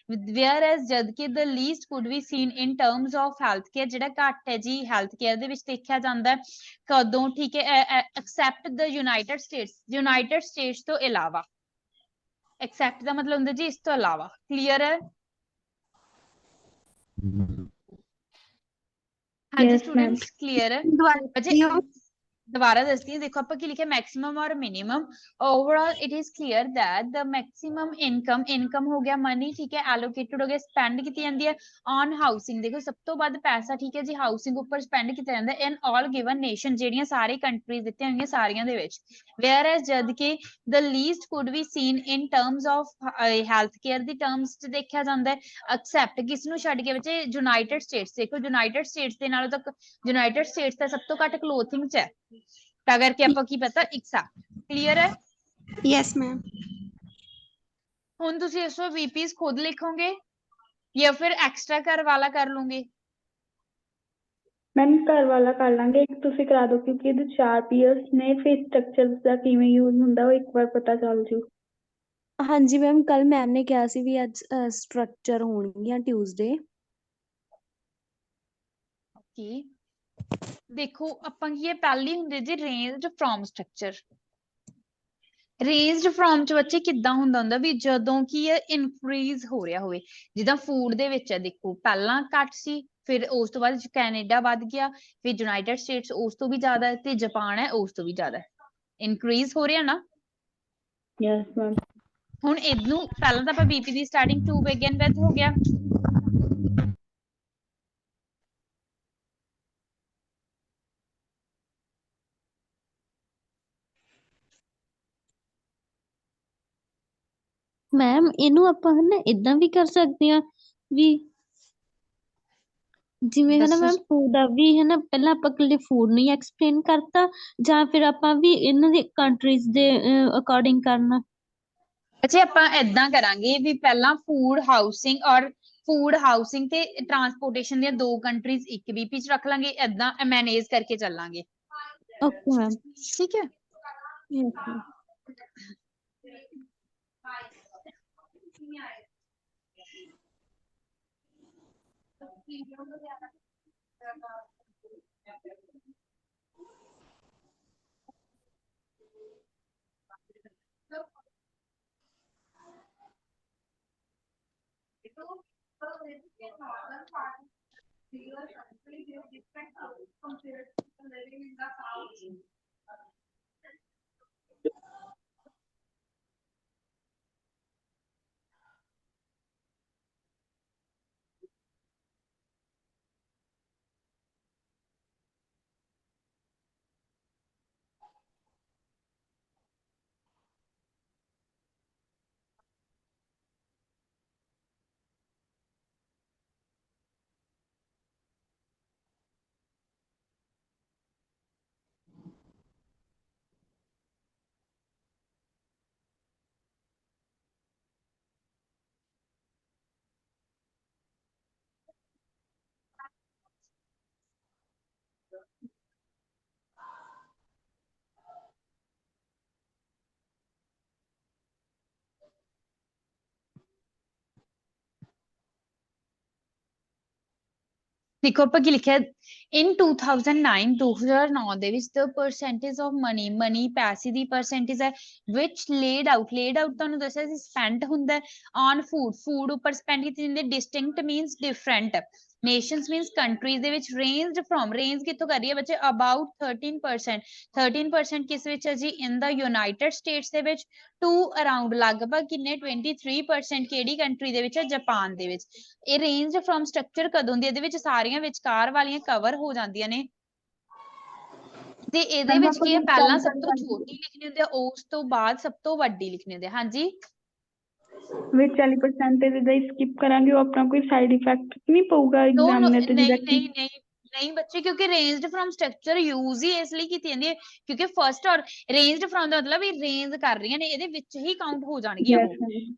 ਵੇਅਰ ਐਜ਼ ਜਦ ਕਿ the least could be seen in terms of health care, ਜਿਹੜਾ ਘੱਟ ਹੈ ਜੀ ਹੈਲਥ ਕੇਅਰ ਦੇ ਵਿੱਚ ਦੇਖਿਆ ਜਾਂਦਾ ਕਦੋਂ। ਠੀਕ ਹੈ, ਐਕਸੈਪਟ ਦ ਯੂਨਾਈਟਿਡ ਸਟੇਟਸ, ਯੂਨਾਈਟਿਡ ਸਟੇਟਸ ਤੋਂ ਇਲਾਵਾ। ਐਕਸੈਪਟ ਦਾ ਮਤਲਬ ਹੁੰਦਾ ਜੀ ਇਸ ਤੋਂ ਇਲਾਵਾ। ਕਲੀਅਰ ਹੈ। ਹਾਂਜੀ ਸਟੂਡੈਂਟਸ ਕਲੀਅਰ ਹੈ ਬੱਚੇ। ਦੁਬਾਰਾ ਦੱਸਦੀ ਹਾਂ, ਦੇਖੋ ਆਪਾਂ ਕੀ ਲਿਖਿਆ, ਮੈਕਸਿਮਮ ਔਰ minimum. Overall it is clear that the maximum income, income ਹੋ ਗਿਆ ਮਨੀ, ਠੀਕ ਹੈ, ਐਲੋਕੇਟਡ ਹੋ ਗਿਆ, ਸਪੈਂਡ ਕੀਤੀ ਜਾਂਦੀ ਹੈ ਔਨ ਹਾਊਸਿੰਗ। ਦੇਖੋ ਸਭ ਤੋਂ ਵੱਧ ਪੈਸਾ, ਠੀਕ ਹੈ ਜੀ, ਹਾਊਸਿੰਗ ਉੱਪਰ ਸਪੈਂਡ ਕੀਤਾ ਜਾਂਦਾ ਇਨ ਆਲ ਗਿਵਨ ਨੇਸ਼ਨ, ਜਿਹੜੀਆਂ ਸਾਰੇ ਕੰਟਰੀਜ਼ ਦਿੱਤੀਆਂ ਹੋਈਆਂ ਸਾਰੀਆਂ ਦੇ ਵਿੱਚ। ਵੇਅਰ ਐਜ਼ ਜਦ ਕਿ the least could be seen in terms of health care ਦੀ ਟਰਮਸ ਚ ਦੇਖਿਆ ਜਾਂਦਾ ਹੈ। ਐਕਸੈਪਟ ਕਿਸ ਨੂੰ ਛੱਡ ਕੇ ਬੱਚੇ, ਯੂਨਾਈਟਿਡ ਸਟੇਟਸ। ਦੇਖੋ ਯੂਨਾਈਟਿਡ ਸਟੇਟਸ ਦੇ ਨਾਲੋਂ ਤਾਂ ਯੂਨਾਈਟਿਡ ਸਟੇਟਸ ਤਾਂ ਸਭ ਤੋਂ ਘੱਟ ਕਲੋਥਿੰਗ ਚ ਹੈ, ਤਾਂ ਕਰਕੇ ਆਪਾਂ ਕੀ ਪਤਾ ਐਕਸੈਪਟ। ਕਲੀਅਰ ਹੈ। Yes ma'am. ਹੁਣ ਤੁਸੀਂ ਇਸ ਤੋਂ ਵੀਪੀਸ ਖੁਦ ਲਿਖੋਗੇ ਜਾਂ ਫਿਰ ਐਕਸਟਰਾ ਘਰ ਵਾਲਾ ਕਰ ਲਓਗੇ। ਮੈਮ ਘਰ ਵਾਲਾ ਕਰ ਲਾਂਗੇ, ਇੱਕ ਤੁਸੀਂ ਕਰਾ ਦਿਓ, ਕਿਉਂਕਿ ਇਹਦੇ 4 ਪੀਅਰਸ ਨੇ, ਫਿਰ ਸਟਰਕਚਰਸ ਦਾ ਕਿਵੇਂ ਯੂਜ਼ ਹੁੰਦਾ ਉਹ ਇੱਕ ਵਾਰ ਪਤਾ ਚੱਲ ਜੂ। ਹਾਂਜੀ ਮੈਮ, ਕੱਲ ਮੈਮ ਨੇ ਕਿਹਾ ਸੀ ਵੀ ਅੱਜ ਸਟਰਕਚਰ ਹੋਣਗੀਆਂ ਟਿਊਜ਼ਡੇ। ਓਕੇ ਦੇਖੋ ਆਪਾਂ ਕੀ, ਪਹਿਲੀ ਹੁੰਦੀ ਜੀ ਰੇਂਜਡ ਫਰੋਮ ਸਟਰਕਚਰ। ਰੇਂਜਡ ਫਰੋਮ ਚ ਬੱਚੇ ਕਿੱਦਾਂ ਹੁੰਦਾ ਵੀ ਜਦੋਂ ਕੀ ਇਹ ਇਨਕਰੀਜ਼ ਹੋ ਰਿਹਾ ਹੋਵੇ। ਜਿੱਦਾਂ ਫੂਡ ਦੇ ਵਿੱਚ ਹੈ, ਦੇਖੋ ਪਹਿਲਾਂ ਘੱਟ ਸੀ, ਫਿਰ ਉਸ ਤੋਂ ਬਾਅਦ ਕੈਨੇਡਾ ਵੱਧ ਗਿਆ, ਫਿਰ ਯੂਨਾਈਟਿਡ ਸਟੇਟਸ ਉਸ ਤੋਂ ਵੀ ਜ਼ਿਆਦਾ, ਤੇ ਜਾਪਾਨ ਹੈ ਉਸ ਤੋਂ ਵੀ ਜ਼ਿਆਦਾ। ਇਨਕਰੀਜ਼ ਹੋ ਰਿਹਾ ਨਾ। Yes ma'am. ਹੁਣ ਇਹਨੂੰ ਪਹਿਲਾਂ ਤਾਂ ਆਪਾਂ BP the starting 2 begin with ਹੋ ਗਿਆ। ਮੈਮ ਇਹਨੂੰ ਆਪਾਂ ਹਨਾ ਇਦਾਂ ਵੀ ਕਰ ਸਕਦੇ ਹਾਂ ਵੀ ਜਿਵੇਂ ਹਨਾ ਦੱਸੋ ਮੈਮ ਜੀ। ਫੂਡ ਦਾ ਵੀ ਹਨਾ ਪਹਿਲਾਂ ਆਪਾਂ ਇਕੱਲੇ ਫੂਡ ਨੂੰ ਹੀ ਐਕਸਪਲੇਨ ਕਰਤਾ ਜਾਂ ਫਿਰ ਆਪਾਂ ਵੀ ਇਹਨਾਂ ਦੀ ਕੰਟਰੀਜ਼ ਦੇ ਅਕੋਰਡਿੰਗ ਕਰਨਾ। ਅੱਛਾ ਆਪਾਂ ਏਦਾਂ ਕਰਾਂਗੇ ਵੀ ਪਹਿਲਾਂ ਫੂਡ ਹਾਊਸਿੰਗ ਤੇ ਟਰਾਂਸਪੋਰਟੇਸ਼ਨ ਦੀਆਂ ਦੋ ਕੰਟਰੀਜ਼ ਇੱਕ ਵੀਪੀ ਚ ਰੱਖ ਲਾਂਗੇ, ਏਦਾਂ ਮੈਨੇਜ ਕਰਕੇ ਚੱਲਾਂਗੇ। Okay ma'am. ਠੀਕ ਹੈ। Yes ma'am. ਦੇਖੋ ਆਪਾਂ ਕੀ ਲਿਖਿਆ ਇਨ 2009 ਦੇ ਵਿੱਚ the percentage of money ਪੈਸੇ ਦੀ percentage ਹੈ which laid out ਤੁਹਾਨੂੰ ਦੱਸਿਆ ਸੀ spent ਹੁੰਦਾ on food ਉੱਪਰ spend ਕੀਤੀ ਜਾਂਦੀ ਹੈ। distinct means different, nations means countries ਦੇ ਵਿੱਚ range ਕਿੱਥੋਂ ਕਰ ਰਹੀ ਹੈ ਬੱਚੇ about 13% ਕਿਸ ਵਿੱਚ ਹੈ ਜੀ in the United States ਦੇ ਵਿੱਚ to around ਲਗਭਗ ਕਿੰਨੇ 23% ਕਿਹੜੀ ਕੰਟਰੀ ਦੇ ਵਿੱਚ ਹੈ ਜਾਪਾਨ ਦੇ ਵਿੱਚ। ਇਹ range from structure ਕਦੋਂ ਦੀ ਇਹਦੇ ਵਿੱਚ ਸਾਰੀਆਂ ਵਿਚਕਾਰ ਵਾਲੀਆਂ ਕਵਰ ਹੋ ਜਾਂਦੀਆਂ ਨੇ ਤੇ ਇਹਦੇ ਮੈਮ ਵਿੱਚ ਆਪਾਂ ਕੀ ਹੈ ਪਹਿਲਾਂ ਸਭ ਤੋਂ ਵਿੱਚ ਛੋਟੀ ਲਿਖਣੀ ਹੁੰਦੀ ਹੈ ਉਸ ਤੋਂ ਬਾਅਦ ਸਭ ਤੋਂ ਵੱਡੀ ਲਿਖਣੀ ਹੁੰਦੀ ਹੈ। ਹਾਂਜੀ 40% ਦਾ ਸਕਿਪ ਕਰਾਂਗੇ ਉਹ ਆਪਣਾ ਕੋਈ ਸਾਈਡ ਇਫੈਕਟ ਨਹੀਂ ਪਊਗਾ ਨੋ ਐਗਜ਼ਾਮਿਨਰ ਤੇ ਜਿਹਦਾ ਨਹੀਂ ਕਿ ਨਹੀਂ ਨਹੀਂ ਨਹੀਂ ਬੱਚੇ ਕਿਉਂਕਿ ਰੇਂਜਡ ਫਰਮ ਸਟਰਕਚਰ ਯੂਜ਼ ਹੀ ਇਸ ਲਈ ਕੀਤੀ ਜਾਂਦੀ ਹੈ ਕਿਉਂਕਿ ਫਰਸਟ ਔਰ ਰੇਂਜਡ ਫਰਮ ਦਾ ਮਤਲਬ ਵੀ ਰੇਂਜ ਕਰ ਰਹੀਆਂ ਨੇ ਇਹਦੇ ਵਿੱਚ ਹੀ ਕਾਊਂਟ ਹੋ ਜਾਣਗੀਆਂ ਯੈਸ ਉਹ। ਮੈਮ।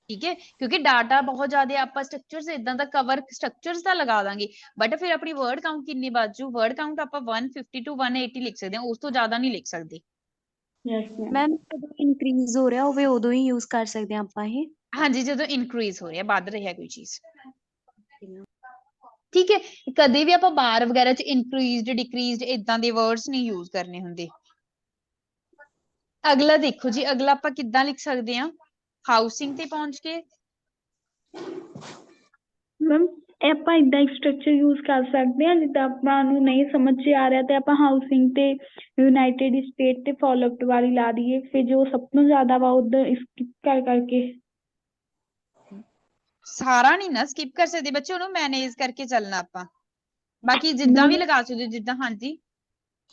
ਠੀਕ ਹੈ ਕਿਉਂਕਿ ਡਾਟਾ ਬਹੁਤ ਜ਼ਿਆਦਾ ਆਪਾਂ ਸਟਰਕਚਰਸ ਇਦਾਂ ਦਾ ਕਵਰ ਸਟਰਕਚਰਸ ਦਾ ਲਗਾ ਦਾਂਗੇ ਬਟ ਫਿਰ ਆਪਣੀ ਵਰਡ ਕਾਊਂਟ ਕਿੰਨੀ ਬਾਜੂ ਵਰਡ ਕਾਊਂਟ ਆਪਾਂ 150 to 180 ਲਿਖ ਸਕਦੇ ਹਾਂ ਉਸ ਤੋਂ ਜ਼ਿਆਦਾ ਨਹੀਂ ਲਿਖ ਸਕਦੇ। Yes ma'am. ਮੈਮ ਜਦੋਂ ਇਨਕਰੀਜ਼ ਹੋ ਰਿਹਾ ਹੋਵੇ ਉਦੋਂ ਹੀ ਯੂਜ਼ ਕਰ ਸਕਦੇ ਹਾਂ ਆਪਾਂ ਇਹ। ਹਾਂਜੀ ਜਦੋਂ ਇਨਕਰੀਜ਼ ਹੋ ਰਿਹਾ ਵੱਧ ਰਿਹਾ ਕੋਈ ਚੀਜ਼। ਠੀਕ ਹੈ ਕਦੇ ਵੀ ਆਪਾਂ ਬਾਰ ਵਗੈਰਾ ਚ ਇਨਕਰੀਜ਼ਡ ਡਿਕਰੀਜ਼ਡ ਇਦਾਂ ਦੇ ਵਰਡਸ ਨਹੀਂ ਯੂਜ਼ ਕਰਨੇ ਹੁੰਦੇ। ਅਗਲਾ ਦੇਖੋ ਜੀ ਅਗਲਾ ਆਪਾਂ ਕਿੱਦਾਂ ਲਿਖ ਸਕਦੇ ਹਾਂ ਹਾਊਸਿੰਗ ਤੇ ਪਹੁੰਚ ਕੇ ਮੈਮ ਇਹ ਆਪਾਂ ਇਦਾਂ ਇੱਕ ਸਟਰਕਚਰ ਯੂਜ਼ ਕਰ ਸਕਦੇ ਹਾਂ ਜਿੱਦਾਂ ਆਪਾਂ ਨੂੰ ਨਹੀਂ ਸਮਝ 'ਚ ਆ ਰਿਹਾ ਤੇ ਆਪਾਂ ਹਾਊਸਿੰਗ ਤੇ ਯੂਨਾਈਟਿਡ ਸਟੇਟ ਤੇ ਫਾਲੋਅਪ ਵਾਲੀ ਲਾ ਦਈਏ ਫਿਰ ਜੋ ਸਭ ਤੋਂ ਜ਼ਿਆਦਾ ਵਾ ਉਧਰ ਸਕਿਪ ਕਰਕੇ ਸਾਰਾ ਨਹੀਂ ਨਾ ਸਕਿਪ ਕਰ ਸਕਦੇ ਬੱਚੇ ਉਹਨੂੰ ਮੈਨੇਜ ਕਰਕੇ ਚੱਲਣਾ ਆਪਾਂ ਬਾਕੀ ਜਿੱਦਾਂ ਵੀ ਲਗਾ ਸਕਦੇ ਜਿੱਦਾਂ ਹਾਂਜੀ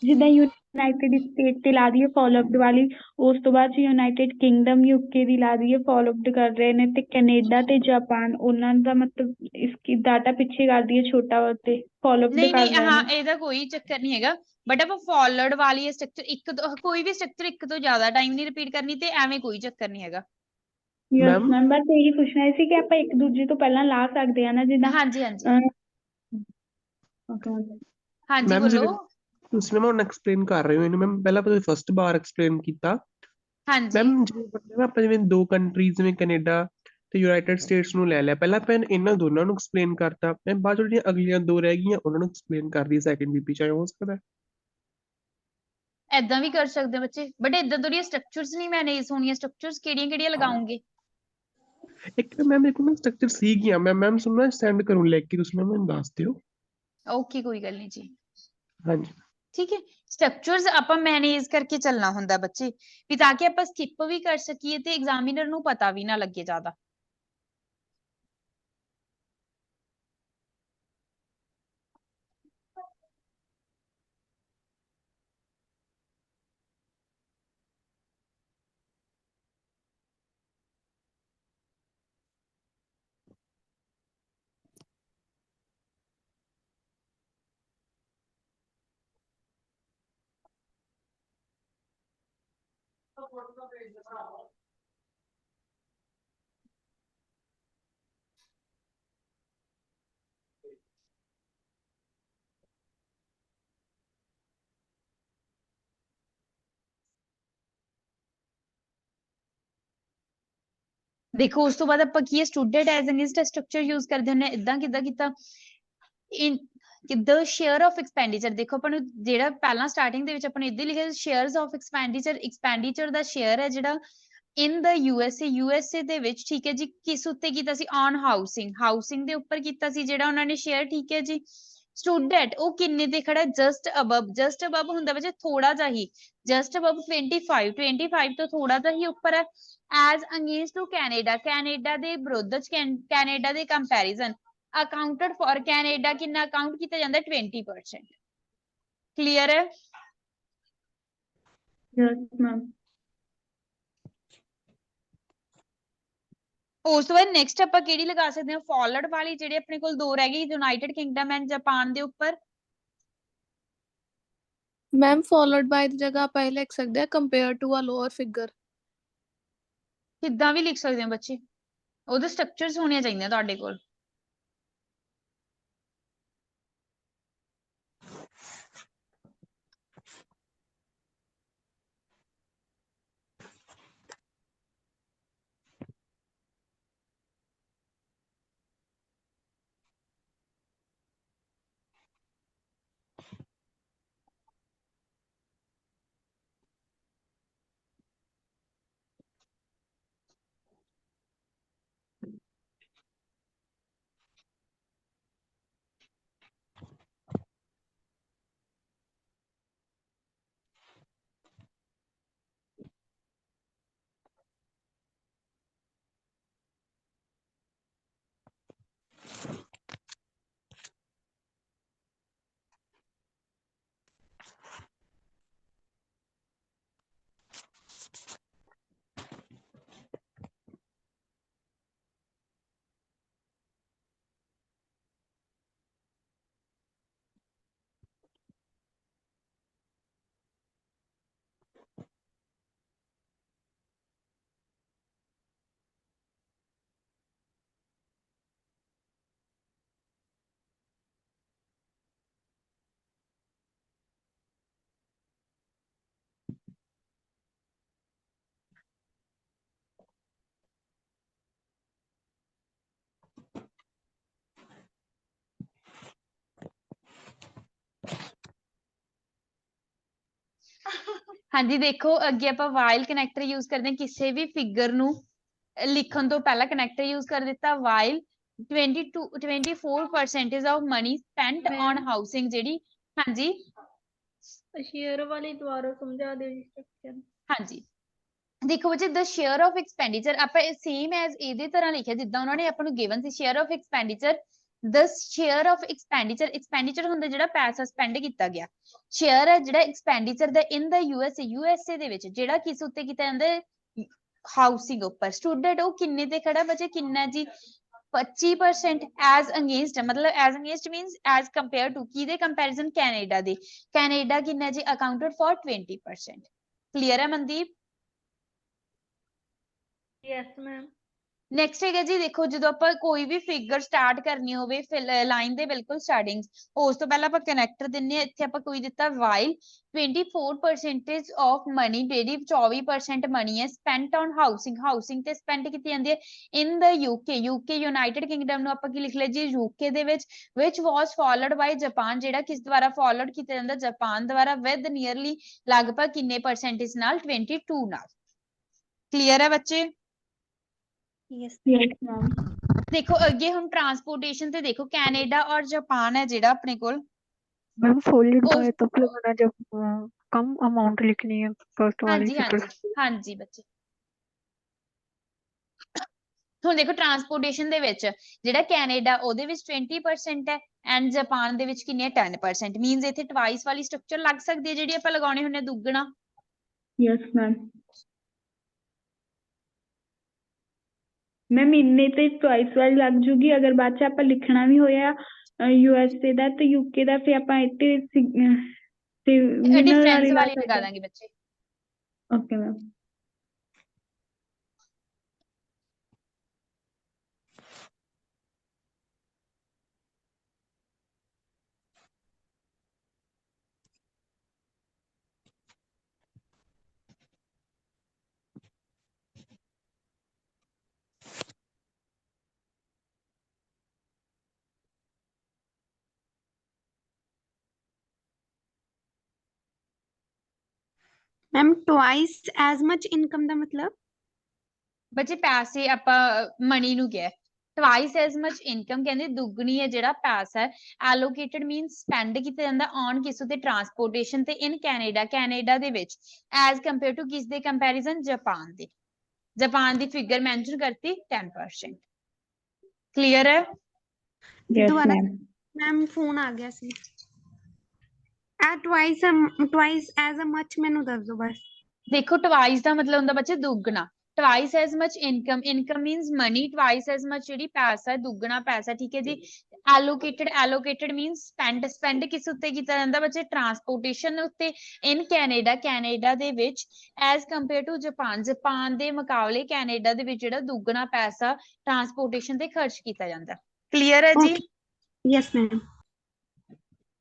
ਜਿੱਦਾਂ ਯੂਨਾਈਟਿਡ ਸਟੇਟ ਤੇ ਲਾ ਦਈਏ ਫਾਲੋਅਪ ਵਾਲੀ ਉਸ ਤੋਂ ਬਾਅਦ ਯੂਨਾਈਟਿਡ ਕਿੰਗਡਮ ਯੂਕੇ ਦੀ ਲਾ ਦਈਏ ਫਾਲੋਅਪ ਕਰ ਰਹੇ ਨੇ ਤੇ ਕੈਨੇਡਾ ਤੇ ਜਾਪਾਨ ਉਹਨਾਂ ਦਾ ਮਤਲਬ ਇਸ ਡਾਟਾ ਪਿੱਛੇ ਕਰ ਦਈਏ ਛੋਟਾ ਤੇ ਫਾਲੋਅਪ ਨਹੀਂ ਕਰ ਨਹੀਂ ਰਹੇ ਹਾਂ ਨੇ। ਇਹਦਾ ਕੋਈ ਚੱਕਰ ਨਹੀਂ ਹੈਗਾ ਬਟ ਆਪਾਂ ਫਾਲੋਅਡ ਵਾਲੀ ਸਟਰਕਚਰ ਇੱਕ ਕੋਈ ਵੀ ਸਟਰਕਚਰ ਇੱਕ ਤੋਂ ਜ਼ਿਆਦਾ ਟਾਈਮ ਨਹੀਂ ਰਿਪੀਟ ਕਰਨੀ ਤੇ ਐਵੇਂ ਕੋਈ ਚੱਕਰ ਨਹੀਂ ਹੈਗਾ। ਯੈਸ ਮੈਮ ਬਸ ਇਹੀ ਪੁੱਛਣਾ ਸੀ ਕਿ ਆਪਾਂ ਇੱਕ ਦੂਜੇ ਤੋਂ ਪਹਿਲਾਂ ਲਾ ਸਕਦੇ ਆ ਨਾ ਜਿੱਦਾਂ ਹਾਂਜੀ ਹਾਂਜੀ ਹਾਂਜੀ ਮੈਮ ਬੋਲੋ ਜਿਵੇਂ ਤੁਸੀਂ ਮੈਮ ਹੁਣ ਐਕਸਪਲੇਨ ਕਰ ਰਹੇ ਹੋ ਇਹਨੂੰ ਮੈਮ ਪਹਿਲਾਂ ਤੁਸੀਂ ਫਸਟ ਬਾਰ ਐਕਸਪਲੇਨ ਕੀਤਾ ਹਾਂਜੀ ਮੈਮ ਜਿਵੇਂ ਆਪਾਂ ਜਿਵੇਂ ਦੋ ਕੰਟਰੀਜ਼ ਜਿਵੇਂ ਕੈਨੇਡਾ ਤੇ ਯੂਨਾਈਟਿਡ ਸਟੇਟਸ ਨੂੰ ਲੈ ਲਿਆ ਪਹਿਲਾਂ ਆਪਾਂ ਇਹਨਾਂ ਦੋਨਾਂ ਨੂੰ ਐਕਸਪਲੇਨ ਕਰਤਾ ਮੈਂ ਬਾਅਦ ਜਿਹੜੀਆਂ ਅਗਲੀਆਂ ਦੋ ਰਹਿ ਗਈਆਂ ਉਹਨਾਂ ਨੂੰ ਐਕਸਪਲੇਨ ਕਰਦੀ ਸੈਕੰਡ ਬੀਪੀ ਚਾਹੇ ਹੋ ਸਕਦਾ ਏਦਾਂ ਵੀ ਕਰ ਸਕਦੇ ਬੱਚੇ ਬਟ ਏਦਾਂ ਥੋੜੀਆਂ ਸਟਰਕਚਰਸ ਨਹੀਂ ਮੈਨੇਜ ਹੋਣੀਆਂ ਸਟਰਕਚਰਸ ਕਿਹੜੀਆਂ ਕਿਹੜੀਆਂ ਲਗਾਉਂਗੇ। ਇੱਕ ਮੈਮ ਮੇਰੇ ਕੋਲ ਨਾ ਸਟਰਕਚਰ ਸੀਗੀਆਂ ਮੈਂ ਮੈਮ ਸੁਣਨਾ ਸੈਂਡ ਕਰੂੰ ਲਿਖ ਕੇ ਤੁਸੀਂ ਮੈਨੂੰ ਦੱਸ ਦਿਓ। ਓਕੇ ਕੋਈ ਗੱਲ ਨਹੀਂ ਜੀ। ਹਾਂਜੀ ਠੀਕ ਹੈ ਸਟਰਕਚਰਸ ਆਪਾਂ ਮੈਨੇਜ ਕਰਕੇ ਚੱਲਣਾ ਹੁੰਦਾ ਬੱਚੇ ਵੀ ਤਾਂ ਕਿ ਆਪਾਂ ਸਕਿਪ ਵੀ ਕਰ ਸਕੀਏ ਤੇ ਐਗਜ਼ਾਮੀਨਰ ਨੂੰ ਪਤਾ ਵੀ ਨਾ ਲੱਗੇ ਜ਼ਿਆਦਾ। ਦੇਖੋ ਉਸ ਤੋਂ ਬਾਅਦ ਆਪਾਂ ਕੀ ਹੈ student as against structure use ਕਰਦੇ ਹੁੰਦੇ ਇਦਾਂ ਕਿੱਦਾਂ ਕੀਤਾ ਇਨ the share of expenditure ਦੇਖੋ ਆਪਾਂ ਨੂੰ ਜਿਹੜਾ ਪਹਿਲਾਂ ਸਟਾਰਟਿੰਗ ਦੇ ਵਿੱਚ ਆਪਾਂ ਨੂੰ ਇੱਦਾਂ ਲਿਖਿਆ shares of expenditure the share ਹੈ ਜਿਹੜਾ in the USA ਦੇ ਵਿੱਚ ਠੀਕ ਹੈ ਜੀ ਕਿਸ ਉੱਤੇ ਕੀਤਾ ਸੀ on ਹਾਊਸਿੰਗ ਦੇ ਉੱਪਰ ਕੀਤਾ ਸੀ ਜਿਹੜਾ ਉਹਨਾਂ ਨੇ share ਠੀਕ ਹੈ ਜੀ ਸਟੂਡੈਂਟ ਉਹ ਕਿੰਨੇ ਤੇ ਖੜਾ ਜਸਟ ਅਬਵ ਹੁੰਦਾ ਵਜੇ ਥੋੜਾ ਜਿਹਾ ਹੀ ਜਸਟ ਅਬਵ 25 ਤੋਂ ਥੋੜਾ ਜਿਹਾ ਹੀ ਉੱਪਰ ਹੈ ਐਜ਼ ਅਗੇਂਸਟ ਟੂ ਕੈਨੇਡਾ ਦੇ ਵਿਰੁੱਧ ਕੈਨੇਡਾ ਦੇ ਕੰਪੈਰੀਜ਼ਨ ਅਕਾਊਂਟਡ ਫॉर ਕੈਨੇਡਾ ਕਿੰਨਾ ਅਕਾਊਂਟ ਕੀਤਾ ਜਾਂਦਾ 20% ਕਲੀਅਰ ਹੈ ਯੈਸ ਮੈਮ ਉਸ ਤੋਂ ਬਾਅਦ ਨੈਕਸਟ ਆਪਾਂ ਕਿਹੜੀ ਲਗਾ ਸਕਦੇ ਹਾਂ ਫਾਲੋਡ ਵਾਲੀ ਜਿਹੜੀ ਆਪਣੇ ਕੋਲ ਦੋ ਰਹਿ ਗਈ ਯੂਨਾਈਟਿਡ ਕਿੰਗਡਮ ਐਂਡ ਜਾਪਾਨ ਦੇ ਉੱਪਰ ਮੈਮ ਫਾਲੋਡ ਬਾਈ ਦੀ ਜਗ੍ਹਾ ਆਪਾਂ ਇਹ ਲਿਖ ਸਕਦੇ ਹਾਂ compare to a lower figure ਕਿੱਦਾਂ ਵੀ ਲਿਖ ਸਕਦੇ ਹੋ ਬੱਚੇ ਉਹਦੇ ਸਟਰਕਚਰਸ ਹੋਣੀਆਂ ਚਾਹੀਦੀਆਂ ਤੁਹਾਡੇ ਕੋਲ ਹਾਂਜੀ ਦੇਖੋ ਅੱਗੇ ਆਪਾਂ ਵਾਈਲ ਕਨੈਕਟਰ ਯੂਜ਼ ਕਰਦੇ ਹਾਂ ਕਿਸੇ ਵੀ ਫਿਗਰ ਨੂੰ ਲਿਖਣ ਤੋਂ ਪਹਿਲਾਂ ਕਨੈਕਟਰ ਯੂਜ਼ ਕਰ ਦਿੱਤਾ while 24% of money spent on housing ਜਿਹੜੀ ਹਾਂਜੀ ਸ਼ੇਅਰ ਵਾਲੀ ਦੁਬਾਰਾ ਸਮਝਾ ਦਿਓ ਜੀ ਸਟਰਕਚਰ ਹਾਂਜੀ ਦੇਖੋ ਬੱਚੇ the share of expenditure ਆਪਾਂ ਸੇਮ ਐਜ਼ ਇਹਦੇ ਤਰ੍ਹਾਂ ਲਿਖਿਆ ਜਿੱਦਾਂ ਉਹਨਾਂ ਨੇ ਆਪਾਂ ਨੂੰ given C share of expenditure the share of expenditure ਹੁੰਦਾ ਜਿਹੜਾ ਪੈਸਾ ਸਪੈਂਡ ਕੀਤਾ ਗਿਆ ਸ਼ੇਅਰ ਹੈ ਜਿਹੜਾ ਐਕਸਪੈਂਡੀਚਰ ਦਾ ਇਨ ਦਾ USA ਦੇ ਵਿੱਚ ਜਿਹੜਾ ਕਿਸ ਉੱਤੇ ਕੀਤਾ ਜਾਂਦਾ ਹਾਊਸਿੰਗ ਉੱਪਰ ਸਟੂਡੈਂਟ ਉਹ ਕਿੰਨੇ ਤੇ ਖੜਾ ਬੱਚੇ ਕਿੰਨਾ ਜੀ 25% ਐਜ਼ ਅਗੇਂਸਟ ਮਤਲਬ as against means as compare to ਕਿਹਦੇ ਕੰਪੈਰੀਜ਼ਨ ਕੈਨੇਡਾ ਦੇ ਕੈਨੇਡਾ ਕਿੰਨਾ ਜੀ ਅਕਾਊਂਟਡ ਫॉर 20% ਕਲੀਅਰ ਹੈ ਮਨਦੀਪ ਯੈਸ ਮੈਮ ਨੈਕਸਟ ਹੈਗਾ ਜੀ ਦੇਖੋ ਜਦੋਂ ਆਪਾਂ ਕੋਈ ਵੀ ਫਿਗਰ ਸਟਾਰਟ ਕਰਨੀ ਹੋਵੇ ਲਾਈਨ ਦੇ ਬਿਲਕੁਲ ਸਟਾਰਟਿੰਗ ਉਸ ਤੋਂ ਪਹਿਲਾਂ ਆਪਾਂ ਕਨੈਕਟਰ ਦਿੰਨੇ ਆ ਇੱਥੇ ਆਪਾਂ ਕੋਈ ਦਿੱਤਾ ਵਾਈਲ 24% ਆਫ ਮਨੀ ਜਿਹੜੀ 24% ਮਨੀ ਹੈ ਸਪੈਂਟ ਔਨ ਹਾਊਸਿੰਗ ਤੇ ਸਪੈਂਡ ਕੀਤੀ ਜਾਂਦੀ ਹੈ ਇਨ ਦਾ ਯੂਕੇ ਯੂਨਾਈਟਿਡ ਕਿੰਗਡਮ ਨੂੰ ਆਪਾਂ ਕੀ ਲਿਖ ਲਿਆ ਜੀ ਯੂਕੇ ਦੇ ਵਿੱਚ which was followed by Japan ਜਿਹੜਾ ਕਿਸ ਦੁਆਰਾ ਫਾਲੋਡ ਕੀਤਾ ਜਾਂਦਾ ਜਾਪਾਨ ਦੁਆਰਾ ਵਿਦ ਨੀਅਰਲੀ ਲਗਭਗ ਕਿੰਨੇ ਪਰਸੈਂਟੇਜ ਨਾਲ 22 ਨਾਲ ਕਲੀਅਰ ਹੈ ਬੱਚੇ ਯੈਸ ਮੈਮ ਦੇਖੋ ਅੱਗੇ ਹੁਣ ਟਰਾਂਸਪੋਰਟੇਸ਼ਨ ਤੇ ਦੇਖੋ ਕੈਨੇਡਾ ਔਰ ਜਾਪਾਨ ਹੈ ਜਿਹੜਾ ਆਪਣੇ ਕੋਲ मैम फॉलोड बाय तब लगाना जब कम अमाउंट लिखनी है फर्स्ट वाली ਹਾਂਜੀ फिगर ਹਾਂਜੀ ਹਾਂਜੀ ਬੱਚੇ ਹੁਣ ਦੇਖੋ ਟਰਾਂਸਪੋਰਟੇਸ਼ਨ ਦੇ ਵਿੱਚ ਜਿਹੜਾ ਕੈਨੇਡਾ ਉਹਦੇ ਵਿੱਚ 20% ਹੈ ਐਂਡ ਜਾਪਾਨ ਦੇ ਵਿੱਚ ਕਿੰਨੀ ਹੈ 10% ਮੀਨਸ ਇੱਥੇ ਟਵਾਈਸ ਵਾਲੀ ਸਟਰਕਚਰ ਲੱਗ ਸਕਦੀ ਹੈ ਜਿਹੜੀ ਆਪਾਂ ਲਗਾਉਣੇ ਹੁੰਦੇ ਦੁੱਗਣਾ ਯੈਸ ਮੈਮ ਇੰਨੇ ਤੇ ਚੁਆਇਸ ਵਾਲੀ ਲੱਗ ਜੂਗੀ ਅਗਰ ਬਾਅਦ ਚ ਆਪਾਂ ਲਿਖਣਾ ਵੀ ਹੋਇਆ USA ਦਾ ਤੇ UK ਦਾ ਫਿਰ ਆਪਾਂ ਇੱਥੇ ਤੇ ਵਿਨਰ ਡਿਫਰੈਂਸ ਵਾਲੀ ਲਾ ਵਾਲੀ ਲਗਾ ਸਕਦੇ ਦਾਂਗੇ ਬੱਚੇ okay ma'am ma'am twice as much income ਦਾ ਮਤਲਬ ਬੱਚੇ ਪੈਸੇ ਆਪਾਂ ਮਨੀ ਨੂੰ ਕਿਹਾ ਟਵਾਈਸ ਐਸ ਮਚ ਇਨਕਮ ਕਹਿੰਦੇ ਦੁੱਗਣੀ ਹੈ ਜਿਹੜਾ ਪੈਸਾ ਹੈ ਐਲੋਕੇਟਡ ਮੀਨਸ ਸਪੈਂਡ ਕੀਤਾ ਜਾਂਦਾ ਔਨ ਕਿਸ ਉਤੇ ਟਰਾਂਸਪੋਰਟੇਸ਼ਨ ਤੇ ਇਨ ਕੈਨੇਡਾ ਦੇ ਵਿੱਚ ਐਜ਼ ਕੰਪੇਅਰ ਟੂ ਕਿਸ ਦੇ ਕੰਪੈਰੀਜ਼ਨ ਜਾਪਾਨ ਦੀ ਫਿਗਰ ਮੈਂਸ਼ਨ ਕਰਤੀ 10%। ਕਲੀਅਰ ਹੈ? ਦੁਬਾਰਾ ਮੈਮ ਫੋਨ ਆ ਗਿਆ ਸੀ ਟਵਾਈਸ ਐਜ਼ ਅ ਮਚ ਮੈਨੂੰ ਦੱਸ ਦਿਓ ਬਸ ਦੇਖੋ ਟਵਾਈਸ ਦਾ ਮਤਲਬ ਹੁੰਦਾ ਬੱਚੇ ਦੁੱਗਣਾ twice as much income means money twice as much ਜਿਹੜੀ ਪੈਸਾ ਹੈ ਦੁੱਗਣਾ ਪੈਸਾ ਠੀਕ ਹੈ ਜੀ ਐਲੋਕੇਟਡ ਮੀਨਸ ਸਪੈਂਡ ਕਿਸ ਉੱਤੇ ਕੀਤਾ ਜਾਂਦਾ ਬੱਚੇ ਟਰਾਂਸਪੋਰਟੇਸ਼ਨ ਉੱਤੇ ਇਨ ਕੈਨੇਡਾ ਦੇ ਵਿੱਚ ਐਜ਼ ਕੰਪੇਅਰ ਟੂ ਜਾਪਾਨ ਦੇ ਮੁਕਾਬਲੇ ਕੈਨੇਡਾ ਦੇ ਵਿੱਚ ਜਿਹੜਾ ਦੁੱਗਣਾ ਪੈਸਾ ਟਰਾਂਸਪੋਰਟੇਸ਼ਨ ਤੇ ਖਰਚ ਕੀਤਾ ਜਾਂਦਾ। ਕਲੀਅਰ ਹੈ ਜੀ? Yes ma'am.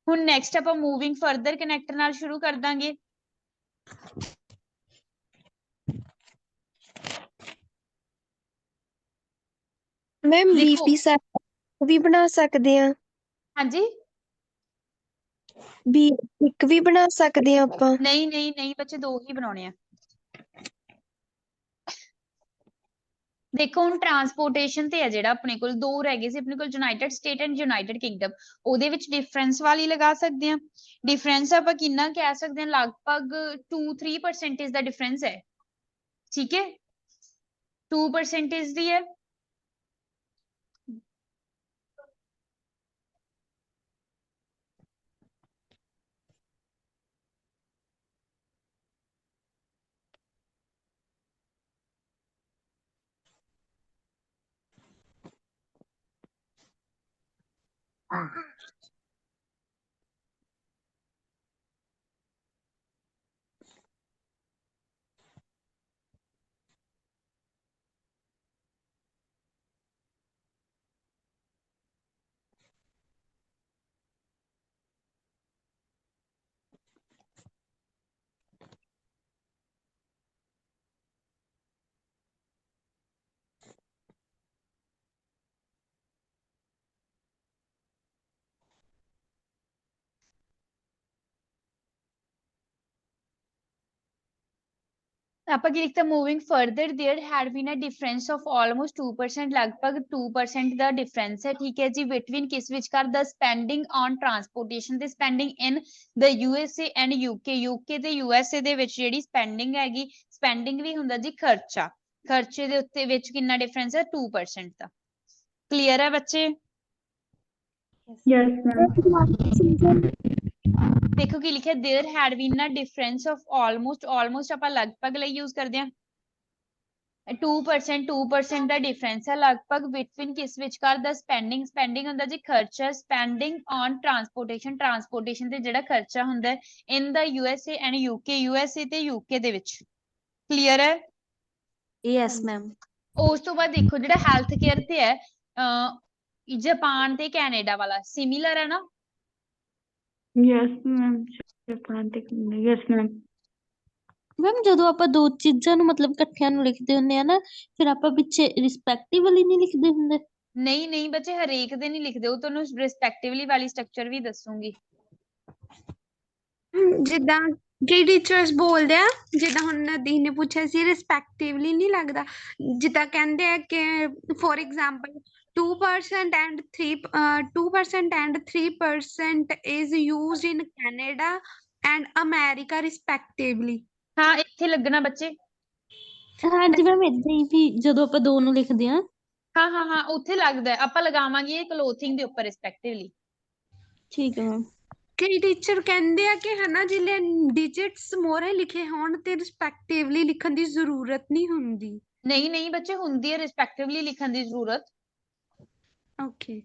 ਹੁਣ ਨੈਕਸਟ ਆਪਾਂ ਮੂਵਿੰਗ ਫਰਦਰ ਕਨੈਕਟਰ ਨਾਲ ਸ਼ੁਰੂ ਕਰ ਦਾਂਗੇ। ਮੈਮ VP ਸਾਹਿਬ ਵੀ ਬਣਾ ਸਕਦੇ ਆ ਹਾਂਜੀ ਵੀ ਇੱਕ ਵੀ ਬਣਾ ਸਕਦੇ ਆ ਆਪਾਂ ਨਹੀਂ ਬੱਚੇ ਦੋ ਹੀ ਬਣਾਉਣੇ ਆ। ਦੇਖੋ ਹੁਣ ਟਰਾਂਸਪੋਰਟੇਸ਼ਨ ਤੇ ਹੈ ਜਿਹੜਾ ਆਪਣੇ ਕੋਲ ਦੋ ਰਹਿ ਗਏ ਸੀ ਆਪਣੇ ਕੋਲ United state and United Kingdom ਉਹਦੇ ਵਿੱਚ ਡਿਫਰੈਂਸ ਵਾਲੀ ਲਗਾ ਸਕਦੇ ਆ ਡਿਫਰੈਂਸ ਆਪਾਂ ਕਿੰਨਾ ਕਹਿ ਸਕਦੇ ਆ ਲਗਭਗ 2-3% ਦਾ ਡਿਫਰੈਂਸ ਹੈ ਠੀਕ ਹੈ 2% ਦੀ ਹੈ। ਆਪਾਂ ਕੀ ਲਿਖਤਾ moving further there had been a difference of almost 2% ਲਗਭਗ 2% ਦਾ ਡਿਫਰੈਂਸ ਹੈ ਠੀਕ ਹੈ ਜੀ ਬਿਟਵੀਨ ਕਿਸ ਵਿਚਕਾਰ ਦਾ ਸਪੈਂਡਿੰਗ ਔਨ ਟਰਾਂਸਪੋਰਟੇਸ਼ਨ ਤੇ spending in the USA and UK ਤੇ USA ਦੇ ਵਿੱਚ ਜਿਹੜੀ ਸਪੈਂਡਿੰਗ ਹੈਗੀ ਸਪੈਂਡਿੰਗ ਵੀ ਹੁੰਦਾ ਜੀ ਖਰਚੇ ਦੇ ਉੱਤੇ ਵਿੱਚ ਕਿੰਨਾ ਡਿਫਰੈਂਸ ਹੈ 2% ਦਾ। ਕਲੀਅਰ ਹੈ ਬੱਚੇ? Yes ma'am. ਦੇਖੋ ਕੀ ਲਿਖਿਆ there had been a difference of almost ਆਪਾਂ ਲਗਭਗ ਲਈ ਯੂਜ਼ ਕਰਦੇ ਹਾਂ 2% ਦਾ ਡਿਫਰੈਂਸ ਹੈ ਲਗਭਗ ਬਿਟਵੀਨ ਕਿਸ ਵਿਚਕਾਰ ਦਾ ਸਪੈਂਡਿੰਗ ਹੁੰਦਾ ਜੀ ਖਰਚਾ ਸਪੈਂਡਿੰਗ ਔਨ ਟਰਾਂਸਪੋਰਟੇਸ਼ਨ ਤੇ ਜਿਹੜਾ ਖਰਚਾ ਹੁੰਦਾ ਹੈ ਇਨ ਦਾ USA ਐਂਡ USA ਤੇ UK ਦੇ ਵਿੱਚ। ਕਲੀਅਰ ਹੈ? Yes ma'am. ਉਸ ਤੋਂ ਬਾਅਦ ਦੇਖੋ ਜਿਹੜਾ ਹੈਲਥ ਕੇਅਰ ਤੇ ਹੈ ਜਾਪਾਨ ਤੇ ਕੈਨੇਡਾ ਵਾਲਾ ਸਿਮਿਲਰ ਹੈ ਨਾ ਯੈਸ ਮੈਮ ਜਾਪਾਨ ਤੇ ਯੈਸ ਮੈਮ। ਮੈਮ ਜਦੋਂ ਆਪਾਂ ਦੋ ਚੀਜ਼ਾਂ ਨੂੰ ਮਤਲਬ ਇਕੱਠਿਆਂ ਨੂੰ ਲਿਖਦੇ ਹੁੰਦੇ ਆ ਨਾ ਫਿਰ ਆਪਾਂ ਪਿੱਛੇ ਰਿਸਪੈਕਟਿਵਲੀ ਨਹੀਂ ਲਿਖਦੇ ਹੁੰਦੇ। ਨਹੀਂ ਬੱਚੇ ਹਰੇਕ ਦੇ ਨਹੀਂ ਲਿਖਦੇ ਉਹ ਤੁਹਾਨੂੰ ਰਿਸਪੈਕਟਿਵਲੀ ਵਾਲੀ ਸਟਰਕਚਰ ਵੀ ਦੱਸੂਗੀ। ਜਿੱਦਾਂ ਕਈ ਟੀਚਰਸ ਬੋਲਦੇ ਆ ਜਿੱਦਾਂ ਹੁਣ ਨਦੀ ਨੇ ਪੁੱਛਿਆ ਸੀ ਰਿਸਪੈਕਟਿਵਲੀ ਨਹੀਂ ਲੱਗਦਾ ਜਿੱਦਾਂ ਕਹਿੰਦੇ ਆ ਕਿ for example 2% and 3% is used in Canada and America respectively। ਹਾਂ ਇੱਥੇ ਲੱਗਣਾ ਬੱਚੇ। ਹਾਂਜੀ ਮੈਮ ਏਦਾਂ ਹੀ ਵੀ ਜਦੋਂ ਆਪਾਂ ਦੋ ਨੂੰ ਲਿਖਦੇ ਆ ਹਾਂ ਉੱਥੇ ਲੱਗਦਾ ਆਪਾਂ ਲਗਾਵਾਂਗੇ ਕਲੋਥਿੰਗ ਦੇ ਉੱਪਰ ਰਿਸਪੈਕਟਿਵਲੀ। ਠੀਕ ਹੈ ਮੈਮ। ਕਈ ਟੀਚਰ ਕਹਿੰਦੇ ਆ ਕਿ ਹਨਾ ਜਿਹੜੇ ਡਿਜਿਟਸ ਮੋਹਰੇ ਲਿਖੇ ਹੋਣ ਤੇ ਰਿਸਪੈਕਟਿਵਲੀ ਲਿਖਣ ਦੀ ਜ਼ਰੂਰਤ ਨਹੀਂ ਹੁੰਦੀ। ਨਹੀਂ ਬੱਚੇ ਹੁੰਦੀ ਹੈ ਰਿਸਪੈਕਟਿਵਲੀ ਲਿਖਣ ਦੀ ਜ਼ਰੂਰਤ। ਓਕੇ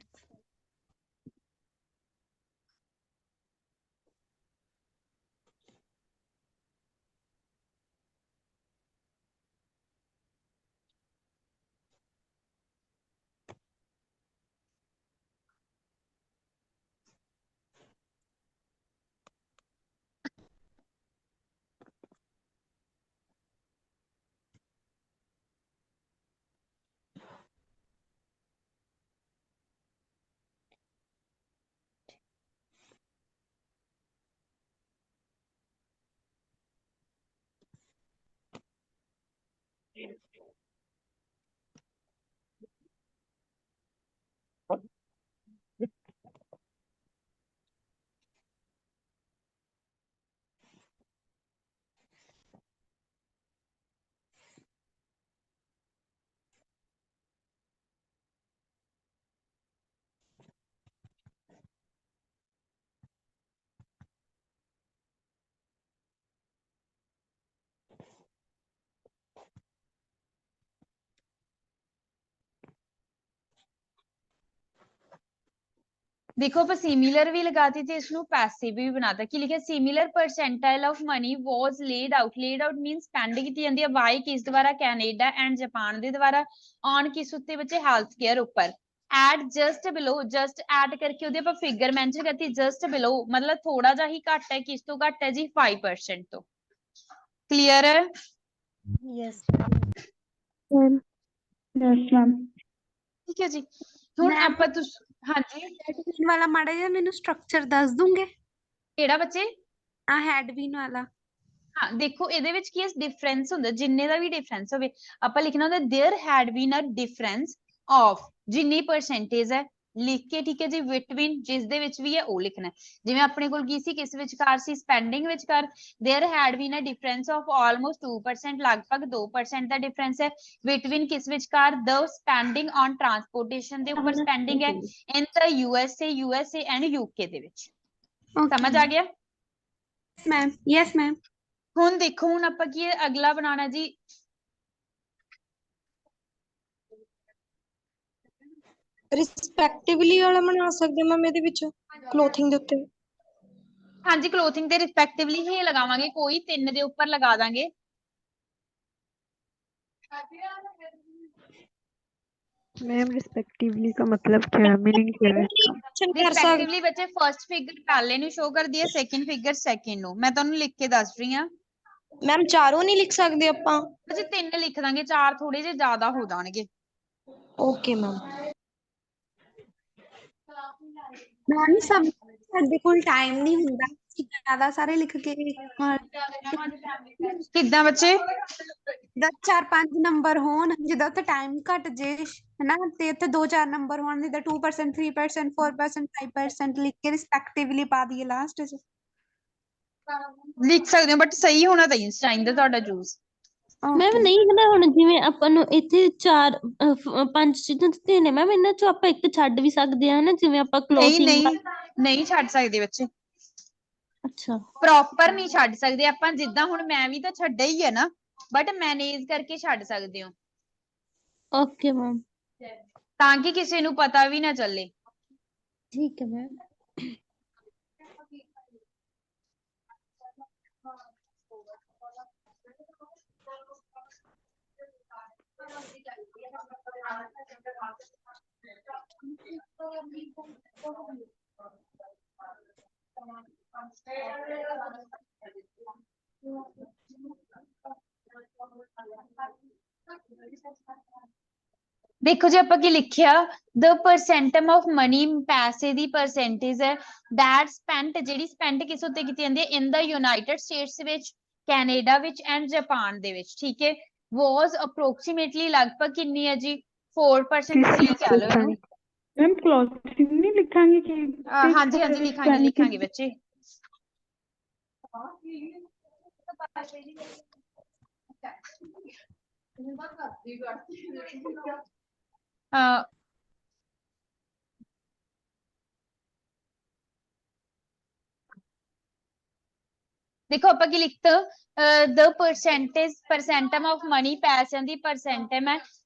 देखो ਆਪਾਂ सिमिलर भी लगाती थी इसनु पैसिव भी बनाता की लिखा similar percentile of money was laid out mean spend की जाती है बाय किस द्वारा कैनेडा एंड जापान दे द्वारा ऑन किस उत्ते बच्चे हेल्थ केयर ऊपर at just below just add करके ਉਹਦੇ ਆਪਾਂ फिगर मेंशन करती जस्ट बिलो मतलब थोड़ा जा ही घट है किस तो घट है जी 5% तो क्लियर है यस यस मैम ठीक है जी ਹੁਣ मैम ਆਪਾਂ ਤੁਸੀਂ ਹਾਂਜੀ हेडविन वाला माड़ा जिहा मैनू स्ट्रक्चर दस दूंगे ਕਿਹੜਾ ਬੱਚੇ आ हेडविन वाला ਹਾਂ ਦੇਖੋ ਇਹਦੇ ਵਿੱਚ ਕੀ ਹੈ ਡਿਫਰੈਂਸ ਹੁੰਦਾ ਜਿੰਨੇ ਦਾ ਵੀ ਡਿਫਰੈਂਸ ਹੋਵੇ ਆਪਾਂ ਲਿਖਣਾ ਹੁੰਦਾ there had been a difference of ਜਿੰਨੀ ਪਰਸੈਂਟੇਜ ਹੈ ਲਿਖ ਕੇ ਠੀਕ ਹੈ ਜੀ ਬਿਟਵੀਨ ਜਿਸ ਦੇ ਵਿੱਚ ਵੀ ਹੈ ਉਹ ਲਿਖਣਾ ਹੈ ਜਿਵੇਂ ਆਪਣੇ ਕੋਲ ਕੀ ਸੀ ਕਿਸ ਵਿਚਕਾਰ ਸੀ ਸਪੈਂਡਿੰਗ ਵਿਚਕਾਰ there had been a difference of almost 2% ਲਗਭਗ 2% ਦਾ ਡਿਫਰੈਂਸ ਹੈ ਬਿਟਵੀਨ ਕਿਸ ਵਿਚਕਾਰ ਦ ਸਪੈਂਡਿੰਗ ਔਨ ਟਰਾਂਸਪੋਰਟੇਸ਼ਨ ਦੇ ਉੱਪਰ ਸਪੈਂਡਿੰਗ ਹੈ ਇਨ ਦ यूएसए ਐਂਡ यूके ਦੇ ਵਿੱਚ ਸਮਝ ਆ ਗਿਆ मैम यस मैम ਹੁਣ ਦੇਖੋ ਹੁਣ ਆਪਾਂ ਕੀ ਅਗਲਾ ਬਣਾਉਣਾ ਜੀ ਰਿਸਪੈਕਟਿਵਲੀ ਵਾਲਾ ਬਣਾ ਸਕਦੇ ਮੈਮ ਇਹਦੇ ਵਿੱਚ ਕਲੋਥਿੰਗ ਦੇ ਉੱਤੇ ਹਾਂਜੀ ਕਲੋਥਿੰਗ ਤੇ ਰਿਸਪੈਕਟਿਵਲੀ ਹੀ ਲਗਾਵਾਂਗੇ ਕੋਈ ਤਿੰਨ ਦੇ ਉੱਪਰ ਲਗਾ ਦਾਂਗੇ मैम रिस्पेक्टिवली का मतलब क्या है, मीनिंग क्या है इसका? ਰਿਸਪੈਕਟਿਵਲੀ ਬੱਚੇ ਫਰਸਟ ਫਿਗਰ ਪਹਿਲੇ ਨੂੰ ਸ਼ੋ ਕਰਦੀ ਹੈ ਸੈਕਿੰਡ ਫਿਗਰ ਸੈਕਿੰਡ ਨੂੰ ਮੈਂ ਤੁਹਾਨੂੰ ਲਿਖ ਕੇ ਦੱਸ ਰਹੀ ਹਾਂ ਮੈਮ ਚਾਰੋਂ ਨਹੀਂ ਲਿਖ ਸਕਦੇ ਆਪਾਂ ਬੱਚੇ ਤਿੰਨ ਲਿਖ ਦਾਂਗੇ ਚਾਰ ਥੋੜੇ ਜਿਹੇ ਜ਼ਿਆਦਾ ਹੋ ਜਾਣਗੇ ਓਕੇ ਮੈਮ मैम सब ਸਾਡੇ ਕੋਲ ਟਾਈਮ ਨਹੀਂ ਹੁੰਦਾ ਜ਼ਿਆਦਾ ਸਾਰੇ ਲਿਖ ਕੇ ਕਿੱਦਾਂ ਬੱਚੇ 4-5 ਨੰਬਰ ਹੋਣ ਜਿੱਦਾਂ ਉੱਥੇ ਟਾਈਮ ਘੱਟ ਜੇ ਹਨਾ ਤੇ ਇੱਥੇ 2-4 ਨੰਬਰ ਹੋਣ ਜਿੱਦਾਂ 2% 3% 4% 5% ਲਿਖ ਕੇ ਰਿਸਪੈਕਟਿਵਲੀ ਪਾ ਦਈਏ ਲਾਸਟ 'ਚ ਲਿਖ ਸਕਦੇ ਹੋ ਬਟ ਸਹੀ ਹੋਣਾ ਚਾਹੀਦਾ ਸਟਾਈਨ ਦਾ ਤੁਹਾਡਾ ਚੂਜ਼ ਮੈਮ ਨਹੀਂ ਹਨਾ ਹੁਣ ਜਿਵੇਂ ਆਪਾਂ ਨੂੰ ਇੱਥੇ 5 ਚੀਜ਼ਾਂ ਦਿੱਤੀਆਂ ਨੇ ਮੈਮ ਇਹਨਾਂ ਚੋਂ ਆਪਾਂ ਇੱਕ ਛੱਡ ਵੀ ਸਕਦੇ ਹਾਂ ਨਾ ਜਿਵੇਂ ਆਪਾਂ ਨਹੀਂ ਕਲੋਥਿੰਗ ਨਹੀਂ ਛੱਡ ਸਕਦੇ ਬੱਚੇ ਅੱਛਾ ਪ੍ਰੋਪਰ ਨਹੀਂ ਛੱਡ ਸਕਦੇ ਆਪਾਂ ਜਿੱਦਾਂ ਹੁਣ ਮੈਂ ਵੀ ਤਾਂ ਛੱਡਿਆ ਹੀ ਹੈ ਨਾ ਬਟ ਮੈਨੇਜ ਕਰਕੇ ਛੱਡ ਸਕਦੇ ਹੋ ਓਕੇ ਮੈਮ ਤਾਂ ਕਿ ਕਿਸੇ ਨੂੰ ਪਤਾ ਵੀ ਨਾ ਚੱਲੇ ਠੀਕ ਹੈ ਮੈਮ ਦੇਖੋ ਜੀ ਆਪਾਂ ਕੀ ਲਿਖਿਆ ਦ ਪਰਸੈਂਟਮ ਆਫ ਮਨੀ ਪੈਸੇ ਦੀ ਪਰਸੈਂਟੇਜ ਹੈ ਦੈਟ ਸਪੈਂਟ ਜਿਹੜੀ ਸਪੈਂਡ ਕਿਸ ਉੱਤੇ ਕੀਤੀ ਜਾਂਦੀ ਹੈ ਇਨ ਦਾ ਯੂਨਾਈਟਿਡ ਸਟੇਟਸ ਵਿੱਚ ਕੈਨੇਡਾ ਵਿੱਚ ਐਂਡ ਜਾਪਾਨ ਦੇ ਵਿੱਚ ਠੀਕ ਹੈ ਵਾਸ ਅਪਰੋਕਸੀਮੇਟਲੀ ਲਗਭਗ ਕਿੰਨੀ ਹੈ ਜੀ 4% ਤੁਸੀਂ ਕਹਿ ਲਓ ਇਹਨੂੰ ਮੈਮ ਕਲੋਥਿੰਗ ਨਹੀਂ ਲਿਖਾਂਗੇ ਕਿ ਹਾਂਜੀ ਹਾਂਜੀ ਲਿਖਾਂਗੇ ਬੱਚੇ ਦੇਖੋ ਆਪਾਂ ਕੀ ਲਿਖਤਾ ਦ ਪਰਸੈਂਟਮ ਆਫ ਮਨੀ ਪੈਸਿਆਂ ਦੀ ਪਰਸੈਂਟਮ ਹੈ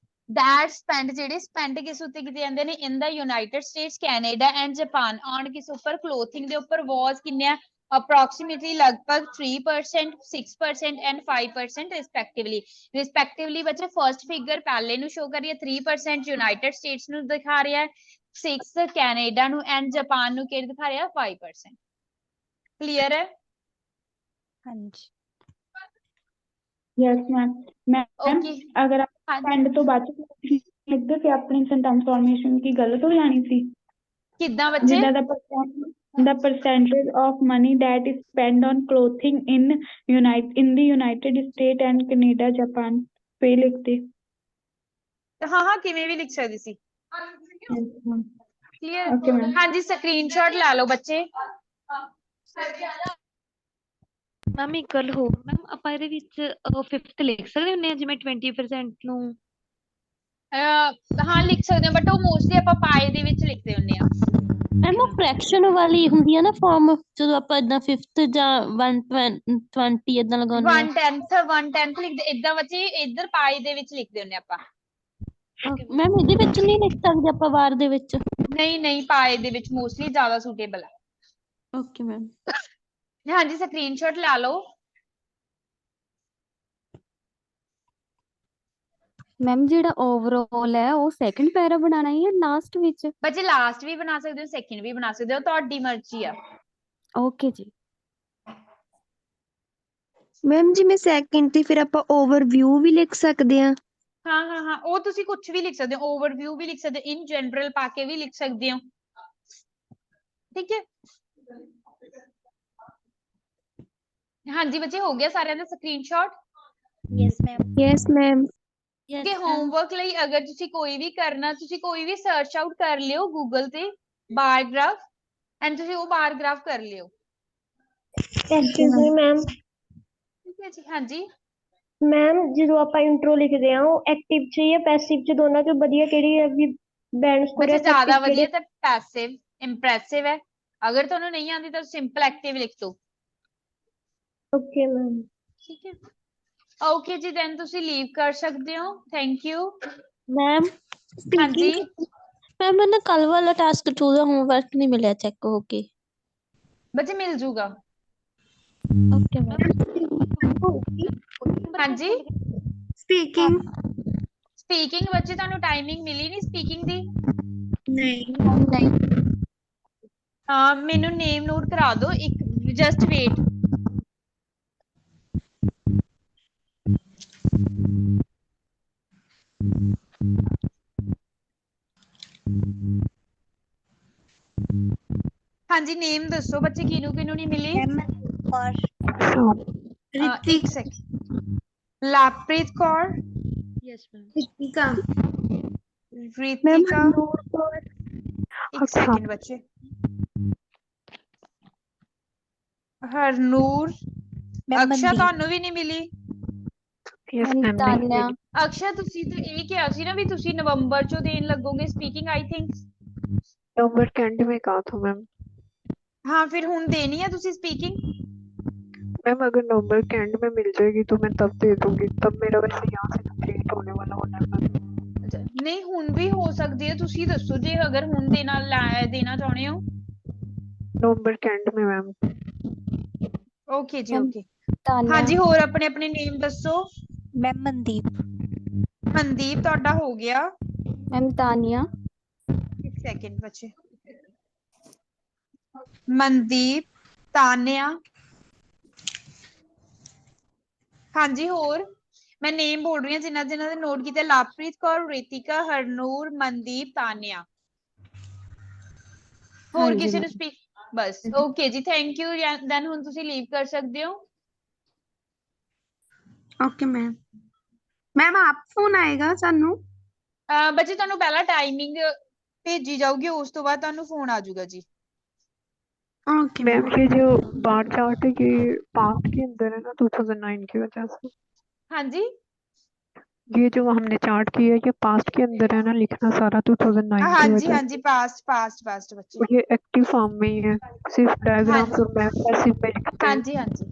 that spend ਜਿਹੜੇ spend ਕਿਸ ਉੱਤੇ ਕੀਤੇ ਜਾਂਦੇ ਨੇ in the United States Canada and Japan on ਕਿਸ ਉੱਪਰ clothing ਦੇ ਉੱਪਰ was ਕਿੰਨੇ ਆ approximately ਲਗਭਗ 3% 6% and 5% respectively ਬੱਚੇ first figure ਪਹਿਲੇ ਨੂੰ show ਕਰੀਏ 3% United States ਨੂੰ ਦਿਖਾ ਰਿਹਾ ਹੈ 6 Canada ਨੂੰ and Japan ਨੂੰ ਕਿਹੜੇ ਦਿਖਾ ਰਿਹਾ 5% clear ਹੈ ਹਾਂਜੀ यस मैम मैम अगर आप स्पेंड तो बाद लिखते थे अपनी सेंटेंस फॉर्मेशन की गलत हो जानी थी कितना बच्चे the percentage of money that is spent on clothing in the United States and Canada Japan पे लिखते। हाँ किवें भी लिख सकदी सी। क्लियर? Okay ma'am. हाँ जी स्क्रीनशॉट ला लो बच्चे। ਮੈਮ ਇੱਕ ਗੱਲ ਹੋਰ ਮੈਮ ਆਪਾਂ ਇਹਦੇ ਵਿੱਚ 5th ਲਿਖ ਸਕਦੇ ਹੁੰਦੇ ਆ ਜਿਵੇਂ 20% ਨੂੰ ਹਾਂ ਲਿਖ ਸਕਦੇ ਹੋ ਬਟ ਉਹ ਮੋਸਟਲੀ ਆਪਾਂ ਪਾਏ ਦੇ ਵਿੱਚ ਲਿਖਦੇ ਹੁੰਦੇ ਆ। ਮੈਮ ਉਹ ਫ੍ਰੈਕਸ਼ਨ ਵਾਲੀ ਹੁੰਦੀ ਆ ਨਾ ਫਾਰਮ ਜਦੋਂ ਆਪਾਂ ਇਦਾਂ 5th ਜਾਂ 120 ਇਦਾਂ ਲਗਾਉਂਦੇ ਆ 1/10 ਲਿਖਦੇ ਇਦਾਂ ਬੱਚੇ ਇੱਧਰ ਪਾਏ ਦੇ ਵਿੱਚ ਲਿਖਦੇ ਹੁੰਦੇ ਆਪਾਂ। ਮੈਮ ਇਹਦੇ ਵਿੱਚ ਨਹੀਂ ਲਿਖ ਸਕਦੇ ਆਪਾਂ ਵਾਰ ਦੇ ਵਿੱਚ? ਨਹੀਂ ਪਾਏ ਦੇ ਵਿੱਚ ਮੋਸਟਲੀ ਜ਼ਿਆਦਾ ਸੂਟੇਬਲ ਹੈ। Okay ma'am. ਹਾਂਜੀ ਸਕਰੀਨਸ਼ਾਟ ਲਾ ਲਓ। ਮੈਮ ਜਿਹੜਾ ਓਵਰਆਲ ਹੈ ਉਹ ਸੈਕੰਡ ਪੈਰਾ ਬਣਾਉਣਾ ਹੈ ਜਾਂ ਲਾਸਟ ਵਿੱਚ? ਬੱਚੇ ਲਾਸਟ ਵੀ ਬਣਾ ਸਕਦੇ ਹੋ ਸੈਕਿੰਡ ਵੀ ਬਣਾ ਸਕਦੇ ਹੋ ਤੁਹਾਡੀ ਮਰਜ਼ੀ ਆ। ਓਕੇ ਜੀ। ਮੈਮ ਜਿਵੇਂ ਸੈਕਿੰਡ ਤੇ ਫਿਰ ਆਪਾਂ ਓਵਰਵਿਊ ਵੀ ਲਿਖ ਸਕਦੇ ਆ। ਹਾਂ ਉਹ ਤੁਸੀਂ ਕੁਝ ਵੀ ਲਿਖ ਸਕਦੇ ਹੋ ਓਵਰਵਿਊ ਵੀ ਲਿਖ ਸਕਦੇ ਹੋ ਇਨ ਜਨਰਲ ਪਾ ਕੇ ਵੀ ਲਿਖ ਸਕਦੇ ਹੋ। ਠੀਕ ਹੈ ਹਾਂਜੀ ਬੱਚੇ ਹੋ ਗਿਆ ਸਾਰਿਆਂ ਦਾ ਸਕਰੀਨਸ਼ਾਟ? Yes ma'am. ਕਿ ਹੋਮਵਰਕ ਲਈ ਅਗਰ ਤੁਸੀਂ ਕੋਈ ਵੀ ਕਰਨਾ ਤੁਸੀਂ ਕੋਈ ਵੀ ਸਰਚ ਆਊਟ ਕਰ ਲਿਓ ਗੂਗਲ ਤੇ ਬਾਰ ਗ੍ਰਾਫ ਐਂਡ ਤੁਸੀਂ ਉਹ ਬਾਰ ਗ੍ਰਾਫ ਕਰ ਲਿਓ। Excuse me ma'am. ਠੀਕ ਹੈ ਜੀ ਹਾਂਜੀ ਮੈਮ ਜਦੋਂ ਆਪਾਂ ਇੰਟਰੋ ਲਿਖਦੇ ਆ ਉਹ ਐਕਟਿਵ ਚ ਜਾਂ ਪੈਸਿਵ ਚ ਦੋਨਾਂ ਚੋਂ ਵਧੀਆ ਕਿਹੜੀ ਹੈ ਵੀ ਬੈਂਡ ਸਕੋਰ ਬੱਚੇ ਜ਼ਿਆਦਾ ਇਫੈਕਟਿਵ ਵਧੀਆ ਤਾਂ ਪੈਸਿਵ ਇੰਪ੍ਰੈਸਿਵ ਹੈ ਅਗਰ ਤੁਹਾਨੂੰ ਨਹੀਂ ਆਉਂਦੀ ਤਾਂ ਸਿੰਪਲ ਐਕਟਿਵ ਲਿਖ ਦੋ। Okay ma'am. ਠੀਕ ਹੈ ਓਕੇ ਜੀ ਦੈਨ ਤੁਸੀਂ ਲੀਵ ਕਰ ਸਕਦੇ ਹੋ ਥੈਂਕ ਯੂ। ਮੈਮ ਹਾਂਜੀ ਮੈਮ ਮੈਨੂੰ ਕੱਲ ਵਾਲਾ ਟਾਸਕ 2 ਦਾ ਹੋਮਵਰਕ ਨਹੀਂ ਮਿਲਿਆ ਚੈੱਕ ਹੋ ਕੇ। ਬੱਚੇ ਮਿਲ ਜੂਗਾ। Okay ma'am. ਹਾਂਜੀ ਸਪੀਕਿੰਗ ਬੱਚੇ ਤੁਹਾਨੂੰ ਟਾਈਮਿੰਗ ਮਿਲੀ ਨਹੀਂ ਸਪੀਕਿੰਗ ਦੀ? ਨਹੀਂ ਹਾਂ ਮੈਨੂੰ ਨੇਮ ਨੋਟ ਕਰਾ ਦਿਓ ਇੱਕ ਜਸਟ ਵੇਟ। ਹਾਂਜੀ ਨੇਮ ਦੱਸੋ ਬੱਚੇ ਕਿਹਨੂੰ ਨਹੀਂ ਮਿਲੀ? ਇੱਕ ਸੈਕਿੰਡ ਲਾਪ੍ਰੀਤ Kaur yes ma'am. Ritika Ritika ma'am ਇੱਕ ਸੈਕਿੰਡ ਬੱਚੇ ਹਰਨੂਰ ਅਕਸ਼ਾ ਤੁਹਾਨੂੰ ਵੀ ਨਹੀਂ ਮਿਲੀ? ਯਸ ਮੈਮ ਨਹੀਂ ਮਿਲੀ। ਅਕਸ਼ਾ ਤੁਸੀਂ ਤਾਂ ਇਹ ਕਿਹਾ ਸੀ ਨਾ ਵੀ ਤੁਸੀਂ ਨਵੰਬਰ ਚੋਂ ਦੇਣ ਲੱਗੋਗੇ ਸਪੀਕਿੰਗ ਆਈ ਥਿੰਕ। नवंबर के एंड में कहा था मैम। हाँ फिर ਹੁਣ देनी है ਤੁਸੀਂ स्पीकिंग? मैम अगर नवंबर के एंड में मिल जाएगी तो मैं तब दे दूंगी तब मेरा वैसे यहाँ से कंप्लीट होने वाला होना है। नहीं ਹੁਣ ਵੀ ਹੋ ਸਕਦੀ ਹੈ ਤੁਸੀਂ ਦੱਸੋ ਜੇ ਅਗਰ ਹੁਣ ਦੇਣਾ ਚਾਹੁੰਦੇ ਹੋ। नवंबर के एंड में मैम। ਓਕੇ ਜੀ ਓਕੇ ਹਾਂਜੀ ਹੋਰ ਆਪਣੇ ਆਪਣੇ ਨੇਮ ਦੱਸੋ। ਮੈਮ ਮਨਦੀਪ ਤੁਹਾਡਾ ਹੋ ਗਿਆ। ਮੈਮ ਤਾਨੀਆ। ਇੱਕ ਸੈਕਿੰਡ ਬੱਚੇ ਮਨਦੀਪ ਤਾਨਿਆ ਹਾਂਜੀ ਹੋਰ ਮੈਂ ਨੇਮ ਬੋਲ ਰਹੀ ਹਾਂ ਜਿਨ੍ਹਾਂ ਦੇ ਨੋਟ ਕੀਤੇ ਲਾਪ੍ਰੀਤ ਕੌਰ ਰਿਤਿਕਾ ਹਰਨੂਰ ਮਨਦੀਪ ਤਾਨਿਆ ਹੋਰ ਕਿਸੇ ਨੂੰ ਸਪੀਕ ਬਸ ਓਕੇ ਜੀ ਥੈਂਕ ਯੂ ਦੈਨ ਹੁਣ ਤੁਸੀਂ ਲੀਵ ਕਰ ਸਕਦੇ ਹੋ। ਓਕੇ मैम आप फोन आएगा सानू? ਬੱਚੇ ਤੁਹਾਨੂੰ ਪਹਿਲਾਂ ਟਾਈਮਿੰਗ ਭੇਜੀ ਜਾਊਗੀ ਉਸ ਤੋਂ ਬਾਅਦ ਤੁਹਾਨੂੰ ਫੋਨ ਆ ਜਾਊਗਾ ਜੀ। ओके मैम ये जो बार चार्ट है ये पास्ट के अंदर है ना 2009 की वजह से। हाँ जी ये जो हमने चार्ट किया है ये पास्ट के अंदर है ना लिखना सारा 2009 हाँ की जी वजह हाँ जी पास्ट बच्चे से। ये एक्टिव फॉर्म में ही है सिर्फ डायग्राम्स और मैम पैसिव में लिखते हाँ हैं। जी हाँ जी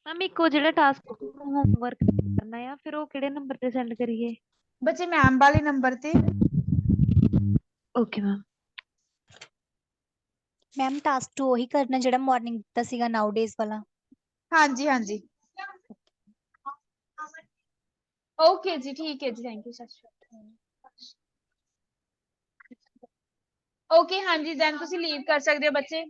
ਮੈਮ ਇੱਕੋ ਜਿਹੜਾ ਟਾਸਕ ਹੋਮਵਰਕ ਕਰਨਾ ਆ ਫਿਰ ਉਹ ਕਿਹੜੇ ਨੰਬਰ ਤੇ ਸੈਂਡ ਕਰੀਏ? ਬੱਚੇ ਮੈਮ ਵਾਲੇ ਨੰਬਰ ਤੇ। Okay ma'am. ਮੈਮ ਟਾਸਕ 2 ਉਹੀ ਕਰਨਾ ਜਿਹੜਾ ਮਾਰਨਿੰਗ ਦਿੱਤਾ ਸੀਗਾ ਨਾਓ ਡੇਜ਼ ਵਾਲਾ? ਹਾਂਜੀ ਹਾਂਜੀ ਓਕੇ ਜੀ ਠੀਕ ਹੈ ਜੀ ਥੈਂਕ ਯੂ ਸਤਿ ਸ਼੍ਰੀ ਅਕਾਲ। ਓਕੇ ਹਾਂਜੀ ਦੈਨ ਤੁਸੀਂ ਲੀਵ ਕਰ ਸਕਦੇ ਹੋ ਬੱਚੇ।